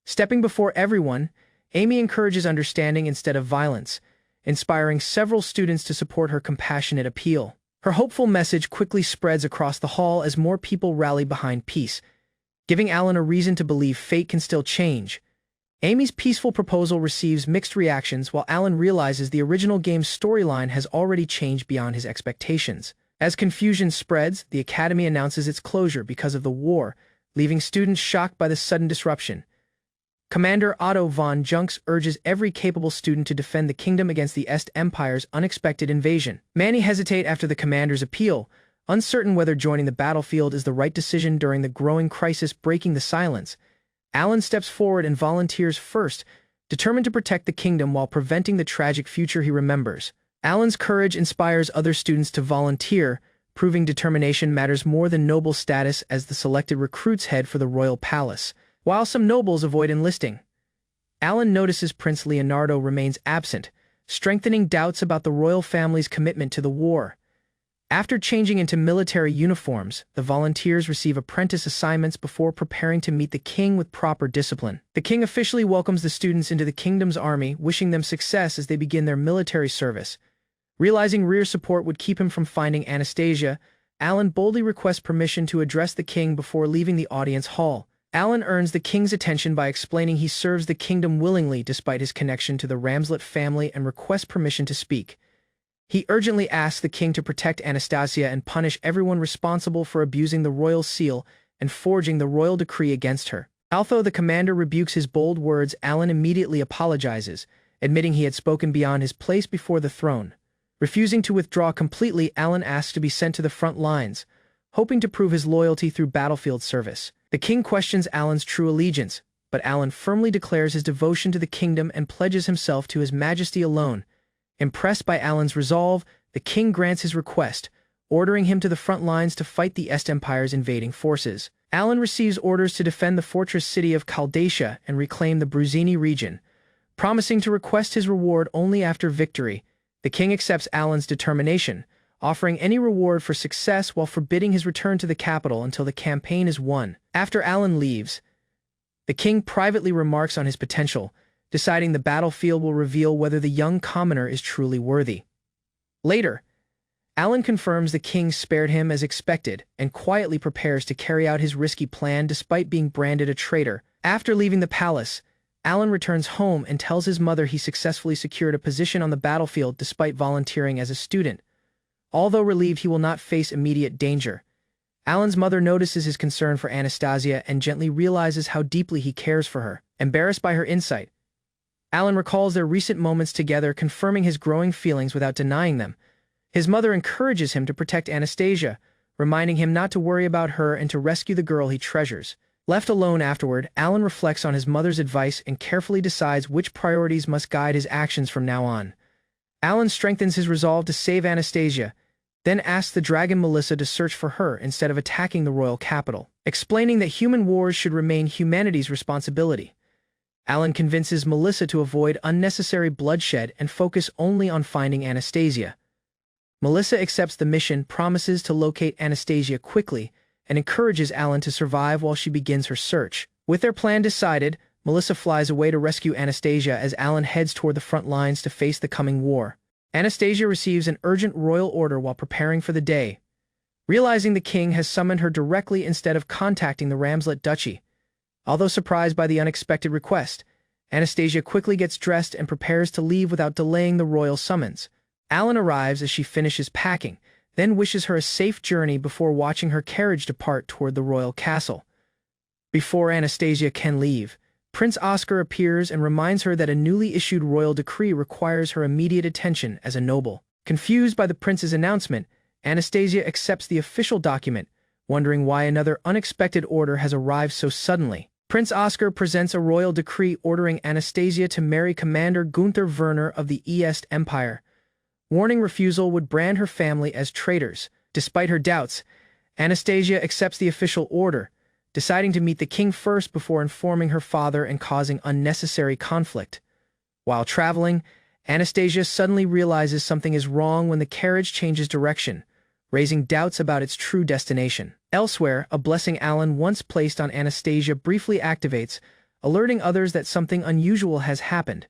Speaker 1: Stepping before everyone, Amy encourages understanding instead of violence, inspiring several students to support her compassionate appeal. Her hopeful message quickly spreads across the hall as more people rally behind peace, giving Alan a reason to believe fate can still change. Amy's peaceful proposal receives mixed reactions while Alan realizes the original game's storyline has already changed beyond his expectations. As confusion spreads, the Academy announces its closure because of the war, leaving students shocked by the sudden disruption. Commander Otto von Junks urges every capable student to defend the kingdom against the Est Empire's unexpected invasion. Many hesitate after the commander's appeal, uncertain whether joining the battlefield is the right decision during the growing crisis breaking the silence. Alan steps forward and volunteers first, determined to protect the kingdom while preventing the tragic future he remembers. Alan's courage inspires other students to volunteer, proving determination matters more than noble status as the selected recruits head for the royal palace. While some nobles avoid enlisting, Alan notices Prince Leonardo remains absent, strengthening doubts about the royal family's commitment to the war. After changing into military uniforms, the volunteers receive apprentice assignments before preparing to meet the king with proper discipline. The king officially welcomes the students into the kingdom's army, wishing them success as they begin their military service. Realizing rear support would keep him from finding Anastasia, Alan boldly requests permission to address the king before leaving the audience hall. Alan earns the king's attention by explaining he serves the kingdom willingly despite his connection to the Ramslet family and requests permission to speak. He urgently asks the king to protect Anastasia and punish everyone responsible for abusing the royal seal and forging the royal decree against her. Although the commander rebukes his bold words, Alan immediately apologizes, admitting he had spoken beyond his place before the throne. Refusing to withdraw completely, Alan asks to be sent to the front lines, hoping to prove his loyalty through battlefield service. The king questions Alan's true allegiance, but Alan firmly declares his devotion to the kingdom and pledges himself to his majesty alone. Impressed by Alan's resolve, the king grants his request, ordering him to the front lines to fight the Est Empire's invading forces. Alan receives orders to defend the fortress city of Chaldacia and reclaim the Bruzini region, promising to request his reward only after victory. The king accepts Alan's determination, offering any reward for success while forbidding his return to the capital until the campaign is won. After Alan leaves, the king privately remarks on his potential, deciding the battlefield will reveal whether the young commoner is truly worthy. Later, Alan confirms the king spared him as expected and quietly prepares to carry out his risky plan despite being branded a traitor. After leaving the palace, Alan returns home and tells his mother he successfully secured a position on the battlefield despite volunteering as a student. Although relieved he will not face immediate danger, Alan's mother notices his concern for Anastasia and gently realizes how deeply he cares for her. Embarrassed by her insight, Alan recalls their recent moments together, confirming his growing feelings without denying them. His mother encourages him to protect Anastasia, reminding him not to worry about her and to rescue the girl he treasures. Left alone afterward, Alan reflects on his mother's advice and carefully decides which priorities must guide his actions from now on. Alan strengthens his resolve to save Anastasia, then asks the dragon Melissa to search for her instead of attacking the royal capital, explaining that human wars should remain humanity's responsibility. Alan convinces Melissa to avoid unnecessary bloodshed and focus only on finding Anastasia. Melissa accepts the mission, promises to locate Anastasia quickly, and encourages Alan to survive while she begins her search. With their plan decided, Melissa flies away to rescue Anastasia as Alan heads toward the front lines to face the coming war. Anastasia receives an urgent royal order while preparing for the day. Realizing the king has summoned her directly instead of contacting the Ramslet Duchy. Although surprised by the unexpected request, Anastasia quickly gets dressed and prepares to leave without delaying the royal summons. Alan arrives as she finishes packing, then wishes her a safe journey before watching her carriage depart toward the royal castle. Before Anastasia can leave, Prince Oscar appears and reminds her that a newly issued royal decree requires her immediate attention as a noble. Confused by the prince's announcement, Anastasia accepts the official document, wondering why another unexpected order has arrived so suddenly. Prince Oscar presents a royal decree ordering Anastasia to marry Commander Gunther Werner of the East Empire. Warning refusal would brand her family as traitors. Despite her doubts, Anastasia accepts the official order, deciding to meet the king first before informing her father and causing unnecessary conflict. While traveling, Anastasia suddenly realizes something is wrong when the carriage changes direction, raising doubts about its true destination. Elsewhere, a blessing Alan once placed on Anastasia briefly activates, alerting others that something unusual has happened.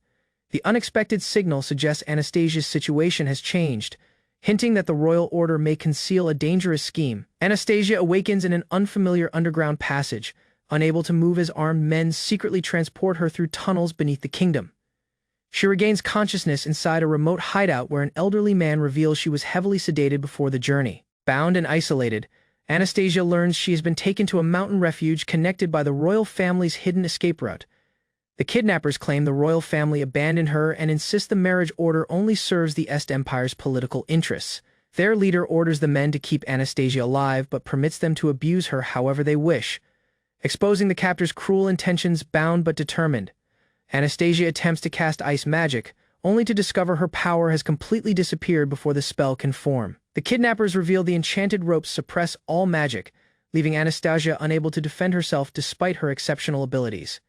Speaker 1: The unexpected signal suggests Anastasia's situation has changed, hinting that the royal order may conceal a dangerous scheme. Anastasia awakens in an unfamiliar underground passage, unable to move as armed men secretly transport her through tunnels beneath the kingdom. She regains consciousness inside a remote hideout where an elderly man reveals she was heavily sedated before the journey. Bound and isolated, Anastasia learns she has been taken to a mountain refuge connected by the royal family's hidden escape route. The kidnappers claim the royal family abandoned her and insist the marriage order only serves the Est Empire's political interests. Their leader orders the men to keep Anastasia alive but permits them to abuse her however they wish. Exposing the captors' cruel intentions, bound but determined, Anastasia attempts to cast ice magic, only to discover her power has completely disappeared before the spell can form. The kidnappers reveal the enchanted ropes suppress all magic, leaving Anastasia unable to defend herself despite her exceptional abilities.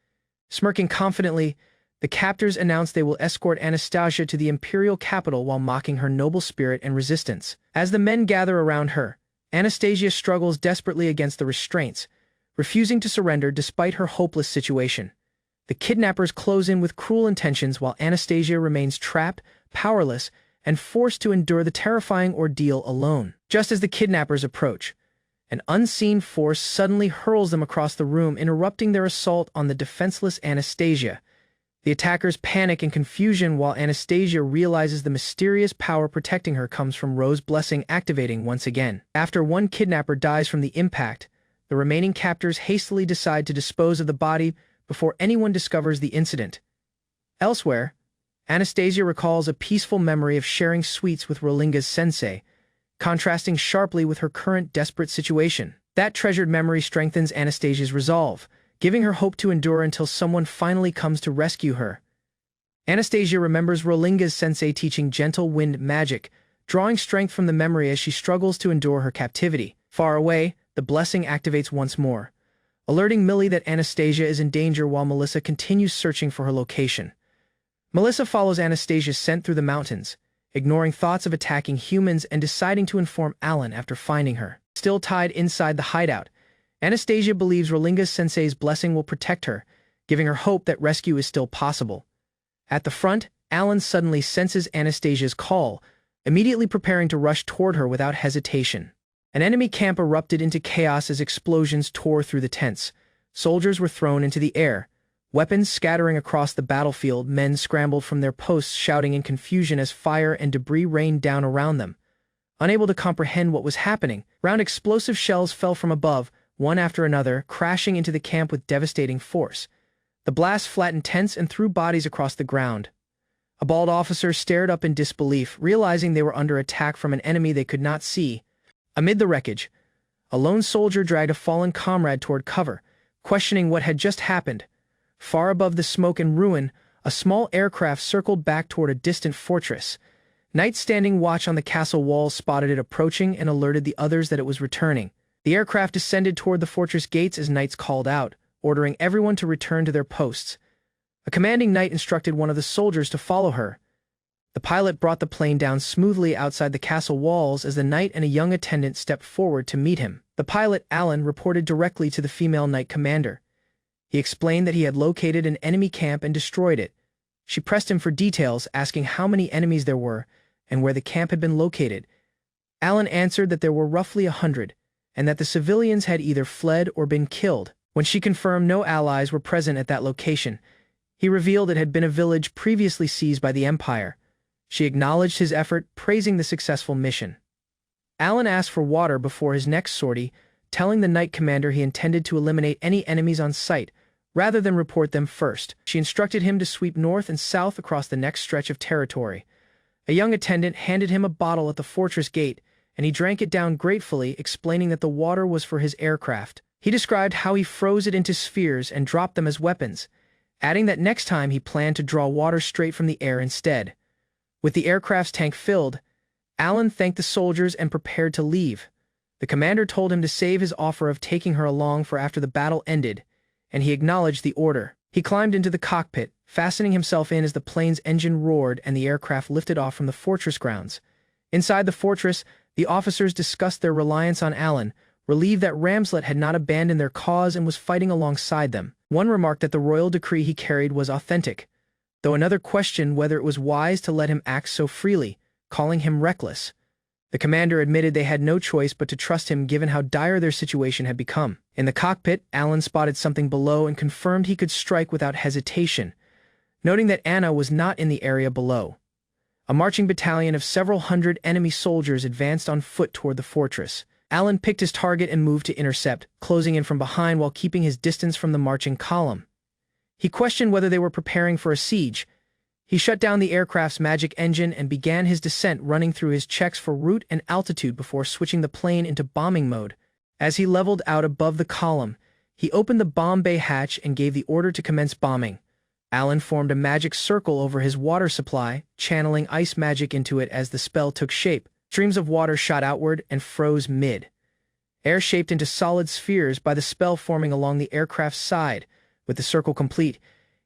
Speaker 1: Smirking confidently, the captors announce they will escort Anastasia to the imperial capital while mocking her noble spirit and resistance. As the men gather around her, Anastasia struggles desperately against the restraints, refusing to surrender despite her hopeless situation. The kidnappers close in with cruel intentions while Anastasia remains trapped, powerless, and forced to endure the terrifying ordeal alone. Just as the kidnappers approach, an unseen force suddenly hurls them across the room, interrupting their assault on the defenseless Anastasia. The attackers panic in confusion while Anastasia realizes the mysterious power protecting her comes from Rose Blessing activating once again. After one kidnapper dies from the impact, the remaining captors hastily decide to dispose of the body before anyone discovers the incident. Elsewhere, Anastasia recalls a peaceful memory of sharing sweets with Rolinga's sensei, contrasting sharply with her current desperate situation. That treasured memory strengthens Anastasia's resolve, giving her hope to endure until someone finally comes to rescue her. Anastasia remembers Rolinga's sensei teaching gentle wind magic, drawing strength from the memory as she struggles to endure her captivity. Far away, the blessing activates once more, alerting Millie that Anastasia is in danger while Melissa continues searching for her location. Melissa follows Anastasia's scent through the mountains, ignoring thoughts of attacking humans and deciding to inform Alan after finding her. Still tied inside the hideout, Anastasia believes Rolinga's sensei's blessing will protect her, giving her hope that rescue is still possible. At the front, Alan suddenly senses Anastasia's call, immediately preparing to rush toward her without hesitation. An enemy camp erupted into chaos as explosions tore through the tents. Soldiers were thrown into the air, weapons scattering across the battlefield. Men scrambled from their posts, shouting in confusion as fire and debris rained down around them. Unable to comprehend what was happening, round explosive shells fell from above, one after another, crashing into the camp with devastating force. The blast flattened tents and threw bodies across the ground. A bald officer stared up in disbelief, realizing they were under attack from an enemy they could not see. Amid the wreckage, a lone soldier dragged a fallen comrade toward cover, questioning what had just happened. Far above the smoke and ruin, a small aircraft circled back toward a distant fortress. Knights standing watch on the castle walls spotted it approaching and alerted the others that it was returning. The aircraft descended toward the fortress gates as knights called out, ordering everyone to return to their posts. A commanding knight instructed one of the soldiers to follow her. The pilot brought the plane down smoothly outside the castle walls as the knight and a young attendant stepped forward to meet him. The pilot, Alan, reported directly to the female knight commander. He explained that he had located an enemy camp and destroyed it. She pressed him for details, asking how many enemies there were and where the camp had been located. Alan answered that there were roughly 100, and that the civilians had either fled or been killed. When she confirmed no allies were present at that location, he revealed it had been a village previously seized by the Empire. She acknowledged his effort, praising the successful mission. Alan asked for water before his next sortie, telling the knight commander he intended to eliminate any enemies on sight, rather than report them first. She instructed him to sweep north and south across the next stretch of territory. A young attendant handed him a bottle at the fortress gate, and he drank it down gratefully, explaining that the water was for his aircraft. He described how he froze it into spheres and dropped them as weapons, adding that next time he planned to draw water straight from the air instead. With the aircraft's tank filled, Alan thanked the soldiers and prepared to leave. The commander told him to save his offer of taking her along for after the battle ended, and he acknowledged the order. He climbed into the cockpit, fastening himself in as the plane's engine roared and the aircraft lifted off from the fortress grounds. Inside the fortress, the officers discussed their reliance on Alan, relieved that Ramslet had not abandoned their cause and was fighting alongside them. One remarked that the royal decree he carried was authentic, though another questioned whether it was wise to let him act so freely, calling him reckless. The commander admitted they had no choice but to trust him given how dire their situation had become. In the cockpit, Alan spotted something below and confirmed he could strike without hesitation, noting that Anna was not in the area below. A marching battalion of several hundred enemy soldiers advanced on foot toward the fortress. Alan picked his target and moved to intercept, closing in from behind while keeping his distance from the marching column. He questioned whether they were preparing for a siege. He shut down the aircraft's magic engine and began his descent, running through his checks for route and altitude before switching the plane into bombing mode. As he leveled out above the column, he opened the bomb bay hatch and gave the order to commence bombing. Alan formed a magic circle over his water supply, channeling ice magic into it as the spell took shape. Streams of water shot outward and froze mid. Air shaped into solid spheres by the spell forming along the aircraft's side. With the circle complete,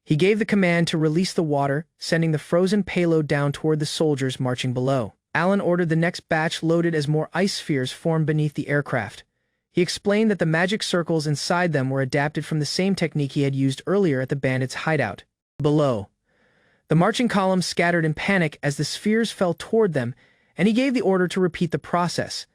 Speaker 1: he gave the command to release the water, sending the frozen payload down toward the soldiers marching below. Alan ordered the next batch loaded as more ice spheres formed beneath the aircraft. He explained that the magic circles inside them were adapted from the same technique he had used earlier at the bandits' hideout. Below, the marching column scattered in panic as the spheres fell toward them, and he gave the order to repeat the process.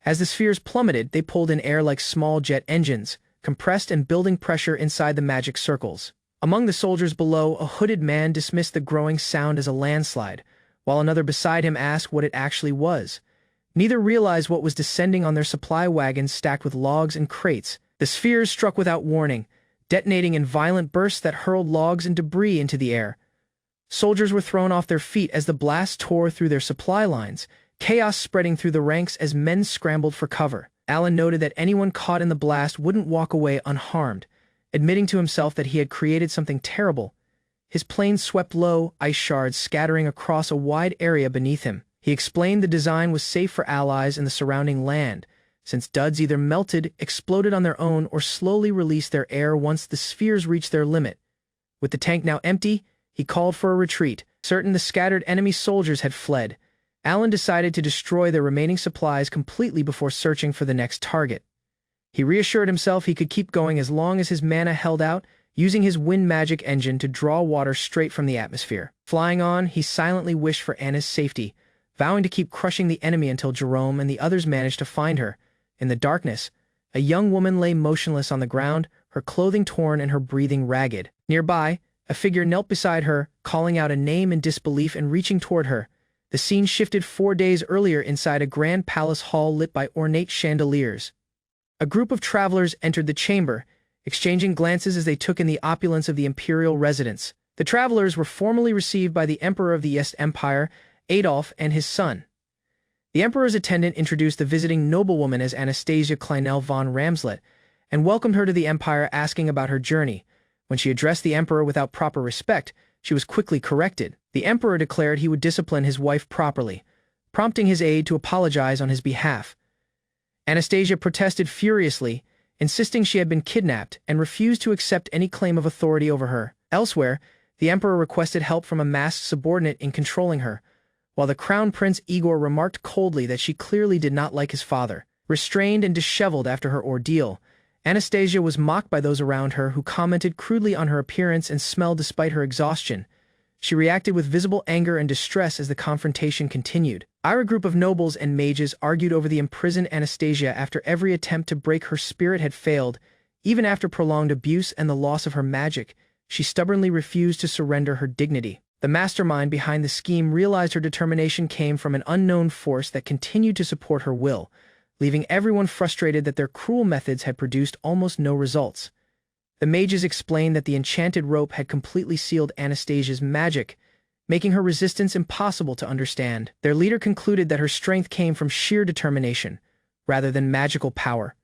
Speaker 1: As the spheres plummeted, they pulled in air like small jet engines, compressed and building pressure inside the magic circles. Among the soldiers below, a hooded man dismissed the growing sound as a landslide, while another beside him asked what it actually was. Neither realized what was descending on their supply wagons stacked with logs and crates. The spheres struck without warning, detonating in violent bursts that hurled logs and debris into the air. Soldiers were thrown off their feet as the blast tore through their supply lines, chaos spreading through the ranks as men scrambled for cover. Alan noted that anyone caught in the blast wouldn't walk away unharmed, admitting to himself that he had created something terrible. His plane swept low, ice shards scattering across a wide area beneath him. He explained the design was safe for allies in the surrounding land, since duds either melted, exploded on their own, or slowly released their air once the spheres reached their limit. With the tank now empty, he called for a retreat. Certain the scattered enemy soldiers had fled, Alan decided to destroy their remaining supplies completely before searching for the next target. He reassured himself he could keep going as long as his mana held out, using his wind magic engine to draw water straight from the atmosphere. Flying on, he silently wished for Anna's safety, vowing to keep crushing the enemy until Jerome and the others managed to find her. In the darkness, a young woman lay motionless on the ground, her clothing torn and her breathing ragged. Nearby, a figure knelt beside her, calling out a name in disbelief and reaching toward her. The scene shifted 4 days earlier inside a grand palace hall lit by ornate chandeliers. A group of travelers entered the chamber, exchanging glances as they took in the opulence of the imperial residence. The travelers were formally received by the Emperor of the East Empire, Adolf, and his son. The Emperor's attendant introduced the visiting noblewoman as Anastasia Kleinel von Ramslet and welcomed her to the Empire, asking about her journey. When she addressed the Emperor without proper respect, she was quickly corrected. The Emperor declared he would discipline his wife properly, prompting his aide to apologize on his behalf. Anastasia protested furiously, insisting she had been kidnapped and refused to accept any claim of authority over her. Elsewhere, the Emperor requested help from a masked subordinate in controlling her, while the Crown Prince Igor remarked coldly that she clearly did not like his father. Restrained and disheveled after her ordeal, Anastasia was mocked by those around her who commented crudely on her appearance and smell despite her exhaustion. She reacted with visible anger and distress as the confrontation continued. A group of nobles and mages argued over the imprisoned Anastasia after every attempt to break her spirit had failed. Even after prolonged abuse and the loss of her magic, she stubbornly refused to surrender her dignity. The mastermind behind the scheme realized her determination came from an unknown force that continued to support her will, leaving everyone frustrated that their cruel methods had produced almost no results. The mages explained that the enchanted rope had completely sealed Anastasia's magic, making her resistance impossible to understand. Their leader concluded that her strength came from sheer determination, rather than magical power.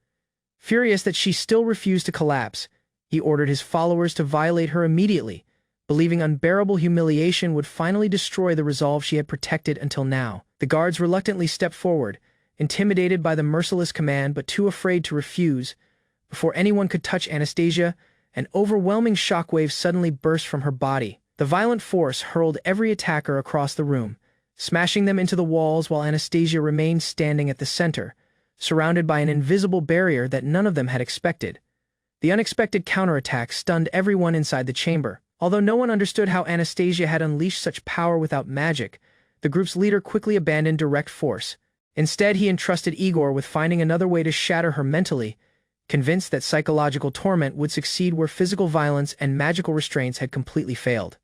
Speaker 1: Furious that she still refused to collapse, he ordered his followers to violate her immediately, believing unbearable humiliation would finally destroy the resolve she had protected until now. The guards reluctantly stepped forward, intimidated by the merciless command but too afraid to refuse. Before anyone could touch Anastasia, an overwhelming shockwave suddenly burst from her body. The violent force hurled every attacker across the room, smashing them into the walls while Anastasia remained standing at the center, surrounded by an invisible barrier that none of them had expected. The unexpected counterattack stunned everyone inside the chamber. Although no one understood how Anastasia had unleashed such power without magic, the group's leader quickly abandoned direct force. Instead, he entrusted Igor with finding another way to shatter her mentally, convinced that psychological torment would succeed where physical violence and magical restraints had completely failed.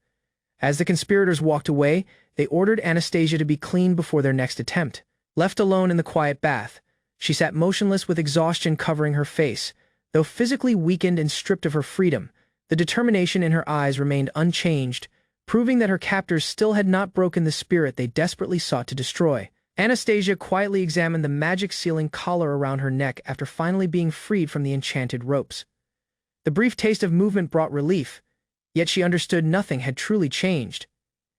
Speaker 1: As the conspirators walked away, they ordered Anastasia to be cleaned before their next attempt. Left alone in the quiet bath, she sat motionless with exhaustion covering her face. Though physically weakened and stripped of her freedom, the determination in her eyes remained unchanged, proving that her captors still had not broken the spirit they desperately sought to destroy. Anastasia quietly examined the magic-sealing collar around her neck after finally being freed from the enchanted ropes. The brief taste of movement brought relief, yet she understood nothing had truly changed.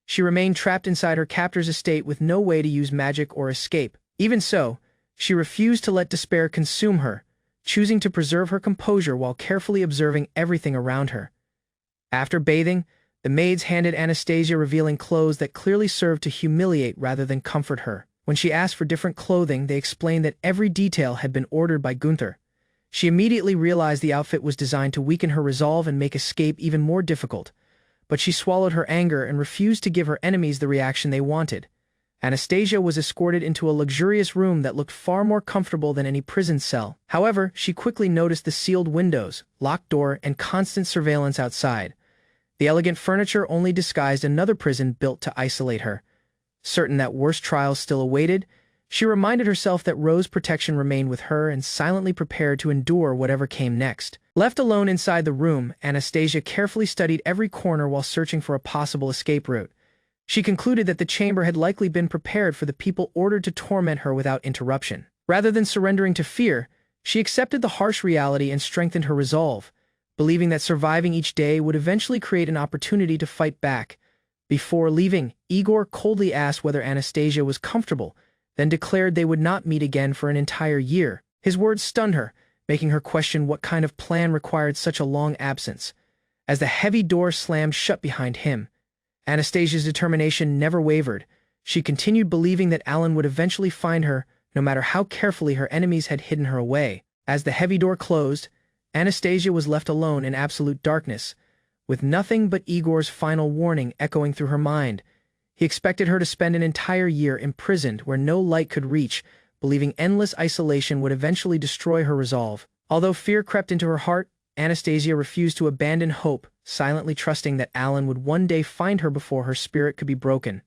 Speaker 1: She remained trapped inside her captor's estate with no way to use magic or escape. Even so, she refused to let despair consume her, choosing to preserve her composure while carefully observing everything around her. After bathing, the maids handed Anastasia revealing clothes that clearly served to humiliate rather than comfort her. When she asked for different clothing, they explained that every detail had been ordered by Gunther. She immediately realized the outfit was designed to weaken her resolve and make escape even more difficult, but she swallowed her anger and refused to give her enemies the reaction they wanted. Anastasia was escorted into a luxurious room that looked far more comfortable than any prison cell. However, she quickly noticed the sealed windows, locked door, and constant surveillance outside. The elegant furniture only disguised another prison built to isolate her. Certain that worse trials still awaited, she reminded herself that Rose's protection remained with her and silently prepared to endure whatever came next. Left alone inside the room, Anastasia carefully studied every corner while searching for a possible escape route. She concluded that the chamber had likely been prepared for the people ordered to torment her without interruption. Rather than surrendering to fear, she accepted the harsh reality and strengthened her resolve, believing that surviving each day would eventually create an opportunity to fight back. Before leaving, Igor coldly asked whether Anastasia was comfortable, then declared they would not meet again for an entire year. His words stunned her, making her question what kind of plan required such a long absence. As the heavy door slammed shut behind him, Anastasia's determination never wavered. She continued believing that Alan would eventually find her, no matter how carefully her enemies had hidden her away. As the heavy door closed, Anastasia was left alone in absolute darkness, with nothing but Igor's final warning echoing through her mind. He expected her to spend an entire year imprisoned where no light could reach, believing endless isolation would eventually destroy her resolve. Although fear crept into her heart, Anastasia refused to abandon hope, silently trusting that Alan would one day find her before her spirit could be broken.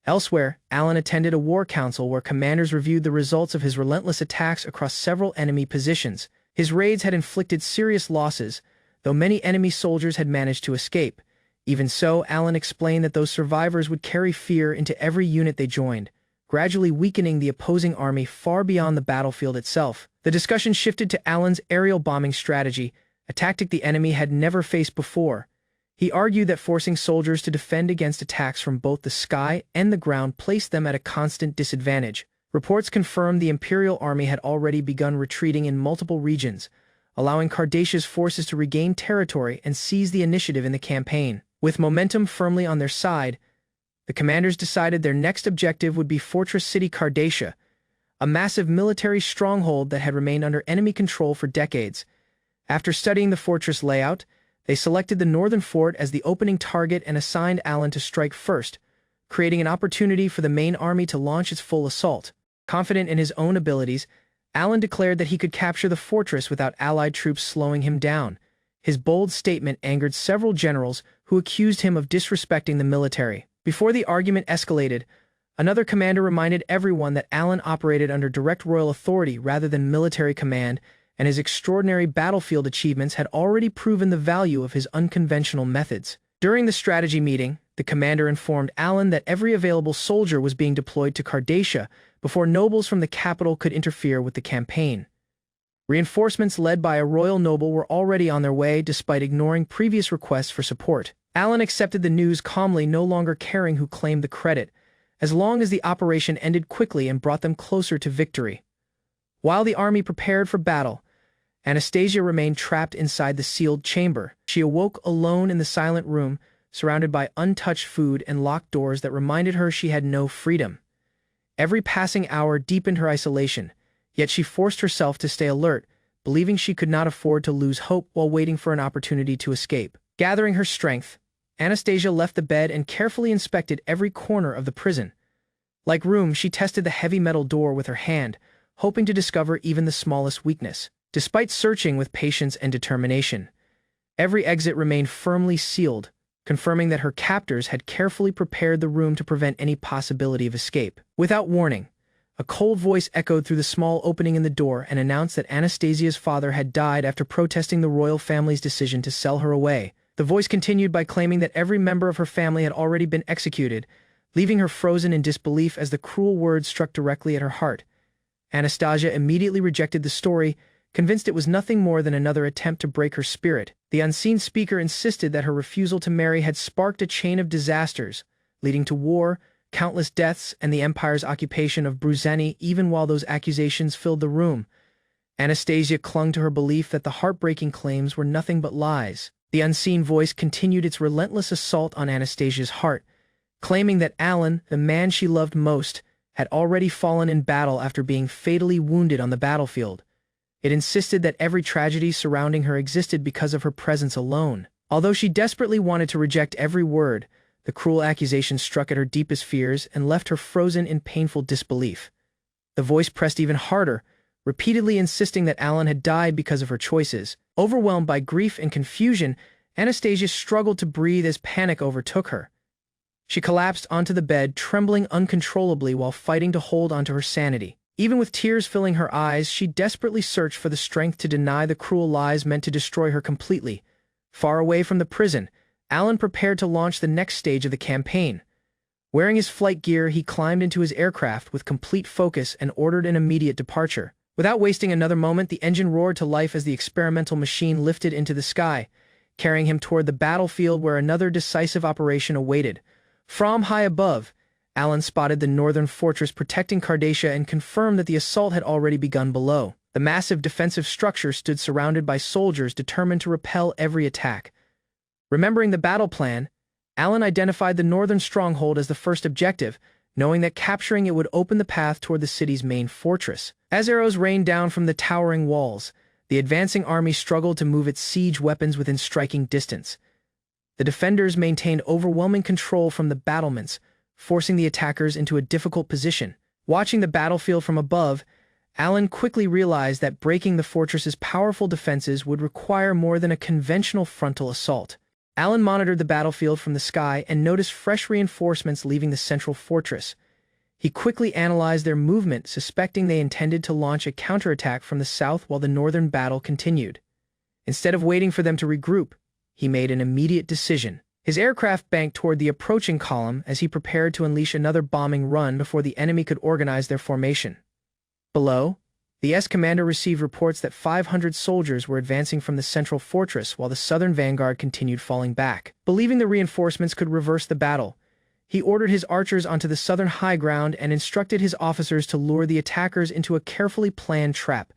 Speaker 1: Elsewhere, Alan attended a war council where commanders reviewed the results of his relentless attacks across several enemy positions. His raids had inflicted serious losses, though many enemy soldiers had managed to escape. Even so, Alan explained that those survivors would carry fear into every unit they joined, gradually weakening the opposing army far beyond the battlefield itself. The discussion shifted to Alan's aerial bombing strategy, a tactic the enemy had never faced before. He argued that forcing soldiers to defend against attacks from both the sky and the ground placed them at a constant disadvantage. Reports confirmed the Imperial Army had already begun retreating in multiple regions, allowing Cardasia's forces to regain territory and seize the initiative in the campaign. With momentum firmly on their side, the commanders decided their next objective would be Fortress City Cardasia, a massive military stronghold that had remained under enemy control for decades. After studying the fortress layout, they selected the northern fort as the opening target and assigned Alan to strike first, creating an opportunity for the main army to launch its full assault. Confident in his own abilities, Alan declared that he could capture the fortress without Allied troops slowing him down. His bold statement angered several generals who accused him of disrespecting the military. Before the argument escalated, another commander reminded everyone that Alan operated under direct royal authority rather than military command, and his extraordinary battlefield achievements had already proven the value of his unconventional methods. During the strategy meeting, the commander informed Alan that every available soldier was being deployed to Cardasia before nobles from the capital could interfere with the campaign. Reinforcements led by a royal noble were already on their way despite ignoring previous requests for support. Alan accepted the news calmly, no longer caring who claimed the credit, as long as the operation ended quickly and brought them closer to victory. While the army prepared for battle, Anastasia remained trapped inside the sealed chamber. She awoke alone in the silent room, surrounded by untouched food and locked doors that reminded her she had no freedom. Every passing hour deepened her isolation, yet she forced herself to stay alert, believing she could not afford to lose hope while waiting for an opportunity to escape. Gathering her strength, Anastasia left the bed and carefully inspected every corner of the prison. Like Room, she tested the heavy metal door with her hand, hoping to discover even the smallest weakness. Despite searching with patience and determination, every exit remained firmly sealed, confirming that her captors had carefully prepared the room to prevent any possibility of escape. Without warning, a cold voice echoed through the small opening in the door and announced that Anastasia's father had died after protesting the royal family's decision to sell her away. The voice continued by claiming that every member of her family had already been executed, leaving her frozen in disbelief as the cruel words struck directly at her heart. Anastasia immediately rejected the story, convinced it was nothing more than another attempt to break her spirit. The unseen speaker insisted that her refusal to marry had sparked a chain of disasters, leading to war, countless deaths, and the empire's occupation of Bruzeni. Even while those accusations filled the room, Anastasia clung to her belief that the heartbreaking claims were nothing but lies. The unseen voice continued its relentless assault on Anastasia's heart, claiming that Alan, the man she loved most, had already fallen in battle after being fatally wounded on the battlefield. It insisted that every tragedy surrounding her existed because of her presence alone. Although she desperately wanted to reject every word, the cruel accusation struck at her deepest fears and left her frozen in painful disbelief. The voice pressed even harder, repeatedly insisting that Alan had died because of her choices. Overwhelmed by grief and confusion, Anastasia struggled to breathe as panic overtook her. She collapsed onto the bed, trembling uncontrollably while fighting to hold onto her sanity. Even with tears filling her eyes, she desperately searched for the strength to deny the cruel lies meant to destroy her completely. Far away from the prison, Alan prepared to launch the next stage of the campaign. Wearing his flight gear, he climbed into his aircraft with complete focus and ordered an immediate departure. Without wasting another moment, the engine roared to life as the experimental machine lifted into the sky, carrying him toward the battlefield where another decisive operation awaited. From high above, Alan spotted the northern fortress protecting Cardasia and confirmed that the assault had already begun below. The massive defensive structure stood surrounded by soldiers determined to repel every attack. Remembering the battle plan, Alan identified the northern stronghold as the first objective, knowing that capturing it would open the path toward the city's main fortress. As arrows rained down from the towering walls, the advancing army struggled to move its siege weapons within striking distance. The defenders maintained overwhelming control from the battlements, forcing the attackers into a difficult position. Watching the battlefield from above, Alan quickly realized that breaking the fortress's powerful defenses would require more than a conventional frontal assault. Alan monitored the battlefield from the sky and noticed fresh reinforcements leaving the central fortress. He quickly analyzed their movement, suspecting they intended to launch a counterattack from the south while the northern battle continued. Instead of waiting for them to regroup, he made an immediate decision. His aircraft banked toward the approaching column as he prepared to unleash another bombing run before the enemy could organize their formation. Below, the S-commander received reports that 500 soldiers were advancing from the central fortress while the southern vanguard continued falling back. Believing the reinforcements could reverse the battle, he ordered his archers onto the southern high ground and instructed his officers to lure the attackers into a carefully planned trap.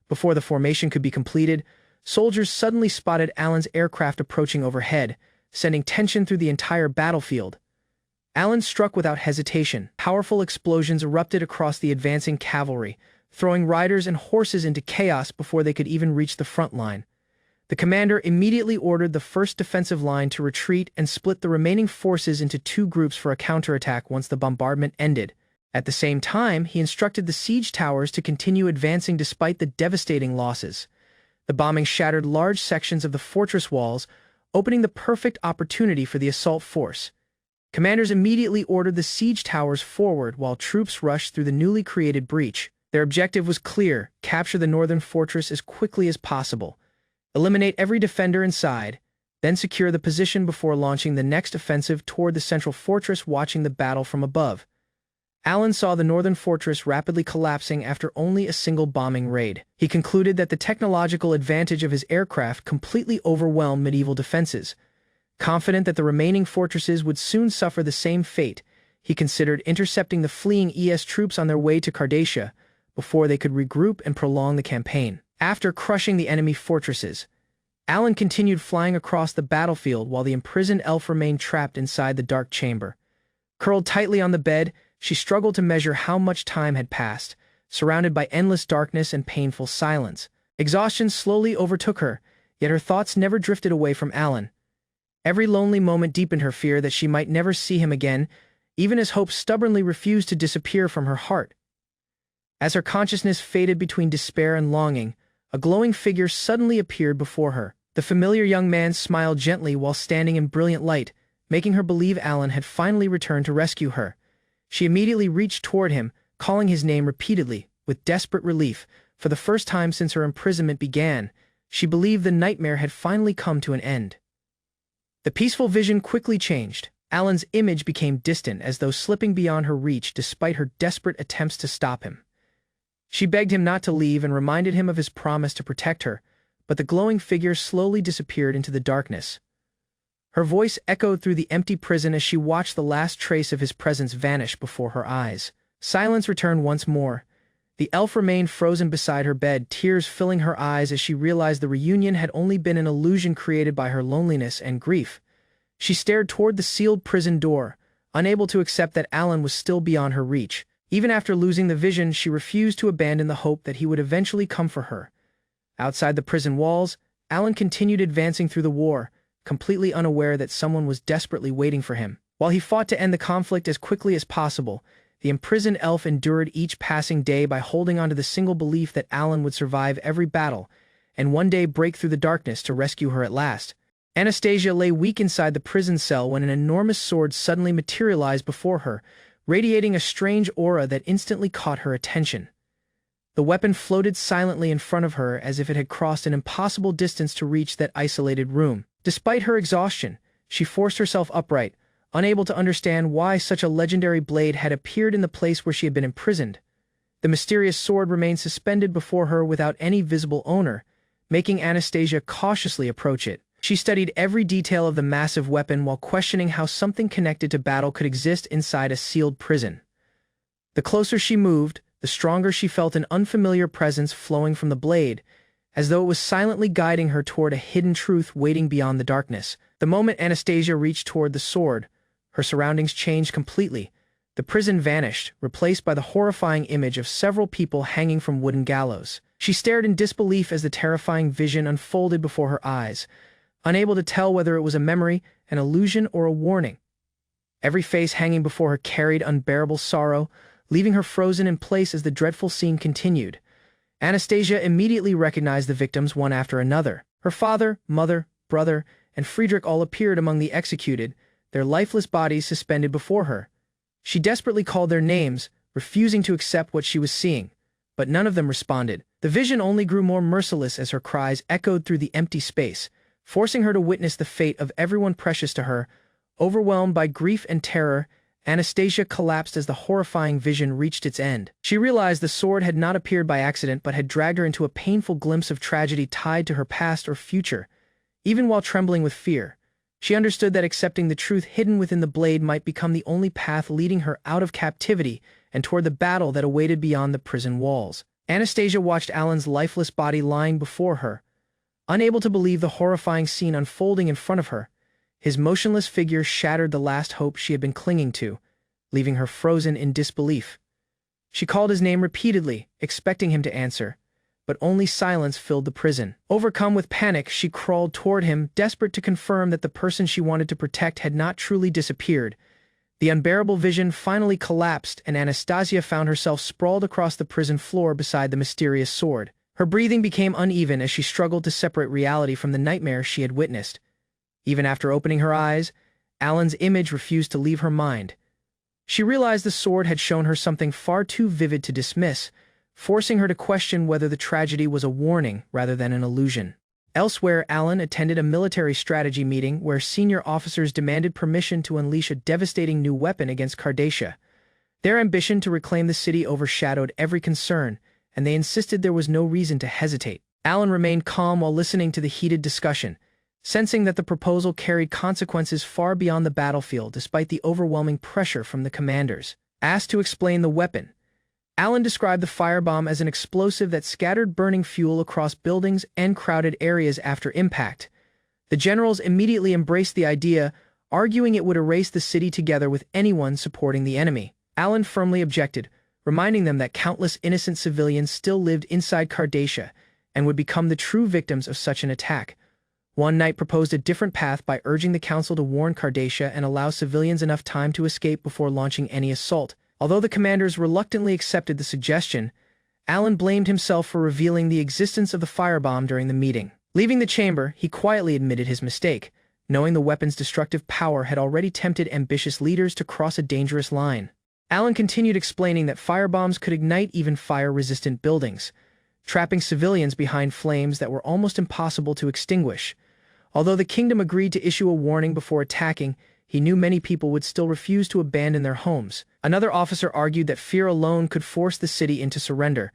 Speaker 1: Before the formation could be completed, soldiers suddenly spotted Alan's aircraft approaching overhead, sending tension through the entire battlefield. Alan struck without hesitation. Powerful explosions erupted across the advancing cavalry, throwing riders and horses into chaos before they could even reach the front line. The commander immediately ordered the first defensive line to retreat and split the remaining forces into two groups for a counterattack once the bombardment ended. At the same time, he instructed the siege towers to continue advancing despite the devastating losses. The bombing shattered large sections of the fortress walls, opening the perfect opportunity for the assault force. Commanders immediately ordered the siege towers forward while troops rushed through the newly created breach. Their objective was clear: capture the northern fortress as quickly as possible. Eliminate every defender inside, then secure the position before launching the next offensive toward the central fortress. Watching the battle from above, Alan saw the northern fortress rapidly collapsing after only a single bombing raid. He concluded that the technological advantage of his aircraft completely overwhelmed medieval defenses. Confident that the remaining fortresses would soon suffer the same fate, he considered intercepting the fleeing ES troops on their way to Cardacia before they could regroup and prolong the campaign. After crushing the enemy fortresses, Alan continued flying across the battlefield while the imprisoned elf remained trapped inside the dark chamber. Curled tightly on the bed, she struggled to measure how much time had passed, surrounded by endless darkness and painful silence. Exhaustion slowly overtook her, yet her thoughts never drifted away from Alan. Every lonely moment deepened her fear that she might never see him again, even as hope stubbornly refused to disappear from her heart. As her consciousness faded between despair and longing, a glowing figure suddenly appeared before her. The familiar young man smiled gently while standing in brilliant light, making her believe Alan had finally returned to rescue her. She immediately reached toward him, calling his name repeatedly, with desperate relief. For the first time since her imprisonment began, she believed the nightmare had finally come to an end. The peaceful vision quickly changed. Alan's image became distant, as though slipping beyond her reach despite her desperate attempts to stop him. She begged him not to leave and reminded him of his promise to protect her, but the glowing figure slowly disappeared into the darkness. Her voice echoed through the empty prison as she watched the last trace of his presence vanish before her eyes. Silence returned once more. The elf remained frozen beside her bed, tears filling her eyes as she realized the reunion had only been an illusion created by her loneliness and grief. She stared toward the sealed prison door, unable to accept that Alan was still beyond her reach. Even after losing the vision, she refused to abandon the hope that he would eventually come for her. Outside the prison walls, Alan continued advancing through the war, completely unaware that someone was desperately waiting for him. While he fought to end the conflict as quickly as possible, the imprisoned elf endured each passing day by holding on to the single belief that Alan would survive every battle, and one day break through the darkness to rescue her at last. Anastasia lay weak inside the prison cell when an enormous sword suddenly materialized before her, radiating a strange aura that instantly caught her attention. The weapon floated silently in front of her as if it had crossed an impossible distance to reach that isolated room. Despite her exhaustion, she forced herself upright, unable to understand why such a legendary blade had appeared in the place where she had been imprisoned. The mysterious sword remained suspended before her without any visible owner, making Anastasia cautiously approach it. She studied every detail of the massive weapon while questioning how something connected to battle could exist inside a sealed prison. The closer she moved, the stronger she felt an unfamiliar presence flowing from the blade, as though it was silently guiding her toward a hidden truth waiting beyond the darkness. The moment Anastasia reached toward the sword, her surroundings changed completely. The prison vanished, replaced by the horrifying image of several people hanging from wooden gallows. She stared in disbelief as the terrifying vision unfolded before her eyes, unable to tell whether it was a memory, an illusion, or a warning. Every face hanging before her carried unbearable sorrow, leaving her frozen in place as the dreadful scene continued. Anastasia immediately recognized the victims one after another. Her father, mother, brother, and Friedrich all appeared among the executed, their lifeless bodies suspended before her. She desperately called their names, refusing to accept what she was seeing, but none of them responded. The vision only grew more merciless as her cries echoed through the empty space, forcing her to witness the fate of everyone precious to her. Overwhelmed by grief and terror, Anastasia collapsed as the horrifying vision reached its end. She realized the sword had not appeared by accident but had dragged her into a painful glimpse of tragedy tied to her past or future. Even while trembling with fear, she understood that accepting the truth hidden within the blade might become the only path leading her out of captivity and toward the battle that awaited beyond the prison walls. Anastasia watched Alan's lifeless body lying before her, unable to believe the horrifying scene unfolding in front of her. His motionless figure shattered the last hope she had been clinging to, leaving her frozen in disbelief. She called his name repeatedly, expecting him to answer, but only silence filled the prison. Overcome with panic, she crawled toward him, desperate to confirm that the person she wanted to protect had not truly disappeared. The unbearable vision finally collapsed, and Anastasia found herself sprawled across the prison floor beside the mysterious sword. Her breathing became uneven as she struggled to separate reality from the nightmare she had witnessed. Even after opening her eyes, Alan's image refused to leave her mind. She realized the sword had shown her something far too vivid to dismiss, forcing her to question whether the tragedy was a warning rather than an illusion. Elsewhere, Alan attended a military strategy meeting where senior officers demanded permission to unleash a devastating new weapon against Cardacia. Their ambition to reclaim the city overshadowed every concern, and they insisted there was no reason to hesitate. Alan remained calm while listening to the heated discussion, sensing that the proposal carried consequences far beyond the battlefield despite the overwhelming pressure from the commanders. Asked to explain the weapon, Alan described the firebomb as an explosive that scattered burning fuel across buildings and crowded areas after impact. The generals immediately embraced the idea, arguing it would erase the city together with anyone supporting the enemy. Alan firmly objected, reminding them that countless innocent civilians still lived inside Cardacia and would become the true victims of such an attack. One knight proposed a different path by urging the council to warn Cardacia and allow civilians enough time to escape before launching any assault. Although the commanders reluctantly accepted the suggestion, Alan blamed himself for revealing the existence of the firebomb during the meeting. Leaving the chamber, he quietly admitted his mistake, knowing the weapon's destructive power had already tempted ambitious leaders to cross a dangerous line. Alan continued explaining that firebombs could ignite even fire-resistant buildings, trapping civilians behind flames that were almost impossible to extinguish. Although the kingdom agreed to issue a warning before attacking, he knew many people would still refuse to abandon their homes. Another officer argued that fear alone could force the city into surrender,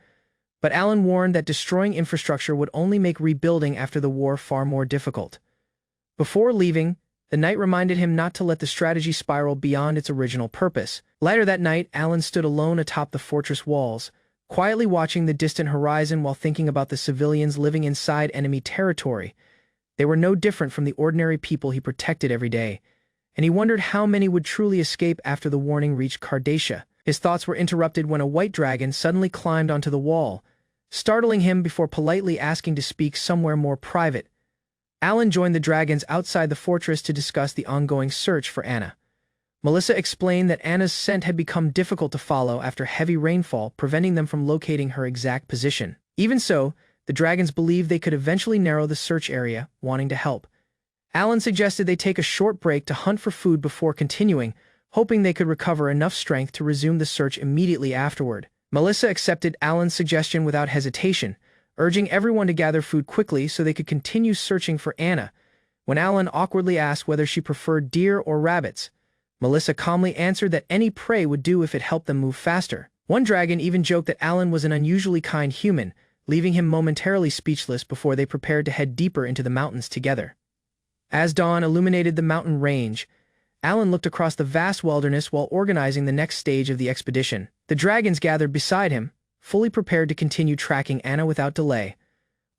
Speaker 1: but Alan warned that destroying infrastructure would only make rebuilding after the war far more difficult. Before leaving, the knight reminded him not to let the strategy spiral beyond its original purpose. Later that night, Alan stood alone atop the fortress walls, quietly watching the distant horizon while thinking about the civilians living inside enemy territory. They were no different from the ordinary people he protected every day, and he wondered how many would truly escape after the warning reached Cardacia. His thoughts were interrupted when a white dragon suddenly climbed onto the wall, startling him before politely asking to speak somewhere more private. Alan joined the dragons outside the fortress to discuss the ongoing search for Anna. Melissa explained that Anna's scent had become difficult to follow after heavy rainfall, preventing them from locating her exact position. Even so, the dragons believed they could eventually narrow the search area, wanting to help. Alan suggested they take a short break to hunt for food before continuing, hoping they could recover enough strength to resume the search immediately afterward. Melissa accepted Alan's suggestion without hesitation, urging everyone to gather food quickly so they could continue searching for Anna. When Alan awkwardly asked whether she preferred deer or rabbits, Melissa calmly answered that any prey would do if it helped them move faster. One dragon even joked that Alan was an unusually kind human, leaving him momentarily speechless before they prepared to head deeper into the mountains together. As dawn illuminated the mountain range, Alan looked across the vast wilderness while organizing the next stage of the expedition. The dragons gathered beside him, fully prepared to continue tracking Anna without delay.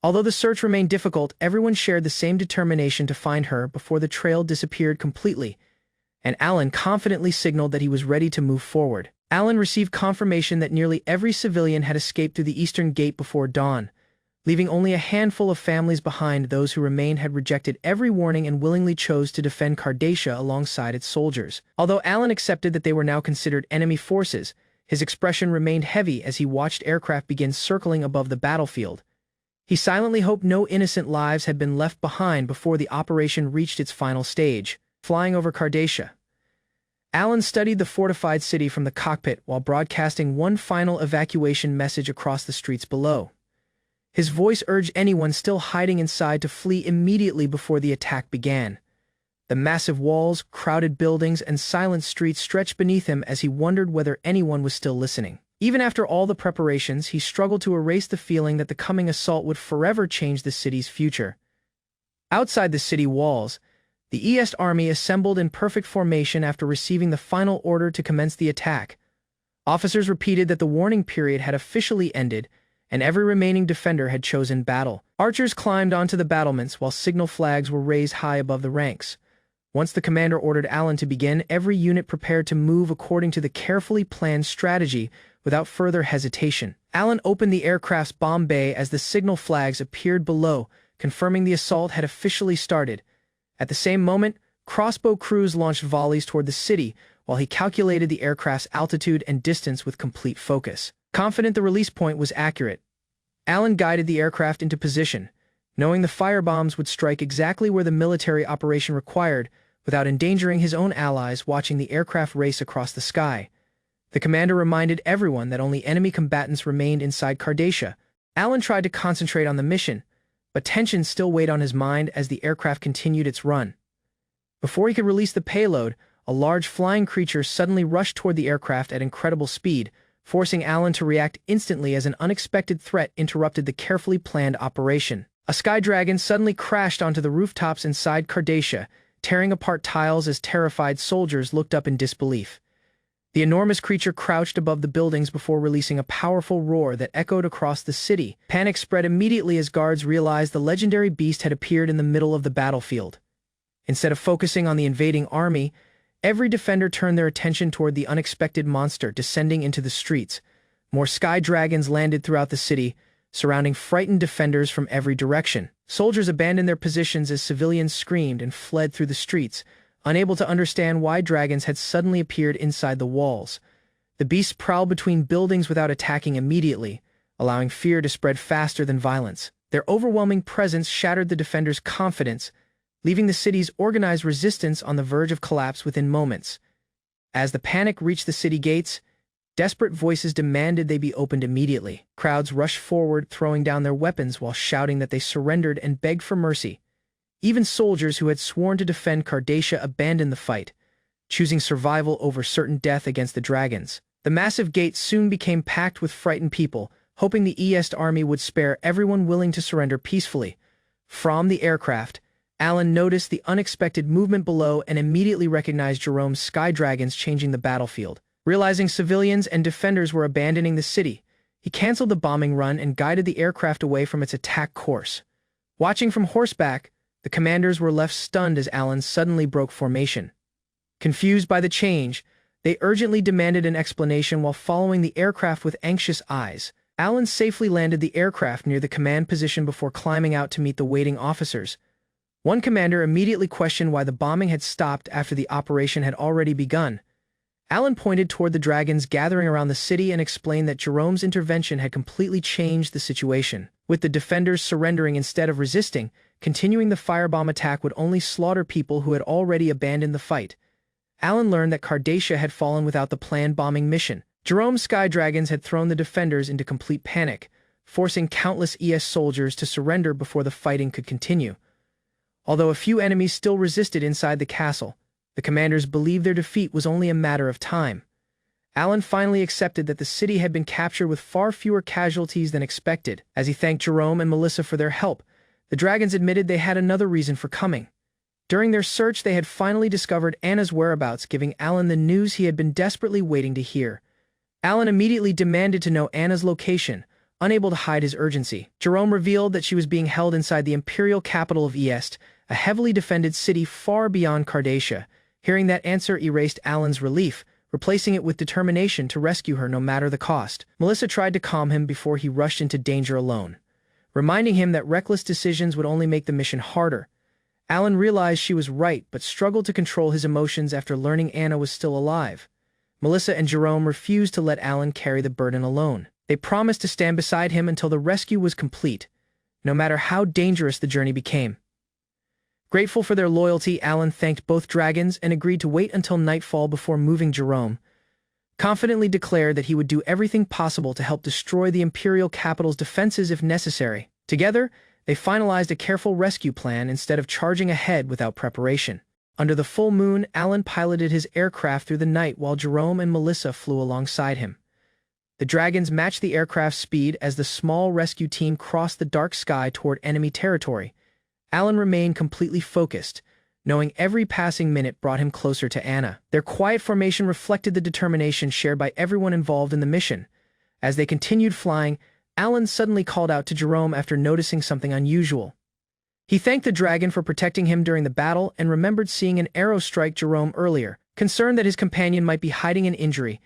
Speaker 1: Although the search remained difficult, everyone shared the same determination to find her before the trail disappeared completely, and Alan confidently signaled that he was ready to move forward. Alan received confirmation that nearly every civilian had escaped through the eastern gate before dawn, leaving only a handful of families behind. Those who remained had rejected every warning and willingly chose to defend Cardacia alongside its soldiers. Although Alan accepted that they were now considered enemy forces, his expression remained heavy as he watched aircraft begin circling above the battlefield. He silently hoped no innocent lives had been left behind before the operation reached its final stage. Flying over Cardacia, Alan studied the fortified city from the cockpit while broadcasting one final evacuation message across the streets below. His voice urged anyone still hiding inside to flee immediately before the attack began. The massive walls, crowded buildings, and silent streets stretched beneath him as he wondered whether anyone was still listening. Even after all the preparations, he struggled to erase the feeling that the coming assault would forever change the city's future. Outside the city walls, the East army assembled in perfect formation after receiving the final order to commence the attack. Officers repeated that the warning period had officially ended, and every remaining defender had chosen battle. Archers climbed onto the battlements while signal flags were raised high above the ranks. Once the commander ordered Alan to begin, every unit prepared to move according to the carefully planned strategy without further hesitation. Alan opened the aircraft's bomb bay as the signal flags appeared below, confirming the assault had officially started. At the same moment, crossbow crews launched volleys toward the city while he calculated the aircraft's altitude and distance with complete focus. Confident the release point was accurate, Alan guided the aircraft into position, knowing the firebombs would strike exactly where the military operation required without endangering his own allies. Watching the aircraft race across the sky, the commander reminded everyone that only enemy combatants remained inside Cardacia. Alan tried to concentrate on the mission, but tension still weighed on his mind as the aircraft continued its run. Before he could release the payload, a large flying creature suddenly rushed toward the aircraft at incredible speed, forcing Alan to react instantly as an unexpected threat interrupted the carefully planned operation. A sky dragon suddenly crashed onto the rooftops inside Cardacia, tearing apart tiles as terrified soldiers looked up in disbelief. The enormous creature crouched above the buildings before releasing a powerful roar that echoed across the city. Panic spread immediately as guards realized the legendary beast had appeared in the middle of the battlefield. Instead of focusing on the invading army, every defender turned their attention toward the unexpected monster descending into the streets. More sky dragons landed throughout the city, surrounding frightened defenders from every direction. Soldiers abandoned their positions as civilians screamed and fled through the streets, unable to understand why dragons had suddenly appeared inside the walls. The beasts prowled between buildings without attacking immediately, allowing fear to spread faster than violence. Their overwhelming presence shattered the defenders' confidence, leaving the city's organized resistance on the verge of collapse within moments. As the panic reached the city gates, desperate voices demanded they be opened immediately. Crowds rushed forward, throwing down their weapons while shouting that they surrendered and begged for mercy. Even soldiers who had sworn to defend Cardacia abandoned the fight, choosing survival over certain death against the dragons. The massive gates soon became packed with frightened people, hoping the East army would spare everyone willing to surrender peacefully. From the aircraft, Alan noticed the unexpected movement below and immediately recognized Jerome's sky dragons changing the battlefield. Realizing civilians and defenders were abandoning the city, he canceled the bombing run and guided the aircraft away from its attack course. Watching from horseback, the commanders were left stunned as Alan suddenly broke formation. Confused by the change, they urgently demanded an explanation while following the aircraft with anxious eyes. Alan safely landed the aircraft near the command position before climbing out to meet the waiting officers. One commander immediately questioned why the bombing had stopped after the operation had already begun. Alan pointed toward the dragons gathering around the city and explained that Jerome's intervention had completely changed the situation. With the defenders surrendering instead of resisting, continuing the firebomb attack would only slaughter people who had already abandoned the fight. Alan learned that Cardacia had fallen without the planned bombing mission. Jerome's sky dragons had thrown the defenders into complete panic, forcing countless ES soldiers to surrender before the fighting could continue. Although a few enemies still resisted inside the castle, the commanders believed their defeat was only a matter of time. Alan finally accepted that the city had been captured with far fewer casualties than expected. As he thanked Jerome and Melissa for their help, the dragons admitted they had another reason for coming. During their search, they had finally discovered Anna's whereabouts, giving Alan the news he had been desperately waiting to hear. Alan immediately demanded to know Anna's location, unable to hide his urgency. Jerome revealed that she was being held inside the imperial capital of East, a heavily defended city far beyond Cardacia. Hearing that answer erased Alan's relief, replacing it with determination to rescue her no matter the cost. Melissa tried to calm him before he rushed into danger alone. reminding him that reckless decisions would only make the mission harder. Alan realized she was right but struggled to control his emotions after learning Anna was still alive. Melissa and Jerome refused to let Alan carry the burden alone. They promised to stand beside him until the rescue was complete, no matter how dangerous the journey became. Grateful for their loyalty, Alan thanked both dragons and agreed to wait until nightfall before moving. Jerome confidently declared that he would do everything possible to help destroy the Imperial capital's defenses if necessary. Together, they finalized a careful rescue plan instead of charging ahead without preparation. Under the full moon, Alan piloted his aircraft through the night while Jerome and Melissa flew alongside him. The dragons matched the aircraft's speed as the small rescue team crossed the dark sky toward enemy territory. Alan remained completely focused, knowing every passing minute brought him closer to Anna. Their quiet formation reflected the determination shared by everyone involved in the mission. As they continued flying, Alan suddenly called out to Jerome after noticing something unusual. He thanked the dragon for protecting him during the battle and remembered seeing an arrow strike Jerome earlier. Concerned that his companion might be hiding an injury,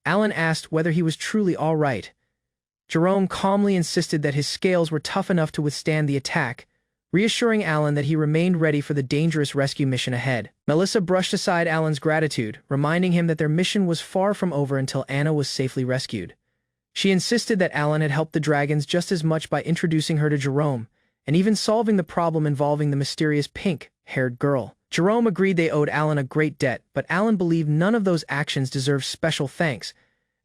Speaker 1: Alan asked whether he was truly all right. Jerome calmly insisted that his scales were tough enough to withstand the attack, reassuring Alan that he remained ready for the dangerous rescue mission ahead. Melissa brushed aside Alan's gratitude, reminding him that their mission was far from over until Anna was safely rescued. She insisted that Alan had helped the dragons just as much by introducing her to Jerome, and even solving the problem involving the mysterious pink-haired girl. Jerome agreed they owed Alan a great debt, but Alan believed none of those actions deserved special thanks.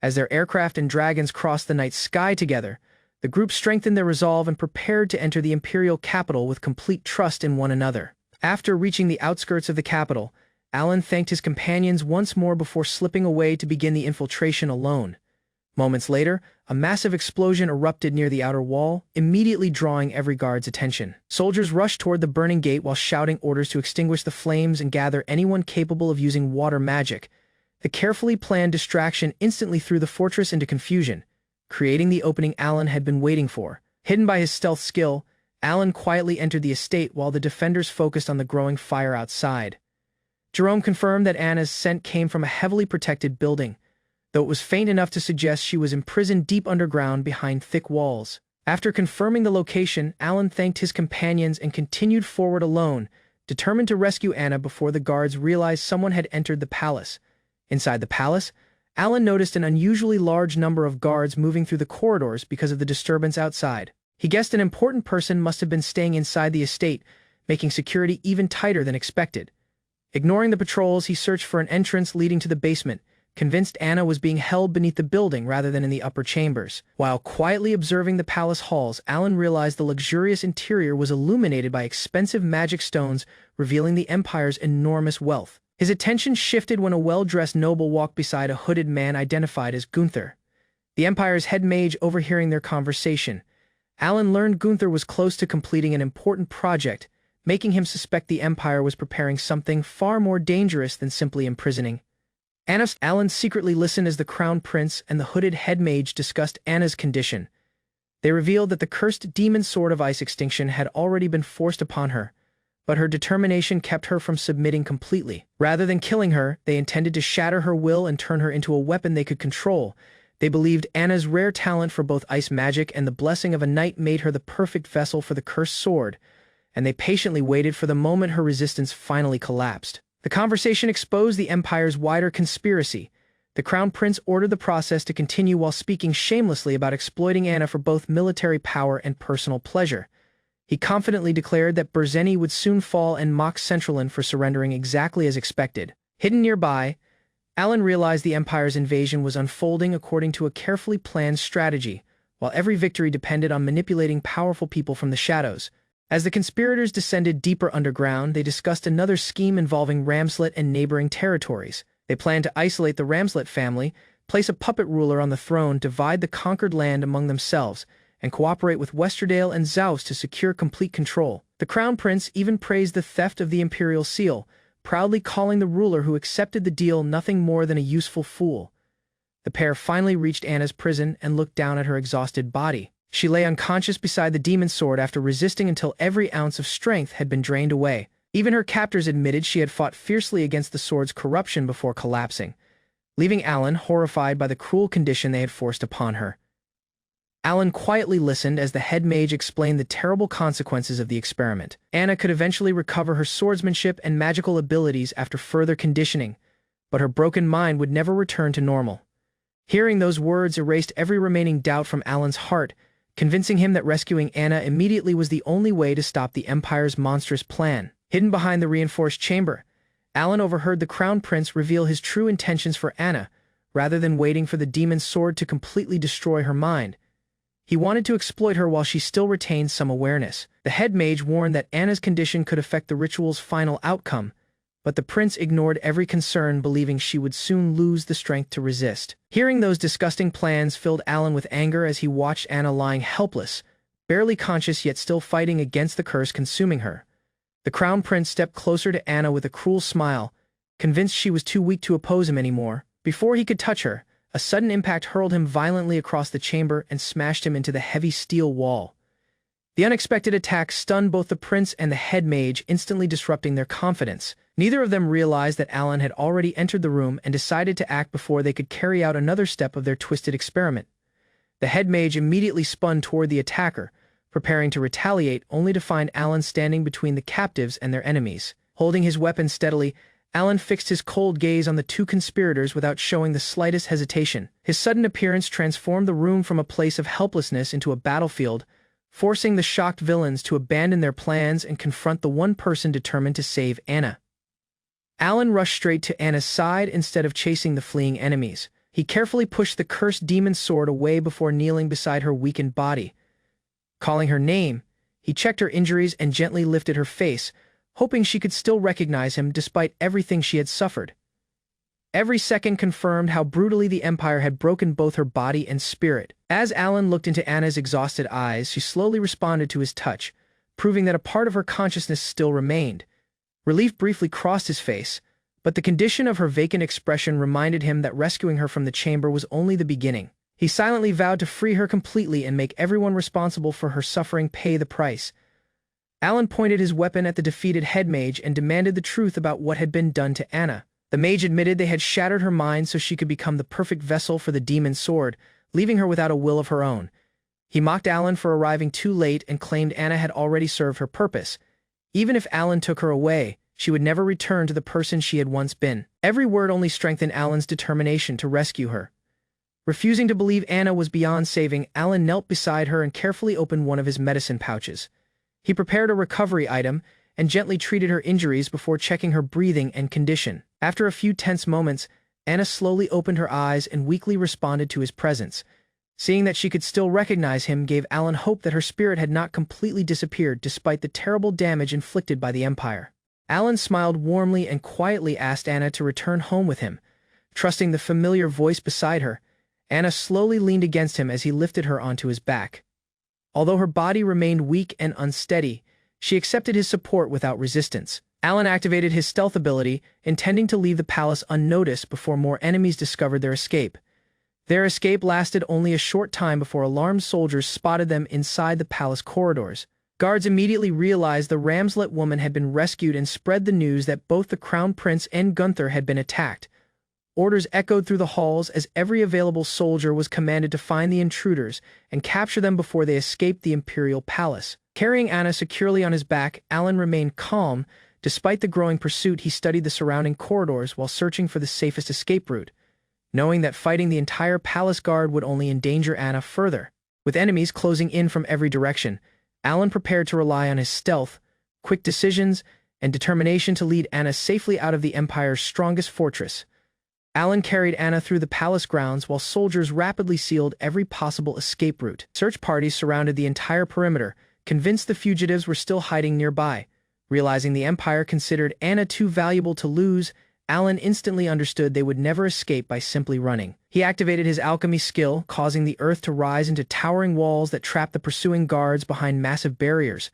Speaker 1: As their aircraft and dragons crossed the night sky together, the group strengthened their resolve and prepared to enter the Imperial capital with complete trust in one another. After reaching the outskirts of the capital, Alan thanked his companions once more before slipping away to begin the infiltration alone. Moments later, a massive explosion erupted near the outer wall, immediately drawing every guard's attention. Soldiers rushed toward the burning gate while shouting orders to extinguish the flames and gather anyone capable of using water magic. The carefully planned distraction instantly threw the fortress into confusion, creating the opening Alan had been waiting for. Hidden by his stealth skill, Alan quietly entered the estate while the defenders focused on the growing fire outside. Jerome confirmed that Anna's scent came from a heavily protected building, though it was faint enough to suggest she was imprisoned deep underground behind thick walls. After confirming the location, Alan thanked his companions and continued forward alone, determined to rescue Anna before the guards realized someone had entered the palace. Inside the palace, Alan noticed an unusually large number of guards moving through the corridors because of the disturbance outside. He guessed an important person must have been staying inside the estate, making security even tighter than expected. Ignoring the patrols, he searched for an entrance leading to the basement, convinced Anna was being held beneath the building rather than in the upper chambers. While quietly observing the palace halls, Alan realized the luxurious interior was illuminated by expensive magic stones, revealing the empire's enormous wealth. His attention shifted when a well-dressed noble walked beside a hooded man identified as Gunther, the empire's head mage. Overhearing their conversation, Alan learned Gunther was close to completing an important project, making him suspect the empire was preparing something far more dangerous than simply imprisoning Alan secretly listened as the crown prince and the hooded head mage discussed Anna's condition. They revealed that the cursed demon sword of ice extinction had already been forced upon her, but her determination kept her from submitting completely. Rather than killing her, they intended to shatter her will and turn her into a weapon they could control. They believed Anna's rare talent for both ice magic and the blessing of a knight made her the perfect vessel for the cursed sword, and they patiently waited for the moment her resistance finally collapsed. The conversation exposed the Empire's wider conspiracy. The Crown Prince ordered the process to continue while speaking shamelessly about exploiting Anna for both military power and personal pleasure. He confidently declared that Berzeni would soon fall and mocked Centraland for surrendering exactly as expected. Hidden nearby, Alan realized the Empire's invasion was unfolding according to a carefully planned strategy, while every victory depended on manipulating powerful people from the shadows. As the conspirators descended deeper underground, they discussed another scheme involving Ramslet and neighboring territories. They planned to isolate the Ramslet family, place a puppet ruler on the throne, divide the conquered land among themselves, and cooperate with Westerdale and Zeus to secure complete control. The Crown Prince even praised the theft of the Imperial Seal, proudly calling the ruler who accepted the deal nothing more than a useful fool. The pair finally reached Anna's prison and looked down at her exhausted body. She lay unconscious beside the demon sword after resisting until every ounce of strength had been drained away. Even her captors admitted she had fought fiercely against the sword's corruption before collapsing, leaving Alan horrified by the cruel condition they had forced upon her. Alan quietly listened as the head mage explained the terrible consequences of the experiment. Anna could eventually recover her swordsmanship and magical abilities after further conditioning, but her broken mind would never return to normal. Hearing those words erased every remaining doubt from Alan's heart, convincing him that rescuing Anna immediately was the only way to stop the Empire's monstrous plan. Hidden behind the reinforced chamber, Alan overheard the Crown Prince reveal his true intentions for Anna, rather than waiting for the demon's sword to completely destroy her mind. He wanted to exploit her while she still retained some awareness. The head mage warned that Anna's condition could affect the ritual's final outcome, but the prince ignored every concern, believing she would soon lose the strength to resist. Hearing those disgusting plans filled Alan with anger as he watched Anna lying helpless, barely conscious yet still fighting against the curse consuming her. The Crown Prince stepped closer to Anna with a cruel smile, convinced she was too weak to oppose him anymore. Before he could touch her, a sudden impact hurled him violently across the chamber and smashed him into the heavy steel wall. The unexpected attack stunned both the prince and the head mage, instantly disrupting their confidence. Neither of them realized that Alan had already entered the room and decided to act before they could carry out another step of their twisted experiment. The head mage immediately spun toward the attacker, preparing to retaliate, only to find Alan standing between the captives and their enemies. Holding his weapon steadily, Alan fixed his cold gaze on the two conspirators without showing the slightest hesitation. His sudden appearance transformed the room from a place of helplessness into a battlefield, forcing the shocked villains to abandon their plans and confront the one person determined to save Anna. Alan rushed straight to Anna's side instead of chasing the fleeing enemies. He carefully pushed the cursed demon's sword away before kneeling beside her weakened body. Calling her name, he checked her injuries and gently lifted her face, hoping she could still recognize him despite everything she had suffered. Every second confirmed how brutally the Empire had broken both her body and spirit. As Alan looked into Anna's exhausted eyes, she slowly responded to his touch, proving that a part of her consciousness still remained. Relief briefly crossed his face, but the condition of her vacant expression reminded him that rescuing her from the chamber was only the beginning. He silently vowed to free her completely and make everyone responsible for her suffering pay the price. Alan pointed his weapon at the defeated head mage and demanded the truth about what had been done to Anna. The mage admitted they had shattered her mind so she could become the perfect vessel for the demon's sword, leaving her without a will of her own. He mocked Alan for arriving too late and claimed Anna had already served her purpose. Even if Alan took her away, she would never return to the person she had once been. Every word only strengthened Alan's determination to rescue her. Refusing to believe Anna was beyond saving, Alan knelt beside her and carefully opened one of his medicine pouches. He prepared a recovery item and gently treated her injuries before checking her breathing and condition. After a few tense moments, Anna slowly opened her eyes and weakly responded to his presence. Seeing that she could still recognize him gave Alan hope that her spirit had not completely disappeared despite the terrible damage inflicted by the Empire. Alan smiled warmly and quietly asked Anna to return home with him. Trusting the familiar voice beside her, Anna slowly leaned against him as he lifted her onto his back. Although her body remained weak and unsteady, she accepted his support without resistance. Alan activated his stealth ability, intending to leave the palace unnoticed before more enemies discovered their escape. Their escape lasted only a short time before alarmed soldiers spotted them inside the palace corridors. Guards immediately realized the Ramslet woman had been rescued and spread the news that both the Crown Prince and Gunther had been attacked. Orders echoed through the halls as every available soldier was commanded to find the intruders and capture them before they escaped the imperial palace. Carrying Anna securely on his back, Alan remained calm. Despite the growing pursuit, he studied the surrounding corridors while searching for the safest escape route, knowing that fighting the entire palace guard would only endanger Anna further. With enemies closing in from every direction, Alan prepared to rely on his stealth, quick decisions, and determination to lead Anna safely out of the Empire's strongest fortress. Alan carried Anna through the palace grounds while soldiers rapidly sealed every possible escape route. Search parties surrounded the entire perimeter, convinced the fugitives were still hiding nearby. Realizing the Empire considered Anna too valuable to lose, Alan instantly understood they would never escape by simply running. He activated his alchemy skill, causing the earth to rise into towering walls that trapped the pursuing guards behind massive barriers.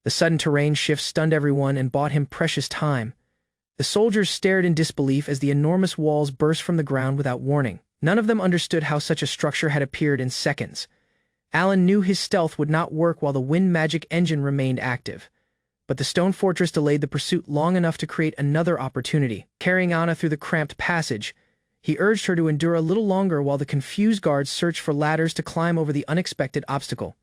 Speaker 1: The sudden terrain shift stunned everyone and bought him precious time. The soldiers stared in disbelief as the enormous walls burst from the ground without warning. None of them understood how such a structure had appeared in seconds. Alan knew his stealth would not work while the wind magic engine remained active. But the stone fortress delayed the pursuit long enough to create another opportunity. Carrying Anna through the cramped passage, He urged her to endure a little longer while the confused guards searched for ladders to climb over the unexpected obstacle.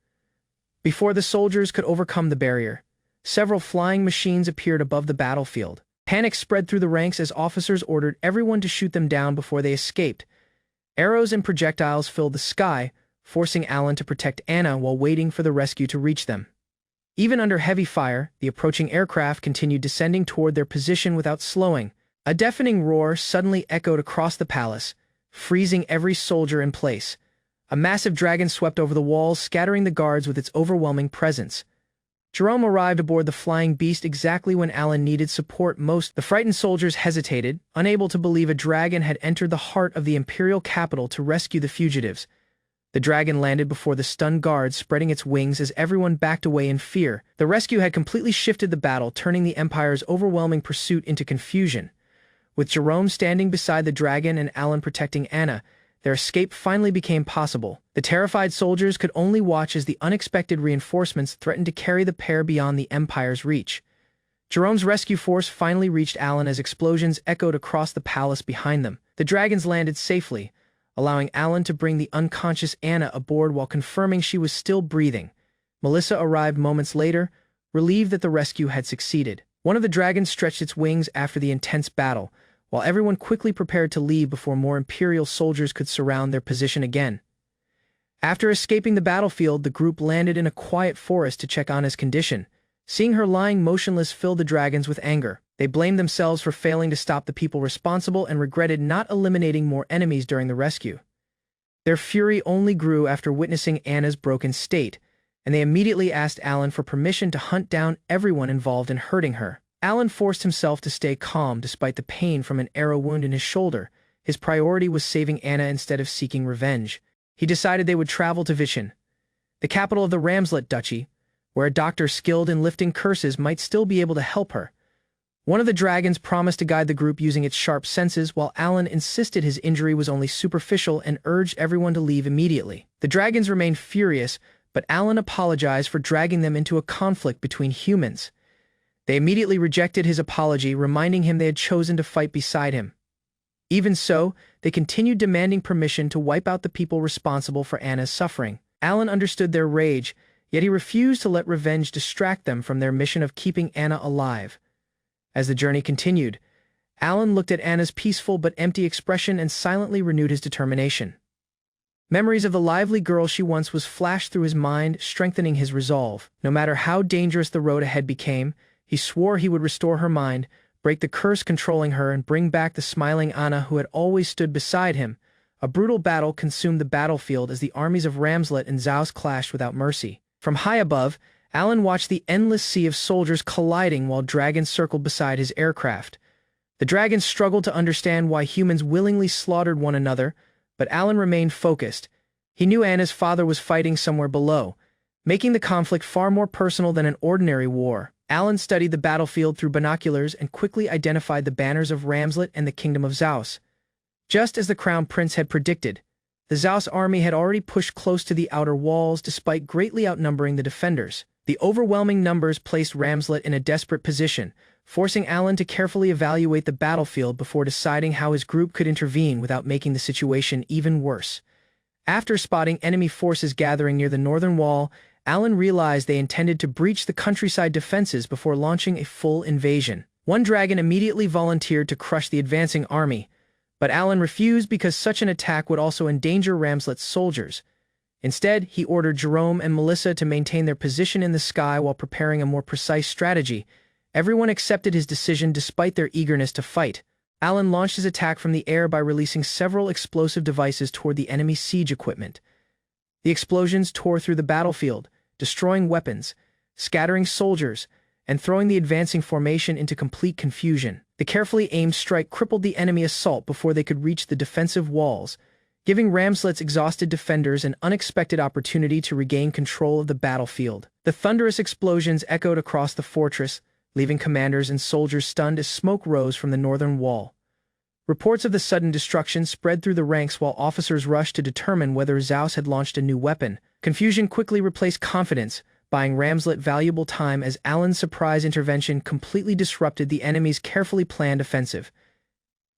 Speaker 1: Before the soldiers could overcome the barrier, several flying machines appeared above the battlefield. Panic spread through the ranks as officers ordered everyone to shoot them down before they escaped. Arrows and projectiles filled the sky, forcing Alan to protect Anna while waiting for the rescue to reach them. Even under heavy fire, the approaching aircraft continued descending toward their position without slowing. A deafening roar suddenly echoed across the palace, freezing every soldier in place. A massive dragon swept over the walls, scattering the guards with its overwhelming presence. Jerome arrived aboard the flying beast exactly when Alan needed support most. The frightened soldiers hesitated, unable to believe a dragon had entered the heart of the imperial capital to rescue the fugitives. The dragon landed before the stunned guards, spreading its wings as everyone backed away in fear. The rescue had completely shifted the battle, turning the Empire's overwhelming pursuit into confusion. With Jerome standing beside the dragon and Alan protecting Anna, their escape finally became possible. The terrified soldiers could only watch as the unexpected reinforcements threatened to carry the pair beyond the Empire's reach. Jerome's rescue force finally reached Alan as explosions echoed across the palace behind them. The dragons landed safely, allowing Alan to bring the unconscious Anna aboard while confirming she was still breathing. Melissa arrived moments later, relieved that the rescue had succeeded. One of the dragons stretched its wings after the intense battle, while everyone quickly prepared to leave before more Imperial soldiers could surround their position again. After escaping the battlefield, the group landed in a quiet forest to check on Anna's condition. Seeing her lying motionless filled the dragons with anger. They blamed themselves for failing to stop the people responsible and regretted not eliminating more enemies during the rescue. Their fury only grew after witnessing Anna's broken state, and they immediately asked Alan for permission to hunt down everyone involved in hurting her. Alan forced himself to stay calm despite the pain from an arrow wound in his shoulder. His priority was saving Anna instead of seeking revenge. He decided they would travel to Vichin, the capital of the Ramslet Duchy, where a doctor skilled in lifting curses might still be able to help her. One of the dragons promised to guide the group using its sharp senses, while Alan insisted his injury was only superficial and urged everyone to leave immediately. The dragons remained furious, but Alan apologized for dragging them into a conflict between humans. They immediately rejected his apology, reminding him they had chosen to fight beside him. Even so, they continued demanding permission to wipe out the people responsible for Anna's suffering. Alan understood their rage, yet he refused to let revenge distract them from their mission of keeping Anna alive. As the journey continued, Alan looked at Anna's peaceful but empty expression and silently renewed his determination. Memories of the lively girl she once was flashed through his mind, strengthening his resolve. No matter how dangerous the road ahead became, he swore he would restore her mind, break the curse controlling her, and bring back the smiling Anna who had always stood beside him. A brutal battle consumed the battlefield as the armies of Ramslet and Zaus clashed without mercy. From high above, Alan watched the endless sea of soldiers colliding while dragons circled beside his aircraft. The dragons struggled to understand why humans willingly slaughtered one another, but Alan remained focused. He knew Anna's father was fighting somewhere below, making the conflict far more personal than an ordinary war. Alan studied the battlefield through binoculars and quickly identified the banners of Ramslet and the Kingdom of Zaus. Just as the Crown Prince had predicted, the Zaus army had already pushed close to the outer walls despite greatly outnumbering the defenders. The overwhelming numbers placed Ramslet in a desperate position, forcing Alan to carefully evaluate the battlefield before deciding how his group could intervene without making the situation even worse. After spotting enemy forces gathering near the northern wall, Alan realized they intended to breach the countryside defenses before launching a full invasion. One dragon immediately volunteered to crush the advancing army, but Alan refused because such an attack would also endanger Ramslet's soldiers. Instead, he ordered Jerome and Melissa to maintain their position in the sky while preparing a more precise strategy. Everyone accepted his decision despite their eagerness to fight. Alan launched his attack from the air by releasing several explosive devices toward the enemy siege equipment. The explosions tore through the battlefield, destroying weapons, scattering soldiers, and throwing the advancing formation into complete confusion. The carefully aimed strike crippled the enemy assault before they could reach the defensive walls, giving Ramslet's exhausted defenders an unexpected opportunity to regain control of the battlefield. The thunderous explosions echoed across the fortress, leaving commanders and soldiers stunned as smoke rose from the northern wall. Reports of the sudden destruction spread through the ranks while officers rushed to determine whether Zaus had launched a new weapon. Confusion quickly replaced confidence, buying Ramslet valuable time as Alan's surprise intervention completely disrupted the enemy's carefully planned offensive.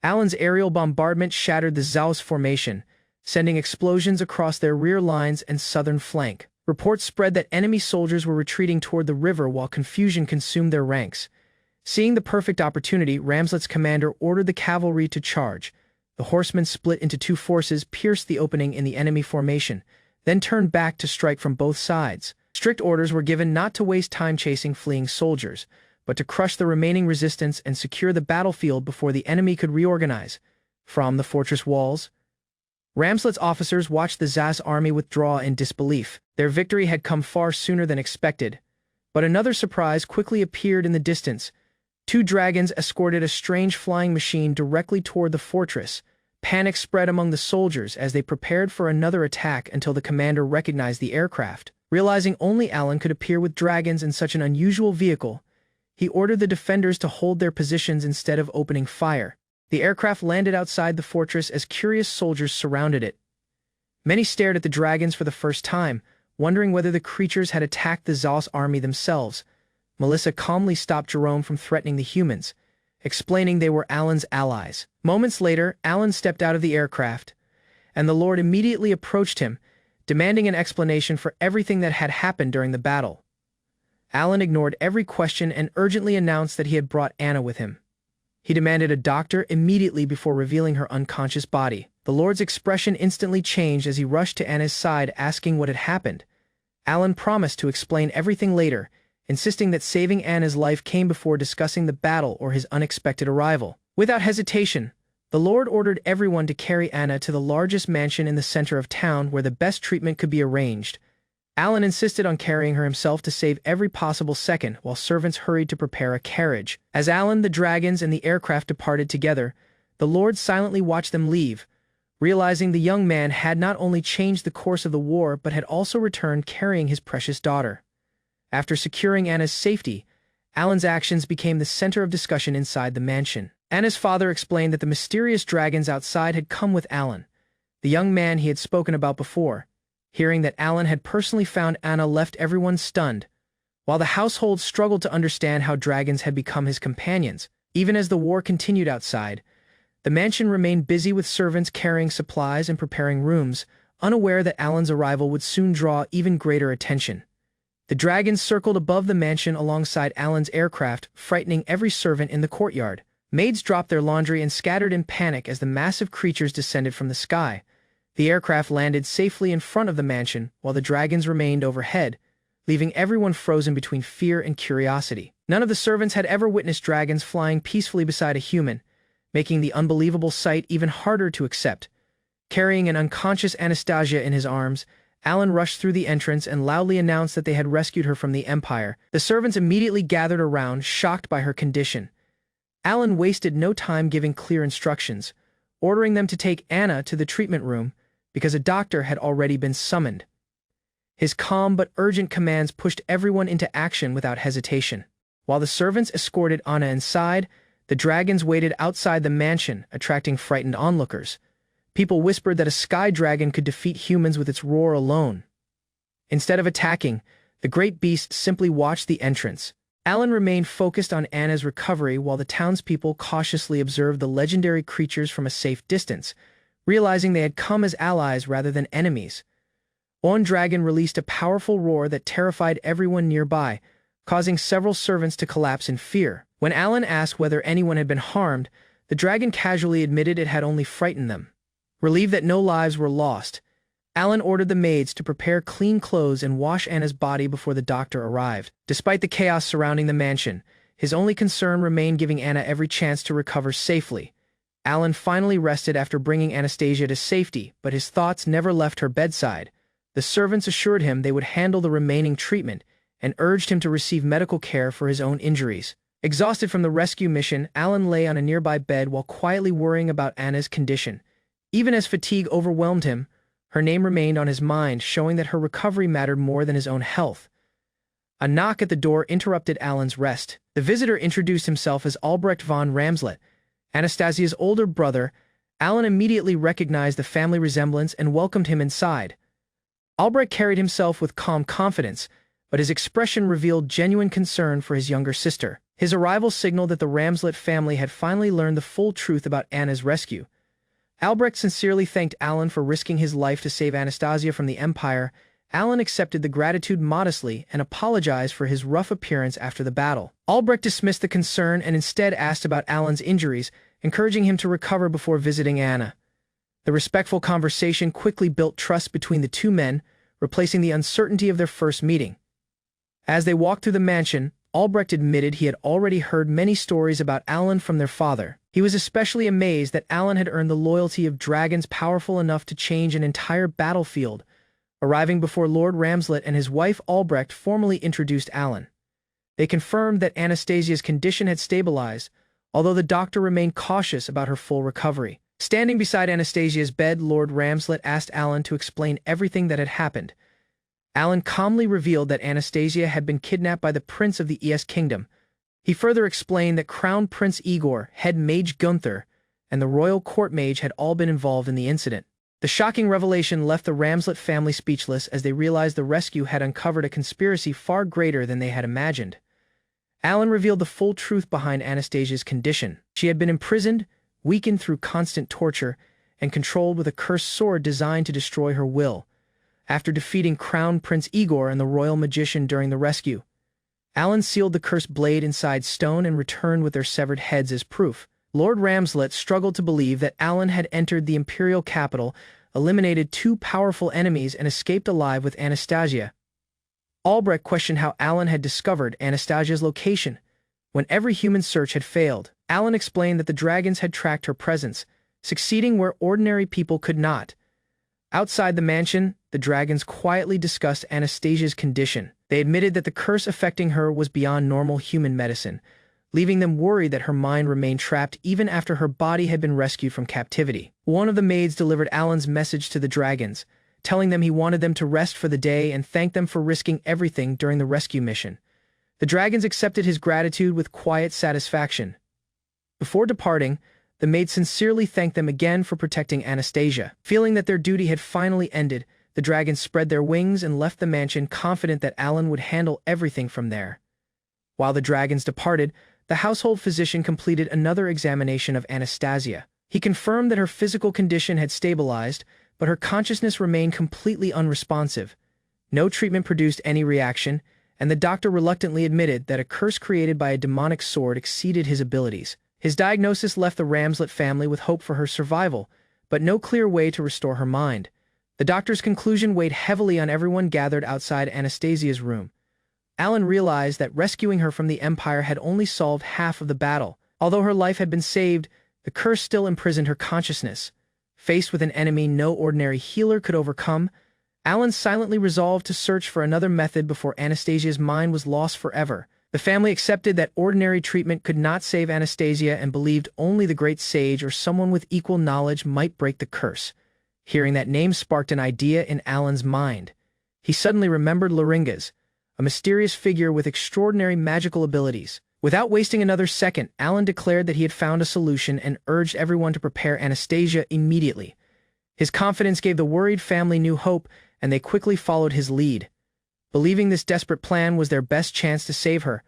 Speaker 1: Alan's aerial bombardment shattered the Zhao's formation, sending explosions across their rear lines and southern flank. Reports spread that enemy soldiers were retreating toward the river while confusion consumed their ranks. Seeing the perfect opportunity, Ramslet's commander ordered the cavalry to charge. The horsemen split into two forces, pierced the opening in the enemy formation, then turned back to strike from both sides. Strict orders were given not to waste time chasing fleeing soldiers, but to crush the remaining resistance and secure the battlefield before the enemy could reorganize. From the fortress walls, Ramslet's officers watched the Zhao's army withdraw in disbelief. Their victory had come far sooner than expected, but another surprise quickly appeared in the distance. Two dragons escorted a strange flying machine directly toward the fortress. Panic spread among the soldiers as they prepared for another attack until the commander recognized the aircraft. Realizing only Alan could appear with dragons in such an unusual vehicle, he ordered the defenders to hold their positions instead of opening fire. The aircraft landed outside the fortress as curious soldiers surrounded it. Many stared at the dragons for the first time, wondering whether the creatures had attacked the Zhao's army themselves. Melissa calmly stopped Jerome from threatening the humans, explaining they were Alan's allies. Moments later, Alan stepped out of the aircraft, and the Lord immediately approached him, demanding an explanation for everything that had happened during the battle. Alan ignored every question and urgently announced that he had brought Anna with him. He demanded a doctor immediately before revealing her unconscious body. The Lord's expression instantly changed as he rushed to Anna's side asking what had happened. Alan promised to explain everything later, insisting that saving Anna's life came before discussing the battle or his unexpected arrival. Without hesitation, the Lord ordered everyone to carry Anna to the largest mansion in the center of town where the best treatment could be arranged. Alan insisted on carrying her himself to save every possible second while servants hurried to prepare a carriage. As Alan, the dragons, and the aircraft departed together, the Lord silently watched them leave, realizing the young man had not only changed the course of the war but had also returned carrying his precious daughter. After securing Anna's safety, Alan's actions became the center of discussion inside the mansion. Anna's father explained that the mysterious dragons outside had come with Alan, the young man he had spoken about before. Hearing that Alan had personally found Anna left everyone stunned, while the household struggled to understand how dragons had become his companions. Even as the war continued outside, the mansion remained busy with servants carrying supplies and preparing rooms, unaware that Alan's arrival would soon draw even greater attention. The dragons circled above the mansion alongside Alan's aircraft, frightening every servant in the courtyard. Maids dropped their laundry and scattered in panic as the massive creatures descended from the sky. The aircraft landed safely in front of the mansion, while the dragons remained overhead, leaving everyone frozen between fear and curiosity. None of the servants had ever witnessed dragons flying peacefully beside a human, making the unbelievable sight even harder to accept. Carrying an unconscious Anastasia in his arms, Alan rushed through the entrance and loudly announced that they had rescued her from the Empire. The servants immediately gathered around, shocked by her condition. Alan wasted no time giving clear instructions, ordering them to take Anna to the treatment room, because a doctor had already been summoned. His calm but urgent commands pushed everyone into action without hesitation. While the servants escorted Anna inside, the dragons waited outside the mansion, attracting frightened onlookers. People whispered that a sky dragon could defeat humans with its roar alone. Instead of attacking, the great beast simply watched the entrance. Alan remained focused on Anna's recovery while the townspeople cautiously observed the legendary creatures from a safe distance, realizing they had come as allies rather than enemies. One dragon released a powerful roar that terrified everyone nearby, causing several servants to collapse in fear. When Alan asked whether anyone had been harmed, the dragon casually admitted it had only frightened them. Relieved that no lives were lost, Alan ordered the maids to prepare clean clothes and wash Anna's body before the doctor arrived. Despite the chaos surrounding the mansion, his only concern remained giving Anna every chance to recover safely. Alan finally rested after bringing Anastasia to safety, but his thoughts never left her bedside. The servants assured him they would handle the remaining treatment and urged him to receive medical care for his own injuries. Exhausted from the rescue mission, Alan lay on a nearby bed while quietly worrying about Anna's condition. Even as fatigue overwhelmed him, her name remained on his mind, showing that her recovery mattered more than his own health. A knock at the door interrupted Alan's rest. The visitor introduced himself as Albrecht von Ramslet, Anastasia's older brother. Alan immediately recognized the family resemblance and welcomed him inside. Albrecht carried himself with calm confidence, but his expression revealed genuine concern for his younger sister. His arrival signaled that the Ramslet family had finally learned the full truth about Anna's rescue. Albrecht sincerely thanked Alan for risking his life to save Anastasia from the Empire. Alan accepted the gratitude modestly and apologized for his rough appearance after the battle. Albrecht dismissed the concern and instead asked about Alan's injuries, encouraging him to recover before visiting Anna. The respectful conversation quickly built trust between the two men, replacing the uncertainty of their first meeting. As they walked through the mansion, Albrecht admitted he had already heard many stories about Alan from their father. He was especially amazed that Alan had earned the loyalty of dragons powerful enough to change an entire battlefield. Arriving before Lord Ramslet and his wife Albrecht formally introduced Alan. They confirmed that Anastasia's condition had stabilized, although the doctor remained cautious about her full recovery. Standing beside Anastasia's bed, Lord Ramslet asked Alan to explain everything that had happened. Alan calmly revealed that Anastasia had been kidnapped by the Prince of the East Kingdom. He further explained that Crown Prince Igor, head mage Gunther, and the royal court mage had all been involved in the incident. The shocking revelation left the Ramslet family speechless as they realized the rescue had uncovered a conspiracy far greater than they had imagined. Alan revealed the full truth behind Anastasia's condition. She had been imprisoned, weakened through constant torture, and controlled with a cursed sword designed to destroy her will. After defeating Crown Prince Igor and the royal magician during the rescue, Alan sealed the cursed blade inside stone and returned with their severed heads as proof. Lord Ramslet struggled to believe that Alan had entered the imperial capital, eliminated two powerful enemies, and escaped alive with Anastasia. Albrecht questioned how Alan had discovered Anastasia's location. When every human search had failed, Alan explained that the dragons had tracked her presence, succeeding where ordinary people could not. Outside the mansion, the dragons quietly discussed Anastasia's condition. They admitted that the curse affecting her was beyond normal human medicine, leaving them worried that her mind remained trapped even after her body had been rescued from captivity. One of the maids delivered Alan's message to the dragons, telling them he wanted them to rest for the day and thanked them for risking everything during the rescue mission. The dragons accepted his gratitude with quiet satisfaction. Before departing, the maid sincerely thanked them again for protecting Anastasia. Feeling that their duty had finally ended, the dragons spread their wings and left the mansion, confident that Alan would handle everything from there. While the dragons departed, the household physician completed another examination of Anastasia. He confirmed that her physical condition had stabilized, but her consciousness remained completely unresponsive. No treatment produced any reaction, and the doctor reluctantly admitted that a curse created by a demonic sword exceeded his abilities. His diagnosis left the Ramslet family with hope for her survival, but no clear way to restore her mind. The doctor's conclusion weighed heavily on everyone gathered outside Anastasia's room. Alan realized that rescuing her from the Empire had only solved half of the battle. Although her life had been saved, the curse still imprisoned her consciousness. Faced with an enemy no ordinary healer could overcome, Alan silently resolved to search for another method before Anastasia's mind was lost forever. The family accepted that ordinary treatment could not save Anastasia and believed only the great sage or someone with equal knowledge might break the curse. Hearing that name sparked an idea in Alan's mind. He suddenly remembered Laringas, a mysterious figure with extraordinary magical abilities. Without wasting another second, Alan declared that he had found a solution and urged everyone to prepare Anastasia immediately. His confidence gave the worried family new hope, and they quickly followed his lead. Believing this desperate plan was their best chance to save her,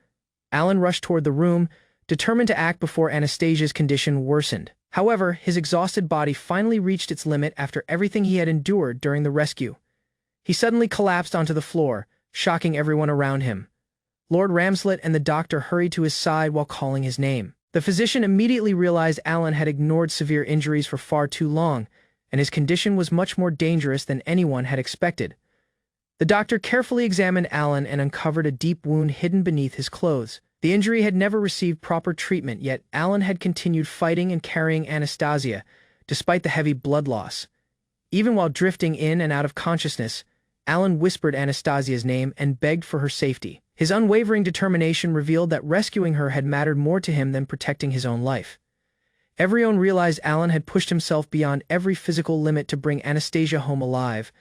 Speaker 1: Alan rushed toward the room, determined to act before Anastasia's condition worsened. However, his exhausted body finally reached its limit after everything he had endured during the rescue. He suddenly collapsed onto the floor, shocking everyone around him. Lord Ramslet and the doctor hurried to his side while calling his name. The physician immediately realized Alan had ignored severe injuries for far too long, and his condition was much more dangerous than anyone had expected. The doctor carefully examined Alan and uncovered a deep wound hidden beneath his clothes. The injury had never received proper treatment, yet Alan had continued fighting and carrying Anastasia, despite the heavy blood loss. Even while drifting in and out of consciousness, Alan whispered Anastasia's name and begged for her safety. His unwavering determination revealed that rescuing her had mattered more to him than protecting his own life. Everyone realized Alan had pushed himself beyond every physical limit to bring Anastasia home alive.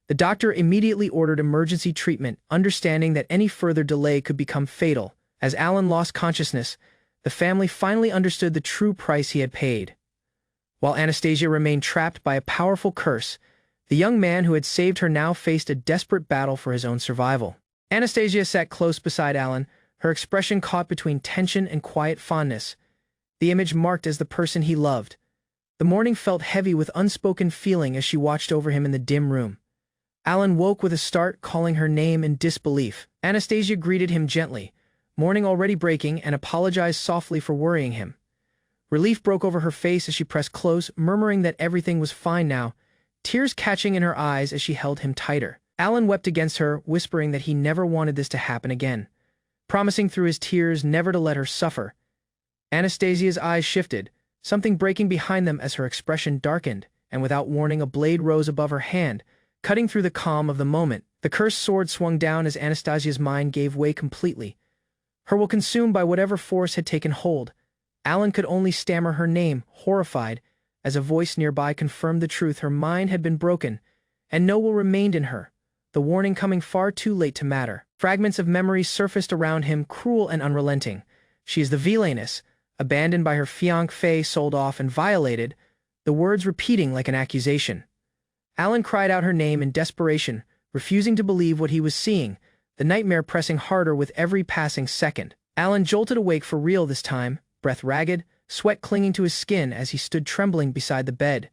Speaker 1: The doctor immediately ordered emergency treatment, understanding that any further delay could become fatal. As Alan lost consciousness, the family finally understood the true price he had paid. While Anastasia remained trapped by a powerful curse, the young man who had saved her now faced a desperate battle for his own survival. Anastasia sat close beside Alan, her expression caught between tension and quiet fondness, the image marked as the person he loved. The morning felt heavy with unspoken feeling as she watched over him in the dim room. Alan woke with a start, calling her name in disbelief. Anastasia greeted him gently, morning already breaking, and apologized softly for worrying him. Relief broke over her face as she pressed close, murmuring that everything was fine now, tears catching in her eyes as she held him tighter. Alan wept against her, whispering that he never wanted this to happen again, promising through his tears never to let her suffer. Anastasia's eyes shifted, something breaking behind them as her expression darkened, and without warning a blade rose above her hand, cutting through the calm of the moment. The cursed sword swung down as Anastasia's mind gave way completely, her will consumed by whatever force had taken hold. Alan could only stammer her name, horrified, as a voice nearby confirmed the truth. Her mind had been broken, and no will remained in her, the warning coming far too late to matter. Fragments of memory surfaced around him, cruel and unrelenting. She is the villainess, abandoned by her fiancé, sold off and violated, the words repeating like an accusation. Alan cried out her name in desperation, refusing to believe what he was seeing, the nightmare pressing harder with every passing second. Alan jolted awake for real this time, breath ragged, sweat clinging to his skin as he stood trembling beside the bed.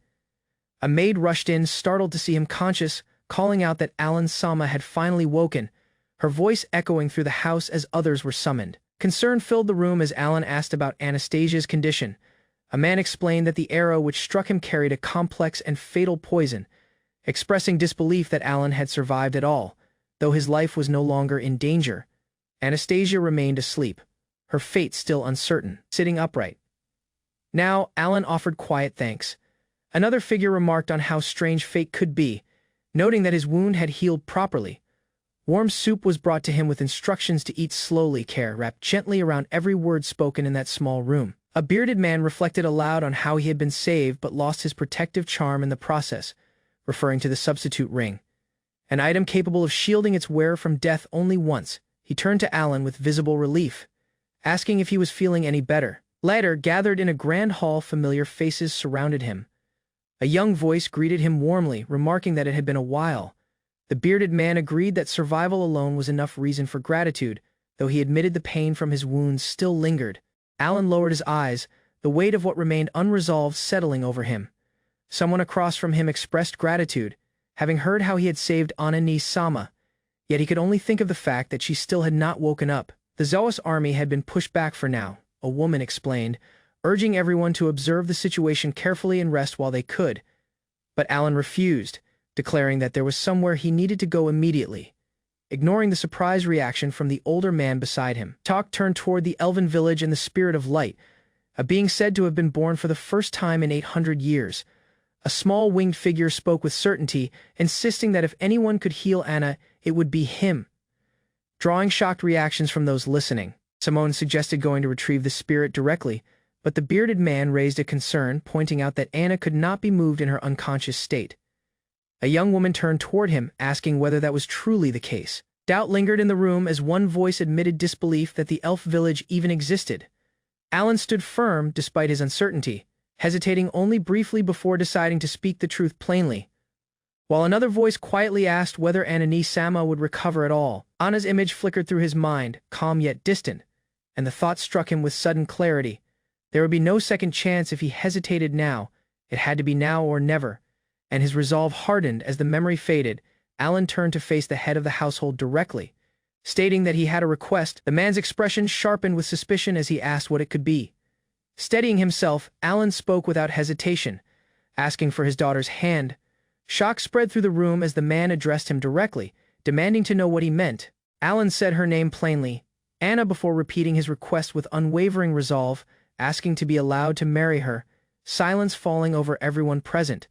Speaker 1: A maid rushed in, startled to see him conscious, calling out that Alan Sama had finally woken, her voice echoing through the house as others were summoned. Concern filled the room as Alan asked about Anastasia's condition. A man explained that the arrow which struck him carried a complex and fatal poison, expressing disbelief that Alan had survived at all, though his life was no longer in danger. Anastasia remained asleep, her fate still uncertain, sitting upright. Now, Alan offered quiet thanks. Another figure remarked on how strange fate could be, noting that his wound had healed properly. Warm soup was brought to him with instructions to eat slowly, care wrapped gently around every word spoken in that small room. A bearded man reflected aloud on how he had been saved but lost his protective charm in the process, referring to the substitute ring, an item capable of shielding its wearer from death only once. He turned to Alan with visible relief, asking if he was feeling any better. Later, gathered in a grand hall, familiar faces surrounded him. A young voice greeted him warmly, remarking that it had been a while. The bearded man agreed that survival alone was enough reason for gratitude, though he admitted the pain from his wounds still lingered. Alan lowered his eyes, the weight of what remained unresolved settling over him. Someone across from him expressed gratitude, having heard how he had saved Anani-sama, yet he could only think of the fact that she still had not woken up. The Zoas army had been pushed back for now, a woman explained, urging everyone to observe the situation carefully and rest while they could. But Alan refused, declaring that there was somewhere he needed to go immediately. Ignoring the surprised reaction from the older man beside him, talk turned toward the elven village and the Spirit of Light, a being said to have been born for the first time in 800 years. A small winged figure spoke with certainty, insisting that if anyone could heal Anna, it would be him. Drawing shocked reactions from those listening, Simone suggested going to retrieve the spirit directly, but the bearded man raised a concern, pointing out that Anna could not be moved in her unconscious state. A young woman turned toward him, asking whether that was truly the case. Doubt lingered in the room as one voice admitted disbelief that the elf village even existed. Alan stood firm despite his uncertainty, hesitating only briefly before deciding to speak the truth plainly. While another voice quietly asked whether Anani-sama would recover at all, Anna's image flickered through his mind, calm yet distant, and the thought struck him with sudden clarity. There would be no second chance if he hesitated now. It had to be now or never, and his resolve hardened as the memory faded. Alan turned to face the head of the household directly, stating that he had a request. The man's expression sharpened with suspicion as he asked what it could be. Steadying himself, Alan spoke without hesitation, asking for his daughter's hand. Shock spread through the room as the man addressed him directly, demanding to know what he meant. Alan said her name plainly, Anna, before repeating his request with unwavering resolve, asking to be allowed to marry her, silence falling over everyone present.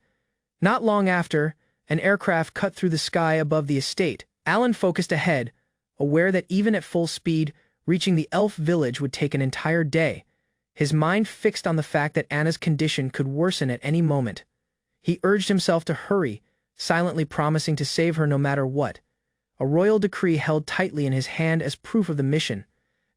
Speaker 1: Not long after, an aircraft cut through the sky above the estate. Alan focused ahead, aware that even at full speed, reaching the elf village would take an entire day, his mind fixed on the fact that Anna's condition could worsen at any moment. He urged himself to hurry, silently promising to save her no matter what. A royal decree held tightly in his hand as proof of the mission,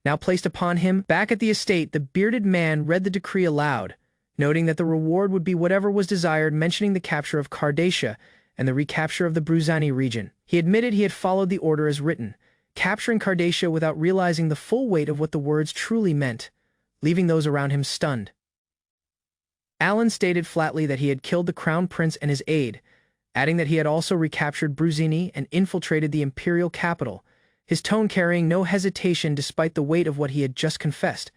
Speaker 1: now placed upon him. Back at the estate, the bearded man read the decree aloud, noting that the reward would be whatever was desired, mentioning the capture of Cardassia and the recapture of the Bruzani region. He admitted he had followed the order as written, capturing Cardassia without realizing the full weight of what the words truly meant, leaving those around him stunned. Alan stated flatly that he had killed the Crown Prince and his aide, adding that he had also recaptured Bruzini and infiltrated the imperial capital, his tone carrying no hesitation despite the weight of what he had just confessed.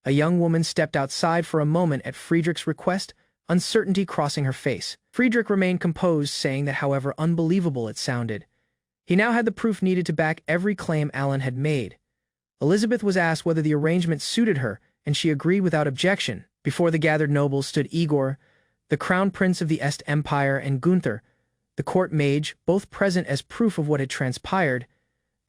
Speaker 1: A young woman stepped outside for a moment at Friedrich's request, uncertainty crossing her face. Friedrich remained composed, saying that however unbelievable it sounded, he now had the proof needed to back every claim Alan had made. Elizabeth was asked whether the arrangement suited her, and she agreed without objection. Before the gathered nobles stood Igor, the Crown Prince of the Est Empire, and Gunther, the court mage, both present as proof of what had transpired.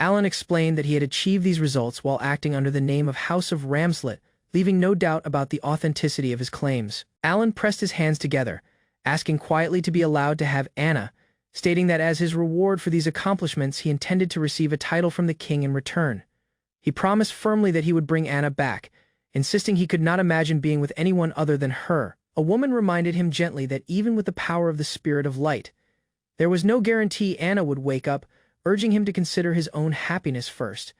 Speaker 1: Alan explained that he had achieved these results while acting under the name of House of Ramslet, leaving no doubt about the authenticity of his claims. Alan pressed his hands together, asking quietly to be allowed to have Anna, stating that as his reward for these accomplishments he intended to receive a title from the king in return. He promised firmly that he would bring Anna back, insisting he could not imagine being with anyone other than her. A woman reminded him gently that even with the power of the Spirit of Light, there was no guarantee Anna would wake up, urging him to consider his own happiness first.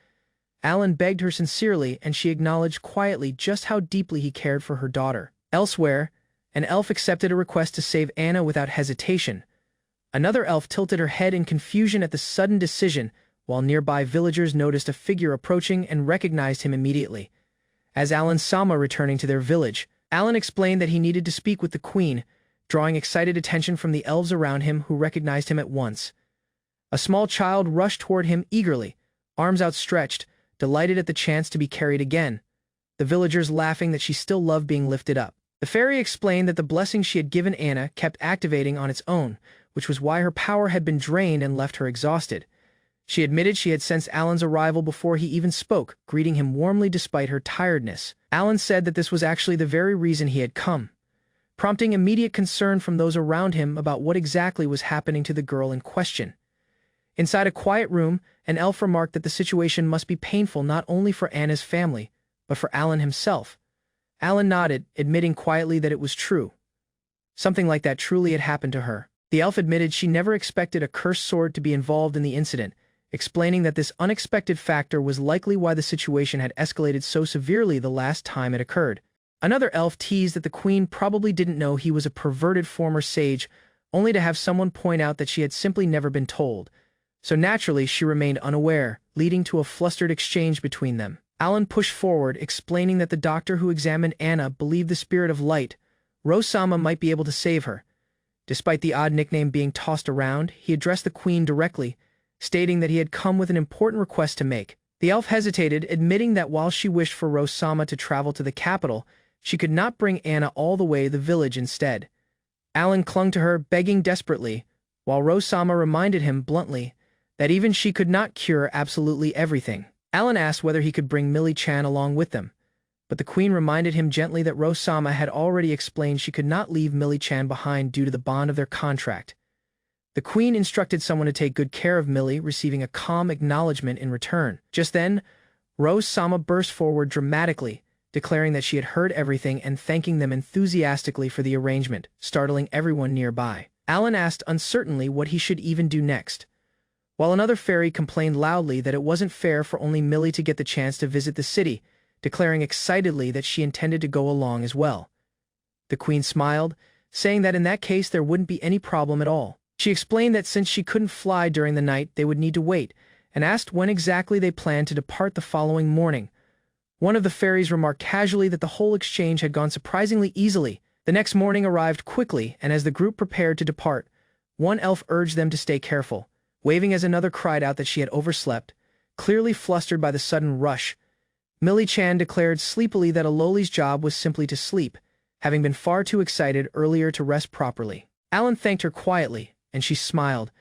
Speaker 1: Alan begged her sincerely, and she acknowledged quietly just how deeply he cared for her daughter. Elsewhere, an elf accepted a request to save Anna without hesitation. Another elf tilted her head in confusion at the sudden decision, while nearby villagers noticed a figure approaching and recognized him immediately. As Alan saw him returning to their village, Alan explained that he needed to speak with the queen, drawing excited attention from the elves around him who recognized him at once. A small child rushed toward him eagerly, arms outstretched, delighted at the chance to be carried again, the villagers laughing that she still loved being lifted up. The fairy explained that the blessing she had given Anna kept activating on its own, which was why her power had been drained and left her exhausted. She admitted she had sensed Alan's arrival before he even spoke, greeting him warmly despite her tiredness. Alan said that this was actually the very reason he had come, prompting immediate concern from those around him about what exactly was happening to the girl in question. Inside a quiet room, an elf remarked that the situation must be painful not only for Anna's family, but for Alan himself. Alan nodded, admitting quietly that it was true. Something like that truly had happened to her. The elf admitted she never expected a cursed sword to be involved in the incident, explaining that this unexpected factor was likely why the situation had escalated so severely the last time it occurred. Another elf teased that the queen probably didn't know he was a perverted former sage, only to have someone point out that she had simply never been told. So naturally she remained unaware, leading to a flustered exchange between them. Alan pushed forward, explaining that the doctor who examined Anna believed the Spirit of Light, Rosama, might be able to save her. Despite the odd nickname being tossed around, he addressed the queen directly, stating that he had come with an important request to make. The elf hesitated, admitting that while she wished for Rosama to travel to the capital, she could not bring Anna all the way to the village instead. Alan clung to her, begging desperately, while Rosama reminded him bluntly that even she could not cure absolutely everything. Alan asked whether he could bring Millie-chan along with them, but the queen reminded him gently that Rosama had already explained she could not leave Millie-chan behind due to the bond of their contract. The queen instructed someone to take good care of Millie, receiving a calm acknowledgement in return. Just then, Rosama burst forward dramatically, declaring that she had heard everything and thanking them enthusiastically for the arrangement, startling everyone nearby. Alan asked uncertainly what he should even do next, while another fairy complained loudly that it wasn't fair for only Millie to get the chance to visit the city, declaring excitedly that she intended to go along as well. The queen smiled, saying that in that case there wouldn't be any problem at all. She explained that since she couldn't fly during the night, they would need to wait, and asked when exactly they planned to depart the following morning. One of the fairies remarked casually that the whole exchange had gone surprisingly easily. The next morning arrived quickly, and as the group prepared to depart, one elf urged them to stay careful, waving as another cried out that she had overslept, clearly flustered by the sudden rush. Millie-chan declared sleepily that Aloli's job was simply to sleep, having been far too excited earlier to rest properly. Alan thanked her quietly, and she smiled,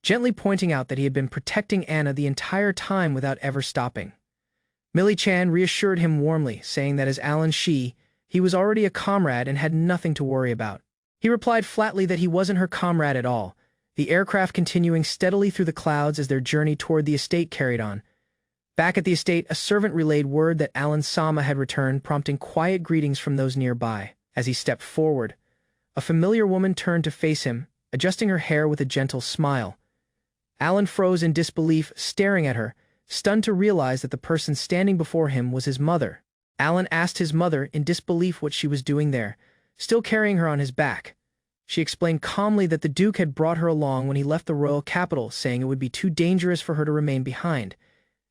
Speaker 1: gently pointing out that he had been protecting Anna the entire time without ever stopping. Millie-chan reassured him warmly, saying that as Alan's he was already a comrade and had nothing to worry about. He replied flatly that he wasn't her comrade at all, the aircraft continuing steadily through the clouds as their journey toward the estate carried on. Back at the estate, a servant relayed word that Alan Sama had returned, prompting quiet greetings from those nearby. As he stepped forward, a familiar woman turned to face him, adjusting her hair with a gentle smile. Alan froze in disbelief, staring at her, stunned to realize that the person standing before him was his mother. Alan asked his mother in disbelief what she was doing there, still carrying her on his back. She explained calmly that the Duke had brought her along when he left the royal capital, saying it would be too dangerous for her to remain behind.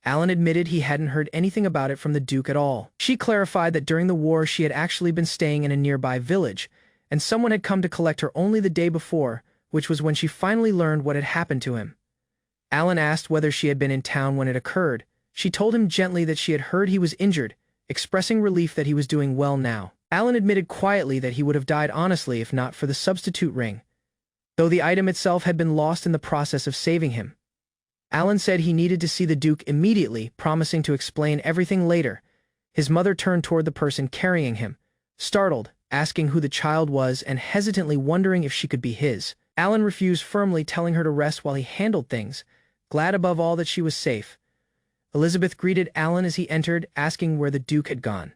Speaker 1: Alan admitted he hadn't heard anything about it from the Duke at all. She clarified that during the war she had actually been staying in a nearby village, and someone had come to collect her only the day before, which was when she finally learned what had happened to him. Alan asked whether she had been in town when it occurred. She told him gently that she had heard he was injured, expressing relief that he was doing well now. Alan admitted quietly that he would have died honestly if not for the substitute ring, though the item itself had been lost in the process of saving him. Alan said he needed to see the Duke immediately, promising to explain everything later. His mother turned toward the person carrying him, startled, asking who the child was and hesitantly wondering if she could be his. Alan refused firmly, telling her to rest while he handled things, glad above all that she was safe. Elizabeth greeted Alan as he entered, asking where the Duke had gone.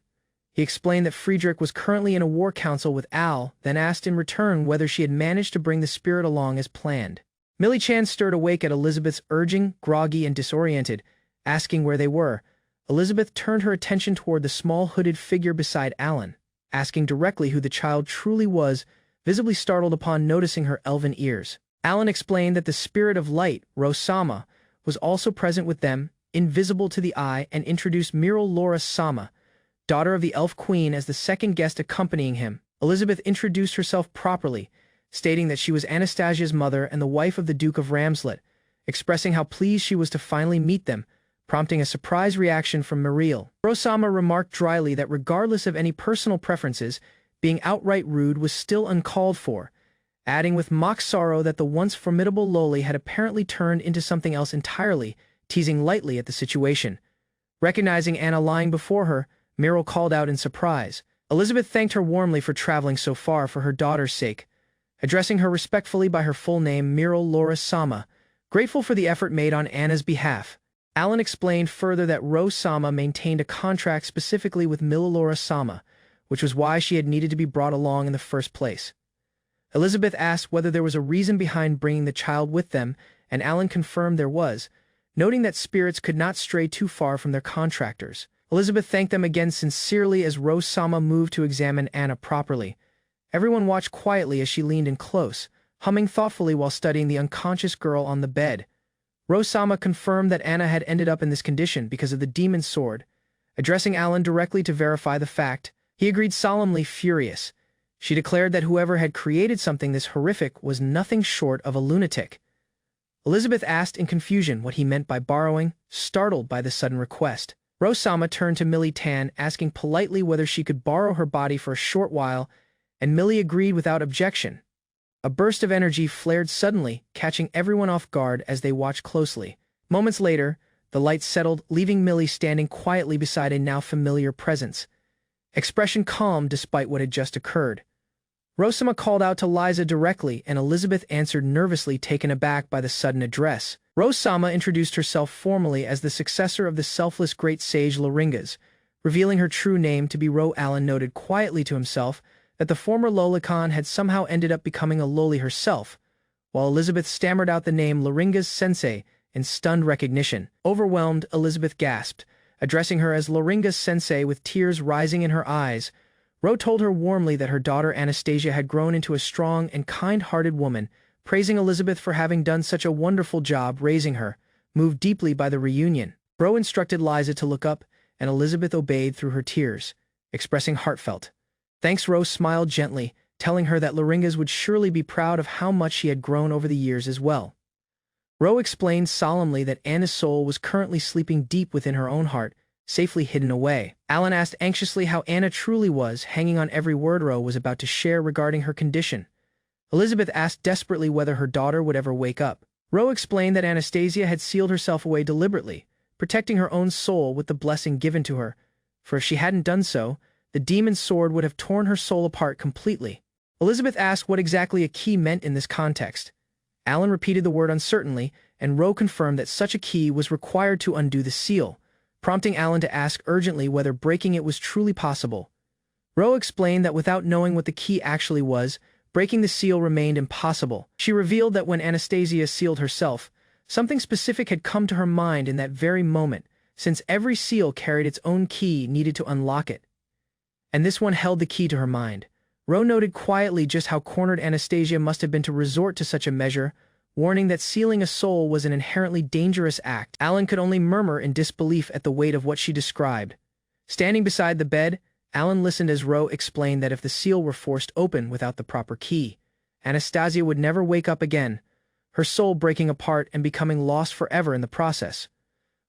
Speaker 1: He explained that Friedrich was currently in a war council with Al, then asked in return whether she had managed to bring the spirit along as planned. Millie-chan stirred awake at Elizabeth's urging, groggy and disoriented, asking where they were. Elizabeth turned her attention toward the small hooded figure beside Alan, asking directly who the child truly was, visibly startled upon noticing her elven ears. Alan explained that the spirit of light, Ro-sama, was also present with them, invisible to the eye, and introduced Miral Laura-sama, daughter of the Elf Queen, as the second guest accompanying him. Elizabeth introduced herself properly, stating that she was Anastasia's mother and the wife of the Duke of Ramslet, expressing how pleased she was to finally meet them, prompting a surprise reaction from Miral. Ro-sama remarked dryly that regardless of any personal preferences, being outright rude was still uncalled for, adding with mock sorrow that the once formidable Loli had apparently turned into something else entirely, teasing lightly at the situation. Recognizing Anna lying before her, Miral called out in surprise. Elizabeth thanked her warmly for traveling so far for her daughter's sake, addressing her respectfully by her full name, Miral Laura-sama, grateful for the effort made on Anna's behalf. Alan explained further that Ro-sama maintained a contract specifically with Miral Laura-sama, which was why she had needed to be brought along in the first place. Elizabeth asked whether there was a reason behind bringing the child with them, and Alan confirmed there was, noting that spirits could not stray too far from their contractors. Elizabeth thanked them again sincerely as Ro-sama moved to examine Anna properly. Everyone watched quietly as she leaned in close, humming thoughtfully while studying the unconscious girl on the bed. Ro-sama confirmed that Anna had ended up in this condition because of the demon's sword. Addressing Alan directly to verify the fact, he agreed solemnly, furious. She declared that whoever had created something this horrific was nothing short of a lunatic. Elizabeth asked in confusion what he meant by borrowing, startled by the sudden request. Ro-sama turned to Millie-tan, asking politely whether she could borrow her body for a short while, and Millie agreed without objection. A burst of energy flared suddenly, catching everyone off guard as they watched closely. Moments later, the light settled, leaving Millie standing quietly beside a now familiar presence, expression calm despite what had just occurred. Ro-sama called out to Liza directly, and Elizabeth answered nervously, taken aback by the sudden address. Ro-sama introduced herself formally as the successor of the selfless great sage Loringas, revealing her true name to be Ro. Alan noted quietly to himself that the former Lolicon had somehow ended up becoming a Loli herself, while Elizabeth stammered out the name Loringas Sensei in stunned recognition. Overwhelmed, Elizabeth gasped, addressing her as Loringas Sensei with tears rising in her eyes. Ro told her warmly that her daughter Anastasia had grown into a strong and kind-hearted woman, praising Elizabeth for having done such a wonderful job raising her, moved deeply by the reunion. Ro instructed Liza to look up, and Elizabeth obeyed through her tears, expressing heartfelt thanks. Ro smiled gently, telling her that Loringas would surely be proud of how much she had grown over the years as well. Ro explained solemnly that Anna's soul was currently sleeping deep within her own heart, safely hidden away. Alan asked anxiously how Anna truly was, hanging on every word Ro was about to share regarding her condition. Elizabeth asked desperately whether her daughter would ever wake up. Ro explained that Anastasia had sealed herself away deliberately, protecting her own soul with the blessing given to her, for if she hadn't done so, the demon's sword would have torn her soul apart completely. Elizabeth asked what exactly a key meant in this context. Alan repeated the word uncertainly, and Ro confirmed that such a key was required to undo the seal, prompting Alan to ask urgently whether breaking it was truly possible. Ro explained that without knowing what the key actually was, breaking the seal remained impossible. She revealed that when Anastasia sealed herself, Something specific had come to her mind in that very moment, since every seal carried its own key needed to unlock it. And this one held the key to her mind. Ro noted quietly just how cornered Anastasia must have been to resort to such a measure, warning that sealing a soul was an inherently dangerous act. Alan could only murmur in disbelief at the weight of what she described. Standing beside the bed, Alan listened as Ro explained that if the seal were forced open without the proper key, Anastasia would never wake up again, her soul breaking apart and becoming lost forever in the process.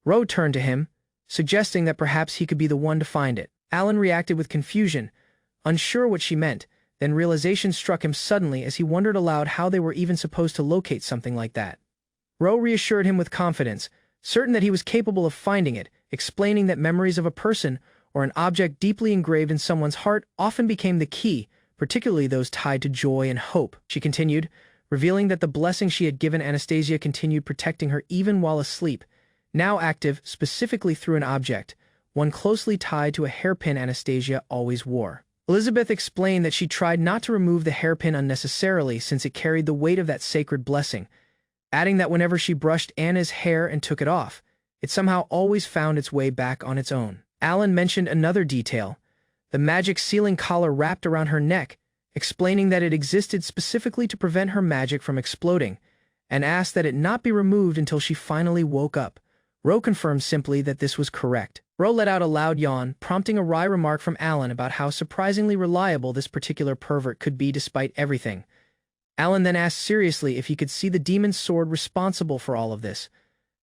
Speaker 1: Ro turned to him, suggesting that perhaps he could be the one to find it. Alan reacted with confusion, unsure what she meant, then realization struck him suddenly as he wondered aloud how they were even supposed to locate something like that. Ro reassured him with confidence, certain that he was capable of finding it, explaining that memories of a person or an object deeply engraved in someone's heart often became the key, particularly those tied to joy and hope. She continued, revealing that the blessing she had given Anastasia continued protecting her even while asleep, now active specifically through an object, one closely tied to a hairpin Anastasia always wore. Elizabeth explained that she tried not to remove the hairpin unnecessarily since it carried the weight of that sacred blessing, adding that whenever she brushed Anna's hair and took it off, it somehow always found its way back on its own. Alan mentioned another detail, the magic sealing collar wrapped around her neck, explaining that it existed specifically to prevent her magic from exploding, and asked that it not be removed until she finally woke up. Ro confirmed simply that this was correct. Ro let out a loud yawn, prompting a wry remark from Alan about how surprisingly reliable this particular pervert could be despite everything. Alan then asked seriously if he could see the demon's sword responsible for all of this,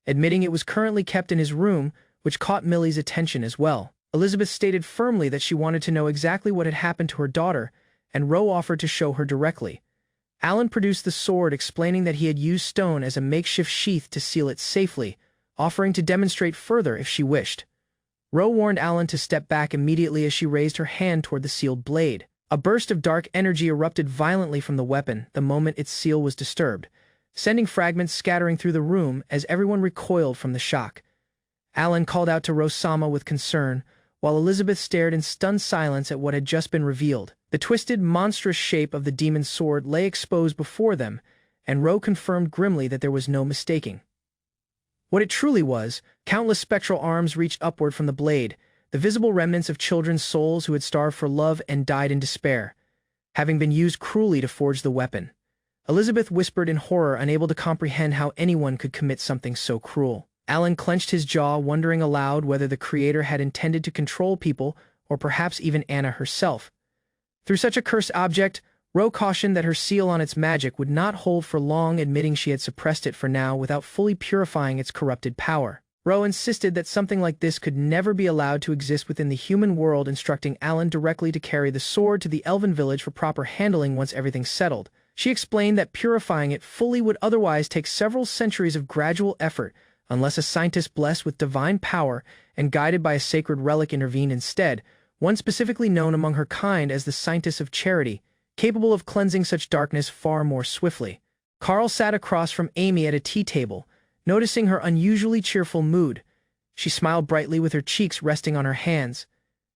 Speaker 1: admitting it was currently kept in his room, which caught Millie's attention as well. Elizabeth stated firmly that she wanted to know exactly what had happened to her daughter, and Ro offered to show her directly. Alan produced the sword, explaining that he had used stone as a makeshift sheath to seal it safely, offering to demonstrate further if she wished. Ro warned Alan to step back immediately as she raised her hand toward the sealed blade. A burst of dark energy erupted violently from the weapon the moment its seal was disturbed, sending fragments scattering through the room as everyone recoiled from the shock. Alan called out to Ro-sama with concern, while Elizabeth stared in stunned silence at what had just been revealed. The twisted, monstrous shape of the demon's sword lay exposed before them, and Ro confirmed grimly that there was no mistaking what it truly was. Countless spectral arms reached upward from the blade, the visible remnants of children's souls who had starved for love and died in despair, having been used cruelly to forge the weapon. Elizabeth whispered in horror, unable to comprehend how anyone could commit something so cruel. Alan clenched his jaw, wondering aloud whether the creator had intended to control people, or perhaps even Anna herself. Through such a cursed object, Ro cautioned that her seal on its magic would not hold for long, admitting she had suppressed it for now without fully purifying its corrupted power. Ro insisted that something like this could never be allowed to exist within the human world, instructing Alan directly to carry the sword to the elven village for proper handling once everything settled. She explained that purifying it fully would otherwise take several centuries of gradual effort, unless a scientist blessed with divine power and guided by a sacred relic intervened instead, one specifically known among her kind as the Scientist of Charity, capable of cleansing such darkness far more swiftly. Carl sat across from Amy at a tea table, noticing her unusually cheerful mood. She smiled brightly with her cheeks resting on her hands,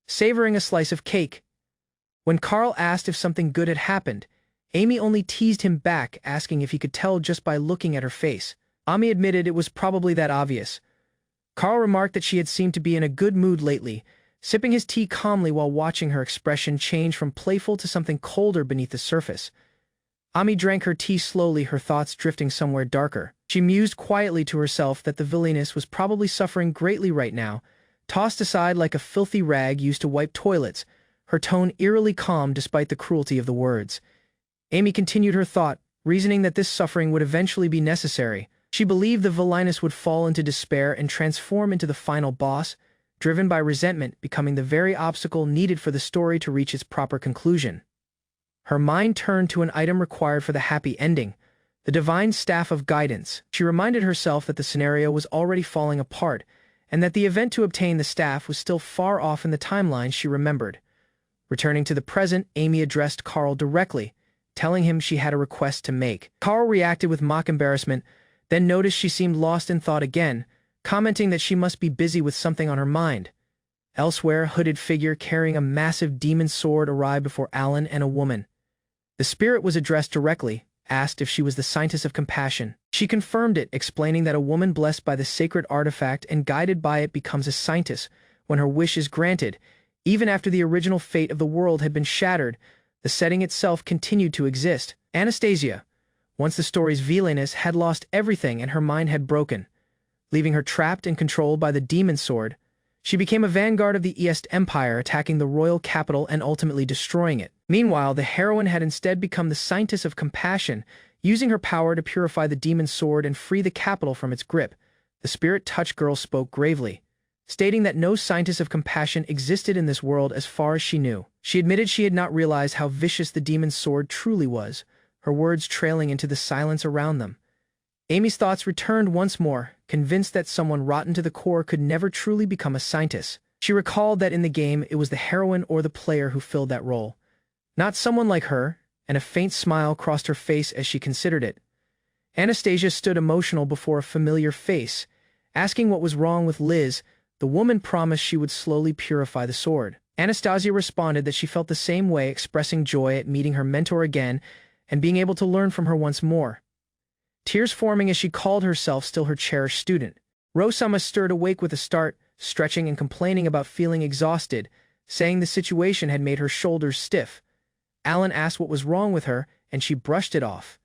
Speaker 1: savoring a slice of cake. When Carl asked if something good had happened, Amy only teased him back, asking if he could tell just by looking at her face. Amy admitted it was probably that obvious. Carl remarked that she had seemed to be in a good mood lately, sipping his tea calmly while watching her expression change from playful to something colder beneath the surface. Amy drank her tea slowly, her thoughts drifting somewhere darker. She mused quietly to herself that the villainess was probably suffering greatly right now, tossed aside like a filthy rag used to wipe toilets, her tone eerily calm despite the cruelty of the words. Amy continued her thought, reasoning that this suffering would eventually be necessary. She believed the villainess would fall into despair and transform into the final boss, driven by resentment, becoming the very obstacle needed for the story to reach its proper conclusion. Her mind turned to an item required for the happy ending, the divine staff of guidance. She reminded herself that the scenario was already falling apart, and that the event to obtain the staff was still far off in the timeline she remembered. Returning to the present, Amy addressed Carl directly, telling him she had a request to make. Carl reacted with mock embarrassment, then noticed she seemed lost in thought again, commenting that she must be busy with something on her mind. Elsewhere, a hooded figure carrying a massive demon sword arrived before Alan and a woman. The spirit was addressed directly, asked if she was the Scientist of Compassion. She She confirmed it, explaining that a woman blessed by the sacred artifact and guided by it becomes a saintess when her wish is granted. Even after the original fate of the world had been shattered, the setting itself continued to exist. Anastasia, once the story's villainess, had lost everything and her mind had broken, leaving her trapped and controlled by the demon sword. She became a vanguard of the East Empire, attacking the royal capital and ultimately destroying it. Meanwhile, the heroine had instead become the Saintess of Compassion, using her power to purify the demon sword and free the capital from its grip. The spirit-touched girl spoke gravely, stating that no Saintess of Compassion existed in this world as far as she knew. She admitted she had not realized how vicious the demon sword truly was, her words trailing into the silence around them. Amy's thoughts returned once more, convinced that someone rotten to the core could never truly become a Saintess. She recalled that in the game it was the heroine or the player who filled that role, not someone like her, and a faint smile crossed her face as she considered it. Anastasia stood emotional before a familiar face, asking what was wrong with Liz. The woman promised she would slowly purify the sword. Anastasia responded that she felt the same way, expressing joy at meeting her mentor again and being able to learn from her once more. Tears forming as she called herself still her cherished student. Rosama stirred awake with a start, stretching and complaining about feeling exhausted, saying the situation had made her shoulders stiff. Alan asked what was wrong with her, and she brushed it off,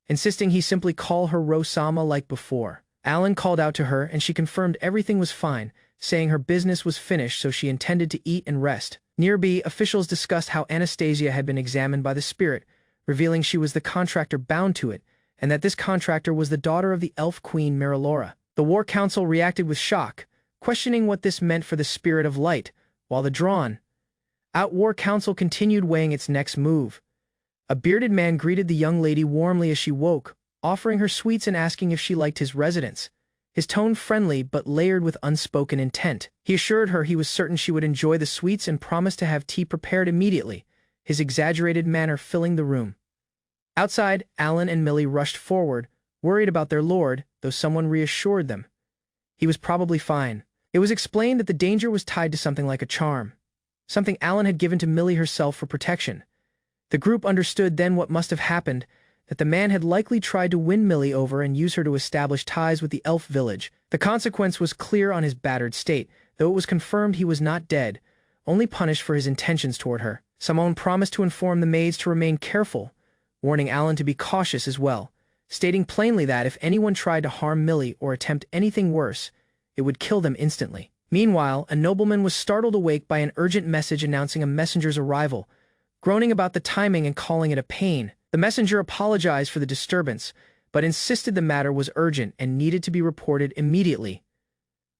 Speaker 1: insisting he simply call her Rosama like before. Alan called out to her, and she confirmed everything was fine, saying her business was finished so she intended to eat and rest. Nearby, officials discussed how Anastasia had been examined by the spirit, revealing she was the contractor bound to it, and that this contractor was the daughter of the elf queen Marilora. The War Council reacted with shock, questioning what this meant for the spirit of light, while the drawn-out War Council continued weighing its next move. A bearded man greeted the young lady warmly as she woke, offering her sweets and asking if she liked his residence, his tone friendly but layered with unspoken intent. He assured her he was certain she would enjoy the sweets and promised to have tea prepared immediately, his exaggerated manner filling the room. Outside, Alan and Millie rushed forward, worried about their lord, though someone reassured them he was probably fine. It was explained that the danger was tied to something like a charm, something Alan had given to Millie herself for protection. The group understood then what must have happened, that the man had likely tried to win Millie over and use her to establish ties with the elf village. The consequence was clear on his battered state, though it was confirmed he was not dead, only punished for his intentions toward her. Simone promised to inform the maids to remain careful, warning Alan to be cautious as well, stating plainly that if anyone tried to harm Millie or attempt anything worse, it would kill them instantly. Meanwhile, a nobleman was startled awake by an urgent message announcing a messenger's arrival, groaning about the timing and calling it a pain. The messenger apologized for the disturbance, but insisted the matter was urgent and needed to be reported immediately,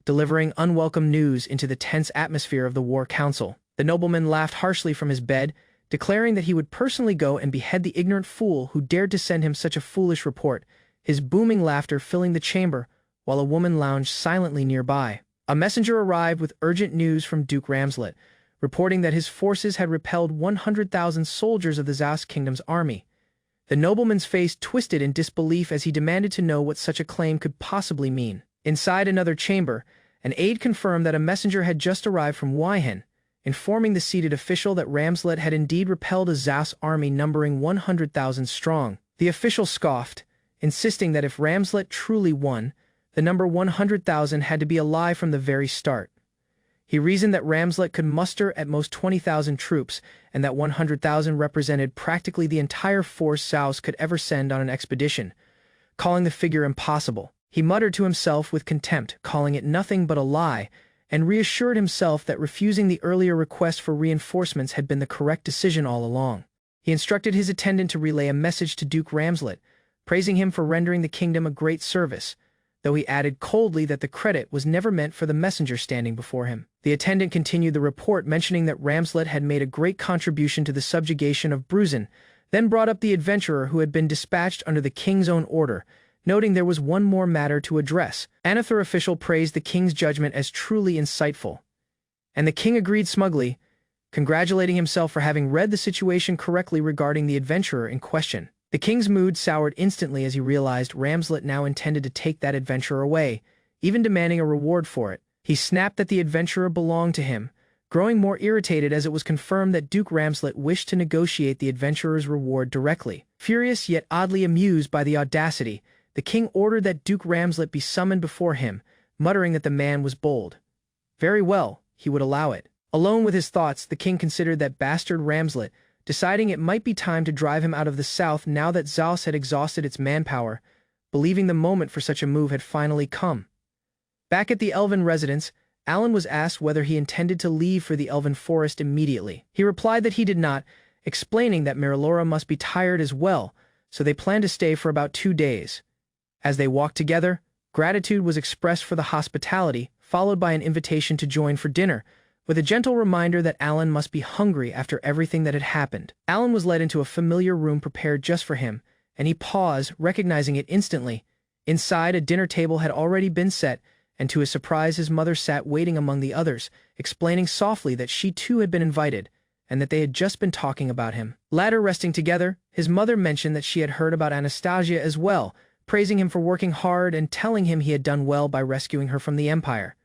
Speaker 1: delivering unwelcome news into the tense atmosphere of the War Council. The nobleman laughed harshly from his bed, declaring that he would personally go and behead the ignorant fool who dared to send him such a foolish report, his booming laughter filling the chamber, while a woman lounged silently nearby. A messenger arrived with urgent news from Duke Ramslet, reporting that his forces had repelled 100,000 soldiers of the Zos Kingdom's army. The nobleman's face twisted in disbelief as he demanded to know what such a claim could possibly mean. Inside another chamber, an aide confirmed that a messenger had just arrived from Weihen, informing the seated official that Ramslet had indeed repelled a Zos army numbering 100,000 strong. The official scoffed, insisting that if Ramslet truly won, the number 100,000 had to be a lie from the very start. He reasoned that Ramslet could muster at most 20,000 troops, and that 100,000 represented practically the entire force Zos could ever send on an expedition, calling the figure impossible. He muttered to himself with contempt, calling it nothing but a lie, and reassured himself that refusing the earlier request for reinforcements had been the correct decision all along. He instructed his attendant to relay a message to Duke Ramslet, praising him for rendering the kingdom a great service, though he added coldly that the credit was never meant for the messenger standing before him. The attendant continued the report, mentioning that Ramslet had made a great contribution to the subjugation of Bruzen, then brought up the adventurer who had been dispatched under the king's own order, noting there was one more matter to address. Another official praised the king's judgment as truly insightful, and the king agreed smugly, congratulating himself for having read the situation correctly regarding the adventurer in question. The king's mood soured instantly as he realized Ramslet now intended to take that adventurer away, even demanding a reward for it. He snapped that the adventurer belonged to him, growing more irritated as it was confirmed that Duke Ramslet wished to negotiate the adventurer's reward directly. Furious yet oddly amused by the audacity, the king ordered that Duke Ramslet be summoned before him, muttering that the man was bold. Very well, he would allow it. Alone with his thoughts, the king considered that bastard Ramslet, deciding it might be time to drive him out of the south now that Zaos had exhausted its manpower, believing the moment for such a move had finally come. Back at the elven residence, Alan was asked whether he intended to leave for the elven forest immediately. He replied that he did not, explaining that Merilora must be tired as well, so they planned to stay for about 2 days. As they walked together, gratitude was expressed for the hospitality, followed by an invitation to join for dinner, with a gentle reminder that Alan must be hungry after everything that had happened. Alan was led into a familiar room prepared just for him, and he paused, recognizing it instantly. Inside, a dinner table had already been set, and to his surprise his mother sat waiting among the others, explaining softly that she too had been invited, and that they had just been talking about him. Later, resting together, his mother mentioned that she had heard about Anastasia as well, praising him for working hard and telling him he had done well by rescuing her from the Empire.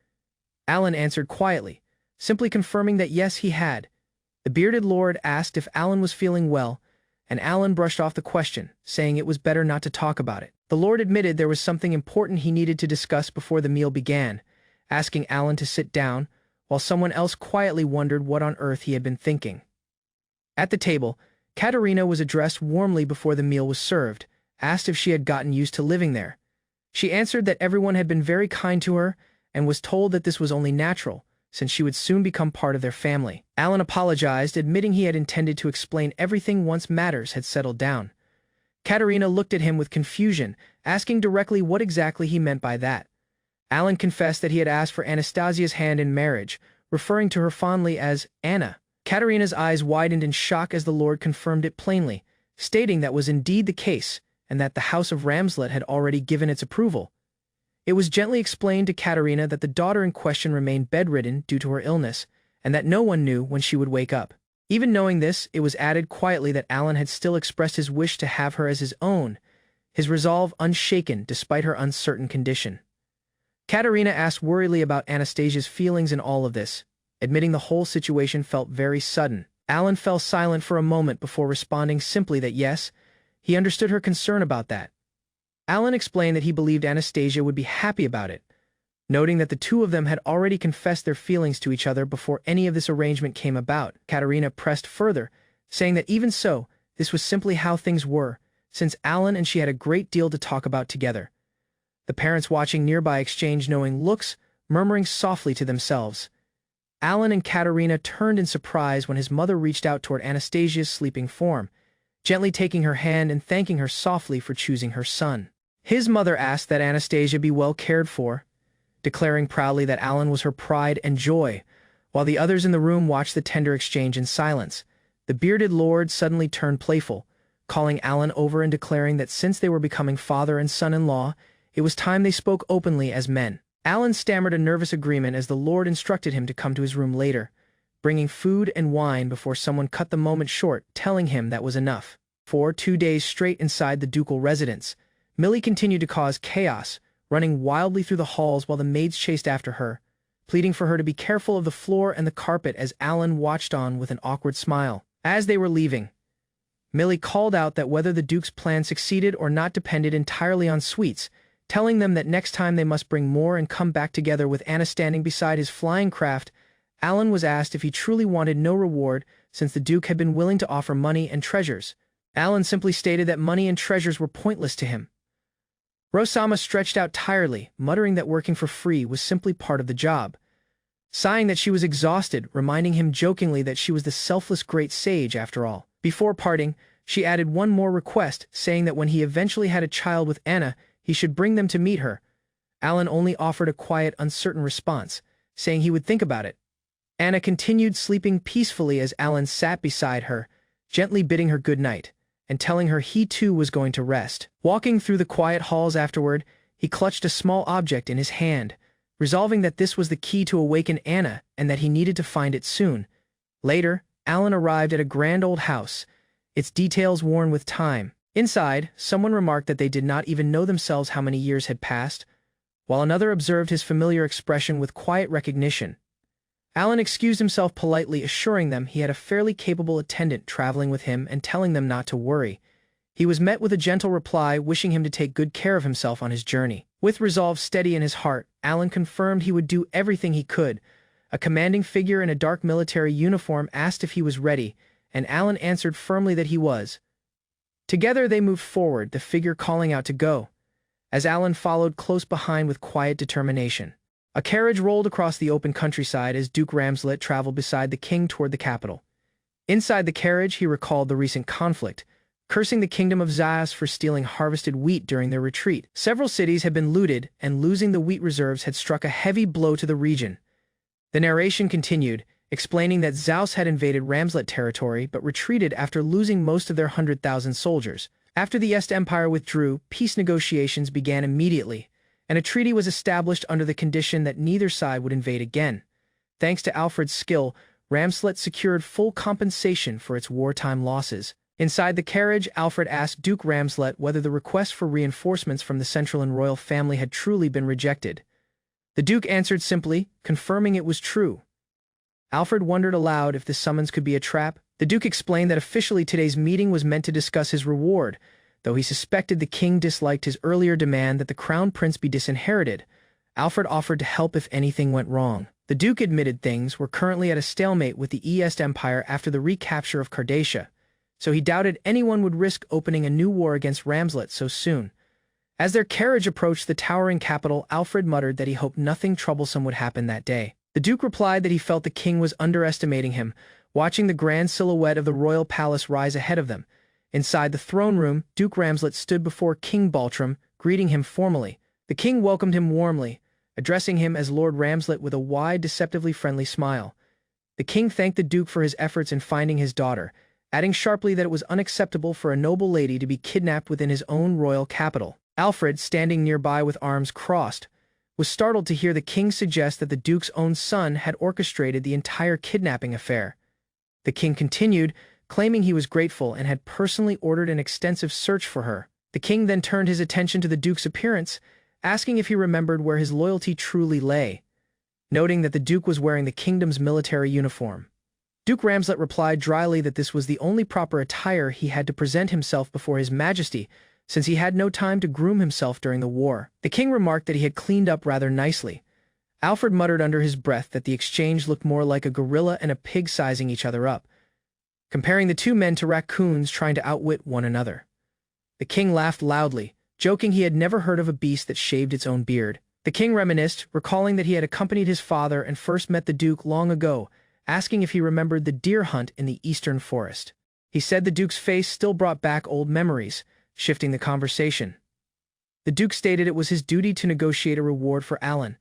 Speaker 1: Alan answered quietly, simply confirming that yes, he had. The bearded lord asked if Alan was feeling well, and Alan brushed off the question, saying it was better not to talk about it. The lord admitted there was something important he needed to discuss before the meal began, asking Alan to sit down, while someone else quietly wondered what on earth he had been thinking. At the table, Katerina was addressed warmly before the meal was served, asked if she had gotten used to living there. She answered that everyone had been very kind to her, and was told that this was only natural, since she would soon become part of their family. Alan apologized, admitting he had intended to explain everything once matters had settled down. Katerina looked at him with confusion, asking directly what exactly he meant by that. Alan confessed that he had asked for Anastasia's hand in marriage, referring to her fondly as Anna. Katerina's eyes widened in shock as the lord confirmed it plainly, stating that was indeed the case, and that the House of Ramslet had already given its approval. It was gently explained to Katerina that the daughter in question remained bedridden due to her illness, and that no one knew when she would wake up. Even knowing this, it was added quietly that Alan had still expressed his wish to have her as his own, his resolve unshaken despite her uncertain condition. Katerina asked worriedly about Anastasia's feelings in all of this, admitting the whole situation felt very sudden. Alan fell silent for a moment before responding simply that yes, he understood her concern about that. Alan explained that he believed Anastasia would be happy about it, noting that the two of them had already confessed their feelings to each other before any of this arrangement came about. Katerina pressed further, saying that even so, this was simply how things were, since Alan and she had a great deal to talk about together. The parents watching nearby exchanged knowing looks, murmuring softly to themselves. Alan and Katerina turned in surprise when his mother reached out toward Anastasia's sleeping form, gently taking her hand and thanking her softly for choosing her son. His mother asked that Anastasia be well cared for, declaring proudly that Alan was her pride and joy, while the others in the room watched the tender exchange in silence. The bearded lord suddenly turned playful, calling Alan over and declaring that since they were becoming father and son-in-law, it was time they spoke openly as men. Alan stammered a nervous agreement as the lord instructed him to come to his room later, bringing food and wine before someone cut the moment short, telling him that was enough. For 2 days straight inside the ducal residence, Millie continued to cause chaos, running wildly through the halls while the maids chased after her, pleading for her to be careful of the floor and the carpet as Alan watched on with an awkward smile. As they were leaving, Millie called out that whether the Duke's plan succeeded or not depended entirely on Sweets, telling them that next time they must bring more and come back together. With Anna standing beside his flying craft, Alan was asked if he truly wanted no reward since the Duke had been willing to offer money and treasures. Alan simply stated that money and treasures were pointless to him. Rosama stretched out tiredly, muttering that working for free was simply part of the job, sighing that she was exhausted, reminding him jokingly that she was the selfless great sage after all. Before parting, she added one more request, saying that when he eventually had a child with Anna, he should bring them to meet her. Alan only offered a quiet, uncertain response, saying he would think about it. Anna continued sleeping peacefully as Alan sat beside her, gently bidding her good night, and telling her he too was going to rest. Walking through the quiet halls afterward, he clutched a small object in his hand, resolving that this was the key to awaken Anna and that he needed to find it soon. Later, Alan arrived at a grand old house, its details worn with time. Inside, someone remarked that they did not even know themselves how many years had passed, while another observed his familiar expression with quiet recognition. Alan excused himself politely, assuring them he had a fairly capable attendant traveling with him and telling them not to worry. He was met with a gentle reply wishing him to take good care of himself on his journey. With resolve steady in his heart, Alan confirmed he would do everything he could. A commanding figure in a dark military uniform asked if he was ready, and Alan answered firmly that he was. Together they moved forward, the figure calling out to go, as Alan followed close behind with quiet determination. A carriage rolled across the open countryside as Duke Ramslet traveled beside the king toward the capital. Inside the carriage, he recalled the recent conflict, cursing the kingdom of Zayas for stealing harvested wheat during their retreat. Several cities had been looted, and losing the wheat reserves had struck a heavy blow to the region. The narration continued, explaining that Zaus had invaded Ramslet territory but retreated after losing most of their 100,000 soldiers. After the Est Empire withdrew, peace negotiations began immediately, and a treaty was established under the condition that neither side would invade again. Thanks to Alfred's skill, Ramslet secured full compensation for its wartime losses. Inside the carriage, Alfred asked Duke Ramslet whether the request for reinforcements from the central and royal family had truly been rejected. The Duke answered simply, confirming it was true. Alfred wondered aloud if the summons could be a trap. The Duke explained that officially today's meeting was meant to discuss his reward, though he suspected the king disliked his earlier demand that the crown prince be disinherited. Alfred offered to help if anything went wrong. The Duke admitted things were currently at a stalemate with the East Empire after the recapture of Cardacia, so he doubted anyone would risk opening a new war against Ramslet so soon. As their carriage approached the towering capital, Alfred muttered that he hoped nothing troublesome would happen that day. The Duke replied that he felt the king was underestimating him, watching the grand silhouette of the royal palace rise ahead of them. Inside the throne room, Duke Ramslet stood before King Baltram, greeting him formally. The king welcomed him warmly, addressing him as Lord Ramslet with a wide, deceptively friendly smile. The king thanked the Duke for his efforts in finding his daughter, adding sharply that it was unacceptable for a noble lady to be kidnapped within his own royal capital. Alfred, standing nearby with arms crossed, was startled to hear the king suggest that the Duke's own son had orchestrated the entire kidnapping affair. The king continued, claiming he was grateful and had personally ordered an extensive search for her. The king then turned his attention to the Duke's appearance, asking if he remembered where his loyalty truly lay, noting that the Duke was wearing the kingdom's military uniform. Duke Ramslet replied dryly that this was the only proper attire he had to present himself before His Majesty, since he had no time to groom himself during the war. The king remarked that he had cleaned up rather nicely. Alfred muttered under his breath that the exchange looked more like a gorilla and a pig sizing each other up, comparing the two men to raccoons trying to outwit one another. The king laughed loudly, joking he had never heard of a beast that shaved its own beard. The king reminisced, recalling that he had accompanied his father and first met the Duke long ago, asking if he remembered the deer hunt in the eastern forest. He said the Duke's face still brought back old memories, shifting the conversation. The Duke stated it was his duty to negotiate a reward for Alan,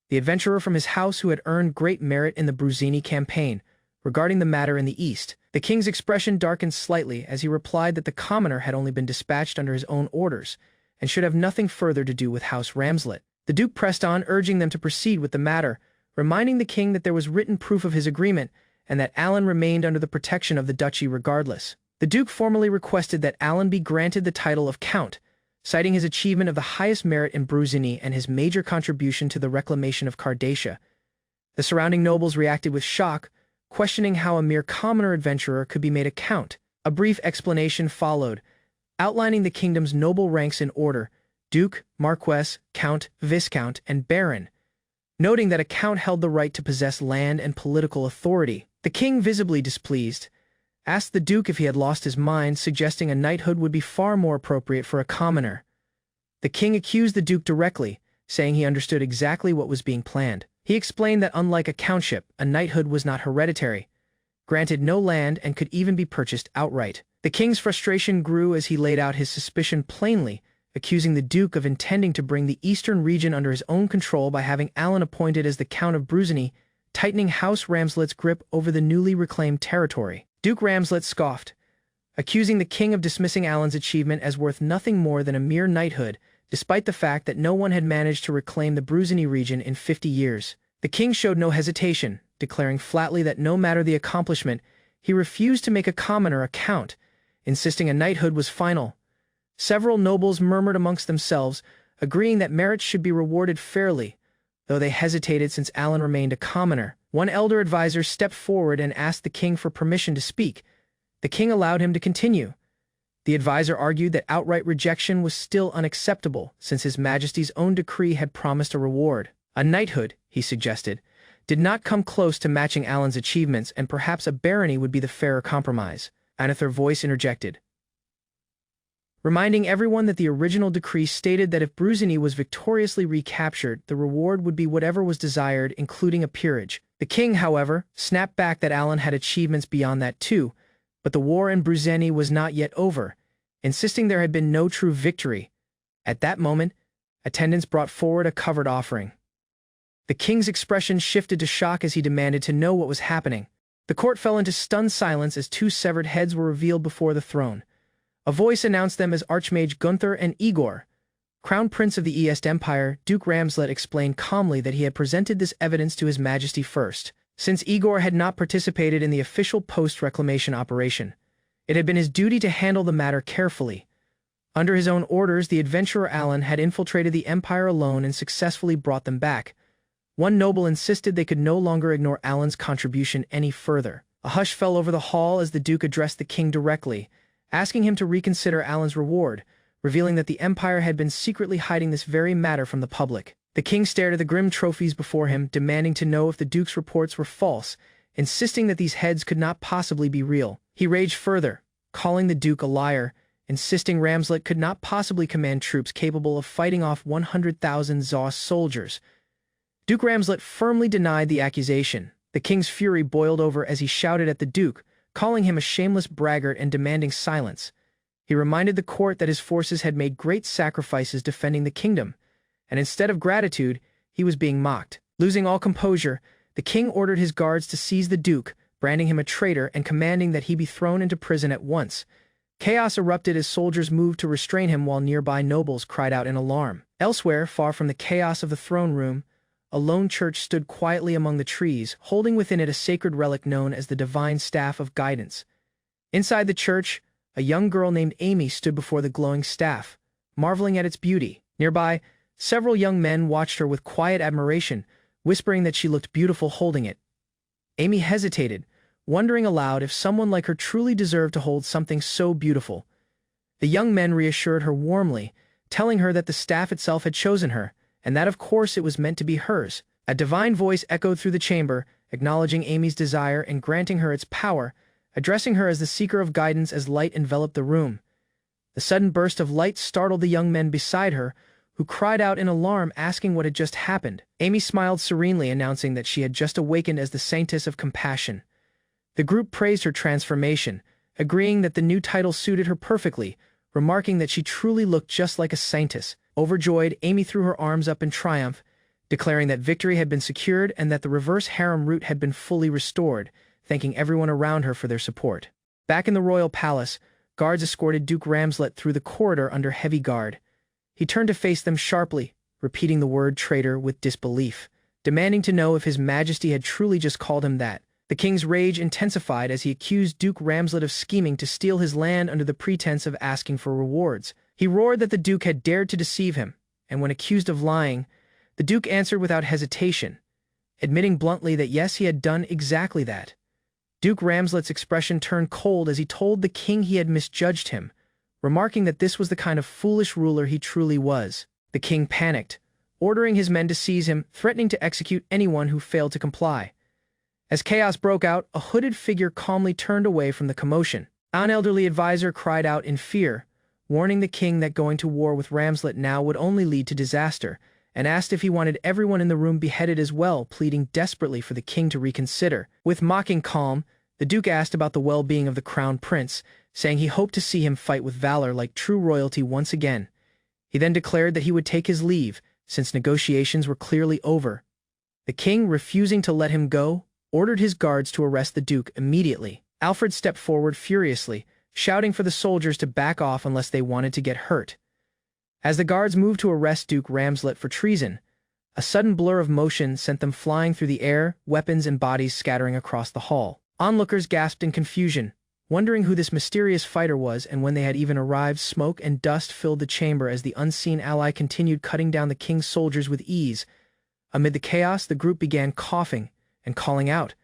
Speaker 1: the adventurer from his house who had earned great merit in the Bruzini campaign. Regarding the matter in the east, the king's expression darkened slightly as he replied that the commoner had only been dispatched under his own orders and should have nothing further to do with House Ramslet. The Duke pressed on, urging them to proceed with the matter, reminding the king that there was written proof of his agreement and that Alan remained under the protection of the duchy regardless. The Duke formally requested that Alan be granted the title of Count, citing his achievement of the highest merit in Bruzini and his major contribution to the reclamation of Cardacia. The surrounding nobles reacted with shock, questioning how a mere commoner adventurer could be made a count. A brief explanation followed, outlining the kingdom's noble ranks in order: Duke, Marquess, Count, Viscount, and Baron, noting that a count held the right to possess land and political authority. The king, visibly displeased, asked the Duke if he had lost his mind, suggesting a knighthood would be far more appropriate for a commoner. The king accused the Duke directly, saying he understood exactly what was being planned. He explained that unlike a countship, a knighthood was not hereditary, granted no land, and could even be purchased outright. The king's frustration grew as he laid out his suspicion plainly, accusing the Duke of intending to bring the eastern region under his own control by having Alan appointed as the Count of Bruzini, tightening House Ramslet's grip over the newly reclaimed territory. Duke Ramslet scoffed, accusing the king of dismissing Alan's achievement as worth nothing more than a mere knighthood, despite the fact that no one had managed to reclaim the Bruzini region in 50 years. The king showed no hesitation, declaring flatly that no matter the accomplishment, he refused to make a commoner a count, insisting a knighthood was final. Several nobles murmured amongst themselves, agreeing that merits should be rewarded fairly, though they hesitated since Alan remained a commoner. One elder advisor stepped forward and asked the king for permission to speak. The king allowed him to continue, The advisor argued that outright rejection was still unacceptable, since His Majesty's own decree had promised a reward. A knighthood, he suggested, did not come close to matching Alan's achievements, and perhaps a barony would be the fairer compromise. Another voice interjected, reminding everyone that the original decree stated that if Bruzini was victoriously recaptured, the reward would be whatever was desired, including a peerage. The king, however, snapped back that Alan had achievements beyond that too, but the war in Bruzini was not yet over, insisting there had been no true victory. At that moment, attendants brought forward a covered offering. The king's expression shifted to shock as he demanded to know what was happening. The court fell into stunned silence as two severed heads were revealed before the throne. A voice announced them as Archmage Gunther and Igor. Crown Prince of the East Empire, Duke Ramslet explained calmly that he had presented this evidence to His Majesty first. Since Igor had not participated in the official post-reclamation operation, it had been his duty to handle the matter carefully. Under his own orders, the adventurer Alan had infiltrated the Empire alone and successfully brought them back. One noble insisted they could no longer ignore Alan's contribution any further. A hush fell over the hall as the Duke addressed the king directly, asking him to reconsider Alan's reward, revealing that the Empire had been secretly hiding this very matter from the public. The king stared at the grim trophies before him, demanding to know if the Duke's reports were false, insisting that these heads could not possibly be real. He raged further, calling the Duke a liar, insisting Ramslet could not possibly command troops capable of fighting off 100,000 Zos soldiers. Duke Ramslet firmly denied the accusation. The king's fury boiled over as he shouted at the Duke, calling him a shameless braggart and demanding silence. He reminded the court that his forces had made great sacrifices defending the kingdom, and instead of gratitude, he was being mocked. Losing all composure, the king ordered his guards to seize the Duke, branding him a traitor and commanding that he be thrown into prison at once. Chaos erupted as soldiers moved to restrain him while nearby nobles cried out in alarm. Elsewhere, far from the chaos of the throne room, a lone church stood quietly among the trees, holding within it a sacred relic known as the Divine Staff of Guidance. Inside the church, a young girl named Amy stood before the glowing staff, marveling at its beauty. Nearby, several young men watched her with quiet admiration, whispering that she looked beautiful holding it. Amy hesitated, wondering aloud if someone like her truly deserved to hold something so beautiful. The young men reassured her warmly, telling her that the staff itself had chosen her, and that of course it was meant to be hers. A divine voice echoed through the chamber, acknowledging Amy's desire and granting her its power, addressing her as the seeker of guidance as light enveloped the room. The sudden burst of light startled the young men beside her, who cried out in alarm, asking what had just happened. Amy smiled serenely, announcing that she had just awakened as the Saintess of Compassion. The group praised her transformation, agreeing that the new title suited her perfectly, remarking that she truly looked just like a saintess. Overjoyed, Amy threw her arms up in triumph, declaring that victory had been secured and that the reverse harem route had been fully restored, thanking everyone around her for their support. Back in the royal palace, guards escorted Duke Ramslet through the corridor under heavy guard. He turned to face them sharply, repeating the word traitor with disbelief, demanding to know if His Majesty had truly just called him that. The king's rage intensified as he accused Duke Ramslet of scheming to steal his land under the pretense of asking for rewards. He roared that the Duke had dared to deceive him, and when accused of lying, the Duke answered without hesitation, admitting bluntly that yes, he had done exactly that. Duke Ramslet's expression turned cold as he told the king he had misjudged him, remarking that this was the kind of foolish ruler he truly was. The king panicked, ordering his men to seize him, threatening to execute anyone who failed to comply. As chaos broke out, a hooded figure calmly turned away from the commotion. An elderly advisor cried out in fear, warning the king that going to war with Ramslet now would only lead to disaster, and asked if he wanted everyone in the room beheaded as well, pleading desperately for the king to reconsider. With mocking calm, the Duke asked about the well-being of the crown prince, saying he hoped to see him fight with valor like true royalty once again. He then declared that he would take his leave, since negotiations were clearly over. The king, refusing to let him go, ordered his guards to arrest the Duke immediately. Alfred stepped forward furiously, shouting for the soldiers to back off unless they wanted to get hurt. As the guards moved to arrest Duke Ramslet for treason, a sudden blur of motion sent them flying through the air, weapons and bodies scattering across the hall. Onlookers gasped in confusion, wondering who this mysterious fighter was, and when they had even arrived, smoke and dust filled the chamber as the unseen ally continued cutting down the king's soldiers with ease. Amid the chaos, the group began coughing and calling out,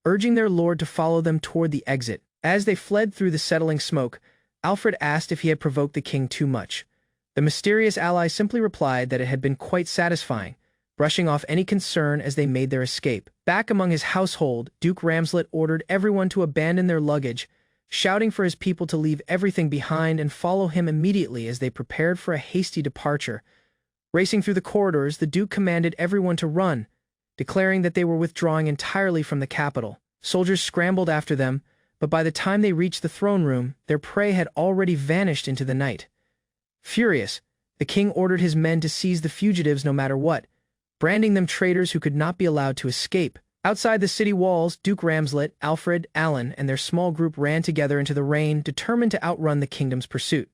Speaker 1: urging their lord to follow them toward the exit. As they fled through the settling smoke, Alfred asked if he had provoked the king too much. The mysterious ally simply replied that it had been quite satisfying, brushing off any concern as they made their escape. Back among his household, Duke Ramslet ordered everyone to abandon their luggage, shouting for his people to leave everything behind and follow him immediately as they prepared for a hasty departure. Racing through the corridors, the Duke commanded everyone to run, declaring that they were withdrawing entirely from the capital. Soldiers scrambled after them, but by the time they reached the throne room, their prey had already vanished into the night. Furious, the king ordered his men to seize the fugitives no matter what, branding them traitors who could not be allowed to escape. Outside the city walls, Duke Ramslet, Alfred, Alan, and their small group ran together into the rain, determined to outrun the kingdom's pursuit.